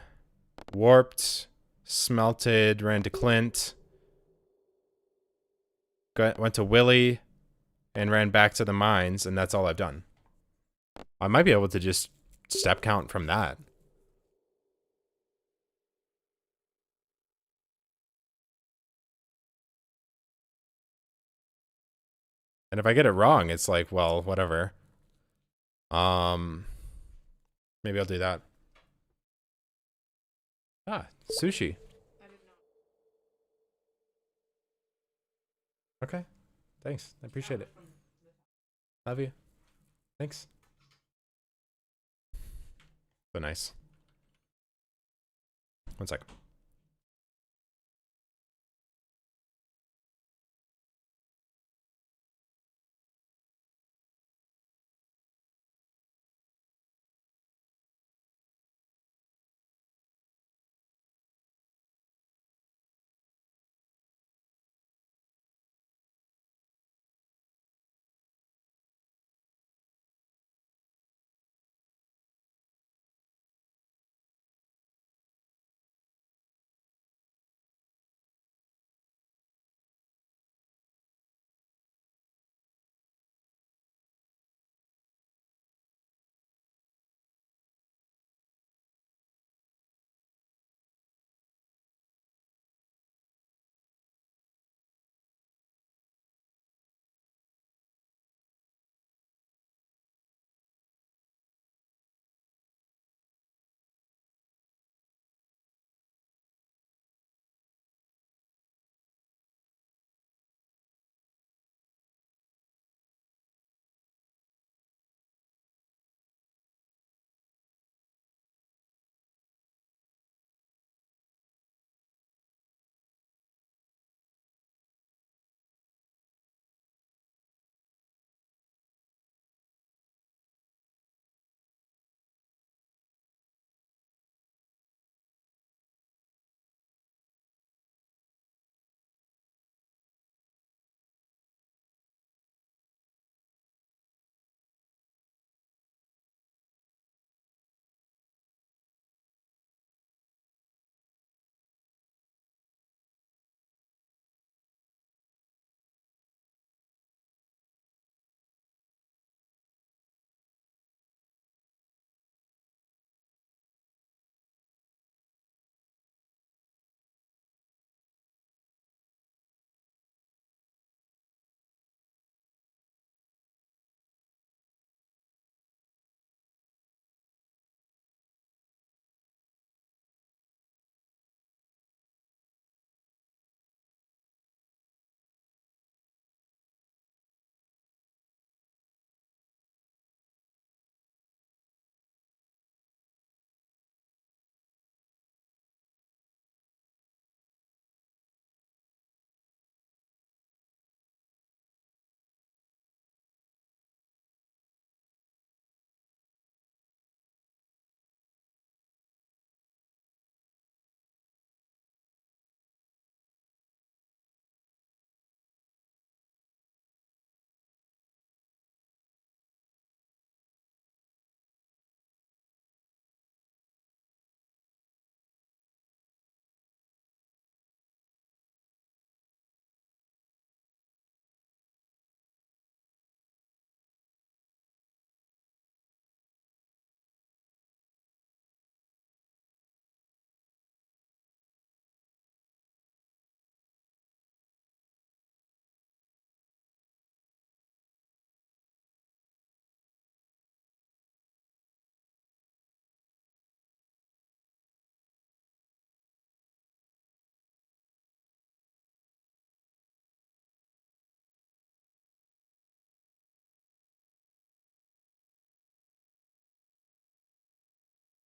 warped, smelted, ran to Clint, went to Willie, and ran back to the mines, and that's all I've done. I might be able to just step count from that. And if I get it wrong, it's like, well, whatever. Maybe I'll do that. Ah, sushi. Okay. Thanks. I appreciate it. Love you. Thanks. So nice. One sec.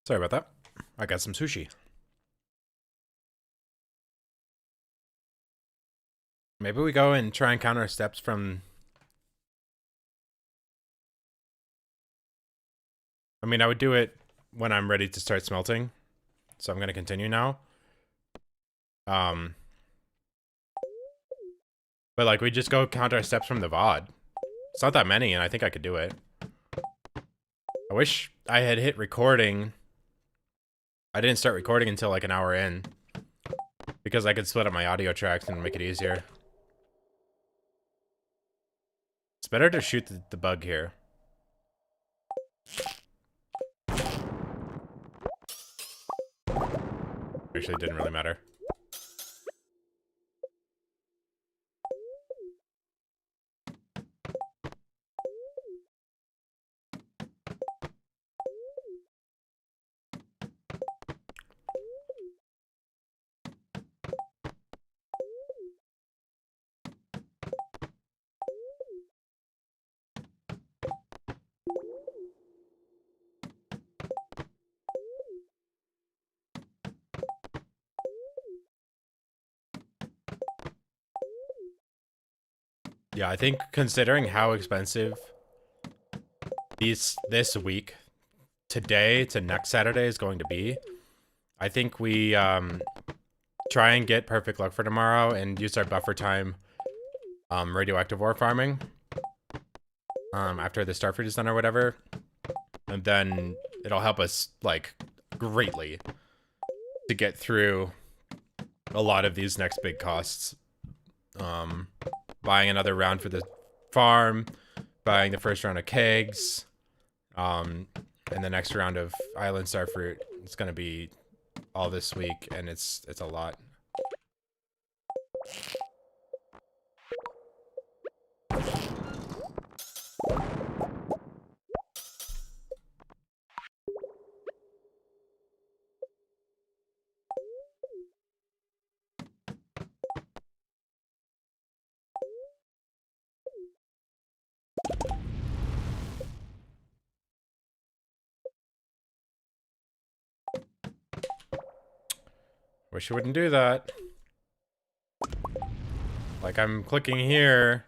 Sorry about that. I got some sushi. Maybe we go and try and count our steps from... I mean, I would do it when I'm ready to start smelting. So I'm going to continue now. But like, we just go count our steps from the VOD. It's not that many, and I think I could do it. I wish I had hit recording. I didn't start recording until like an hour in, because I could split up my audio tracks and make it easier. It's better to shoot the bug here. Actually, it didn't really matter. Yeah, I think considering how expensive this week, today to next Saturday is going to be, I think we try and get perfect luck for tomorrow and use our buffer time radioactive ore farming after the starfruit is done or whatever, and then it'll help us like greatly to get through a lot of these next big costs. Buying another round for the farm, buying the first round of kegs, and the next round of island starfruit. It's gonna be all this week, and it's a lot. Wish you wouldn't do that. Like, I'm clicking here.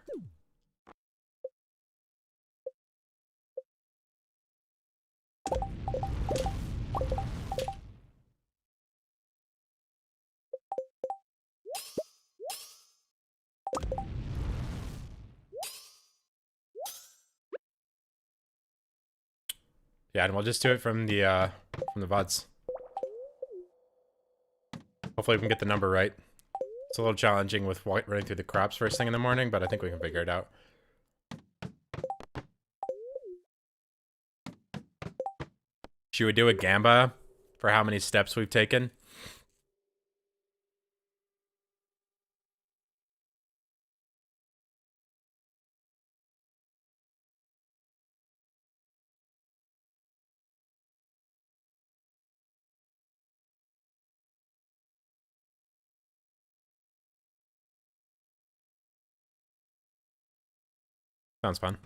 Yeah, and we'll just do it from the VODs. Hopefully we can get the number right. It's a little challenging with running through the crops first thing in the morning, but I think we can figure it out. Should we do a gamba for how many steps we've taken? Sounds fun.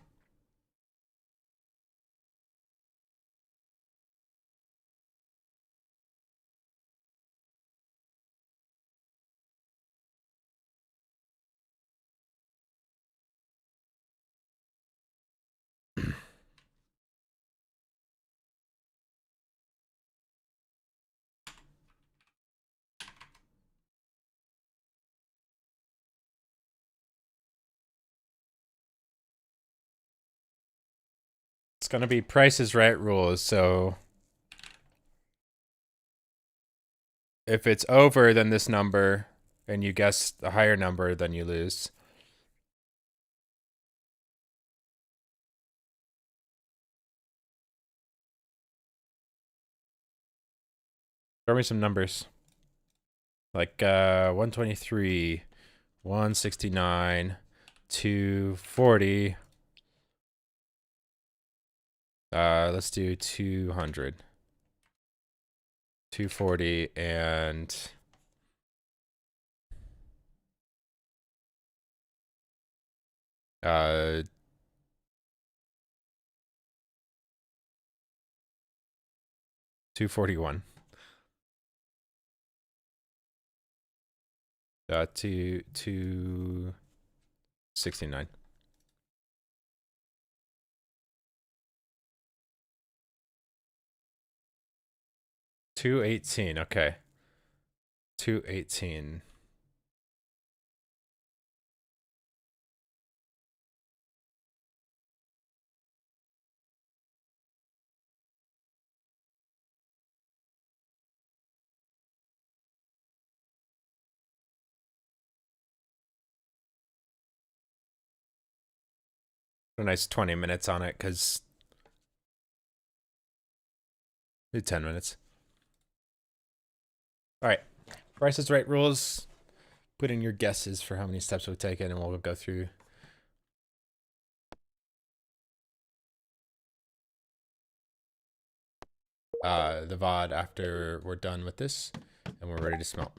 It's gonna be Price is Right rules, so if it's over than this number and you guess a higher number, then you lose. Throw me some numbers. Like 123, 169, 240. Let's do 200. 240 and 241. 269. 218. Okay. 218. A nice 20 minutes on it, because... 10 minutes. Alright. Price is Right rules. Put in your guesses for how many steps we've taken, and we'll go through. The VOD after we're done with this, and we're ready to smelt.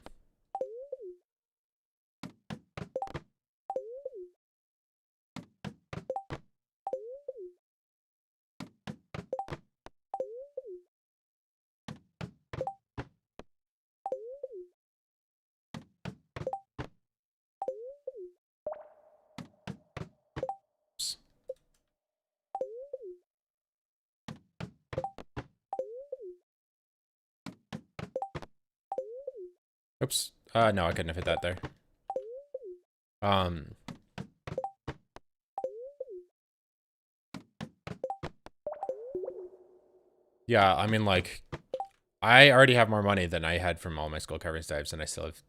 Oops. No, I couldn't have hit that there. Yeah, I mean, like, I already have more money than I had from all my skull carving dives, and I still have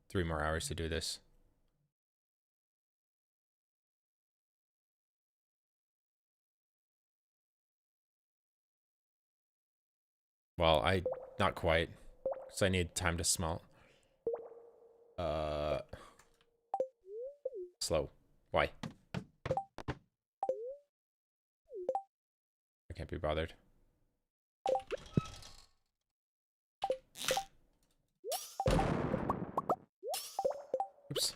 3 more hours to do this. Well, not quite, because I need time to smelt. Slow. Why? I can't be bothered. Oops.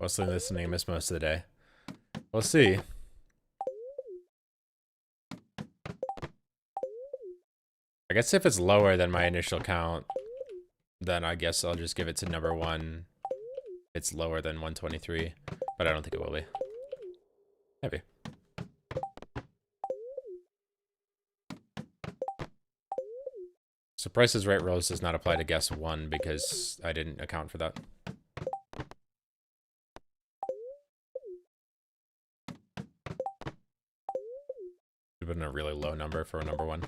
Mostly listening most of the day. We'll see. I guess if it's lower than my initial count, then I guess I'll just give it to number 1. It's lower than 123, but I don't think it will be. Maybe. So Price is Right rules does not apply to guess 1 because I didn't account for that. It would have been a really low number for a number 1.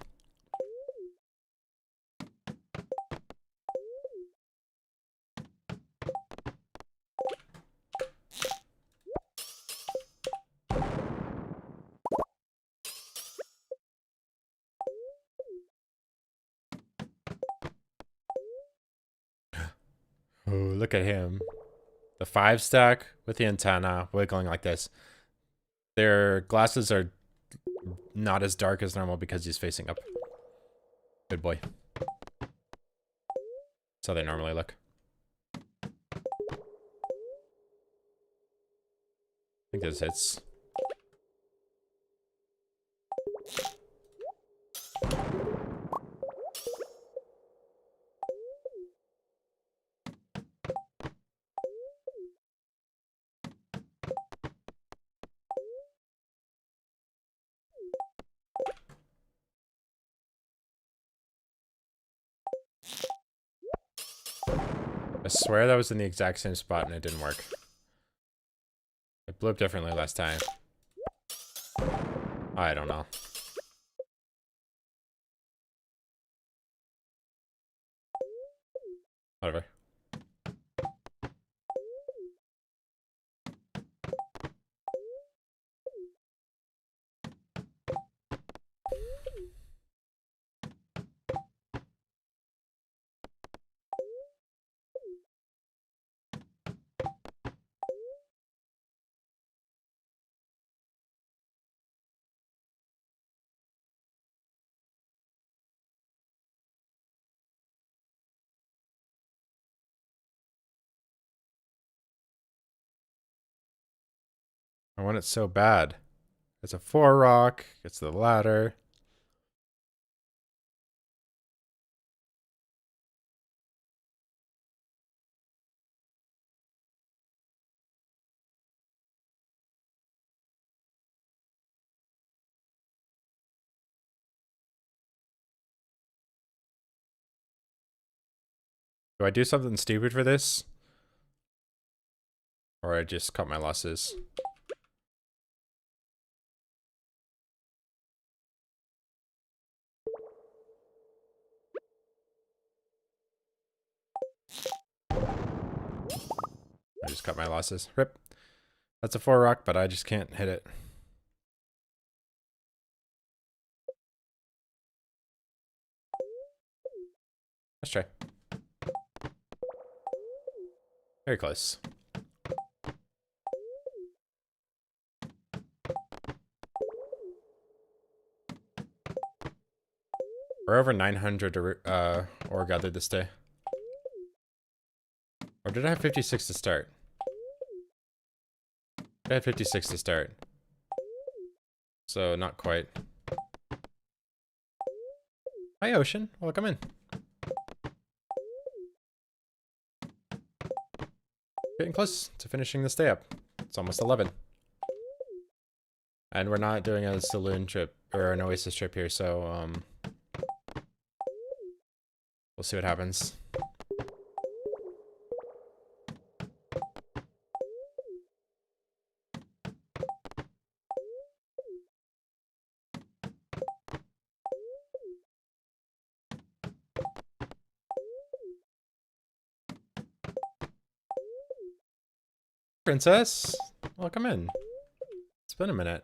Oh, look at him. The 5 stack with the antenna wiggling like this. Their glasses are not as dark as normal because he's facing up. Good boy. That's how they normally look. I think this hits. I swear that was in the exact same spot and it didn't work. It blew up differently last time. I don't know. Whatever. I want it so bad. It's a 4 rock. It's the ladder. Do I do something stupid for this? Or I just cut my losses? I just cut my losses. Rip. That's a 4 rock, but I just can't hit it. Let's try. Very close. We're over 900 ore gathered this day. Or did I have 56 to start? I had 56 to start. So, not quite. Hi, Ocean. Welcome in. Getting close to finishing this day up. It's almost 11. And we're not doing a saloon trip, or an oasis trip here, so, we'll see what happens. Princess, welcome in. It's been a minute.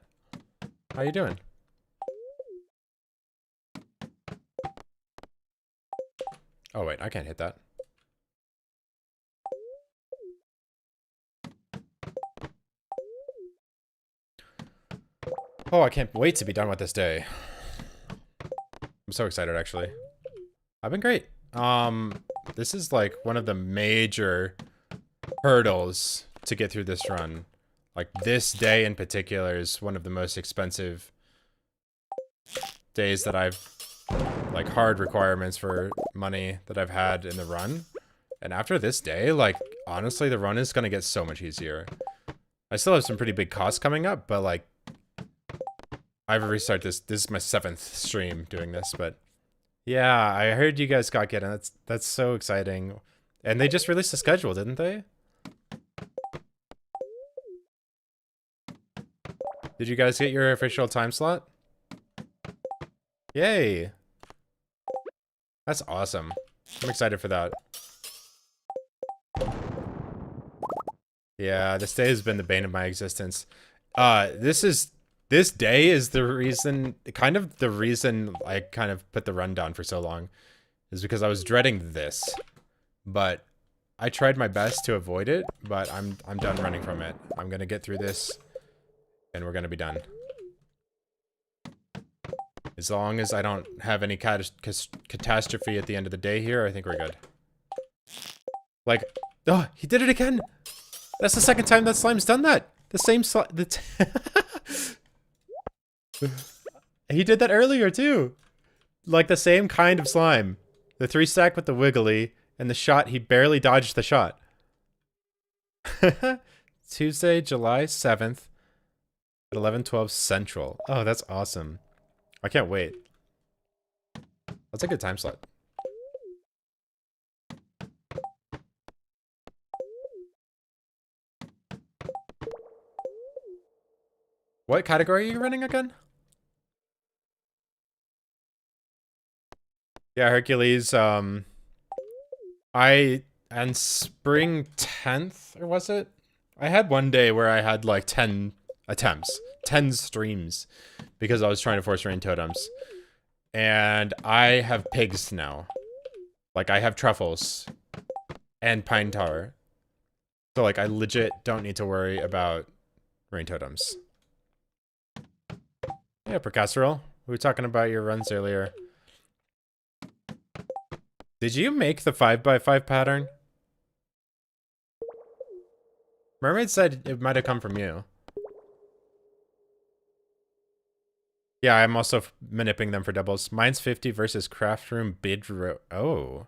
How you doing? Oh wait, I can't hit that. Oh, I can't wait to be done with this day. I'm so excited, actually. I've been great. This is like one of the major hurdles to get through this run. Like, this day in particular is one of the most expensive days that I've, like, hard requirements for money that I've had in the run. And after this day, like, honestly, the run is gonna get so much easier. I still have some pretty big costs coming up, but, like, I've restarted this. This is my 7th stream doing this, but yeah, I heard you guys got getting. That's so exciting. And they just released a schedule, didn't they? Did you guys get your official time slot? Yay! That's awesome. I'm excited for that. Yeah, this day has been the bane of my existence. This day is the reason, kind of the reason I kind of put the run down for so long, is because I was dreading this. But I tried my best to avoid it, but I'm done running from it. I'm gonna get through this, and we're gonna be done. As long as I don't have any catastrophe at the end of the day here, I think we're good. Like, oh, he did it again! That's the second time that slime's done that! The same slime. He did that earlier, too! Like, the same kind of slime. The 3-stack with the wiggly, and the shot, he barely dodged the shot. Tuesday, July 7th at 11:12 Central. Oh, that's awesome. I can't wait. That's a good time slot. What category are you running again? Yeah, Hercules, on spring 10th, or was it? I had one day where I had like 10 attempts, 10 streams, because I was trying to force rain totems. And I have pigs now. Like, I have truffles and pine tar. So, like, I legit don't need to worry about rain totems. Yeah, Procasserole. We were talking about your runs earlier. Did you make the 5x5 pattern? Mermaid said it might have come from you. Yeah, I'm also manipulating them for doubles. Mine's 50 versus craft room bid row. Oh.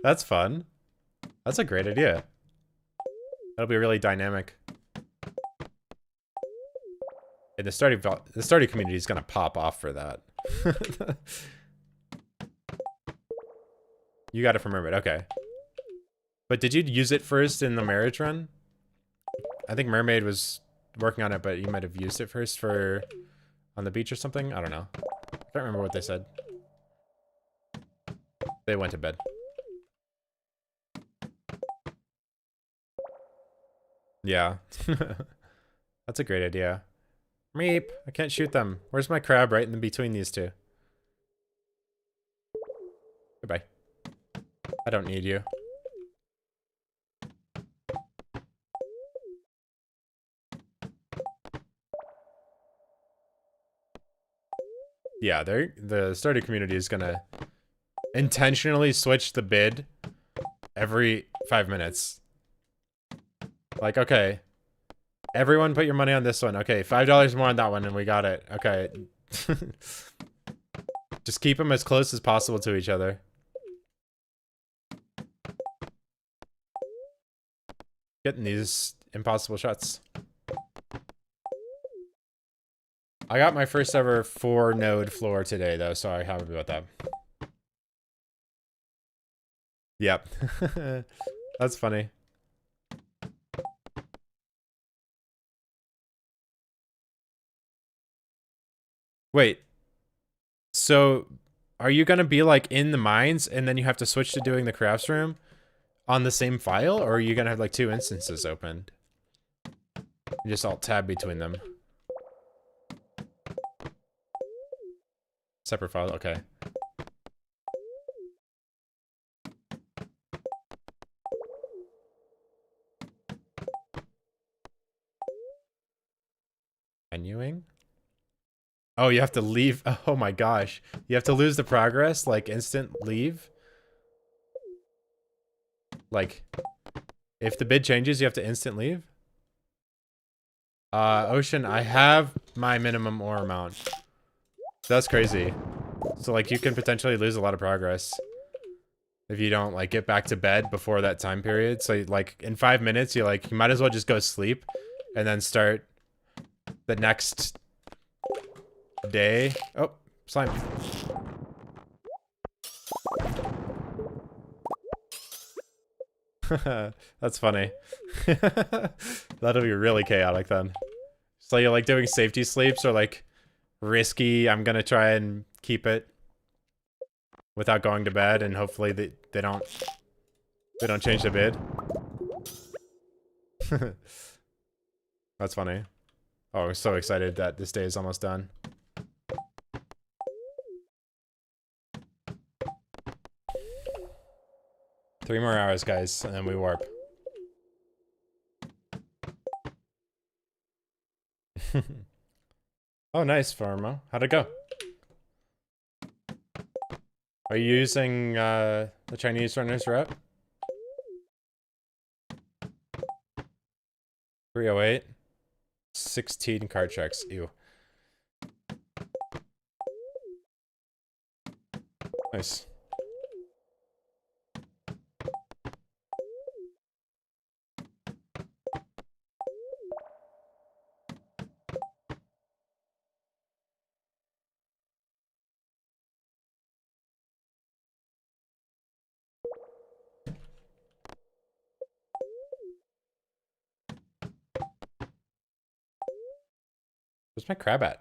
That's fun. That's a great idea. That'll be really dynamic. And the Stardew community is gonna pop off for that. You got it from Mermaid, okay. But did you use it first in the marriage run? I think Mermaid was working on it, but you might have used it first for on the beach or something. I don't know. I can't remember what they said. They went to bed. Yeah. That's a great idea. Meep. I can't shoot them. Where's my crab right in between these two? Goodbye. I don't need you. Yeah, the Stardew community is gonna intentionally switch the bid every 5 minutes. Like, okay, everyone put your money on this one. Okay, $5 more on that one and we got it. Okay. Just keep them as close as possible to each other. Getting these impossible shots. I got my first ever 4-node floor today, though, so I'm happy about that. Yep. That's funny. Wait. So, are you gonna be, like, in the mines, and then you have to switch to doing the crafts room on the same file? Or are you gonna have, like, 2 instances opened? You just alt-tab between them. Separate file, okay. Menuing? Oh, you have to leave. Oh my gosh. You have to lose the progress, like instant leave? Like, if the bid changes, you have to instant leave? Ocean, I have my minimum ore amount. That's crazy. So, like, you can potentially lose a lot of progress if you don't, like, get back to bed before that time period. So, like, in 5 minutes, you might as well just go sleep and then start the next day. Oh, slime. That's funny. That'll be really chaotic then. So you're like doing safety sleeps or like risky, I'm gonna try and keep it without going to bed and hopefully they don't change the bid. That's funny. Oh, I'm so excited that this day is almost done. Three more hours, guys, and then we warp. Oh, nice, Pharma. How'd it go? Are you using the Chinese runner's route? 308. 16 card checks. Ew. Nice. Where's my crab at?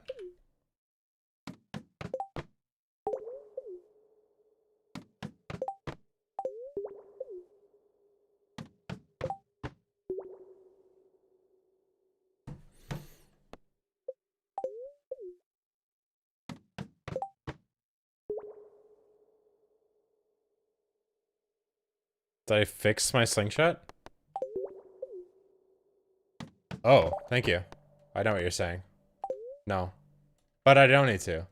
Did I fix my slingshot? Oh, thank you. I know what you're saying. No. But I don't need to.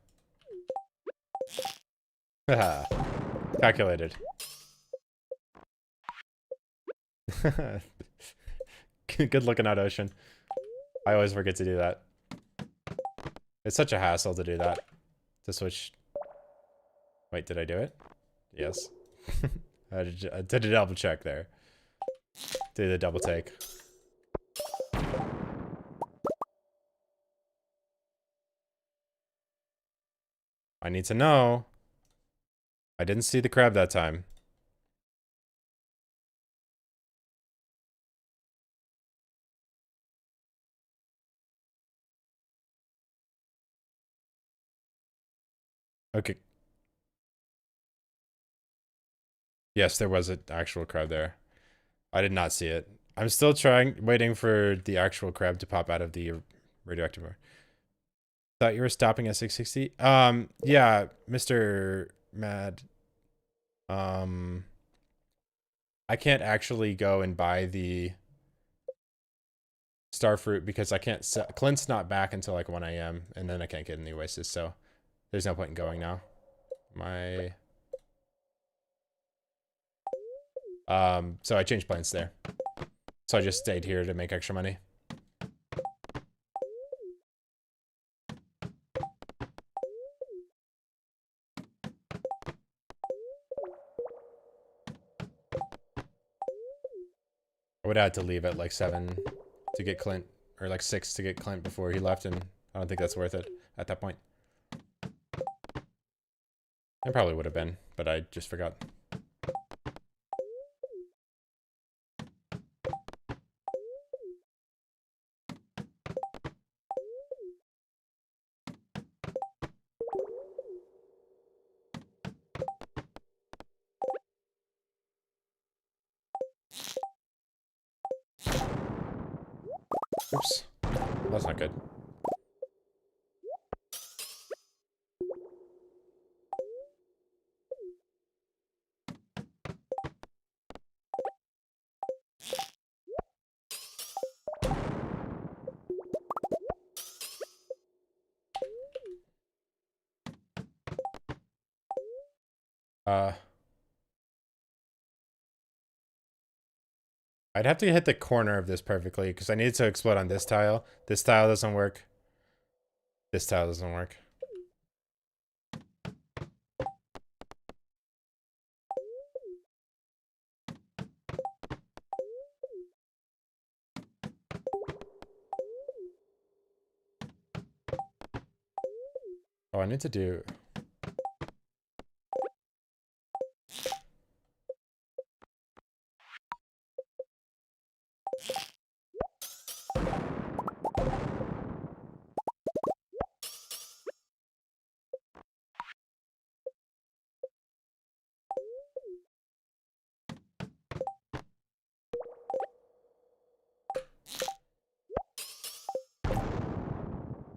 Haha. Calculated. Good looking out, Ocean. I always forget to do that. It's such a hassle to do that. To switch. Wait, did I do it? Yes. I did a double check there. Did a double take. I need to know. I didn't see the crab that time. Okay. Yes, there was an actual crab there. I did not see it. I'm still waiting for the actual crab to pop out of the radioactive ore. Thought you were stopping at 660. Yeah, Mr. Mad. Um, I can't actually go and buy the starfruit because I can't sell. Clint's not back until like 1 a.m. and then I can't get in the oasis, so there's no point in going now. So I changed plans there. So I just stayed here to make extra money. I would have had to leave at like 7 to get Clint, or like 6 to get Clint before he left, and I don't think that's worth it at that point. It probably would have been, but I just forgot. Oops. That's not good. I'd have to hit the corner of this perfectly because I need it to explode on this tile. This tile doesn't work. This tile doesn't work. Oh, I need to do...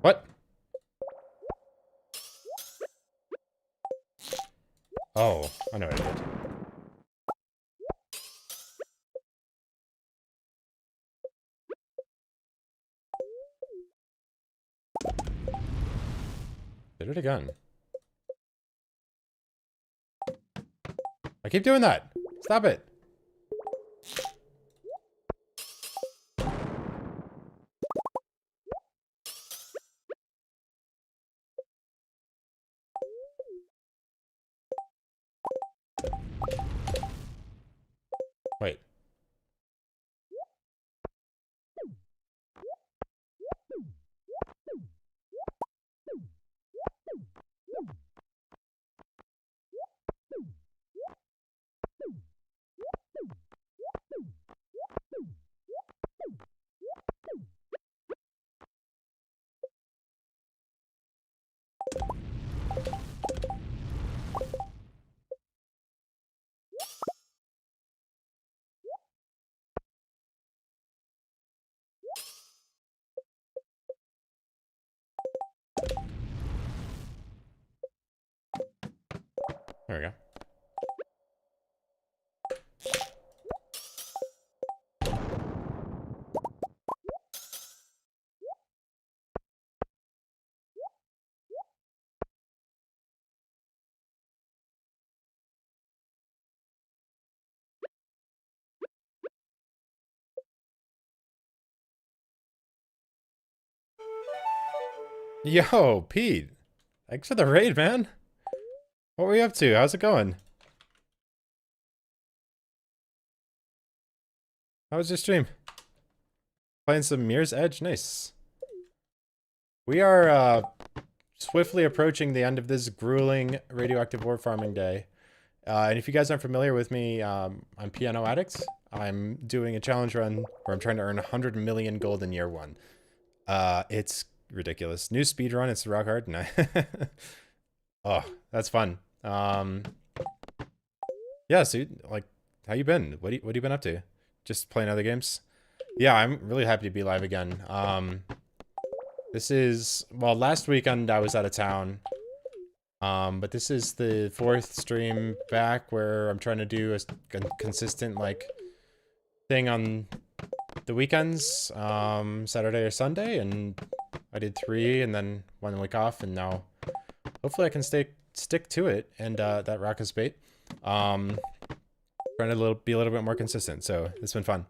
What? Oh, I know what I did. Did it again. I keep doing that. Stop it. Wait. There we go. Yo, Pete. Thanks for the raid, man. What were you up to? How's it going? How was your stream? Playing some Mirror's Edge? Nice. We are swiftly approaching the end of this grueling radioactive ore farming day. And if you guys aren't familiar with me, I'm Piano Addict. I'm doing a challenge run where I'm trying to earn 100 million gold in year 1. It's ridiculous. New speed run. It's rock hard. No. Oh, that's fun. Yeah, Yeah, so like, how you been? What you been up to? Just playing other games? Yeah, I'm really happy to be live again. This is, well, last weekend I was out of town. But this is the fourth stream back where I'm trying to do a consistent like thing on the weekends, Saturday or Sunday, and I did 3 and then 1 week off, and now hopefully I can stick to it, and that rock is bait. Trying to be a little bit more consistent, so it's been fun.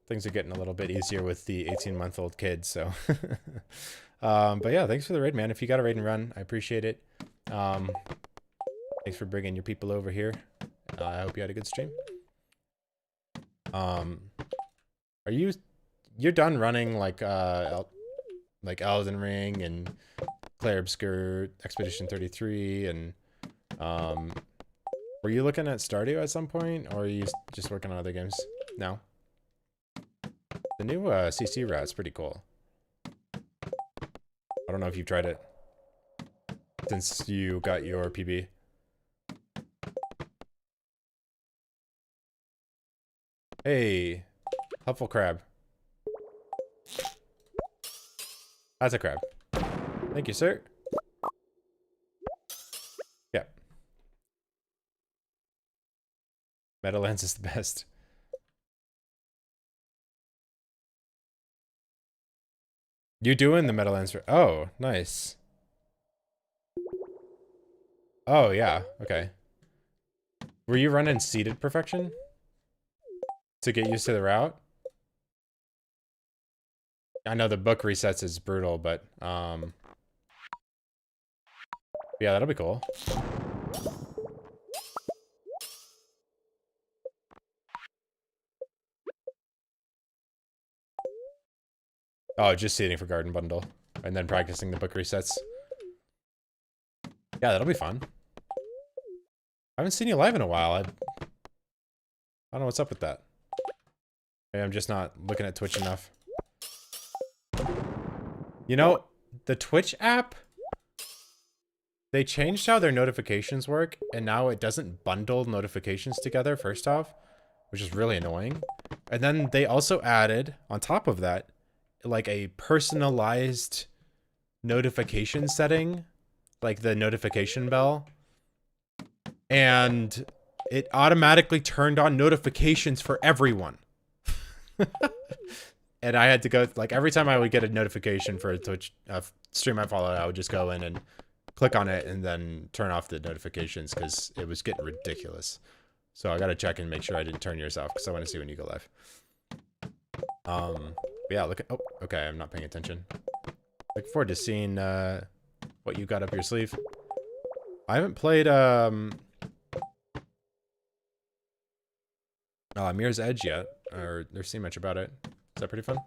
Things are getting a little bit easier with the 18-month-old kids, so. But yeah, thanks for the raid, man. If you got a raid and run, I appreciate it. Thanks for bringing your people over here. I hope you had a good stream. Are you're done running like Elden Ring and Clair Obscur Expedition 33 and were you looking at Stardew at some point, or are you just working on other games now? The new CC route is pretty cool. I don't know if you've tried it since you got your PB. Hey, helpful crab. That's a crab. Thank you, sir. Yeah. Meadowlands is the best. You're doing the Meadowlands for— oh, nice. Oh, yeah, okay. Were you running seeded perfection to get used to the route? I know the book resets is brutal, but yeah, that'll be cool. Oh, just seeding for Garden Bundle and then practicing the book resets. Yeah, that'll be fun. I haven't seen you live in a while. I don't know what's up with that. Maybe I'm just not looking at Twitch enough. You know, the Twitch app, they changed how their notifications work, and now it doesn't bundle notifications together, first off, which is really annoying. And then they also added, on top of that, like a personalized notification setting, like the notification bell. And it automatically turned on notifications for everyone. And I had to go, like, every time I would get a notification for a Twitch stream I followed, I would just go in and click on it and then turn off the notifications because it was getting ridiculous. So I gotta check and make sure I didn't turn yours off because I want to see when you go live. But yeah, look at— oh, okay, I'm not paying attention. Looking forward to seeing what you got up your sleeve. I haven't played Mirror's Edge yet, or seen much about it. Is that pretty fun?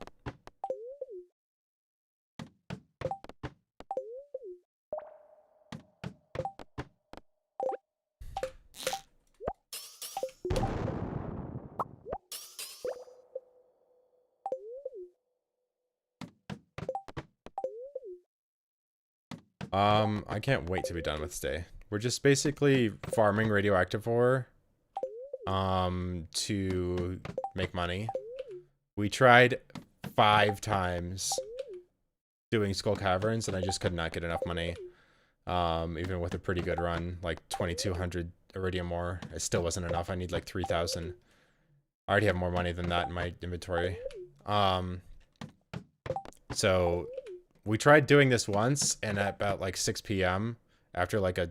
I can't wait to be done with this day. We're just basically farming radioactive ore to make money. We tried 5 times doing Skull Caverns, and I just could not get enough money. Even with a pretty good run, like 2,200 iridium ore, it still wasn't enough. I need like 3,000. I already have more money than that in my inventory. So we tried doing this once, and at about like 6 p.m., after like a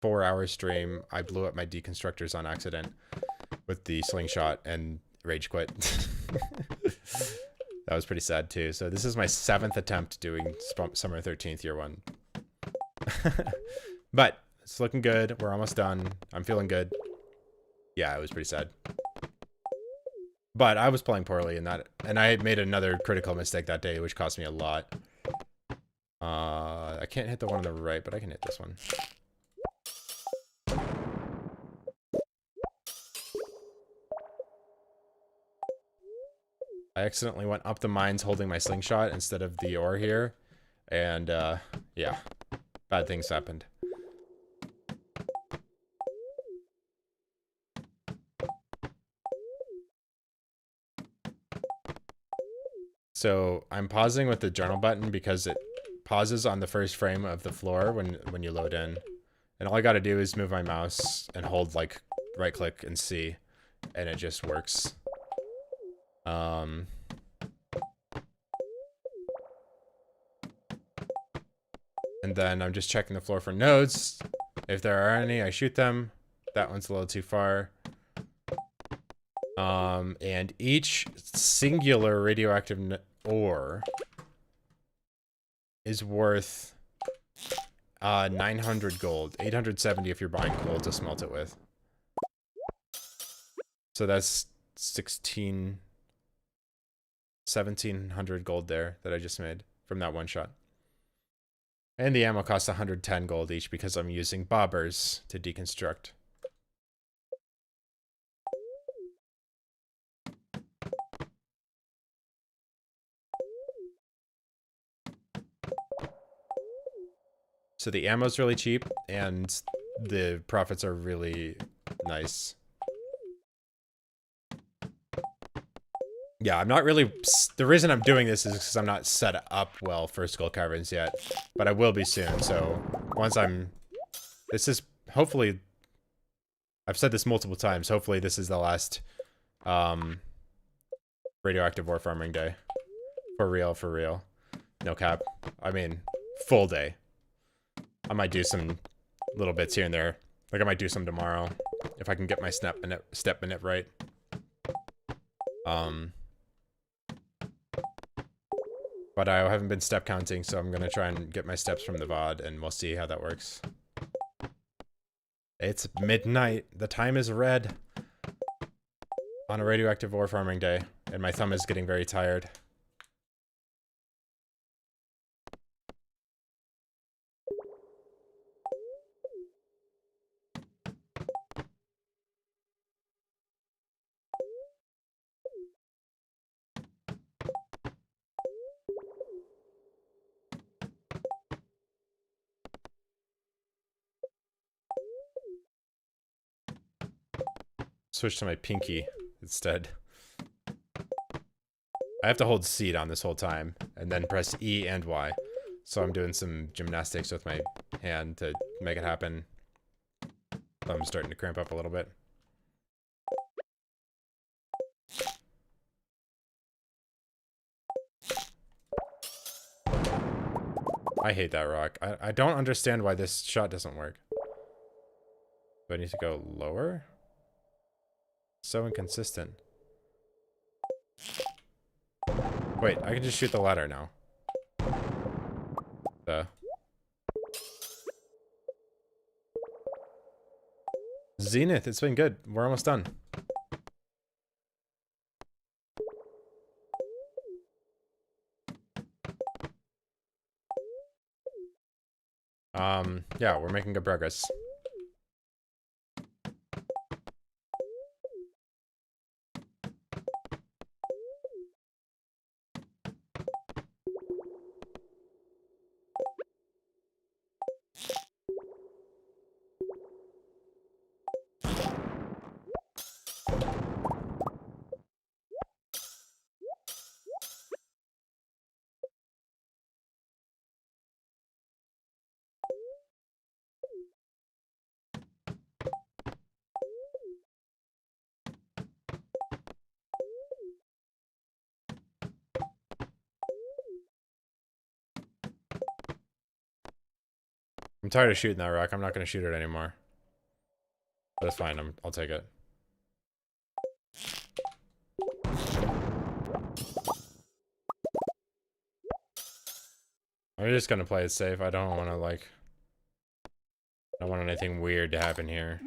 4-hour stream, I blew up my deconstructors on accident with the slingshot and rage quit. That was pretty sad too. So this is my 7th attempt doing Summer 13th Year 1. But it's looking good. We're almost done. I'm feeling good. Yeah, it was pretty sad. But I was playing poorly in that, and I made another critical mistake that day, which cost me a lot. I can't hit the one on the right, but I can hit this one. I accidentally went up the mines holding my slingshot instead of the ore here. And, yeah. Bad things happened. So I'm pausing with the journal button because it pauses on the first frame of the floor when you load in. And all I gotta do is move my mouse and hold like right click and C, and it just works. Um, and then I'm just checking the floor for nodes. If there are any, I shoot them. That one's a little too far. And each singular radioactive ore is worth 900 gold, 870 if you're buying gold to smelt it with. So that's 1700 gold there that I just made from that one shot. And the ammo costs 110 gold each because I'm using bobbers to deconstruct. So the ammo's really cheap and the profits are really nice. Yeah, I'm not really... The reason I'm doing this is because I'm not set up well for Skull Caverns yet. But I will be soon, so once I'm... This is hopefully... I've said this multiple times. Hopefully this is the last radioactive ore farming day. For real, for real. No cap. I mean, full day. I might do some little bits here and there. Like I might do some tomorrow. If I can get my step minute right. But I haven't been step counting, so I'm gonna try and get my steps from the VOD, and we'll see how that works. It's midnight. The time is red. On a radioactive ore farming day, and my thumb is getting very tired. Switch to my pinky instead. I have to hold C down this whole time, and then press E and Y. So I'm doing some gymnastics with my hand to make it happen. Thumb's starting to cramp up a little bit. I hate that rock. I don't understand why this shot doesn't work. Do I need to go lower? So inconsistent. Wait, I can just shoot the ladder now. Zenith, it's been good. We're almost done. Yeah, we're making good progress. I'm tired of shooting that rock. I'm not gonna shoot it anymore. But it's fine. I'll take it. I'm just gonna play it safe. I don't want to like. I don't want anything weird to happen here.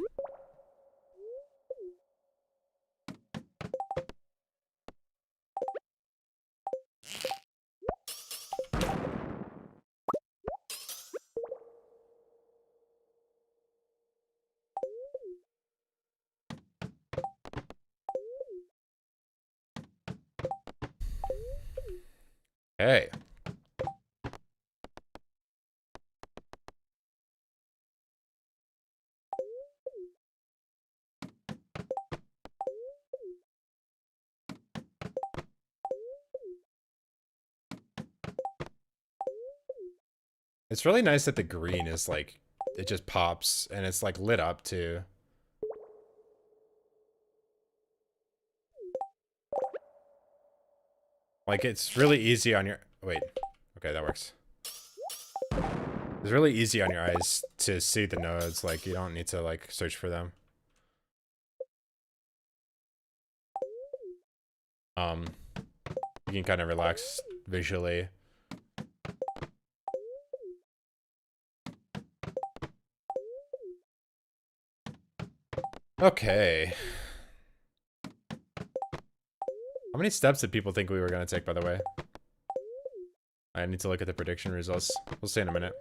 Hey. It's really nice that the green is like, it just pops and it's like lit up too. Like it's really easy on your, wait, okay, that works. It's really easy on your eyes to see the nodes, like you don't need to like search for them. You can kind of relax visually. Okay. How many steps did people think we were gonna take, by the way? I need to look at the prediction results. We'll see in a minute.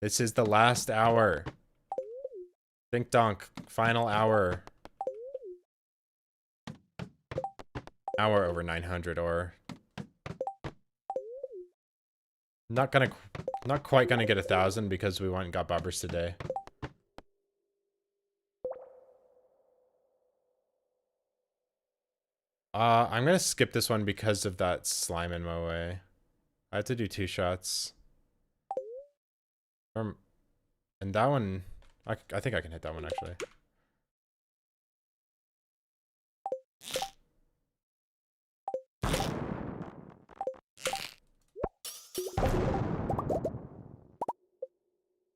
This is the last hour. Dink donk. Final hour. Hour over 900 or... Not quite gonna get 1,000 because we went and got bobbers today. I'm gonna skip this one because of that slime in my way. I have to do 2 shots. And that one, I think I can hit that one actually.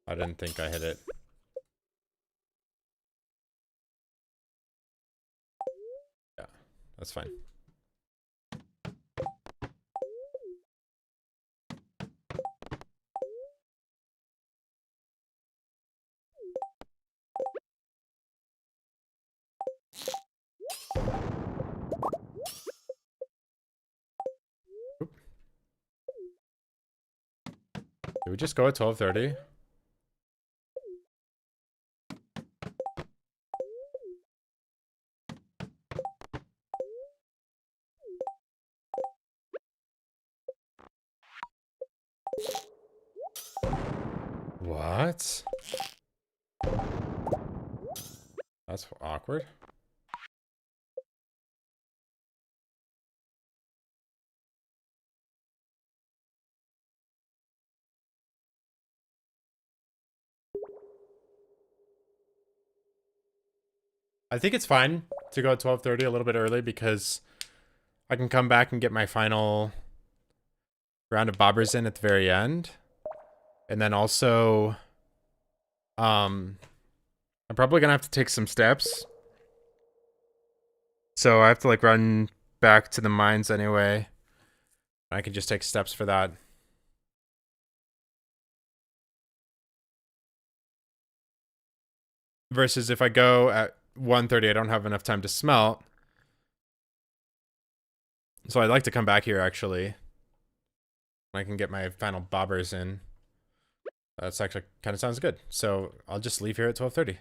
I didn't think I hit it. Yeah, that's fine. Oop. Did we just go at 12:30? What? That's awkward. I think it's fine to go at 12:30 a little bit early because I can come back and get my final round of bobbers in at the very end. And then also, I'm probably gonna have to take some steps. So I have to like run back to the mines anyway. I can just take steps for that. Versus if I go at 1:30, I don't have enough time to smelt. So I'd like to come back here actually. I can get my final bobbers in. That's actually kind of sounds good. So I'll just leave here at 12:30.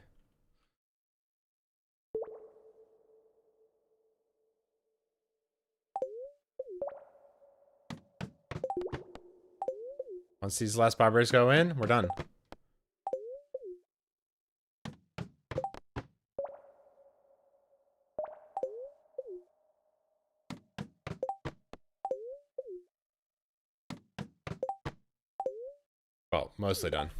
Once these last bobbers go in, we're done. Well, mostly done.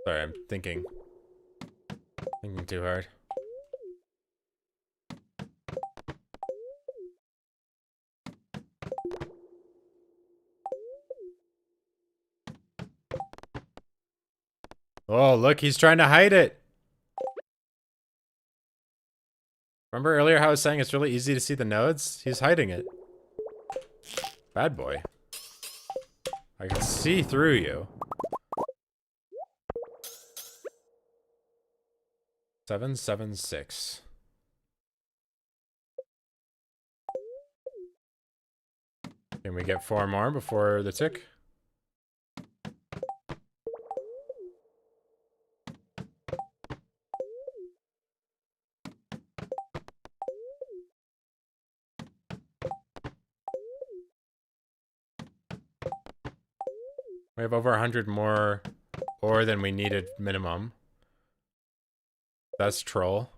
Sorry, I'm thinking too hard. Oh, look, he's trying to hide it. Remember earlier how I was saying it's really easy to see the nodes? He's hiding it. Bad boy. I can see through you. 776. Can we get 4 more before the tick? We have over 100 more ore than we needed minimum. That's troll.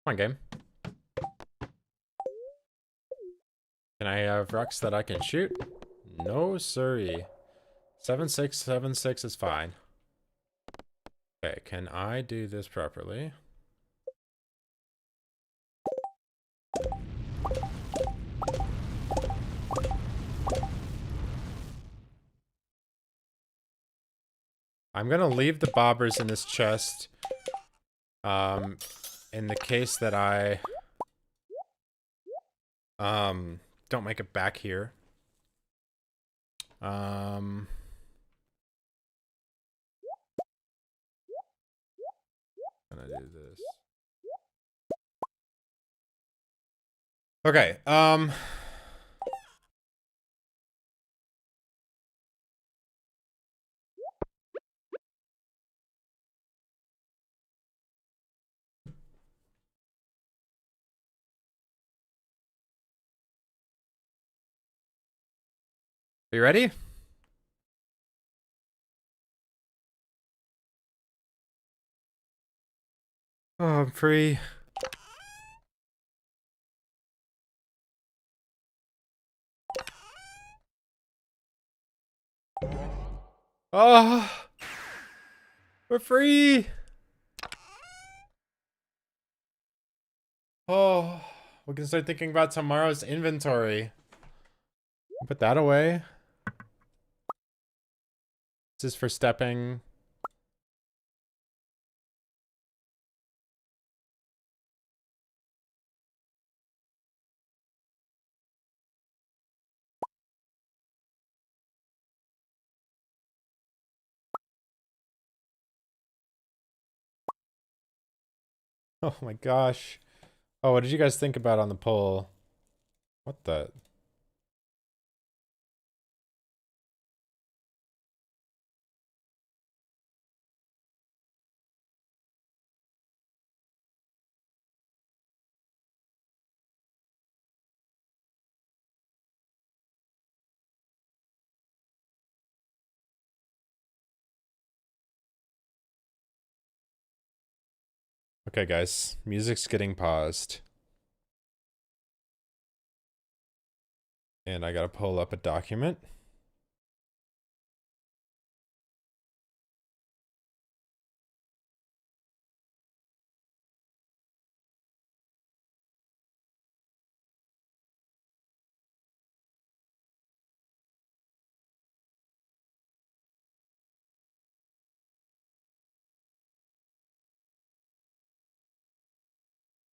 Come on, game. Can I have rocks that I can shoot? No, siree. 7676 is fine. Okay, can I do this properly? I'm gonna leave the bobbers in this chest. In the case that I don't make it back here. Gonna do this. Okay, are you ready? Oh, I'm free. Oh, we're free. Oh, we can start thinking about tomorrow's inventory. Put that away. This is for stepping. Oh my gosh. Oh, what did you guys think about on the poll? What the? Okay, guys. Music's getting paused. And I gotta pull up a document.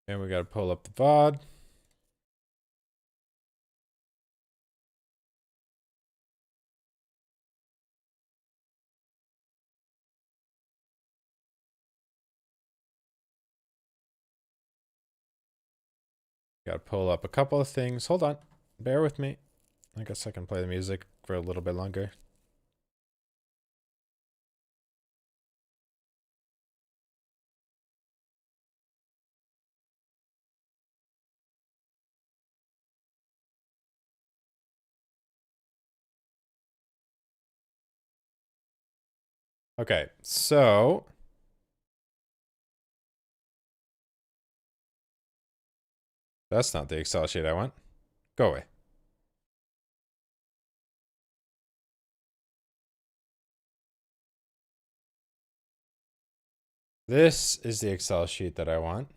And we gotta pull up the VOD. Gotta pull up a couple of things. Hold on. Bear with me. I guess I can play the music for a little bit longer. Okay, so that's not the Excel sheet I want. Go away. This is the Excel sheet that I want.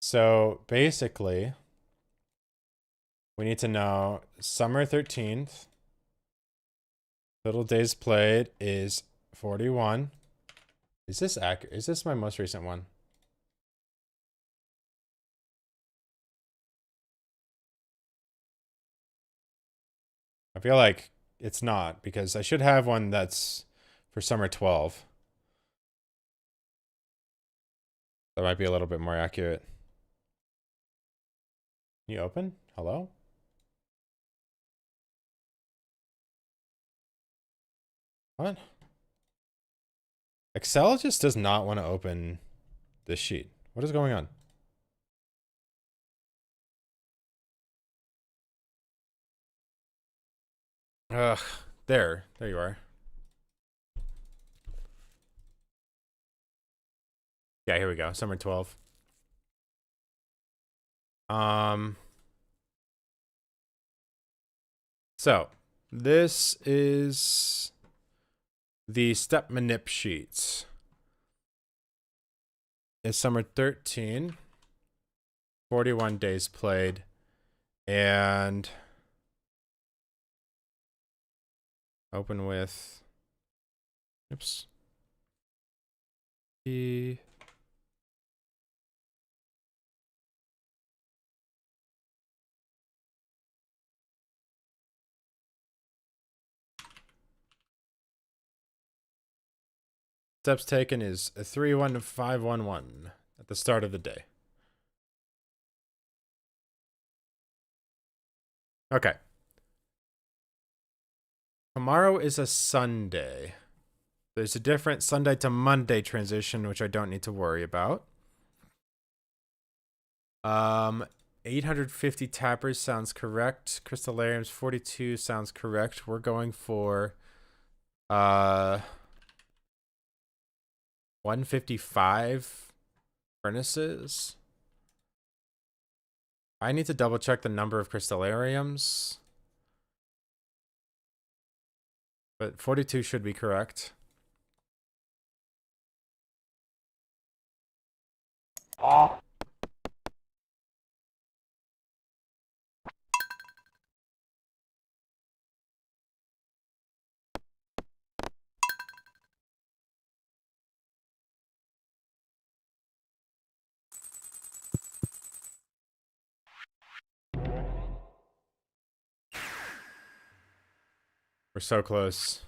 So basically, we need to know summer 13th. Total days played is 41. Is this accurate? Is this my most recent one? I feel like it's not because I should have one that's for summer 12. That might be a little bit more accurate. Can you open? Hello? What? Excel just does not want to open this sheet. What is going on? Ugh. There you are. Yeah, here we go. Summer 12. So this is the step manip sheets. It's summer 13, 41 days played, and open with, oops. Steps taken is a 31511 at the start of the day. Okay. Tomorrow is a Sunday. There's a different Sunday to Monday transition, which I don't need to worry about. 850 tappers sounds correct. Crystallariums 42 sounds correct. We're going for 155 furnaces. I need to double check the number of crystallariums. But 42 should be correct. We're so close.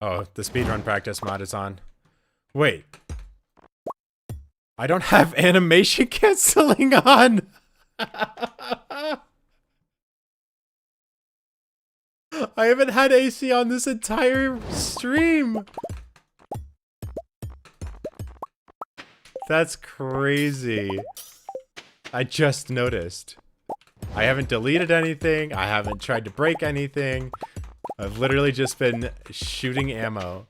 Oh, the speedrun practice mod is on. Wait. I don't have animation canceling on. I haven't had AC on this entire stream. That's crazy. I just noticed. I haven't deleted anything. I haven't tried to break anything. I've literally just been shooting ammo.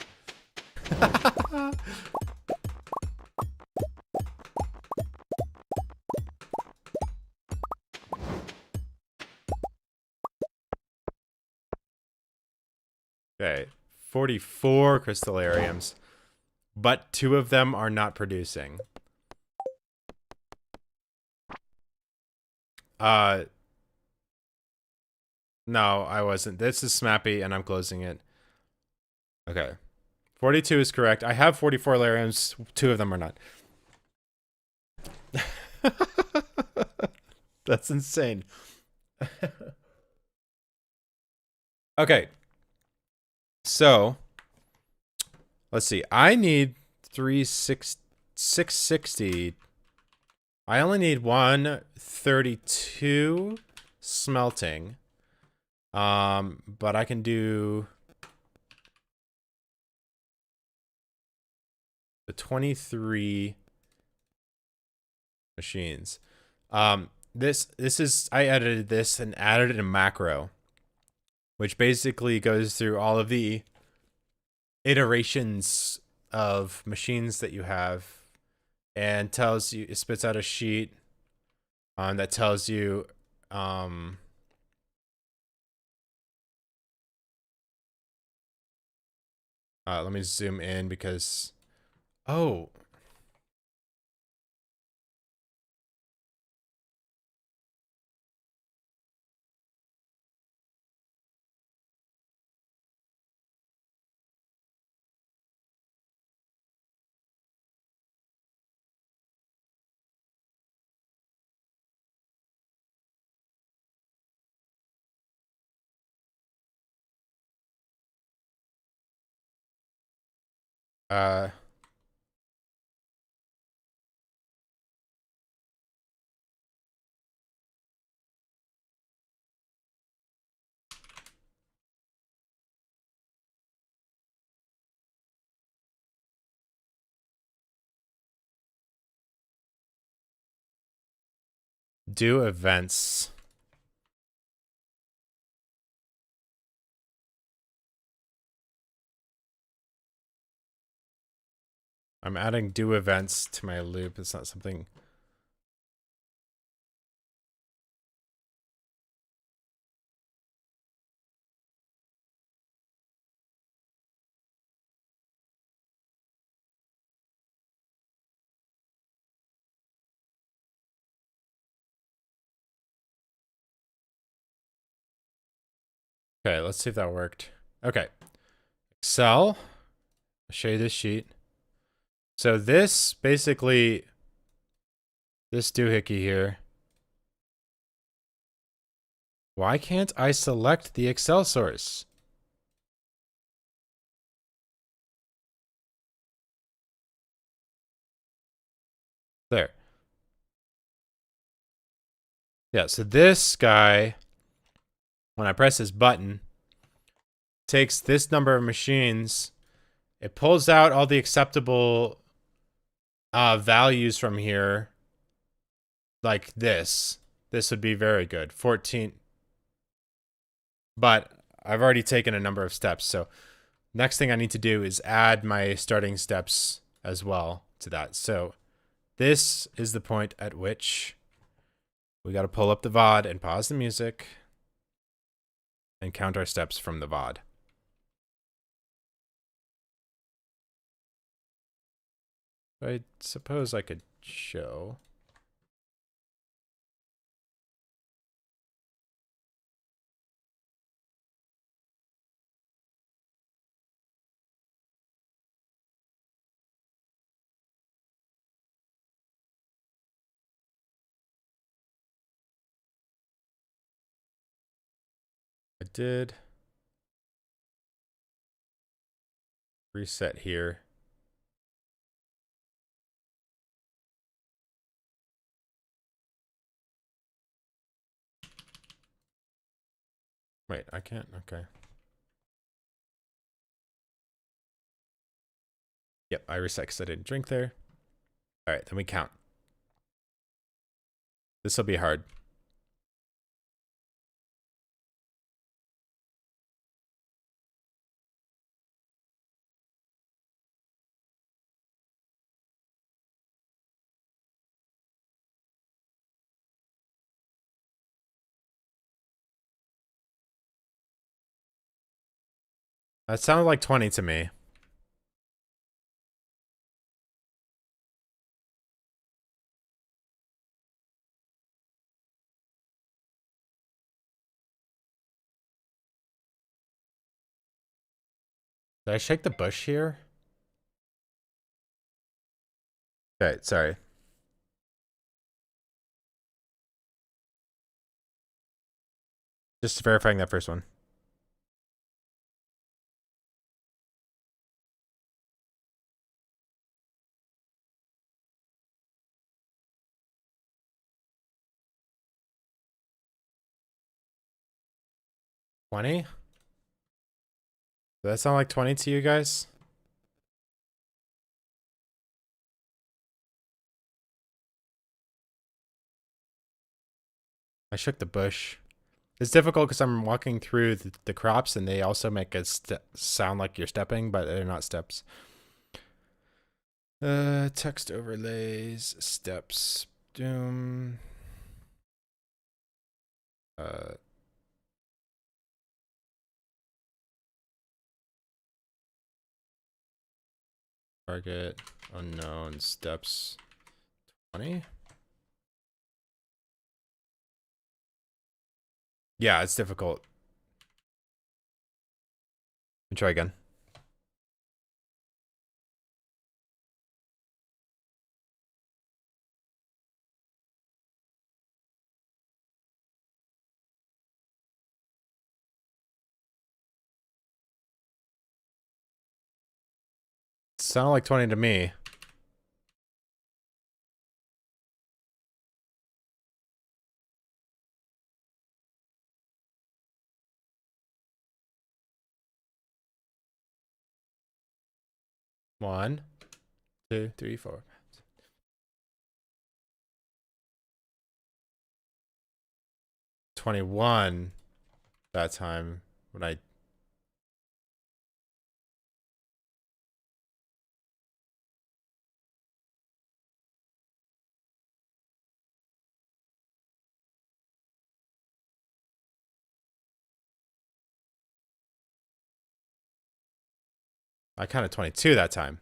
Okay, 44 crystallariums, but 2 of them are not producing. No, I wasn't. This is Smappy, and I'm closing it. Okay. 42 is correct. I have 44 lariums. 2 of them are not. That's insane. Okay. So, let's see. I need 660. I only need 132 smelting. But I can do the 23 machines. This is, I edited this and added it in macro, which basically goes through all of the iterations of machines that you have and tells you, it spits out a sheet that tells you let me zoom in because oh, do events. I'm adding do events to my loop. It's not something. Okay, let's see if that worked. Okay. Excel. I'll show you this sheet. So this basically, this doohickey here. Why can't I select the Excel source? There. Yeah, so this guy, when I press this button, takes this number of machines. It pulls out all the acceptable values from here. Like this. This would be very good. 14. But I've already taken a number of steps. So next thing I need to do is add my starting steps as well to that. So this is the point at which we got to pull up the VOD and pause the music and count our steps from the VOD. I suppose I could show. I did reset here. Wait, I can't. Okay. Yep, I reset because I didn't drink there. All right, then we count. This will be hard. That sounded like 20 to me. Did I shake the bush here? Okay, sorry. Just verifying that first one. $20? Does that sound like 20 to you guys? I shook the bush. It's difficult because I'm walking through the crops and they also make it sound like you're stepping, but they're not steps. Text overlays, steps, doom. Target, unknown, steps, 20. Yeah, it's difficult. Let me try again. It sounded like 20 to me. One, two, three, four. 21 that time when I counted 22 that time.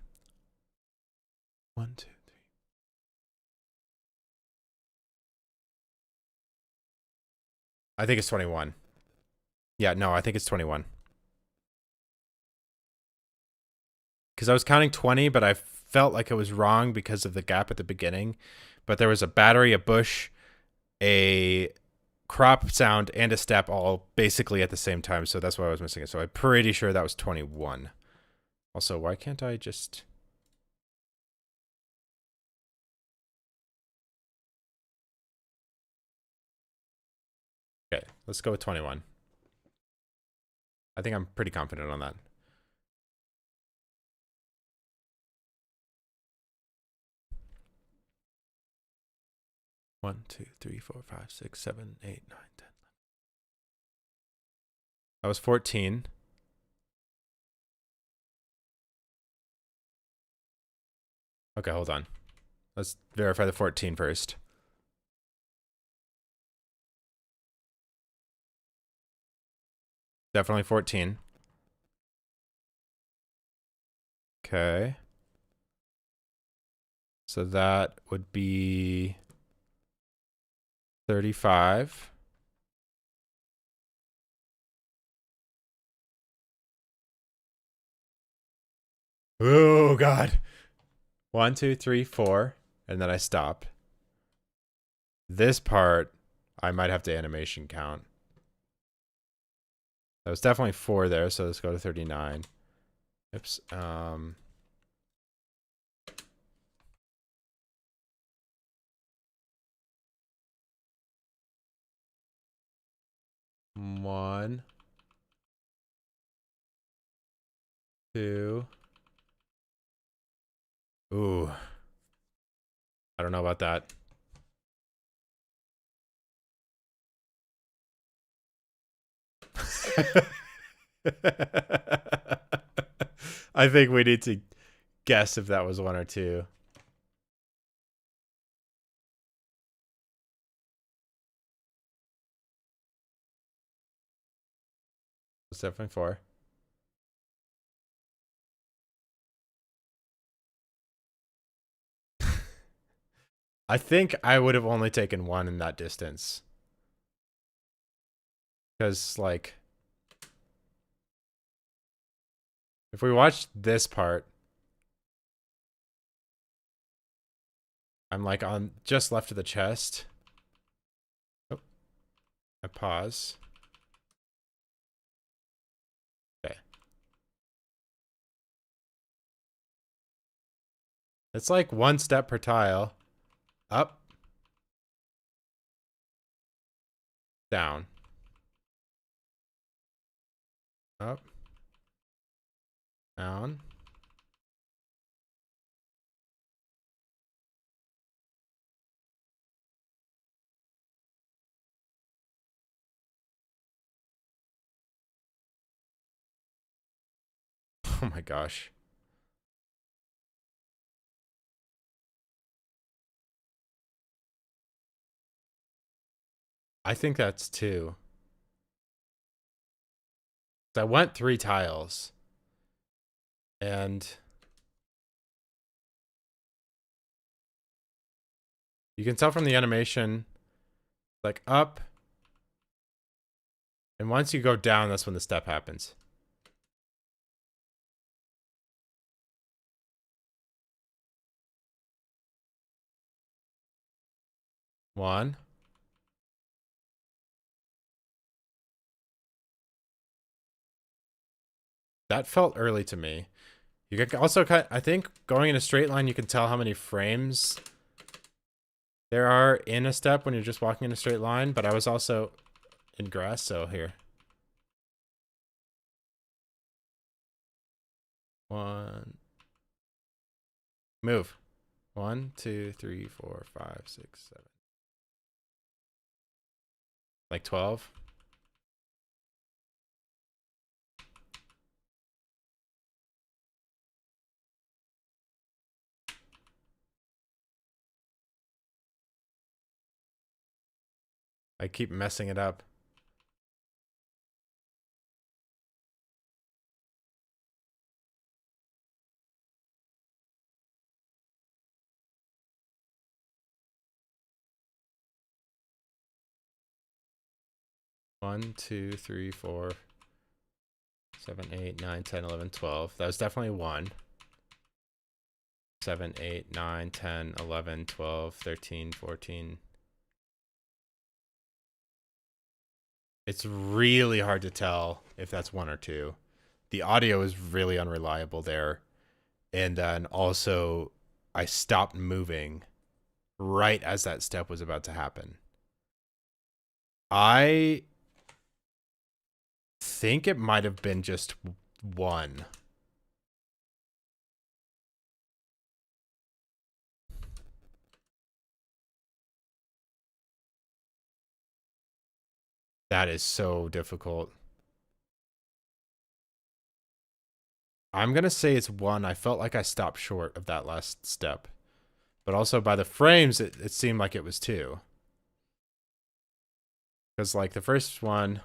1, 2, 3. I think it's 21. Yeah, no, I think it's 21. Because I was counting 20, but I felt like it was wrong because of the gap at the beginning. But there was a battery, a bush, a crop sound, and a step all basically at the same time. So that's why I was missing it. So I'm pretty sure that was 21. Also, why can't I just... Okay, let's go with 21. I think I'm pretty confident on that. One, two, three, four, five, six, 7, 8, 9, 10. That was 14. Okay, hold on. Let's verify the 14 first. Definitely 14. Okay. So that would be 35. Oh, God. 1, 2, 3, 4. And then I stop. This part, I might have to animation count. That was definitely 4 there, so let's go to 39. Oops. One, 2. Ooh. I don't know about that. I think we need to guess if that was 1 or 2. It's definitely 4. I think I would have only taken 1 in that distance. Because, like, if we watch this part, I'm like on just left of the chest. Oh, I pause. Okay. It's like 1 step per tile. Up. Down. Up. Down. Oh my gosh. I think that's 2. I went 3 tiles. And you can tell from the animation, like up. And once you go down, that's when the step happens. One. That felt early to me. You can also cut, I think going in a straight line, you can tell how many frames there are in a step when you're just walking in a straight line, but I was also in grass, so here. 1. Move. 1, 2, 3, 4, 5, 6, 7. Like 12? I keep messing it up. One, two, three, 4, 7, 8, 9, 10, 11, 12. That was definitely 1. 7, 8, 9, 10, 11, 12, 13, 14. It's really hard to tell if that's 1 or 2. The audio is really unreliable there. And then also, I stopped moving right as that step was about to happen. I think it might have been just 1. That is so difficult. I'm going to say it's 1. I felt like I stopped short of that last step. But also by the frames, it seemed like it was 2. Because, like, the first one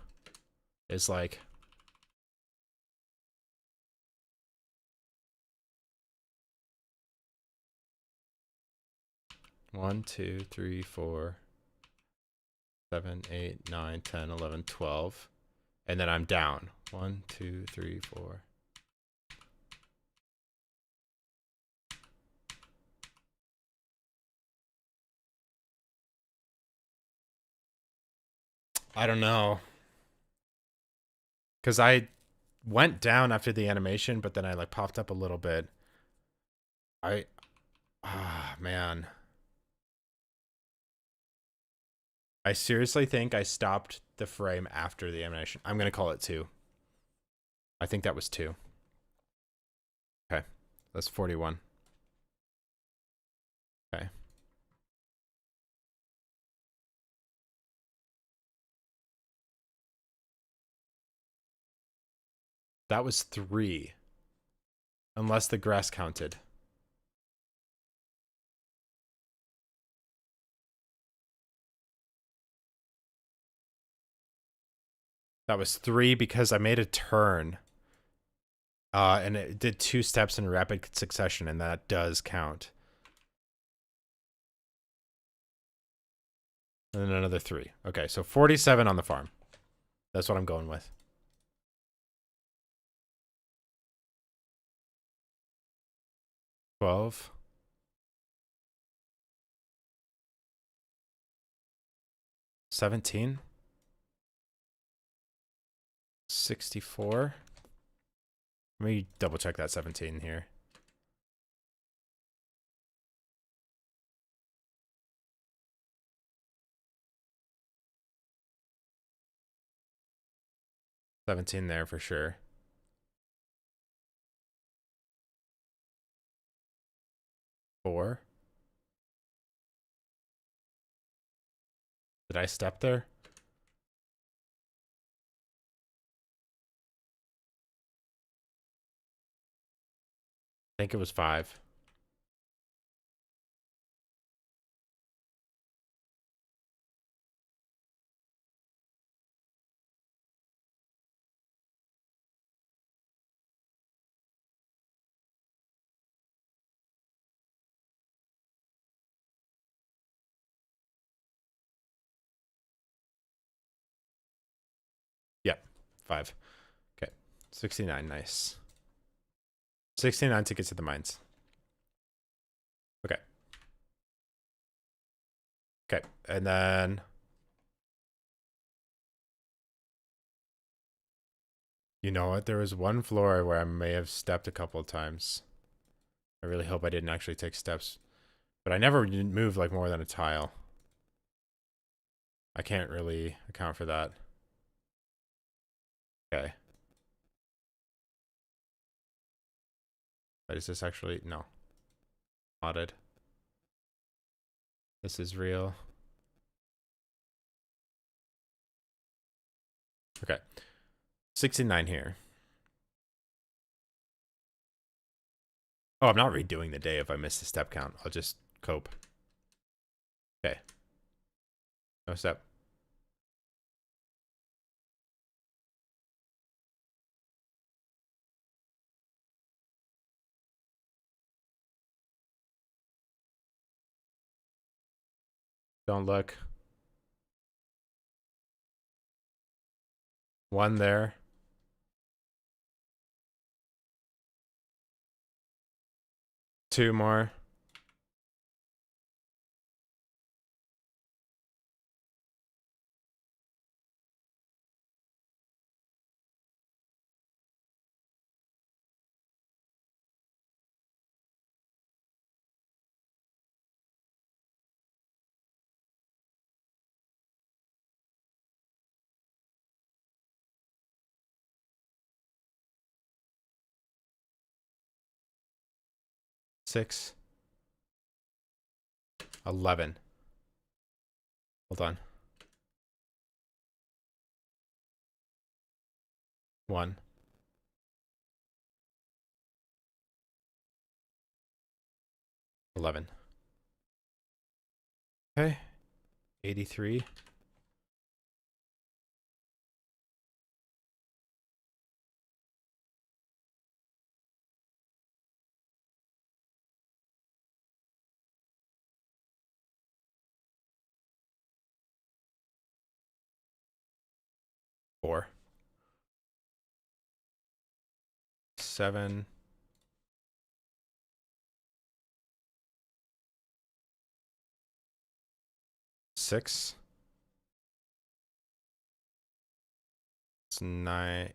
is like... One, 2, 3, 4, 7, 8, 9, 10, 11, 12. And then I'm down. 1, 2, 3, 4. I don't know. Because I went down after the animation, but then I like popped up a little bit. Man. I seriously think I stopped the frame after the animation. I'm going to call it 2. I think that was 2. Okay. That's 41. Okay. That was 3. Unless the grass counted. That was 3 because I made a turn. And it did 2 steps in rapid succession, and that does count. And then another 3. Okay, so 47 on the farm. That's what I'm going with. 12. 17. 64. Let me double check that 17 here. $17 there for sure. 4. Did I step there? I think it was 5. Yep, 5. Okay, 69, nice. 69 to get to the mines. Okay. Okay, and then... You know what? There was one floor where I may have stepped a couple of times. I really hope I didn't actually take steps. But I never moved like more than a tile. I can't really account for that. Okay. But is this actually... No. Modded. This is real. Okay. 69 here. Oh, I'm not redoing the day if I miss the step count. I'll just cope. Okay. No step. Don't look. One there. Two more. Six. 11. Hold on. One. 11. Okay. 83. 4. 7. 6. It's 9.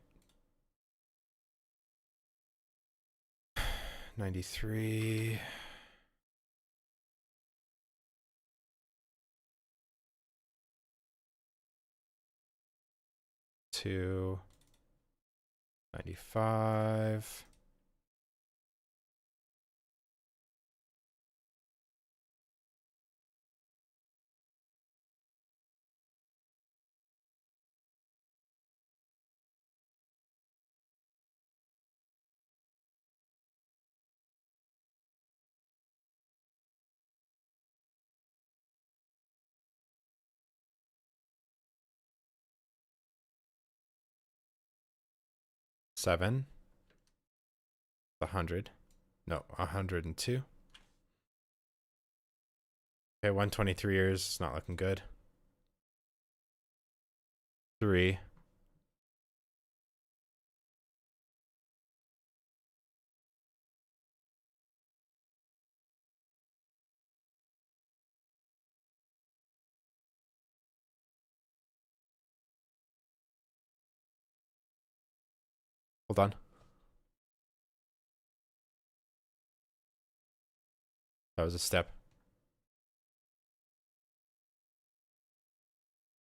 93. 2. 95. 7. 100. No, 102. Okay, 123 years. It's not looking good. 3. 'Hold on. That was a step.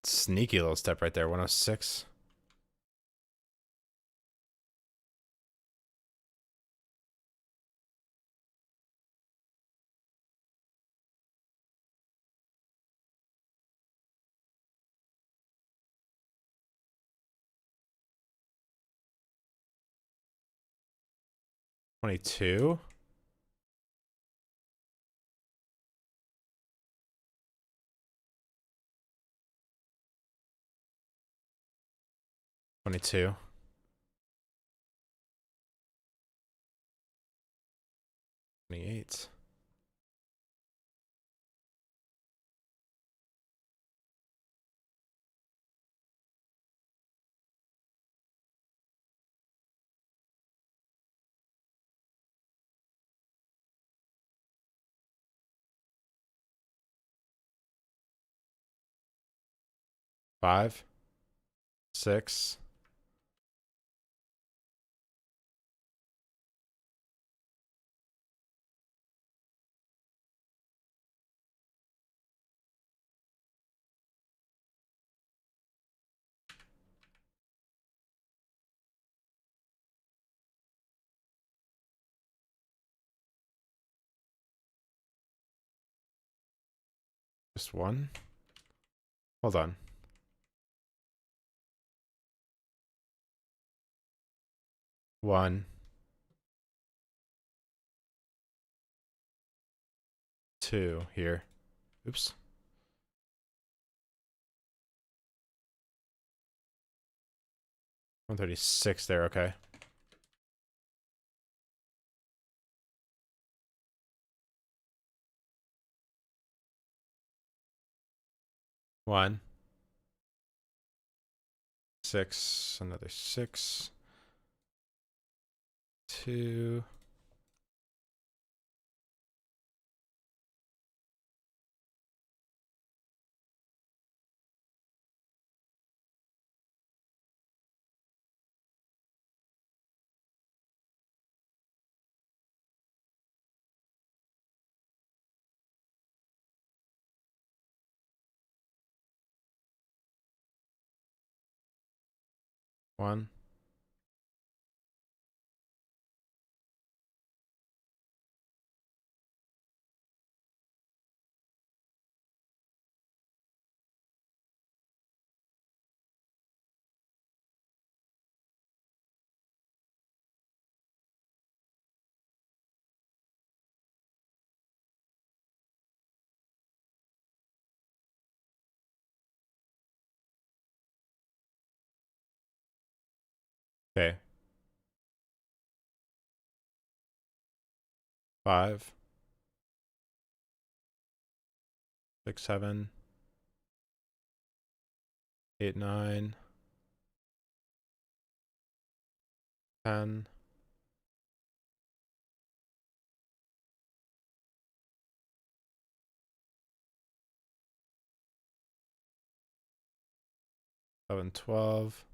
Sneaky little step right there. 106. 22. 22. 28. 5. 6. 1. Hold on. 1, 2 here. Oops. $136 there, okay. One, 6, another 6, 2, one, okay. 5, 6, 7, 8, 9, 10, 11, 12,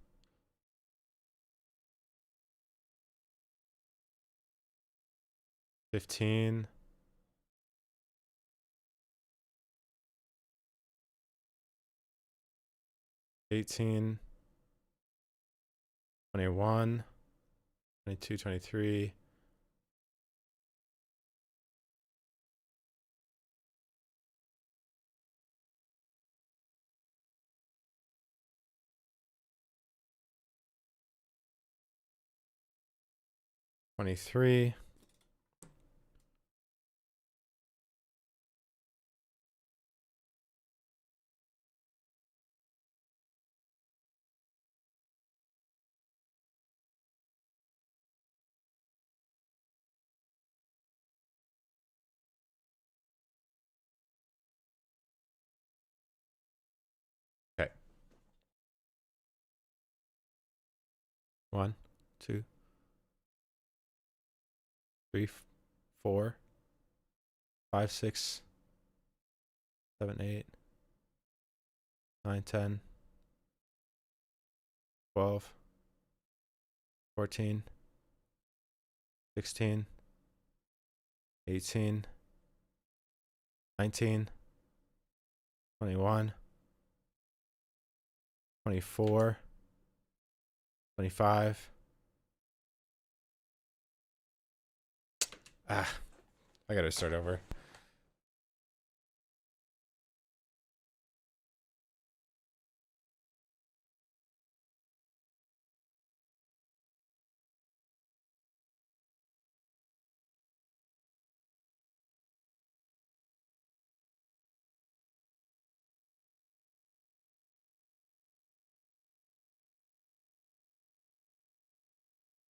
15, 18, 21, 22, 23, 23, okay. 1, 2, 3, 4, 5, 6, 7, 8, 9, 10, 12, 14, 16, 18, 19, 21, 24, 25. Ah, I gotta start over.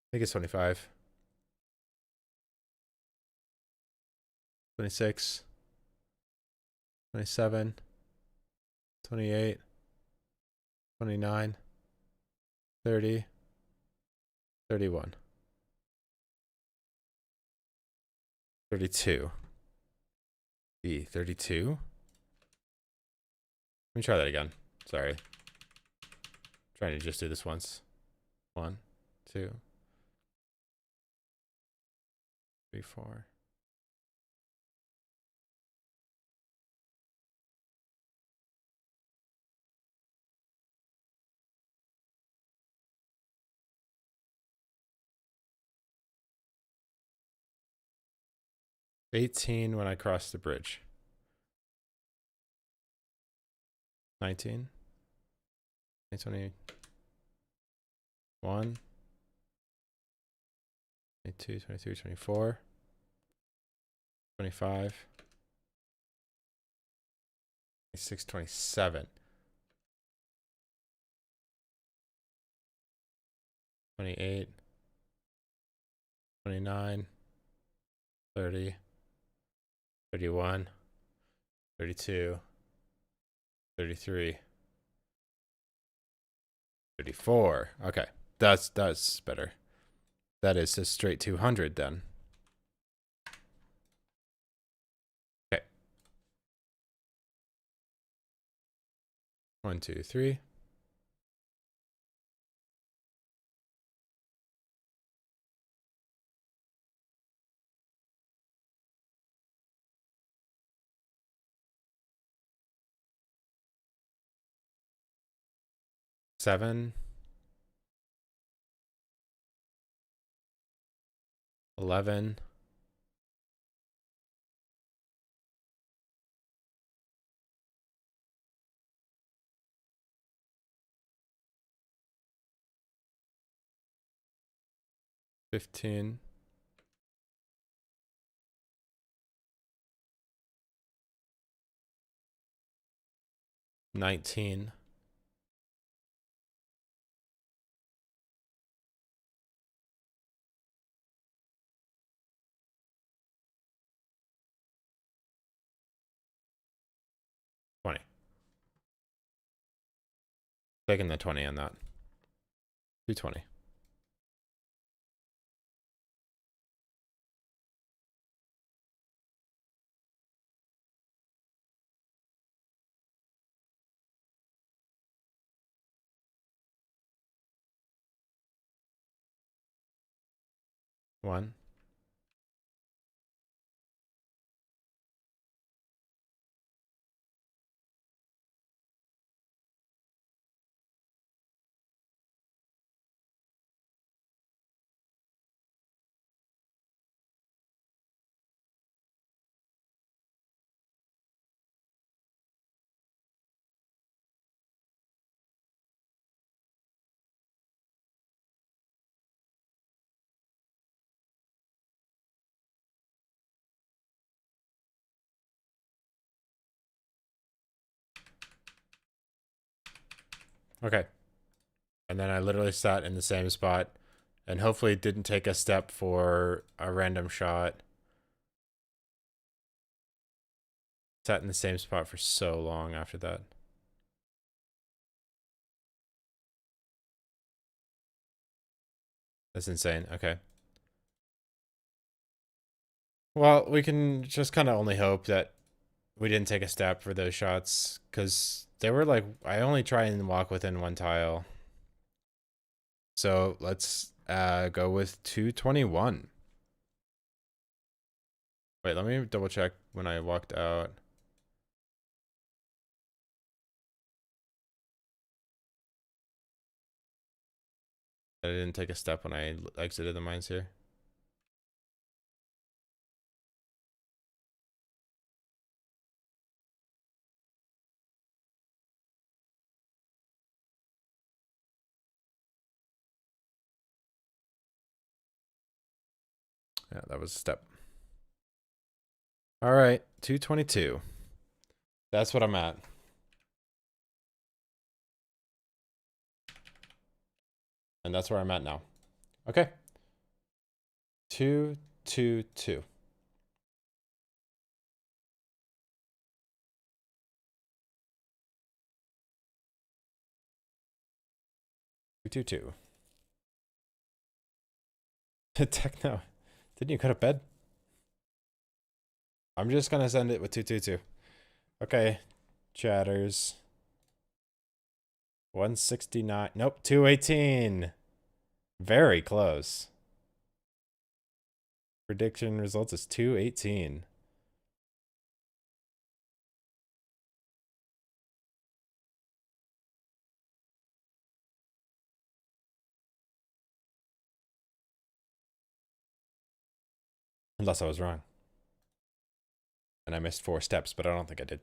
I think it's 25, 26, 27, 28, 29, 30, 31, 32. B, 32. Let me try that again. Sorry. Trying to just do this once. 1, 2, 3, 4. $18 when I cross the bridge. 19, 21, 22, 23, 24, 25, 26, 27, 28, 29, 30, 31, 32, 33, 34. Okay, that's better. That is a straight 200 then. Okay. 1, 2, 3. Seven, 11, 15, 19, 20. Taking the 20 on that. 220. One, okay. And then I literally sat in the same spot and hopefully didn't take a step for a random shot. Sat in the same spot for so long after that. That's insane. Okay. Well, we can just kind of only hope that we didn't take a step for those shots because they were like, I only try and walk within one tile. So let's go with 221. Wait, let me double check when I walked out. I didn't take a step when I exited the mines here. Yeah, that was a step. All right, 222. That's what I'm at. And that's where I'm at now. Okay. 222. 222. Techno. Didn't you go to bed? I'm just gonna send it with 222. Okay. Chatters. 169. Nope, 218. Very close. Prediction results is 218. Unless I was wrong. And I missed 4 steps, but I don't think I did.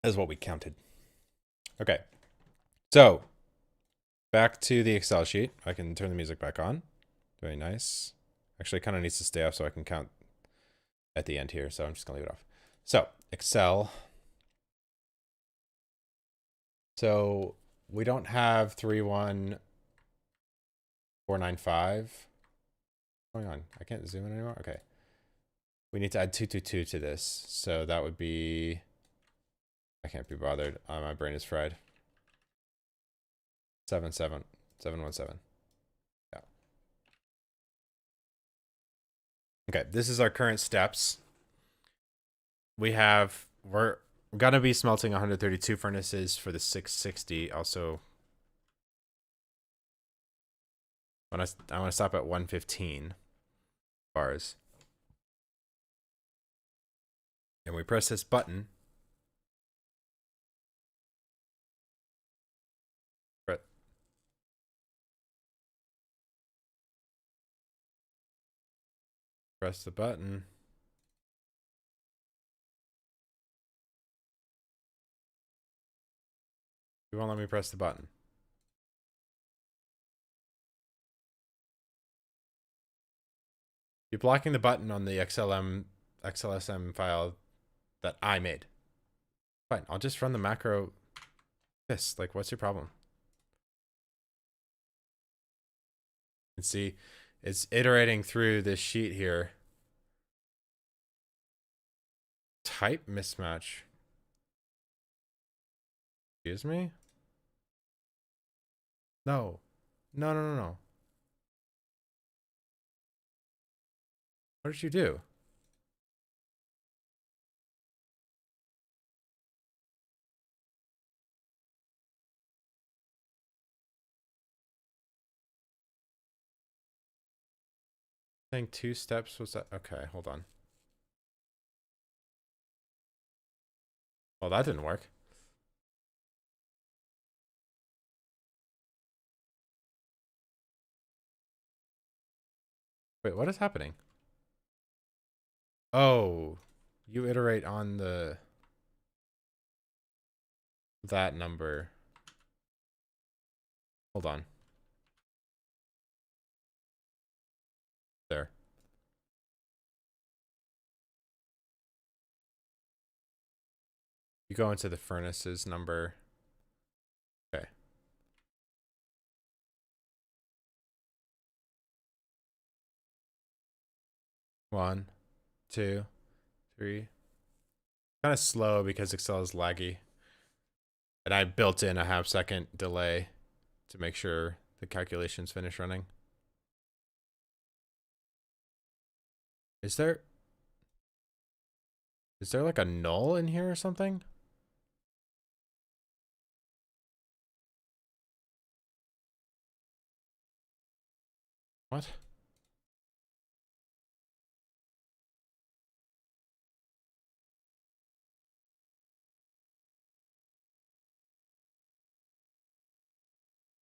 That's what we counted. Okay. So, Back to the Excel sheet. I can turn the music back on. Very nice. Actually, it kind of needs to stay off so I can count at the end here. So I'm just going to leave it off. So Excel. So we don't have 31495. What's going on? I can't zoom in anymore. Okay. We need to add 222 to this. So that would be, I can't be bothered. My brain is fried. 717. Yeah. Okay, this is our current steps. We're gonna be smelting 132 furnaces for the 660. Also, I want to stop at 115 bars. And we press this button. Press the button. You won't let me press the button. You're blocking the button on the XLSM file that I made. Fine, I'll just run the macro. This, like, what's your problem? You can see it's iterating through this sheet here. Type mismatch. Excuse me? No. No. What did you do? Saying 2 steps was that? Okay, hold on. Well, that didn't work. Wait, what is happening? Oh, you iterate on that number. Hold on. There. You go into the furnaces number. Okay. 1, 2, 3. Kind of slow because Excel is laggy. And I built in a half-second delay to make sure the calculations finish running. Is there like a null in here or something? What?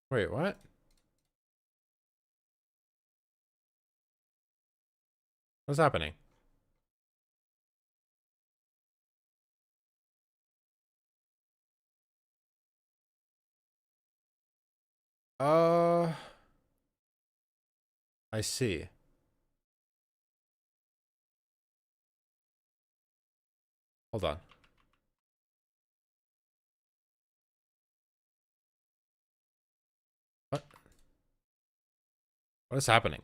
Wait, what? What's happening? Uh, I see. Hold on. What? What is happening?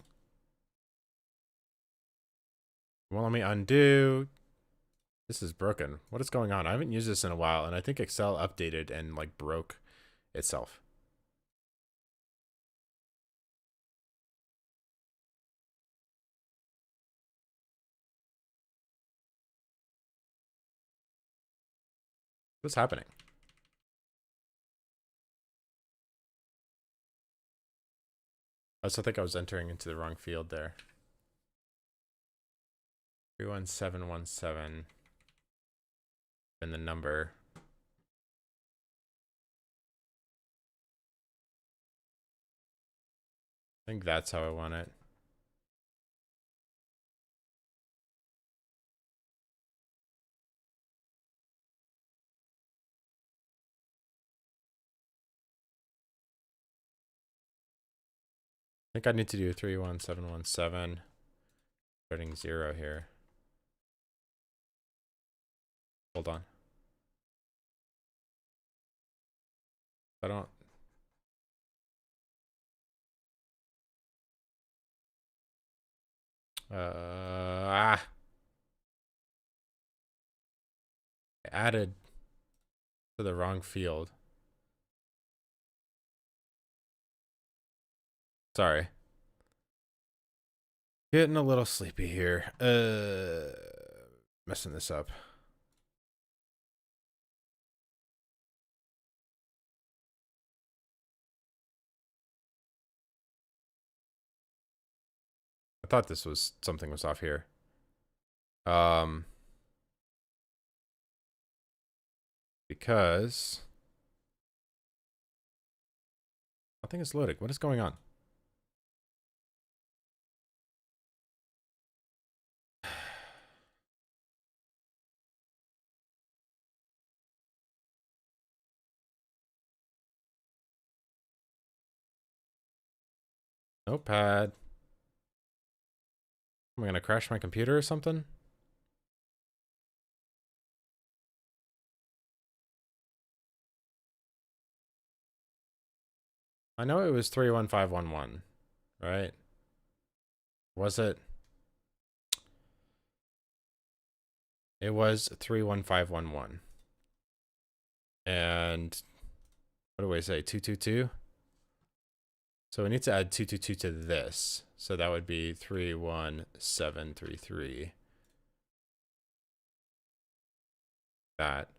Won't let me undo. This is broken. What is going on? I haven't used this in a while, and I think Excel updated and like broke itself. What's happening? I also think I was entering into the wrong field there. 31717. And the number. I think that's how I want it. think I need to do 31717. Starting 0 here. Hold on. I don't. I added to the wrong field. Sorry. Getting a little sleepy here. Messing this up. I thought this was something was off here. Because nothing is loading. What is going on? Notepad. Am I gonna crash my computer or something? I know it was 31511, right? Was it? It was 31511. And what do I say? 222? So we need to add 222 to this. So that would be 31733. That.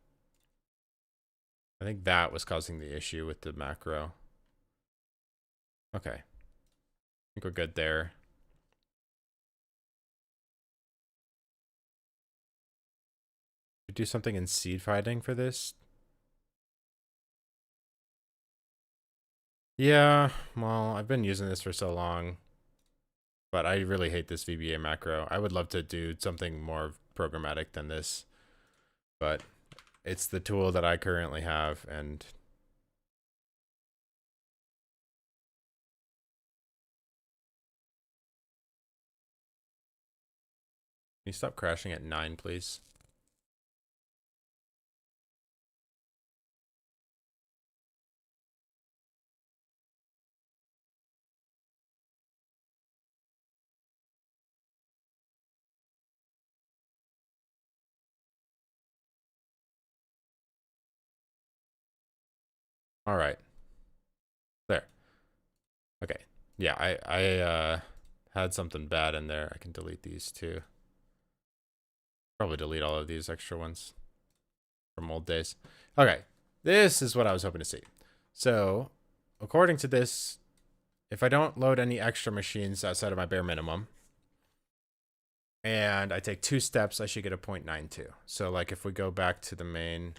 I think that was causing the issue with the macro. Okay. I think we're good there. Do something in seed fighting for this. Yeah, well, I've been using this for so long, but I really hate this VBA macro. I would love to do something more programmatic than this, but it's the tool that I currently have, and can you stop crashing at 9, please? All right. There. Okay. Yeah, I had something bad in there. I can delete these too. Probably delete all of these extra ones from old days. Okay. This is what I was hoping to see. So, according to this, if I don't load any extra machines outside of my bare minimum, and I take 2 steps, I should get a 0.92. So, like, if we go back to the main,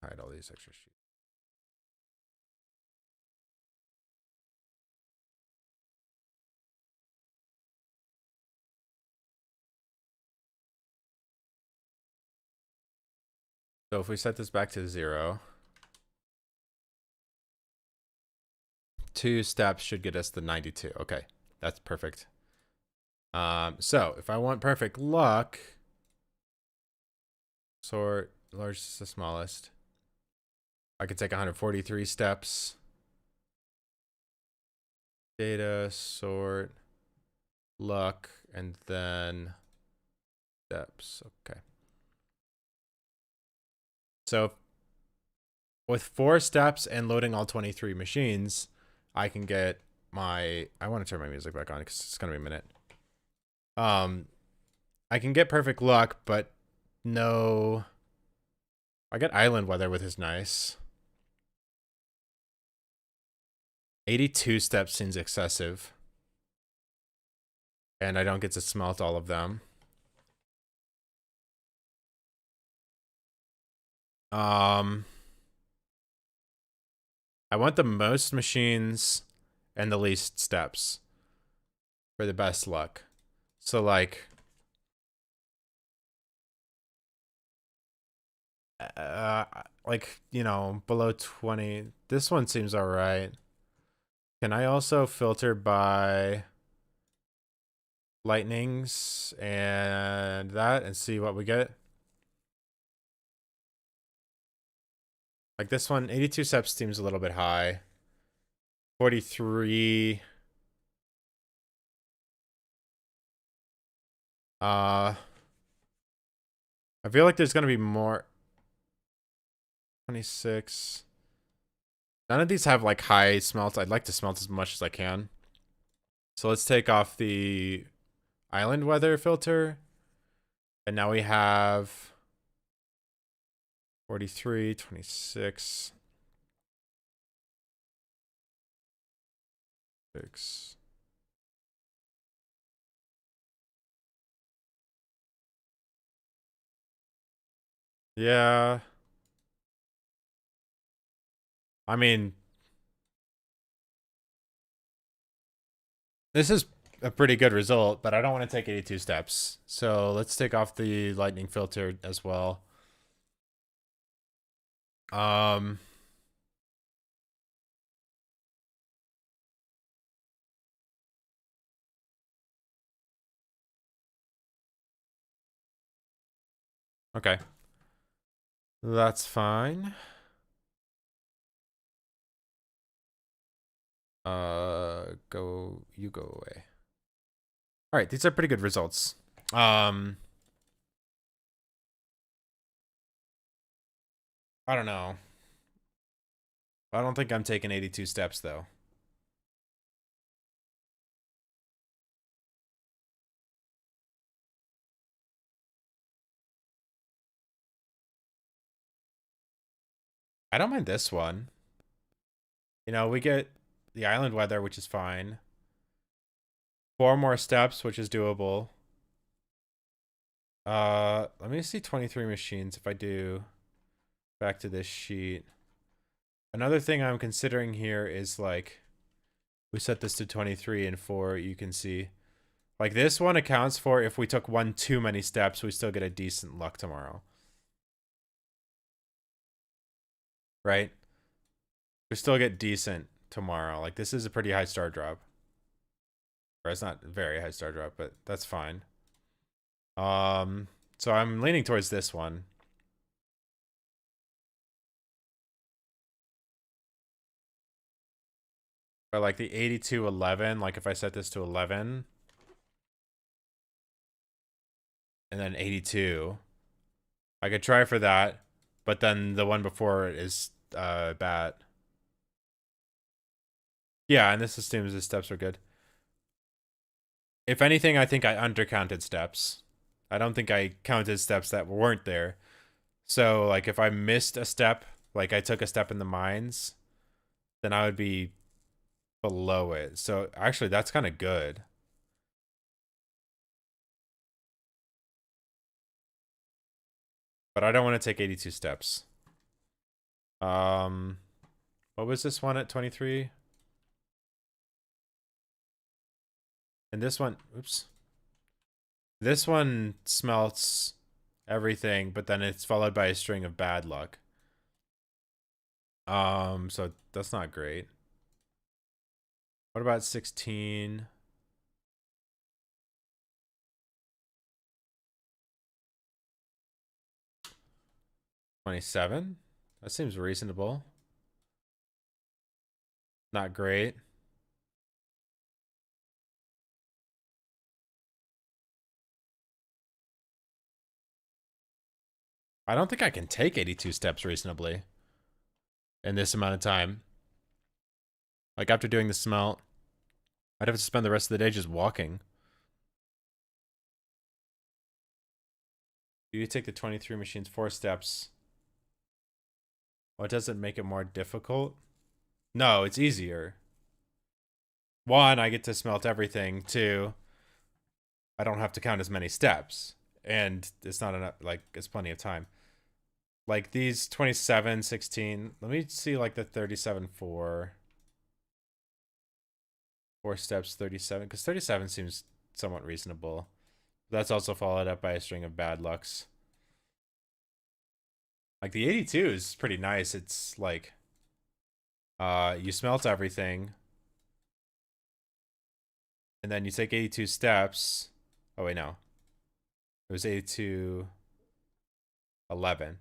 hide all these extra sheets. So if we set this back to 0, 2 steps should get us the 92. Okay, that's perfect. So if I want perfect luck, sort largest to smallest, I could take 143 steps. Data, sort, luck, and then steps. Okay. So with 4 steps and loading all 23 machines, I can get my, I want to turn my music back on because it's going to be a minute. I can get perfect luck, but no, I get island weather, which is nice. 82 steps seems excessive. And I don't get to smelt all of them. I want the most machines and the least steps for the best luck. So like uh, like, you know, below 20. This one seems all right. Can I also filter by lightnings and that and see what we get? Like this one, 82 steps seems a little bit high. 43. Uh, I feel like there's gonna be more. 26. None of these have like high smelt. I'd like to smelt as much as I can. So let's take off the island weather filter. And now we have 43, 26. 6. Yeah. I mean, this is a pretty good result, but I don't want to take 82 steps. So let's take off the lightning filter as well. Um, okay. That's fine. You go away. All right, these are pretty good results. Um, I don't know. I don't think I'm taking 82 steps though. I don't mind this one. You know, we get the island weather, which is fine. 4 more steps, which is doable. Let me see 23 machines if I do back to this sheet. Another thing I'm considering here is like we set this to 23 and 4, you can see. Like this one accounts for if we took one too many steps, we still get a decent luck tomorrow. Right? We still get decent tomorrow. Like this is a pretty high star drop. Or it's not very high star drop, but that's fine. So I'm leaning towards this one. But like the 8211, like if I set this to 11 and then 82, I could try for that, but then the one before it is bad. Yeah, and this assumes the steps are good. If anything, I think I undercounted steps. I don't think I counted steps that weren't there. So like if I missed a step, like I took a step in the mines, then I would be below it. So actually that's kind of good. But I don't want to take 82 steps. Um what was this one at 23? And this one, oops. This one smelts everything, but then it's followed by a string of bad luck. So that's not great. What about 16? 27? That seems reasonable. Not great. I don't think I can take 82 steps reasonably in this amount of time. Like after doing the smelt, I'd have to spend the rest of the day just walking. You take the 23 machines 4 steps. What does it make it more difficult? No, it's easier. 1, I get to smelt everything. 2, I don't have to count as many steps. And it's not enough, like, it's plenty of time. Like these 27, 16. Let me see like the 37, 4. 4 steps, 37. Because 37 seems somewhat reasonable. That's also followed up by a string of bad lucks. Like the 82 is pretty nice. It's like you smelt everything and then you take 82 steps. Oh wait, no. It was 82 11.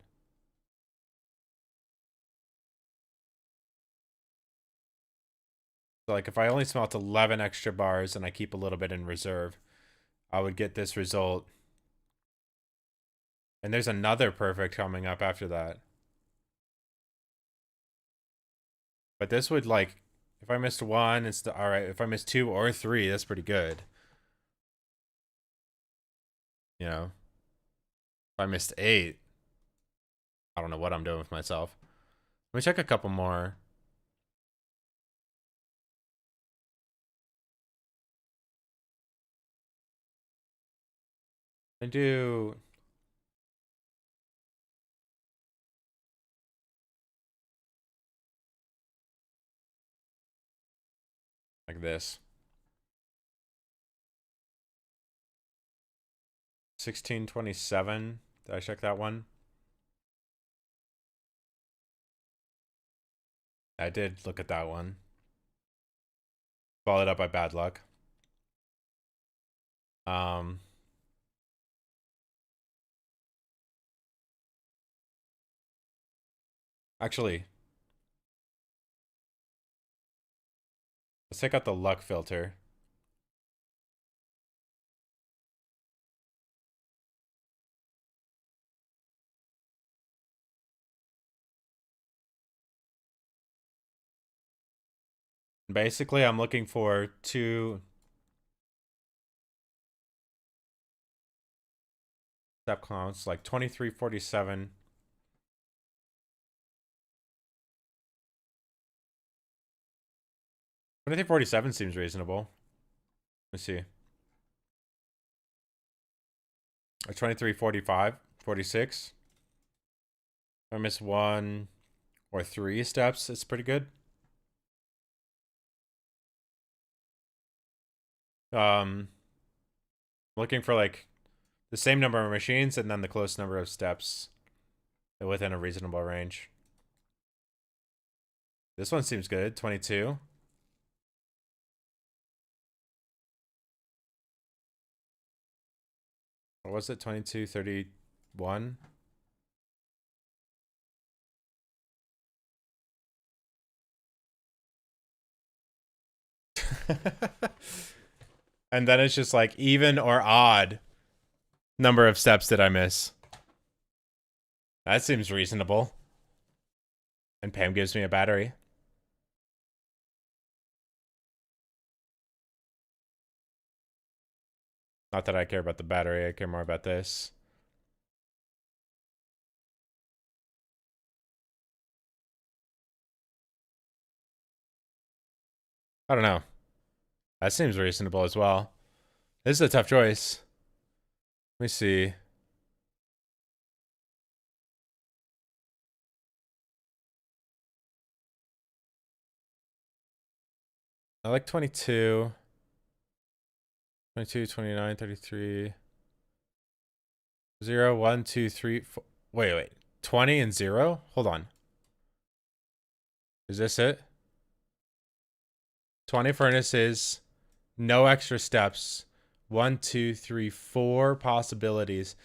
So like if I only smelt 11 extra bars and I keep a little bit in reserve, I would get this result. And there's another perfect coming up after that. But this would like, if I missed one, it's the, all right. If I missed two or three, that's pretty good. You know, if I missed eight, I don't know what I'm doing with myself. Let me check a couple more. I do. Like this. 1627. Did I check that one? I did look at that one. Followed up by bad luck. Um, Actually, let's take out the luck filter. Basically, I'm looking for two step counts, like 2347. 2347 seems reasonable. Let's see. Or 2345, 46. If I miss one or three steps, it's pretty good. Looking for like the same number of machines and then the close number of steps within a reasonable range. This one seems good. 22. What was it? 22, 31. And then it's just like even or odd number of steps did I miss. That seems reasonable. And Pam gives me a battery. Not that I care about the battery, I care more about this. I don't know. That seems reasonable as well. This is a tough choice. Let me see. I like 22. 22, 29, 33. 0, 1, 2, 3, 4. Wait. 20 and 0? Hold on. Is this it? 20 furnaces. No extra steps. 1, 2, 3, 4 possibilities.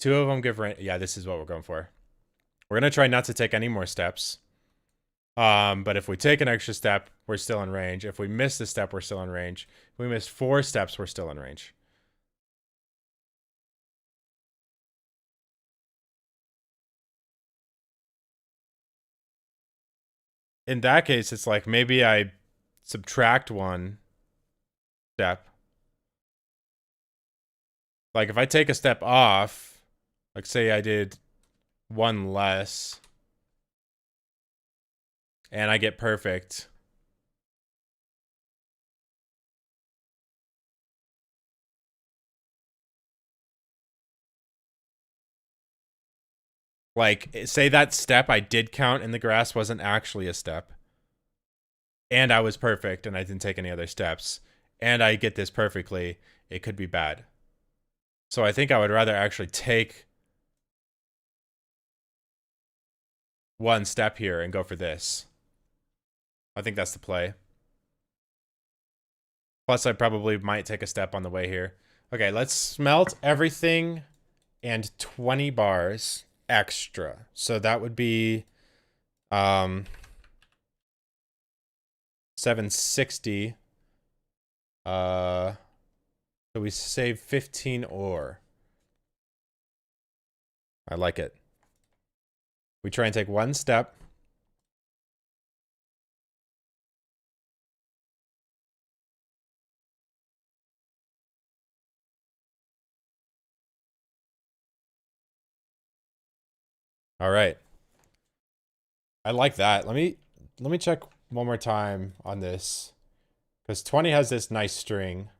Two of them give range. Yeah, this is what we're going for. We're going to try not to take any more steps. But if we take an extra step, we're still in range. If we miss the step, we're still in range. If we miss 4 steps, we're still in range. In that case, it's like maybe I subtract 1 step. Like if I take a step off, like say I did 1 less and I get perfect. Like say that step I did count in the grass wasn't actually a step. And I was perfect and I didn't take any other steps. And I get this perfectly, it could be bad. So I think I would rather actually take one step here and go for this. I think that's the play. Plus, I probably might take a step on the way here. Okay, let's smelt everything and 20 bars extra. So that would be 760. So we save 15 ore. I like it. We try and take one step. All right. I like that. Let me check one more time on this. Because 20 has this nice string.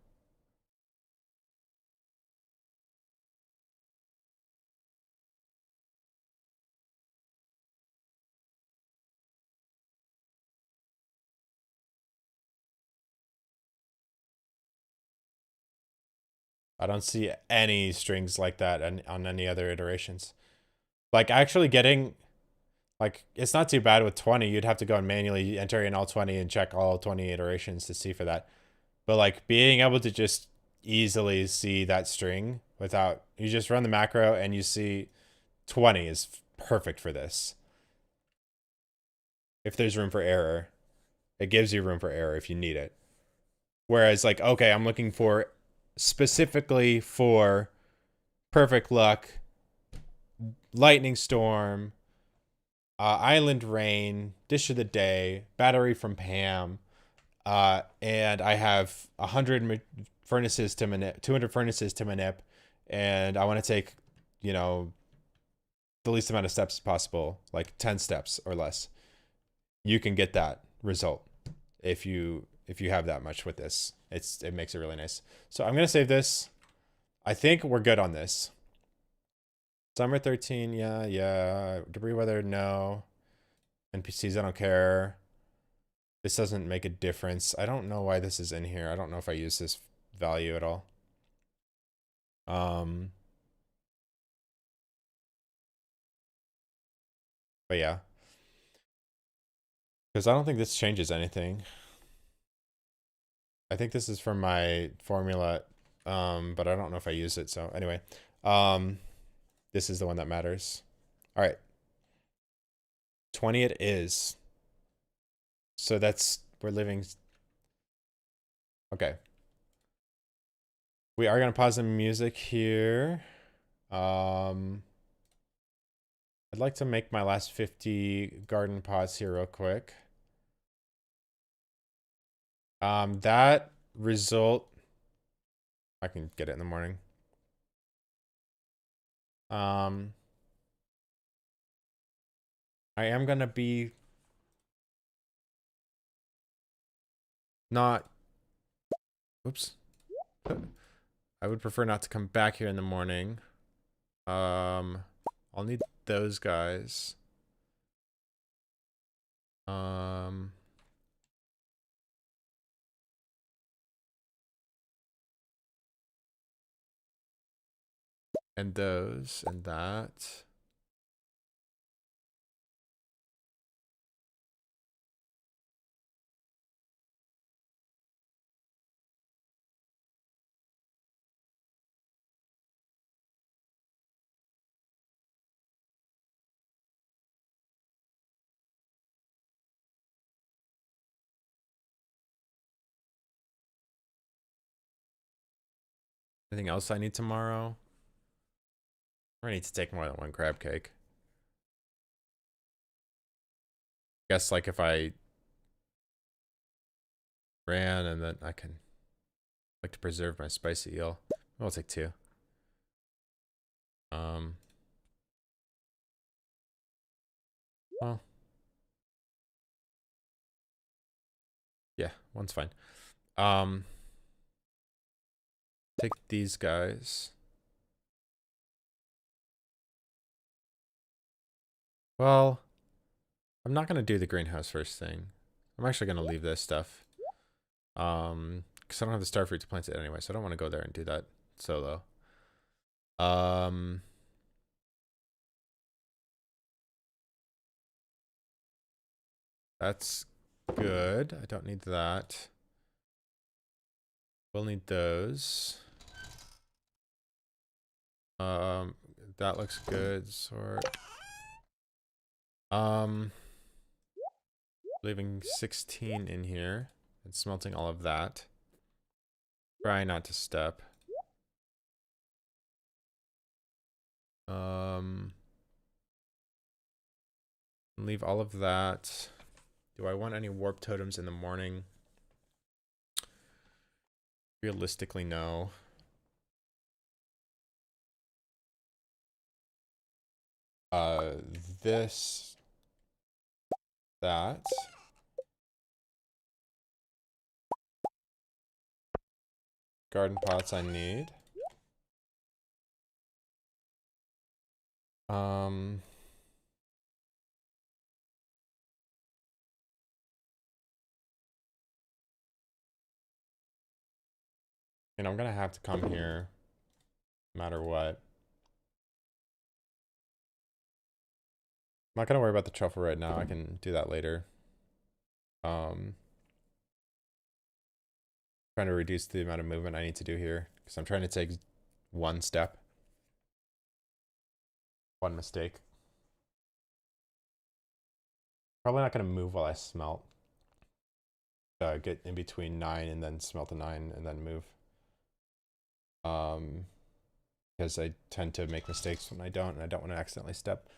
I don't see any strings like that on any other iterations. Like actually getting like it's not too bad with 20. You'd have to go and manually enter in all 20 and check all 20 iterations to see for that. But like being able to just easily see that string without you just run the macro and you see 20 is perfect for this. If there's room for error, it gives you room for error if you need it. Whereas like okay, I'm looking for specifically for perfect luck, lightning storm, island rain, dish of the day, battery from Pam, and I have 100 furnaces to manip, 200 furnaces to manip, and I want to take, you know, the least amount of steps possible, like 10 steps or less. You can get that result if you have that much with this. It makes it really nice. So I'm gonna save this. I think we're good on this. Summer 13, yeah. Debris weather, no. NPCs, I don't care. This doesn't make a difference. I don't know why this is in here. I don't know if I use this value at all. But yeah. Because I don't think this changes anything. I think this is from my formula, but I don't know if I use it. So anyway, this is the one that matters. All right. 20 it is. So we're living. Okay. We are going to pause the music here. I'd like to make my last 50 garden pots here real quick. That result, I can get it in the morning. I am gonna be not, oops. I would prefer not to come back here in the morning. I'll need those guys. And those and that. Anything else I need tomorrow? I need to take more than one crab cake. Guess like if I ran and then I can like to preserve my spicy eel. I'll take two. Well, yeah, one's fine. Take these guys. Well, I'm not gonna do the greenhouse first thing. I'm actually gonna leave this stuff. Because I don't have the starfruit to plant it anyway, so I don't want to go there and do that solo. That's good. I don't need that. We'll need those. That looks good. Sort. Leaving 16 in here and smelting all of that. Try not to step. Leave all of that. Do I want any warp totems in the morning? Realistically, no. This, that. Garden pots I need. And I'm gonna have to come here no matter what. I'm not gonna worry about the truffle right now. I can do that later. Trying to reduce the amount of movement I need to do here because I'm trying to take one step. One mistake. Probably not gonna move while I smelt. Get in between 9 and then smelt a 9 and then move. Because I tend to make mistakes when I don't, and I don't want to accidentally step.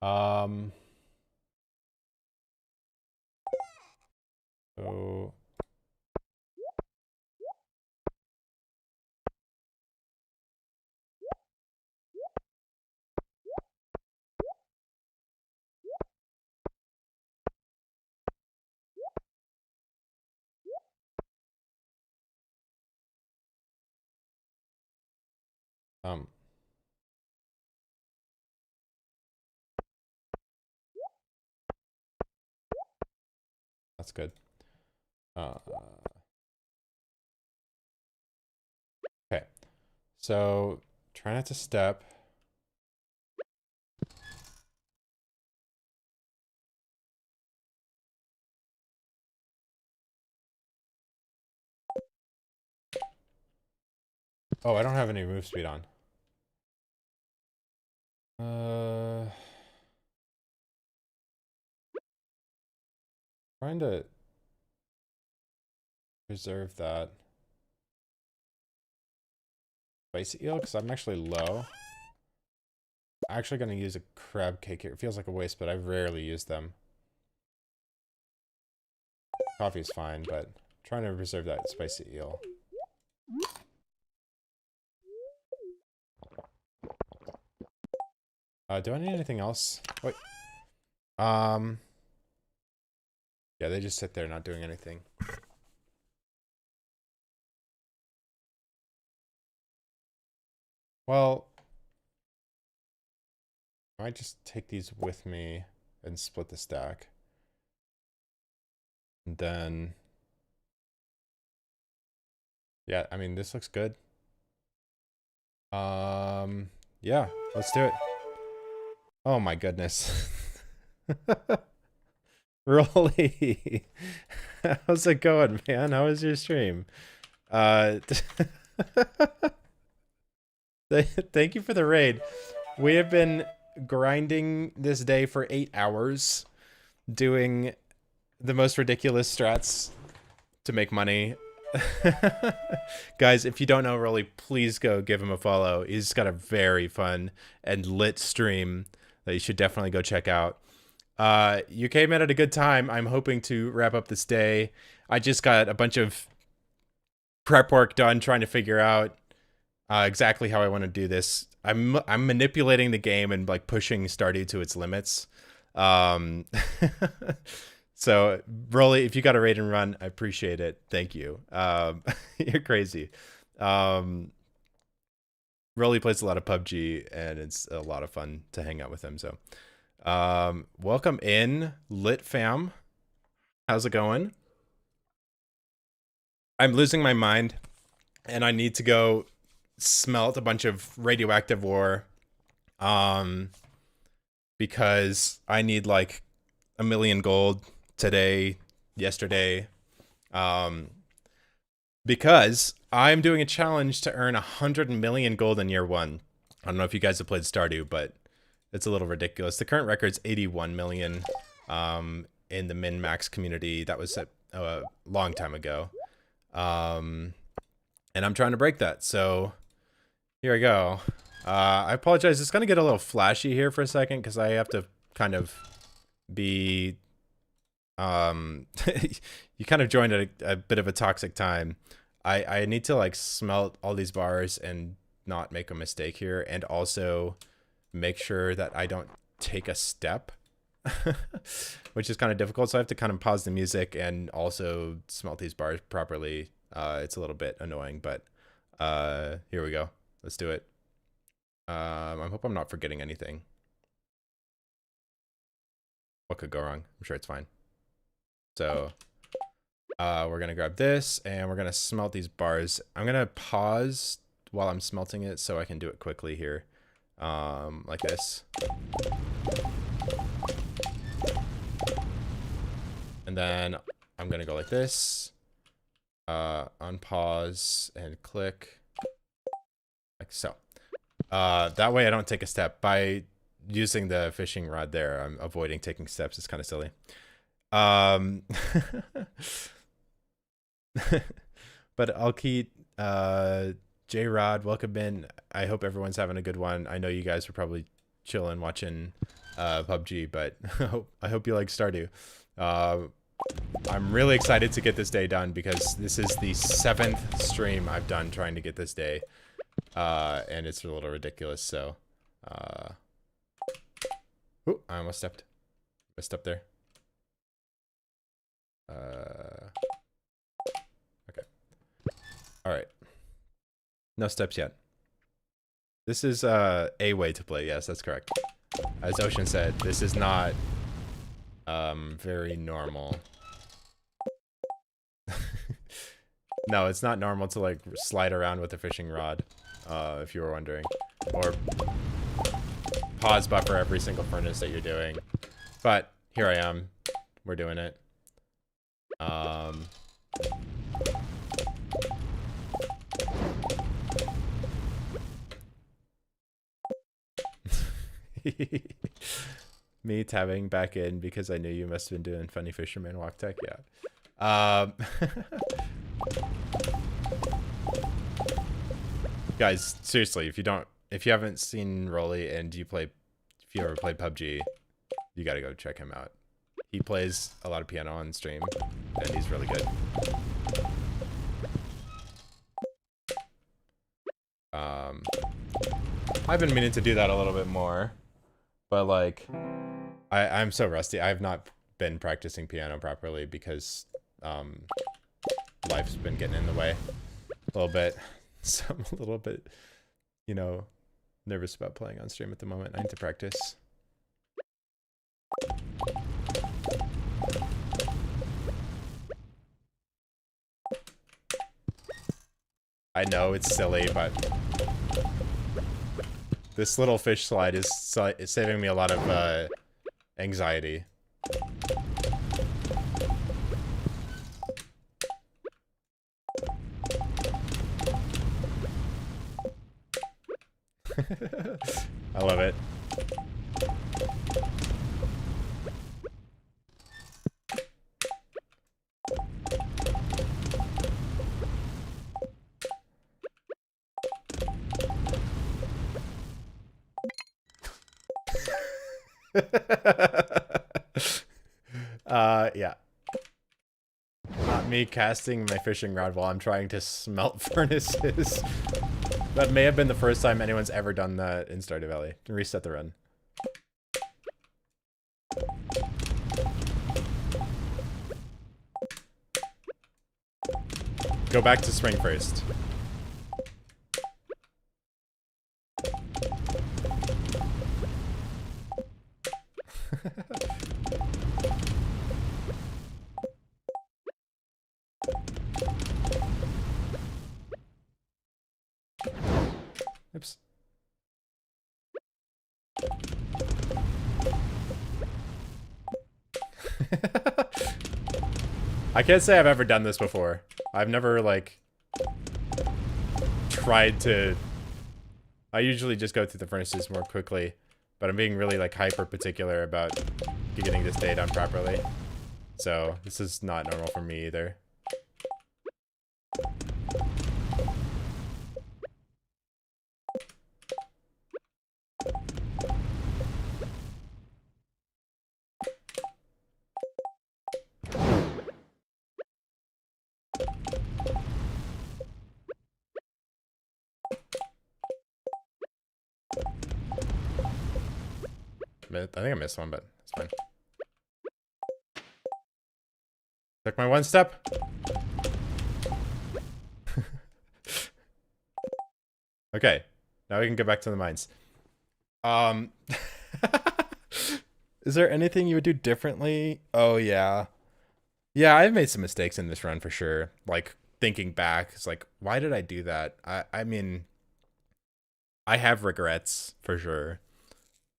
So that's good. Okay, so try not to step. Oh, I don't have any move speed on. Trying to preserve that. Spicy eel, because I'm actually low. I'm actually going to use a crab cake here. It feels like a waste, but I rarely use them. Coffee is fine, but I'm trying to preserve that spicy eel. Do I need anything else? Wait. Yeah, they just sit there not doing anything. Well, I might just take these with me and split the stack. And then, yeah, I mean, this looks good. Yeah, let's do it. Oh my goodness. Rolly, how's it going, man? How was your stream? Thank you for the raid. We have been grinding this day for 8 hours, doing the most ridiculous strats to make money. Guys, if you don't know Rolly, please go give him a follow. He's got a very fun and lit stream that you should definitely go check out. You came in at a good time. I'm hoping to wrap up this day. I just got a bunch of prep work done trying to figure out exactly how I want to do this. I'm manipulating the game and like pushing Stardew to its limits. So Broly, if you got a raid and run, I appreciate it. Thank you. You're crazy. Broly plays a lot of PUBG and it's a lot of fun to hang out with him. So welcome in, Lit Fam. How's it going? I'm losing my mind and I need to go smelt a bunch of radioactive ore because I need like 1 million gold today, yesterday, because I'm doing a challenge to earn 100 million gold in year one. I don't know if you guys have played Stardew, but it's a little ridiculous. The current record's 81 million in the min-max community. That was a long time ago. And I'm trying to break that. So here I go. I apologize. It's going to get a little flashy here for a second because I have to kind of be... you kind of joined at a bit of a toxic time. I need to like smelt all these bars and not make a mistake here, and also make sure that I don't take a step, which is kind of difficult. So I have to kind of pause the music and also smelt these bars properly. It's a little bit annoying, but here we go. Let's do it. I hope I'm not forgetting anything. What could go wrong? I'm sure it's fine. So we're gonna grab this and we're gonna smelt these bars. I'm gonna pause while I'm smelting it so I can do it quickly here, like this. And then I'm gonna go like this, unpause and click, like so. That way I don't take a step. By using the fishing rod there, I'm avoiding taking steps. It's kind of silly. But I'll keep J-Rod, welcome in. I hope everyone's having a good one. I know you guys are probably chilling watching PUBG, but I hope you like Stardew. I'm really excited to get this day done because this is the 7th stream I've done trying to get this day, and it's a little ridiculous. So ooh, I almost stepped. I stepped there. Okay. All right. No steps yet. This is a way to play. Yes, that's correct. As Ocean said, this is not very normal. No, it's not normal to like slide around with a fishing rod, if you were wondering, or pause buffer every single furnace that you're doing. But here I am. We're doing it. Me tabbing back in because I knew you must have been doing funny fisherman walk tech. Yeah. Guys, seriously, if you haven't seen Rolly and if you ever played PUBG, you gotta go check him out. He plays a lot of piano on stream, and he's really good. I've been meaning to do that a little bit more, but like, I'm so rusty. I've not been practicing piano properly because life's been getting in the way a little bit. So I'm a little bit, you know, nervous about playing on stream at the moment. I need to practice. I know it's silly, but this little fish slide is saving me a lot of anxiety. I love it. Yeah. Not me casting my fishing rod while I'm trying to smelt furnaces. That may have been the first time anyone's ever done that in Stardew Valley. Reset the run. Go back to spring first. Oops. I can't say I've ever done this before. I've never, like, tried to... I usually just go through the furnaces more quickly, but I'm being really, like, hyper particular about getting this day done properly. So, this is not normal for me either. I think I missed one, but it's fine. Took my one step. Okay, now we can go back to the mines. Is there anything you would do differently? Oh, yeah. Yeah, I've made some mistakes in this run for sure. Like, thinking back, it's like, why did I do that? I mean, I have regrets for sure.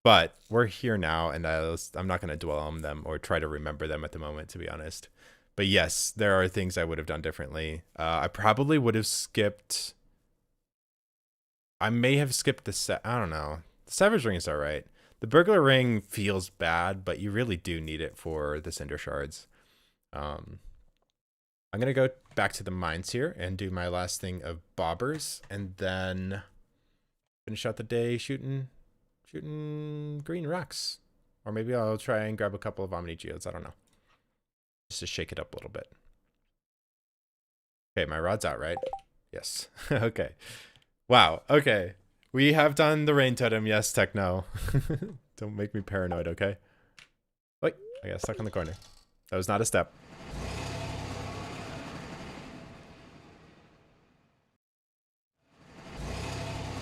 But we're here now, and I'm not going to dwell on them or try to remember them at the moment, to be honest. But yes, there are things I would have done differently. I probably would have skipped... I may have skipped I don't know. The Savage Ring is alright. The Burglar Ring feels bad, but you really do need it for the Cinder Shards. I'm going to go back to the mines here and do my last thing of bobbers, and then finish out the day shooting green rocks. Or maybe I'll try and grab a couple of Omni Geodes. I don't know. Just to shake it up a little bit. Okay, my rod's out, right? Yes. Okay. Wow. Okay. We have done the rain totem. Yes, Techno. Don't make me paranoid, okay? Wait, I got stuck on the corner. That was not a step.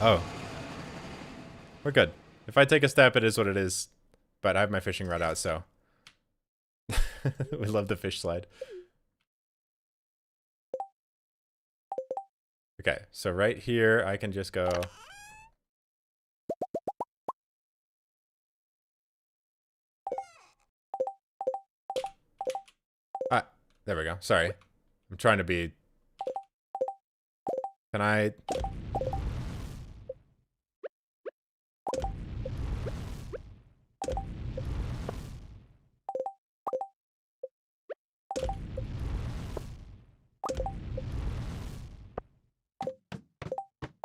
Oh. We're good. If I take a step, it is what it is. But I have my fishing rod out, so. We love the fish slide. Okay, so right here, I can just go... Ah, there we go. Sorry. I'm trying to be... Can I...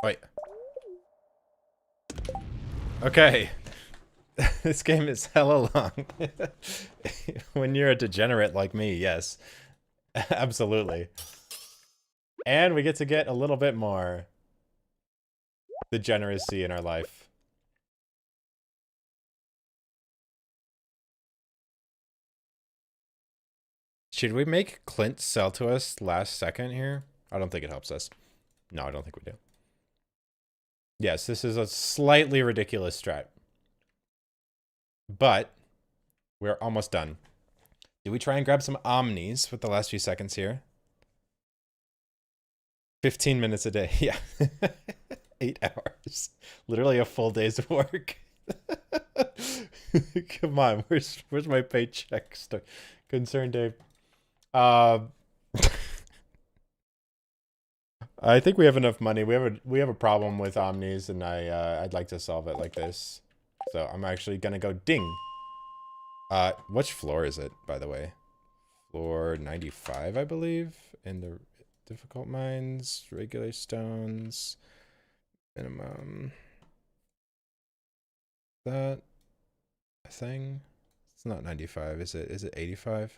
Wait. Okay. This game is hella long. When you're a degenerate like me, yes. Absolutely. And we get to get a little bit more degeneracy in our life. Should we make Clint sell to us last second here? I don't think it helps us. No, I don't think we do. Yes, this is a slightly ridiculous strat. But we're almost done. Do we try and grab some Omnis with the last few seconds here? 15 minutes a day. Yeah. 8 hours. Literally a full day's work. Come on, where's my paycheck? Concerned Dave. I think we have enough money. We have a problem with Omnis, and I'd like to solve it like this. So I'm actually gonna go ding. Which floor is it, by the way? Floor 95, I believe. In the difficult mines, regular stones, minimum. That a thing? It's not 95, is it? Is it 85?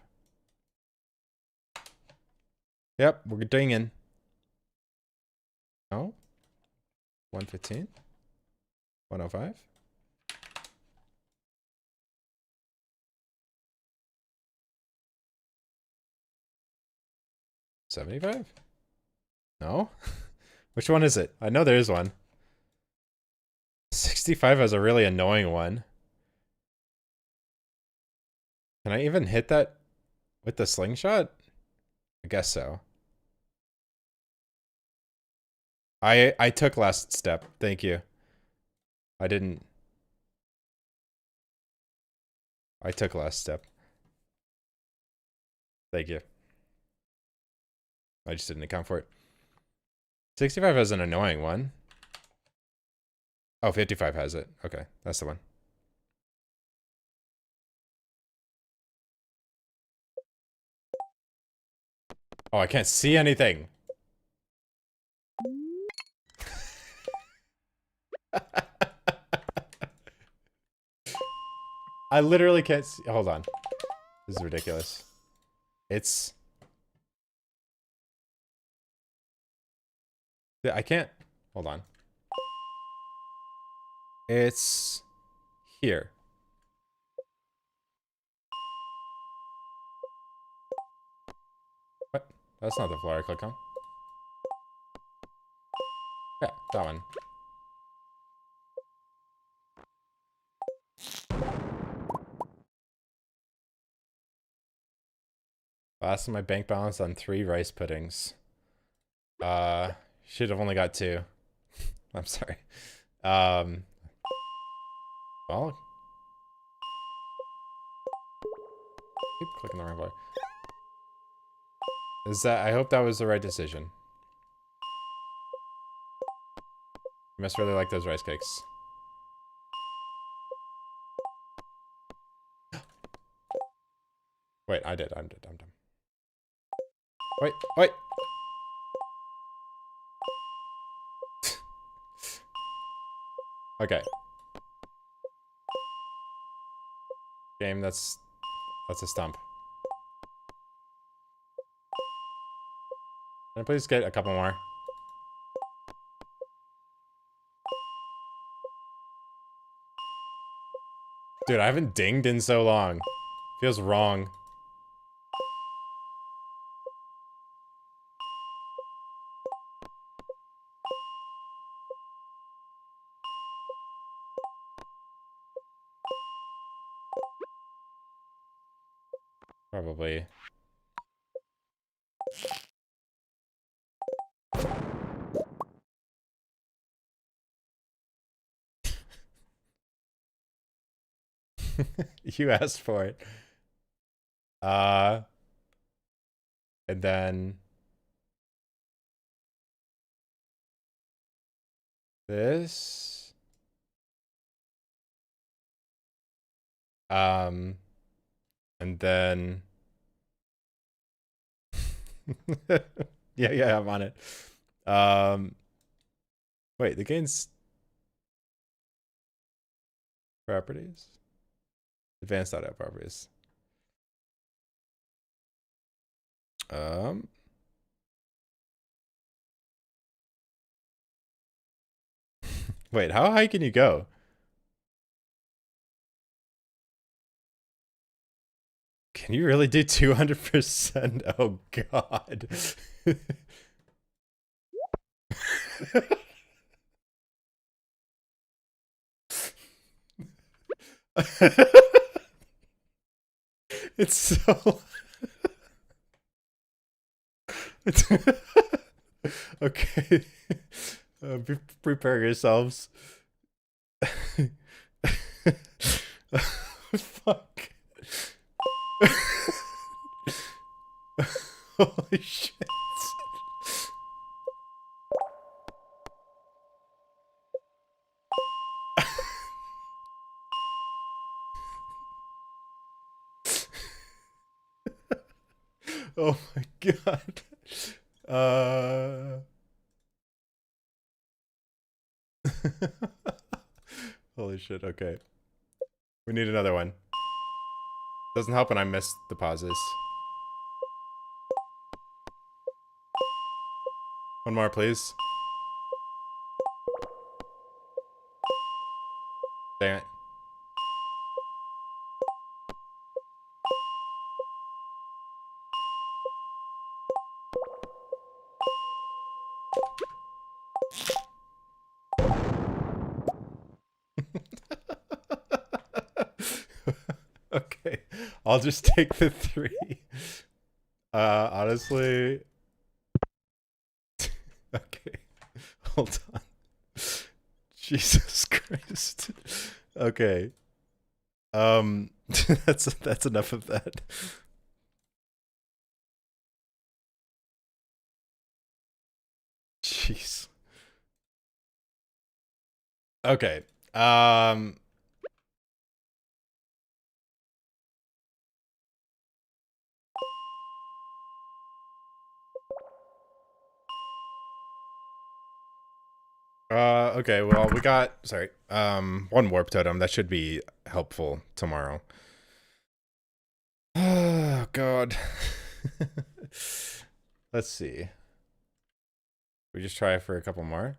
Yep, we're dinging. No? 115? 105? 75? No? Which one is it? I know there is one. 65 has a really annoying one. Can I even hit that with the slingshot? I guess so. I took last step. Thank you. I didn't. I took last step. Thank you. I just didn't account for it. 65 has an annoying one. Oh, 55 has it. Okay, that's the one. Oh, I can't see anything. I literally can't see. Hold on. This is ridiculous. It's... I can't... Hold on. It's... here. What? That's not the floor I click on. Yeah, that one. Last of my bank balance on 3 rice puddings. Should have only got 2. I'm sorry. Well, keep clicking the wrong button. Is that? I hope that was the right decision. You must really like those rice cakes. Wait, I did. I'm dumb. Wait, wait. Okay. Game, that's a stump. Can I please get a couple more? Dude, I haven't dinged in so long. Feels wrong. Probably. You asked for it. And then this. And then yeah, I'm on it. Wait, the game's properties? Advanced audio properties. Wait, how high can you go? Can you really do 200%? Oh god. It's so... Okay. Prepare yourselves. Fuck. Holy shit. Oh my god. Holy shit, okay. We need another one. Doesn't help when I miss the pauses. One more, please. Dang it. Okay, I'll just take the 3. Honestly... Okay, hold on. Jesus Christ. Okay. That's enough of that. Jeez. Okay. Um. Okay, well, we got, sorry, one warp totem. That should be helpful tomorrow. Oh, God. Let's see. We just try for a couple more.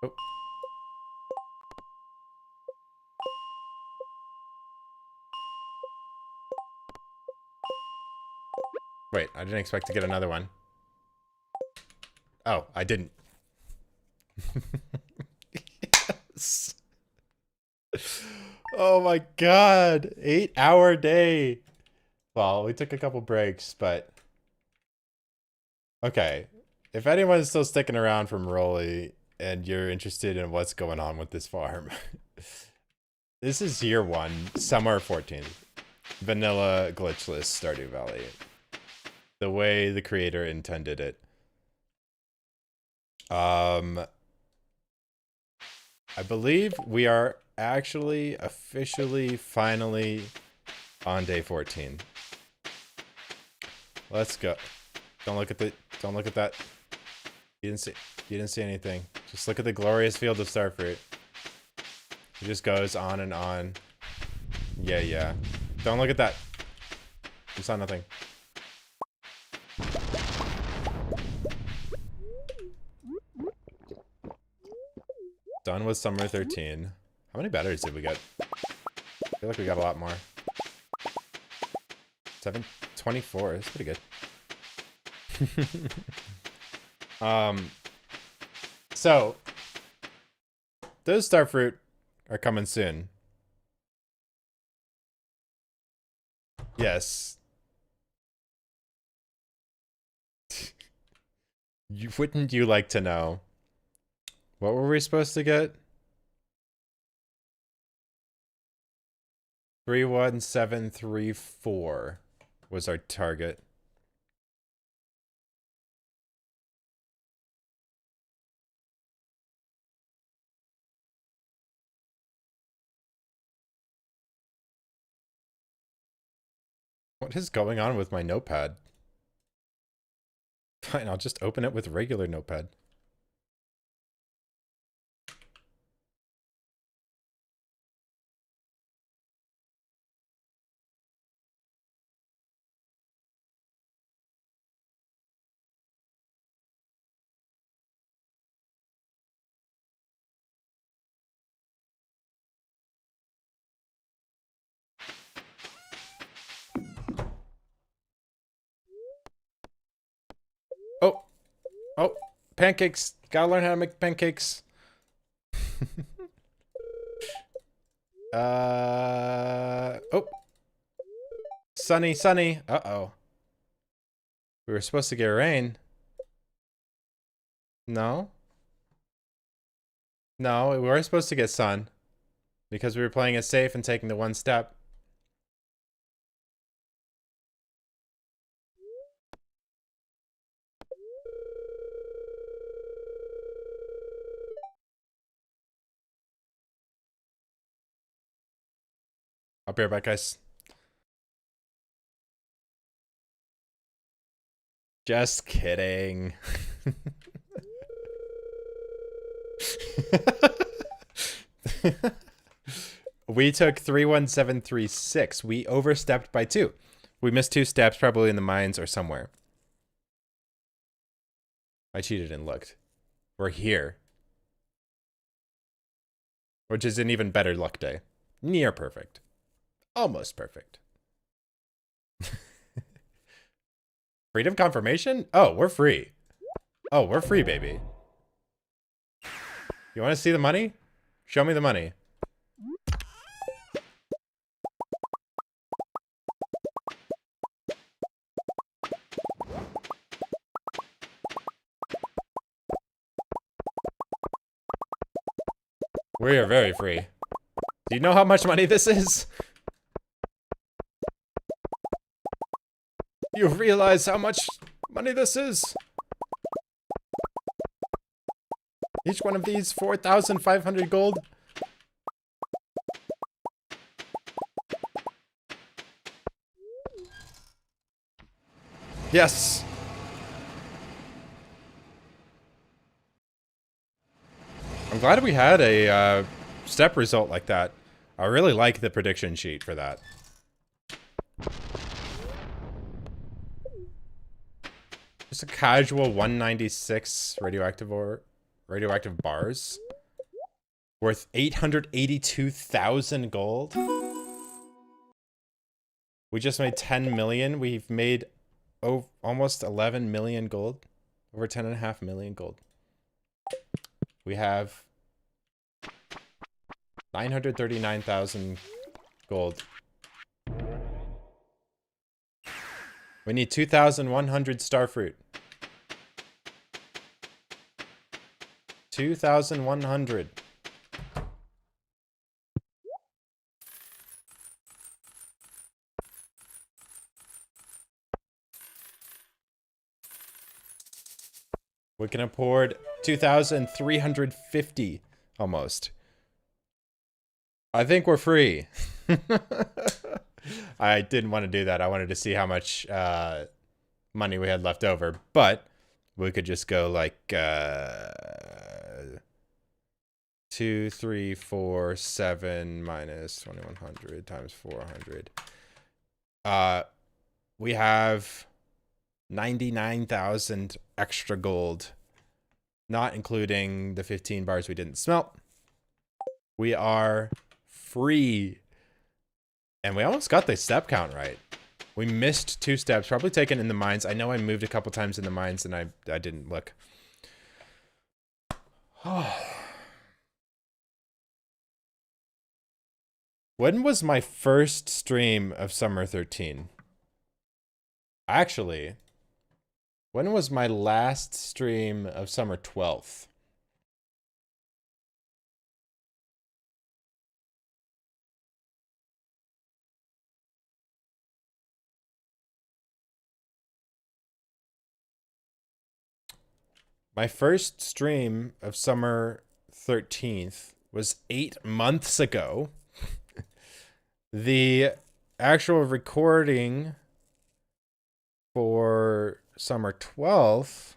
Oh. Wait, I didn't expect to get another one. Oh, I didn't. Yes. Oh my God. 8-hour day. Well, we took a couple breaks, but okay. If anyone's still sticking around from Rolly and you're interested in what's going on with this farm, this is year 1, summer 14th. Vanilla glitchless Stardew Valley. The way the creator intended it. I believe we are actually officially finally on day 14. Let's go. Don't look at that. You didn't see anything. Just look at the glorious field of starfruit. It just goes on and on. Yeah. Don't look at that. You saw nothing. Done with summer 13. How many batteries did we get? I feel like we got a lot more. 724. That's pretty good. So those starfruit are coming soon. Yes. Wouldn't you like to know? What were we supposed to get? 31734 was our target. What is going on with my notepad? Fine, I'll just open it with regular notepad. Oh, pancakes. Gotta learn how to make pancakes. Oh. Sunny. Uh-oh. We were supposed to get rain. No. No, we were supposed to get sun. Because we were playing it safe and taking the one step. I'll be right back, guys. Just kidding. We took 31736. We overstepped by 2. We missed 2 steps, probably in the mines or somewhere. I cheated and looked. We're here. Which is an even better luck day. Near perfect. Almost perfect. Freedom confirmation? Oh, we're free. Oh, we're free, baby. You want to see the money? Show me the money. We are very free. Do you know how much money this is? You realize how much money this is? Each one of these, 4,500 gold. Yes! I'm glad we had a step result like that. I really like the prediction sheet for that. Just a casual 196 radioactive bars. Worth 882,000 gold. We just made 10 million. We've made almost 11 million gold. Over 10.5 million gold. We have 939,000 gold. We need 2,100 starfruit. 2,100. We can afford 2,350 almost. I think we're free. I didn't want to do that. I wanted to see how much money we had left over, but we could just go like 2, 3, 4, 7 minus 2,100 times 400. We have 99,000 extra gold, not including the 15 bars we didn't smelt. We are free. And we almost got the step count right. We missed 2 steps, probably taken in the mines. I know I moved a couple times in the mines and I didn't look. When was my first stream of Summer 13? Actually, when was my last stream of Summer 12th? My first stream of Summer 13th was 8 months ago. The actual recording for Summer 12th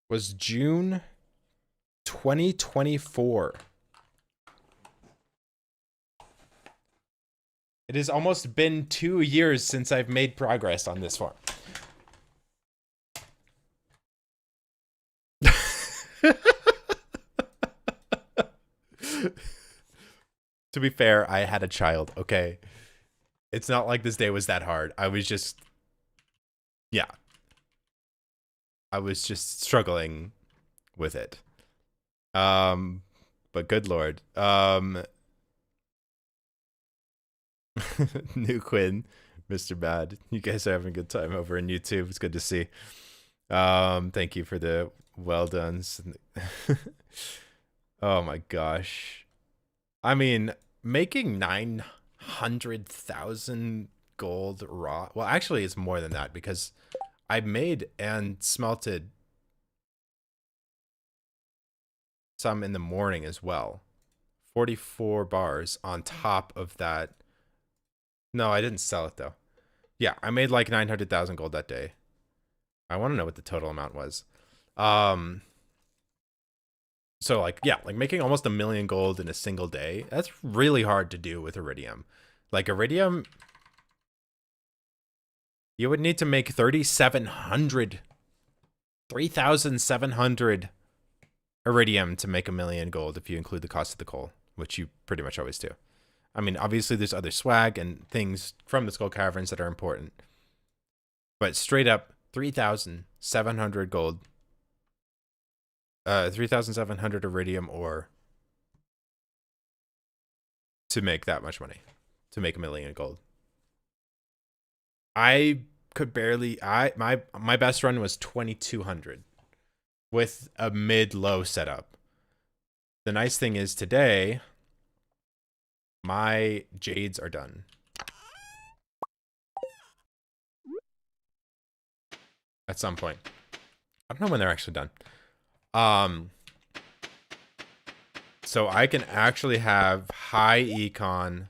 was June 2024. It has almost been 2 years since I've made progress on this farm. To be fair, I had a child, okay? It's not like this day was that hard. I was just... Yeah. I was just struggling with it. But good lord. New Quinn, Mr. Bad. You guys are having a good time over on YouTube. It's good to see. Thank you for the well done. Oh my gosh. I mean, making 900,000 gold raw. Well, actually, it's more than that because I made and smelted some in the morning as well. 44 bars on top of that. No, I didn't sell it though. Yeah, I made like 900,000 gold that day. I want to know what the total amount was. So like, yeah, like making almost 1 million gold in a single day. That's really hard to do with iridium. Like iridium, you would need to make 3,700 iridium to make 1 million gold if you include the cost of the coal, which you pretty much always do. I mean, obviously there's other swag and things from the Skull Caverns that are important. But straight up 3,700 gold. 3,700 iridium ore to make that much money, to make 1 million gold. I could barely. My best run was 2,200 with a mid-low setup. The nice thing is today, my jades are done. At some point. I don't know when they're actually done. So I can actually have high econ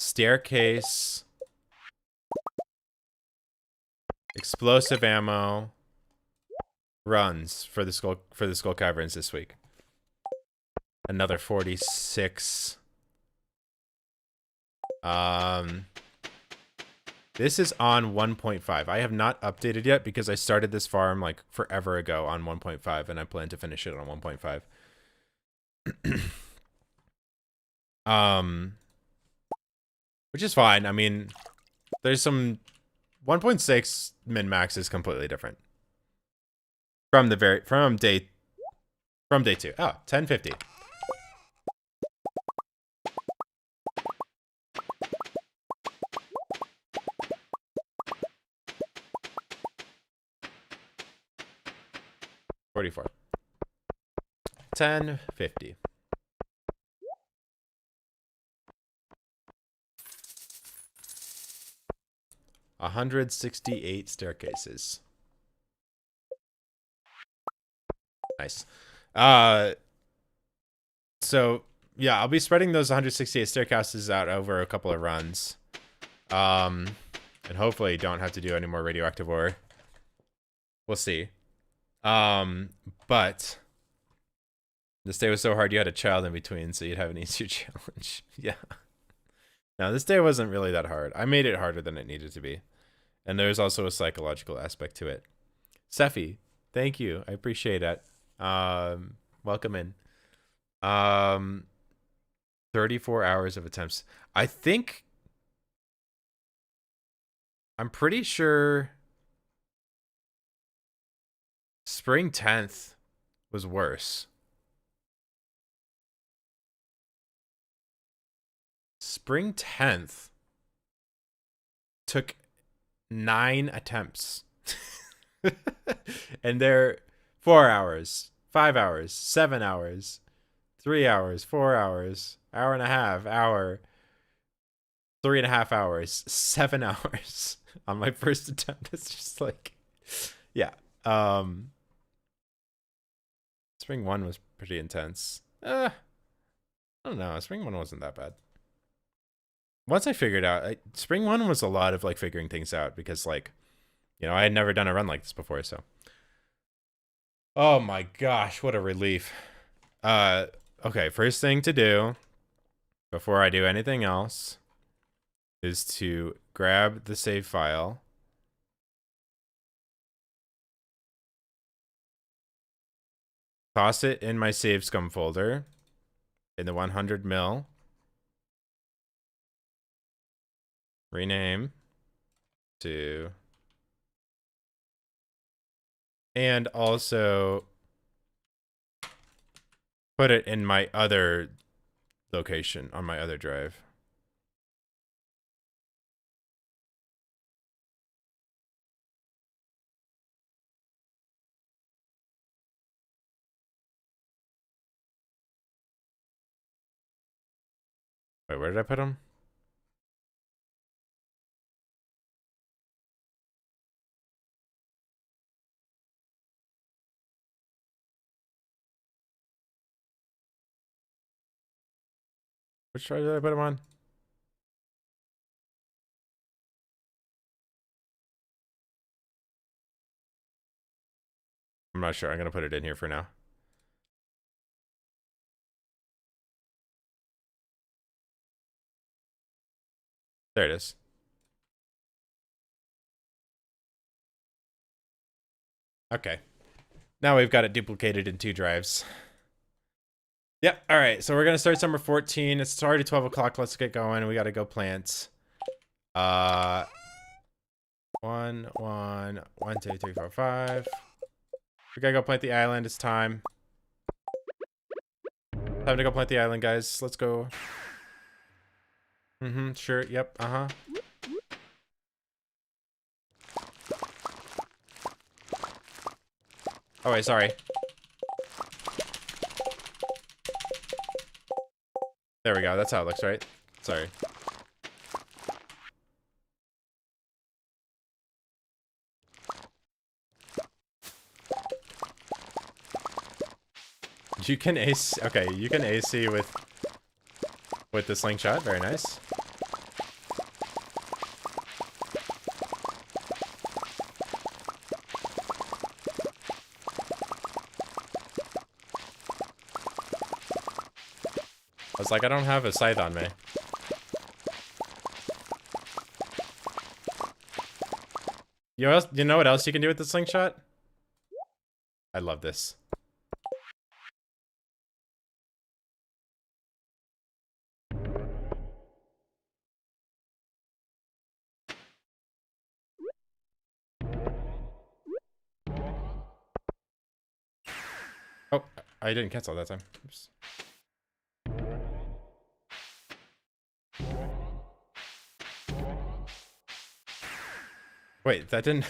staircase, explosive ammo runs for the skull caverns this week. Another 46. This is on 1.5. I have not updated yet because I started this farm like forever ago on 1.5 and I plan to finish it on 1.5. Which is fine. I mean, there's some 1.6 min max is completely different from day 2. Oh, 1050. $44. 1050. $168 staircases. Nice. So yeah, I'll be spreading those 168 staircases out over a couple of runs. And hopefully don't have to do any more radioactive ore. We'll see. But this day was so hard you had a child in between, so you'd have an easier challenge. Yeah. No, this day wasn't really that hard. I made it harder than it needed to be. And there's also a psychological aspect to it. Sephi, thank you. I appreciate it. Welcome in. 34 hours of attempts. I'm pretty sure Spring 10th was worse. Spring 10th took 9 attempts. And they're 4 hours, 5 hours, 7 hours, 3 hours, 4 hours, hour and a half, hour, 3.5 hours, 7 hours on my first attempt. It's just like, yeah. Spring 1 was pretty intense. I don't know. Spring 1 wasn't that bad. Once I figured out, Spring 1 was a lot of like figuring things out because like, you know, I had never done a run like this before, so. Oh my gosh, what a relief. Okay, first thing to do before I do anything else is to grab the save file. Toss it in my save scum folder in the 100 mil. Rename to, and also put it in my other location on my other drive. Wait, where did I put them? Which drive did I put them on? I'm not sure. I'm going to put it in here for now. There it is. Okay. Now we've got it duplicated in 2 drives. Yep. All right. So we're going to start summer 14. It's already 12 o'clock. Let's get going. We got to go plant. 1, 1, 1, 2, 3, 4, 5. We gotta go plant the island. It's time. Time to go plant the island, guys. Let's go. Mm-hmm. Sure. Yep. Uh-huh. Oh, wait. Sorry. There we go. That's how it looks, right? Sorry. You can AC. Okay, you can AC with the slingshot. Very nice. I was like, I don't have a scythe on me. You know what else you can do with the slingshot? I love this. Oh, I didn't cancel that time. Oops. Wait, that didn't...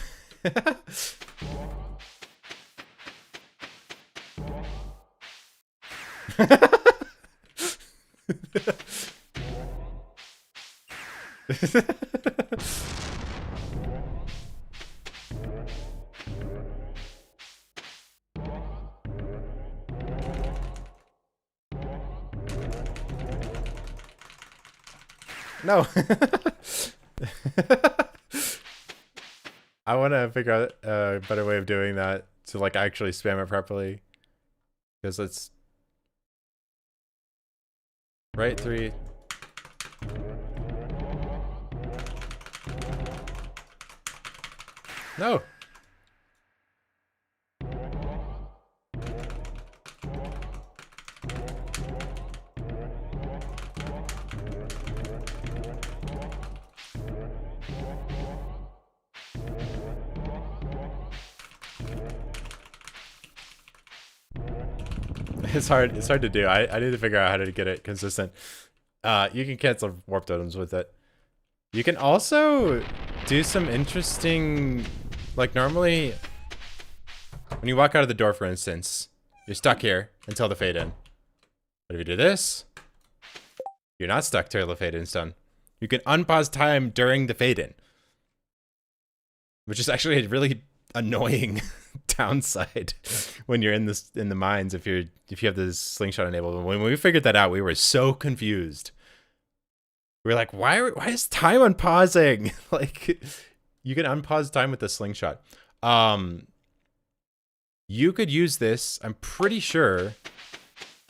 No. I want to figure out a better way of doing that to like actually spam it properly. Because it's right 3. No. It's hard to do. I need to figure out how to get it consistent. You can cancel warp totems with it. You can also do some interesting, like normally when you walk out of the door, for instance, you're stuck here until the fade in. But if you do this, you're not stuck till the fade in's done. You can unpause time during the fade in, which is actually a really annoying downside when you're in the mines if you have this slingshot enabled. When we figured that out, we were so confused. We were like, why is time unpausing? Like, you can unpause time with the slingshot. You could use this, I'm pretty sure,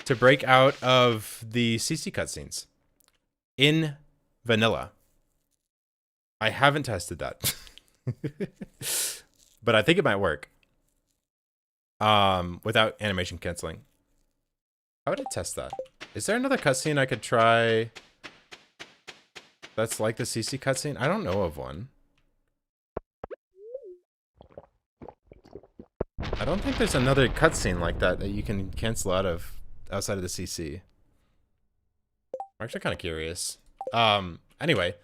to break out of the CC cutscenes in vanilla. I haven't tested that. But I think it might work. Without animation canceling. How would I test that? Is there another cutscene I could try that's like the CC cutscene? I don't know of one. I don't think there's another cutscene like that that you can cancel out of outside of the CC. I'm actually kind of curious. Anyway,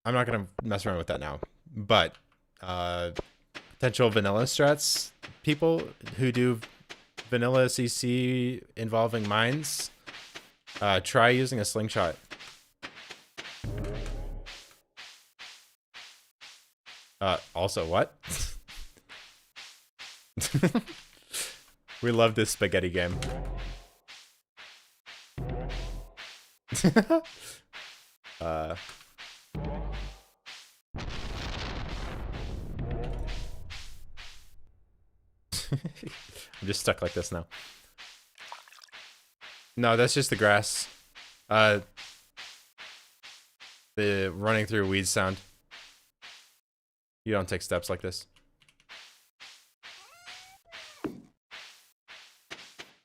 I'm not gonna mess around with that now. But potential vanilla strats people who do vanilla CC involving mines, try using a slingshot. Also what? We love this spaghetti game. I'm just stuck like this now. No, that's just the grass. The running through weeds sound. You don't take steps like this.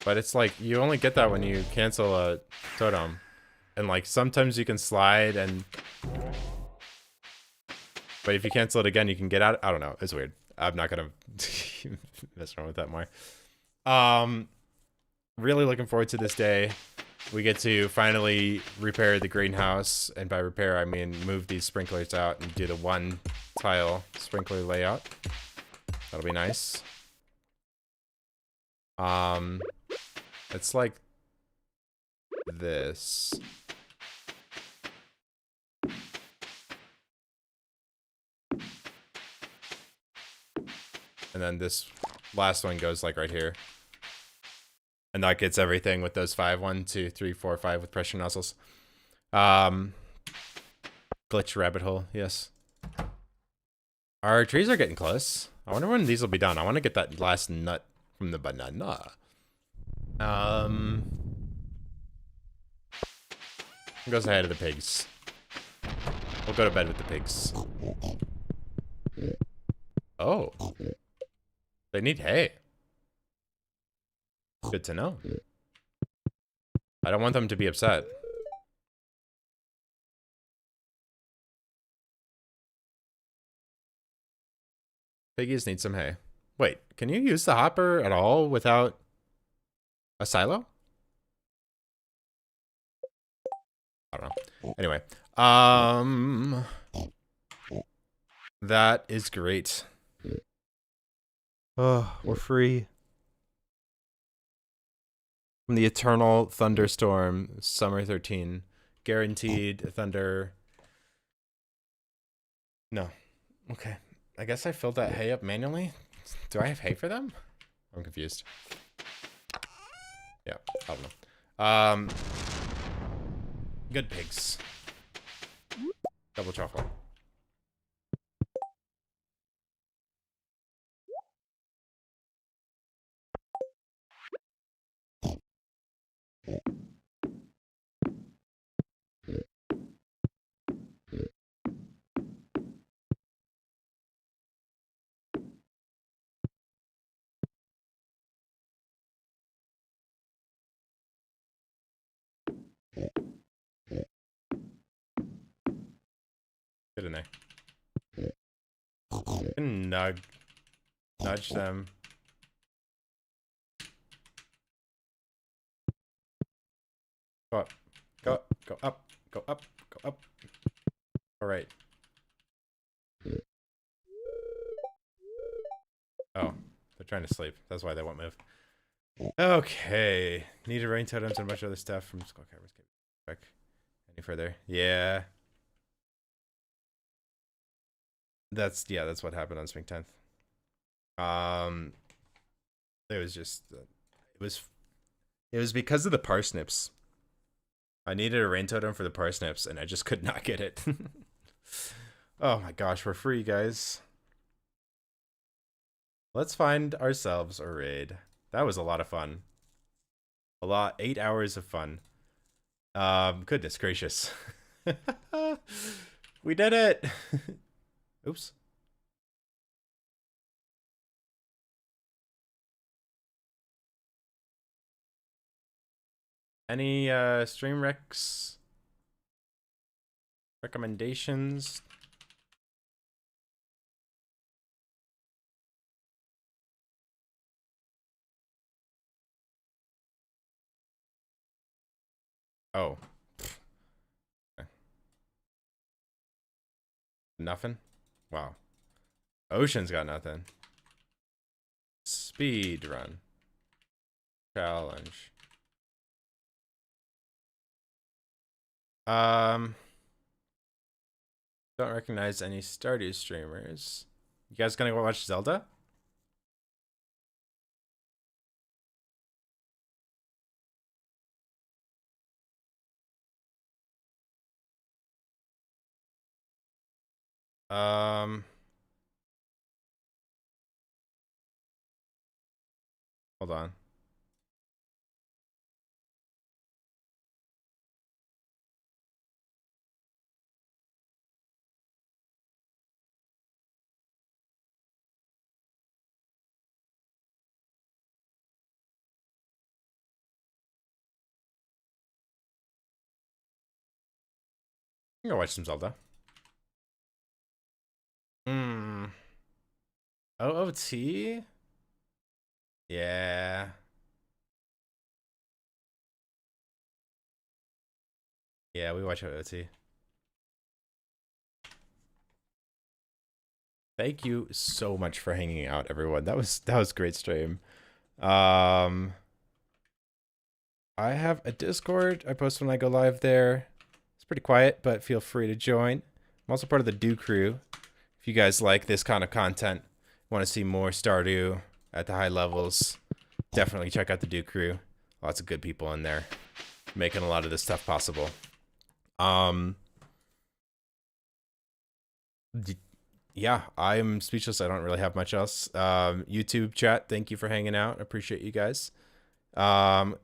But it's like, you only get that when you cancel a totem. And like, sometimes you can slide and... But if you cancel it again, you can get out. I don't know. It's weird. I'm not gonna... Mess around with that more. Um, really looking forward to this day. We get to finally repair the greenhouse, and by repair I mean move these sprinklers out and do the one tile sprinkler layout. That'll be nice. It's like this. And then this last one goes like right here. And that gets everything with those 5. 1, 2, 3, 4, 5 with pressure nozzles. Glitch rabbit hole, yes. Our trees are getting close. I wonder when these will be done. I want to get that last nut from the banana. Who goes ahead of the pigs? We'll go to bed with the pigs. Oh. They need hay. Good to know. I don't want them to be upset. Piggies need some hay. Wait, can you use the hopper at all without a silo? I don't know. Anyway, that is great. Oh, we're free from the eternal thunderstorm, summer 13. Guaranteed thunder. No. Okay. I guess I filled that hay up manually. Do I have hay for them? I'm confused. Yeah, I don't know. Good pigs. Double chocolate. Get in there. Nudge them. Go up. Go up. Go up. Go up. Go up. All right. Oh, they're trying to sleep. That's why they won't move. Okay. Needed rain totems and a bunch of other stuff from Skull Caverns. Any further? Yeah. That's what happened on Spring 10th. It was just it was because of the parsnips. I needed a rain totem for the parsnips and I just could not get it. Oh my gosh, we're free, guys. Let's find ourselves a raid. That was a lot of fun. 8 hours of fun. Goodness gracious. We did it. Oops. Any stream recommendations? Oh. Okay. Nothing? Wow. Ocean's got nothing. Speed run. Challenge. Don't recognize any Stardew streamers. You guys gonna go watch Zelda? Hold on. I'm gonna watch some Zelda. OOT? Yeah. Yeah, we watch OT. Thank you so much for hanging out, everyone. That was great stream. Um, I have a Discord. I post when I go live there. It's pretty quiet, but feel free to join. I'm also part of the Do Crew. If you guys like this kind of content, want to see more Stardew at the high levels, definitely check out the Do Crew. Lots of good people in there making a lot of this stuff possible. Um, yeah, I'm speechless. I don't really have much else. YouTube chat, thank you for hanging out. I appreciate you guys. I'm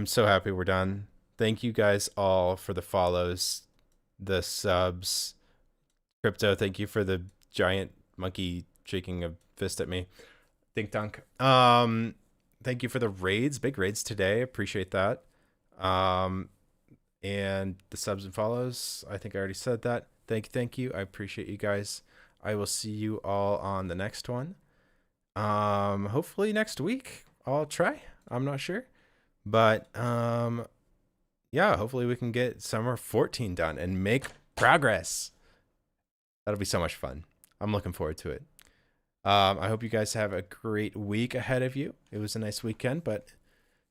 so happy we're done. Thank you guys all for the follows, the subs. Crypto, thank you for the giant monkey shaking a fist at me. Dink dunk. Thank you for the raids, big raids today. Appreciate that. And the subs and follows. I think I already said that. Thank you. I appreciate you guys. I will see you all on the next one. Hopefully next week. I'll try. I'm not sure. But yeah, hopefully we can get Summer 14 done and make progress. That'll be so much fun. I'm looking forward to it. I hope you guys have a great week ahead of you. It was a nice weekend, but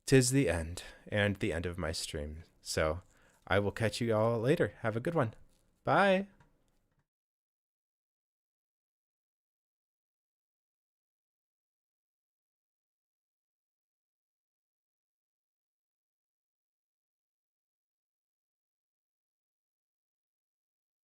'tis the end and the end of my stream. So I will catch you all later. Have a good one. Bye.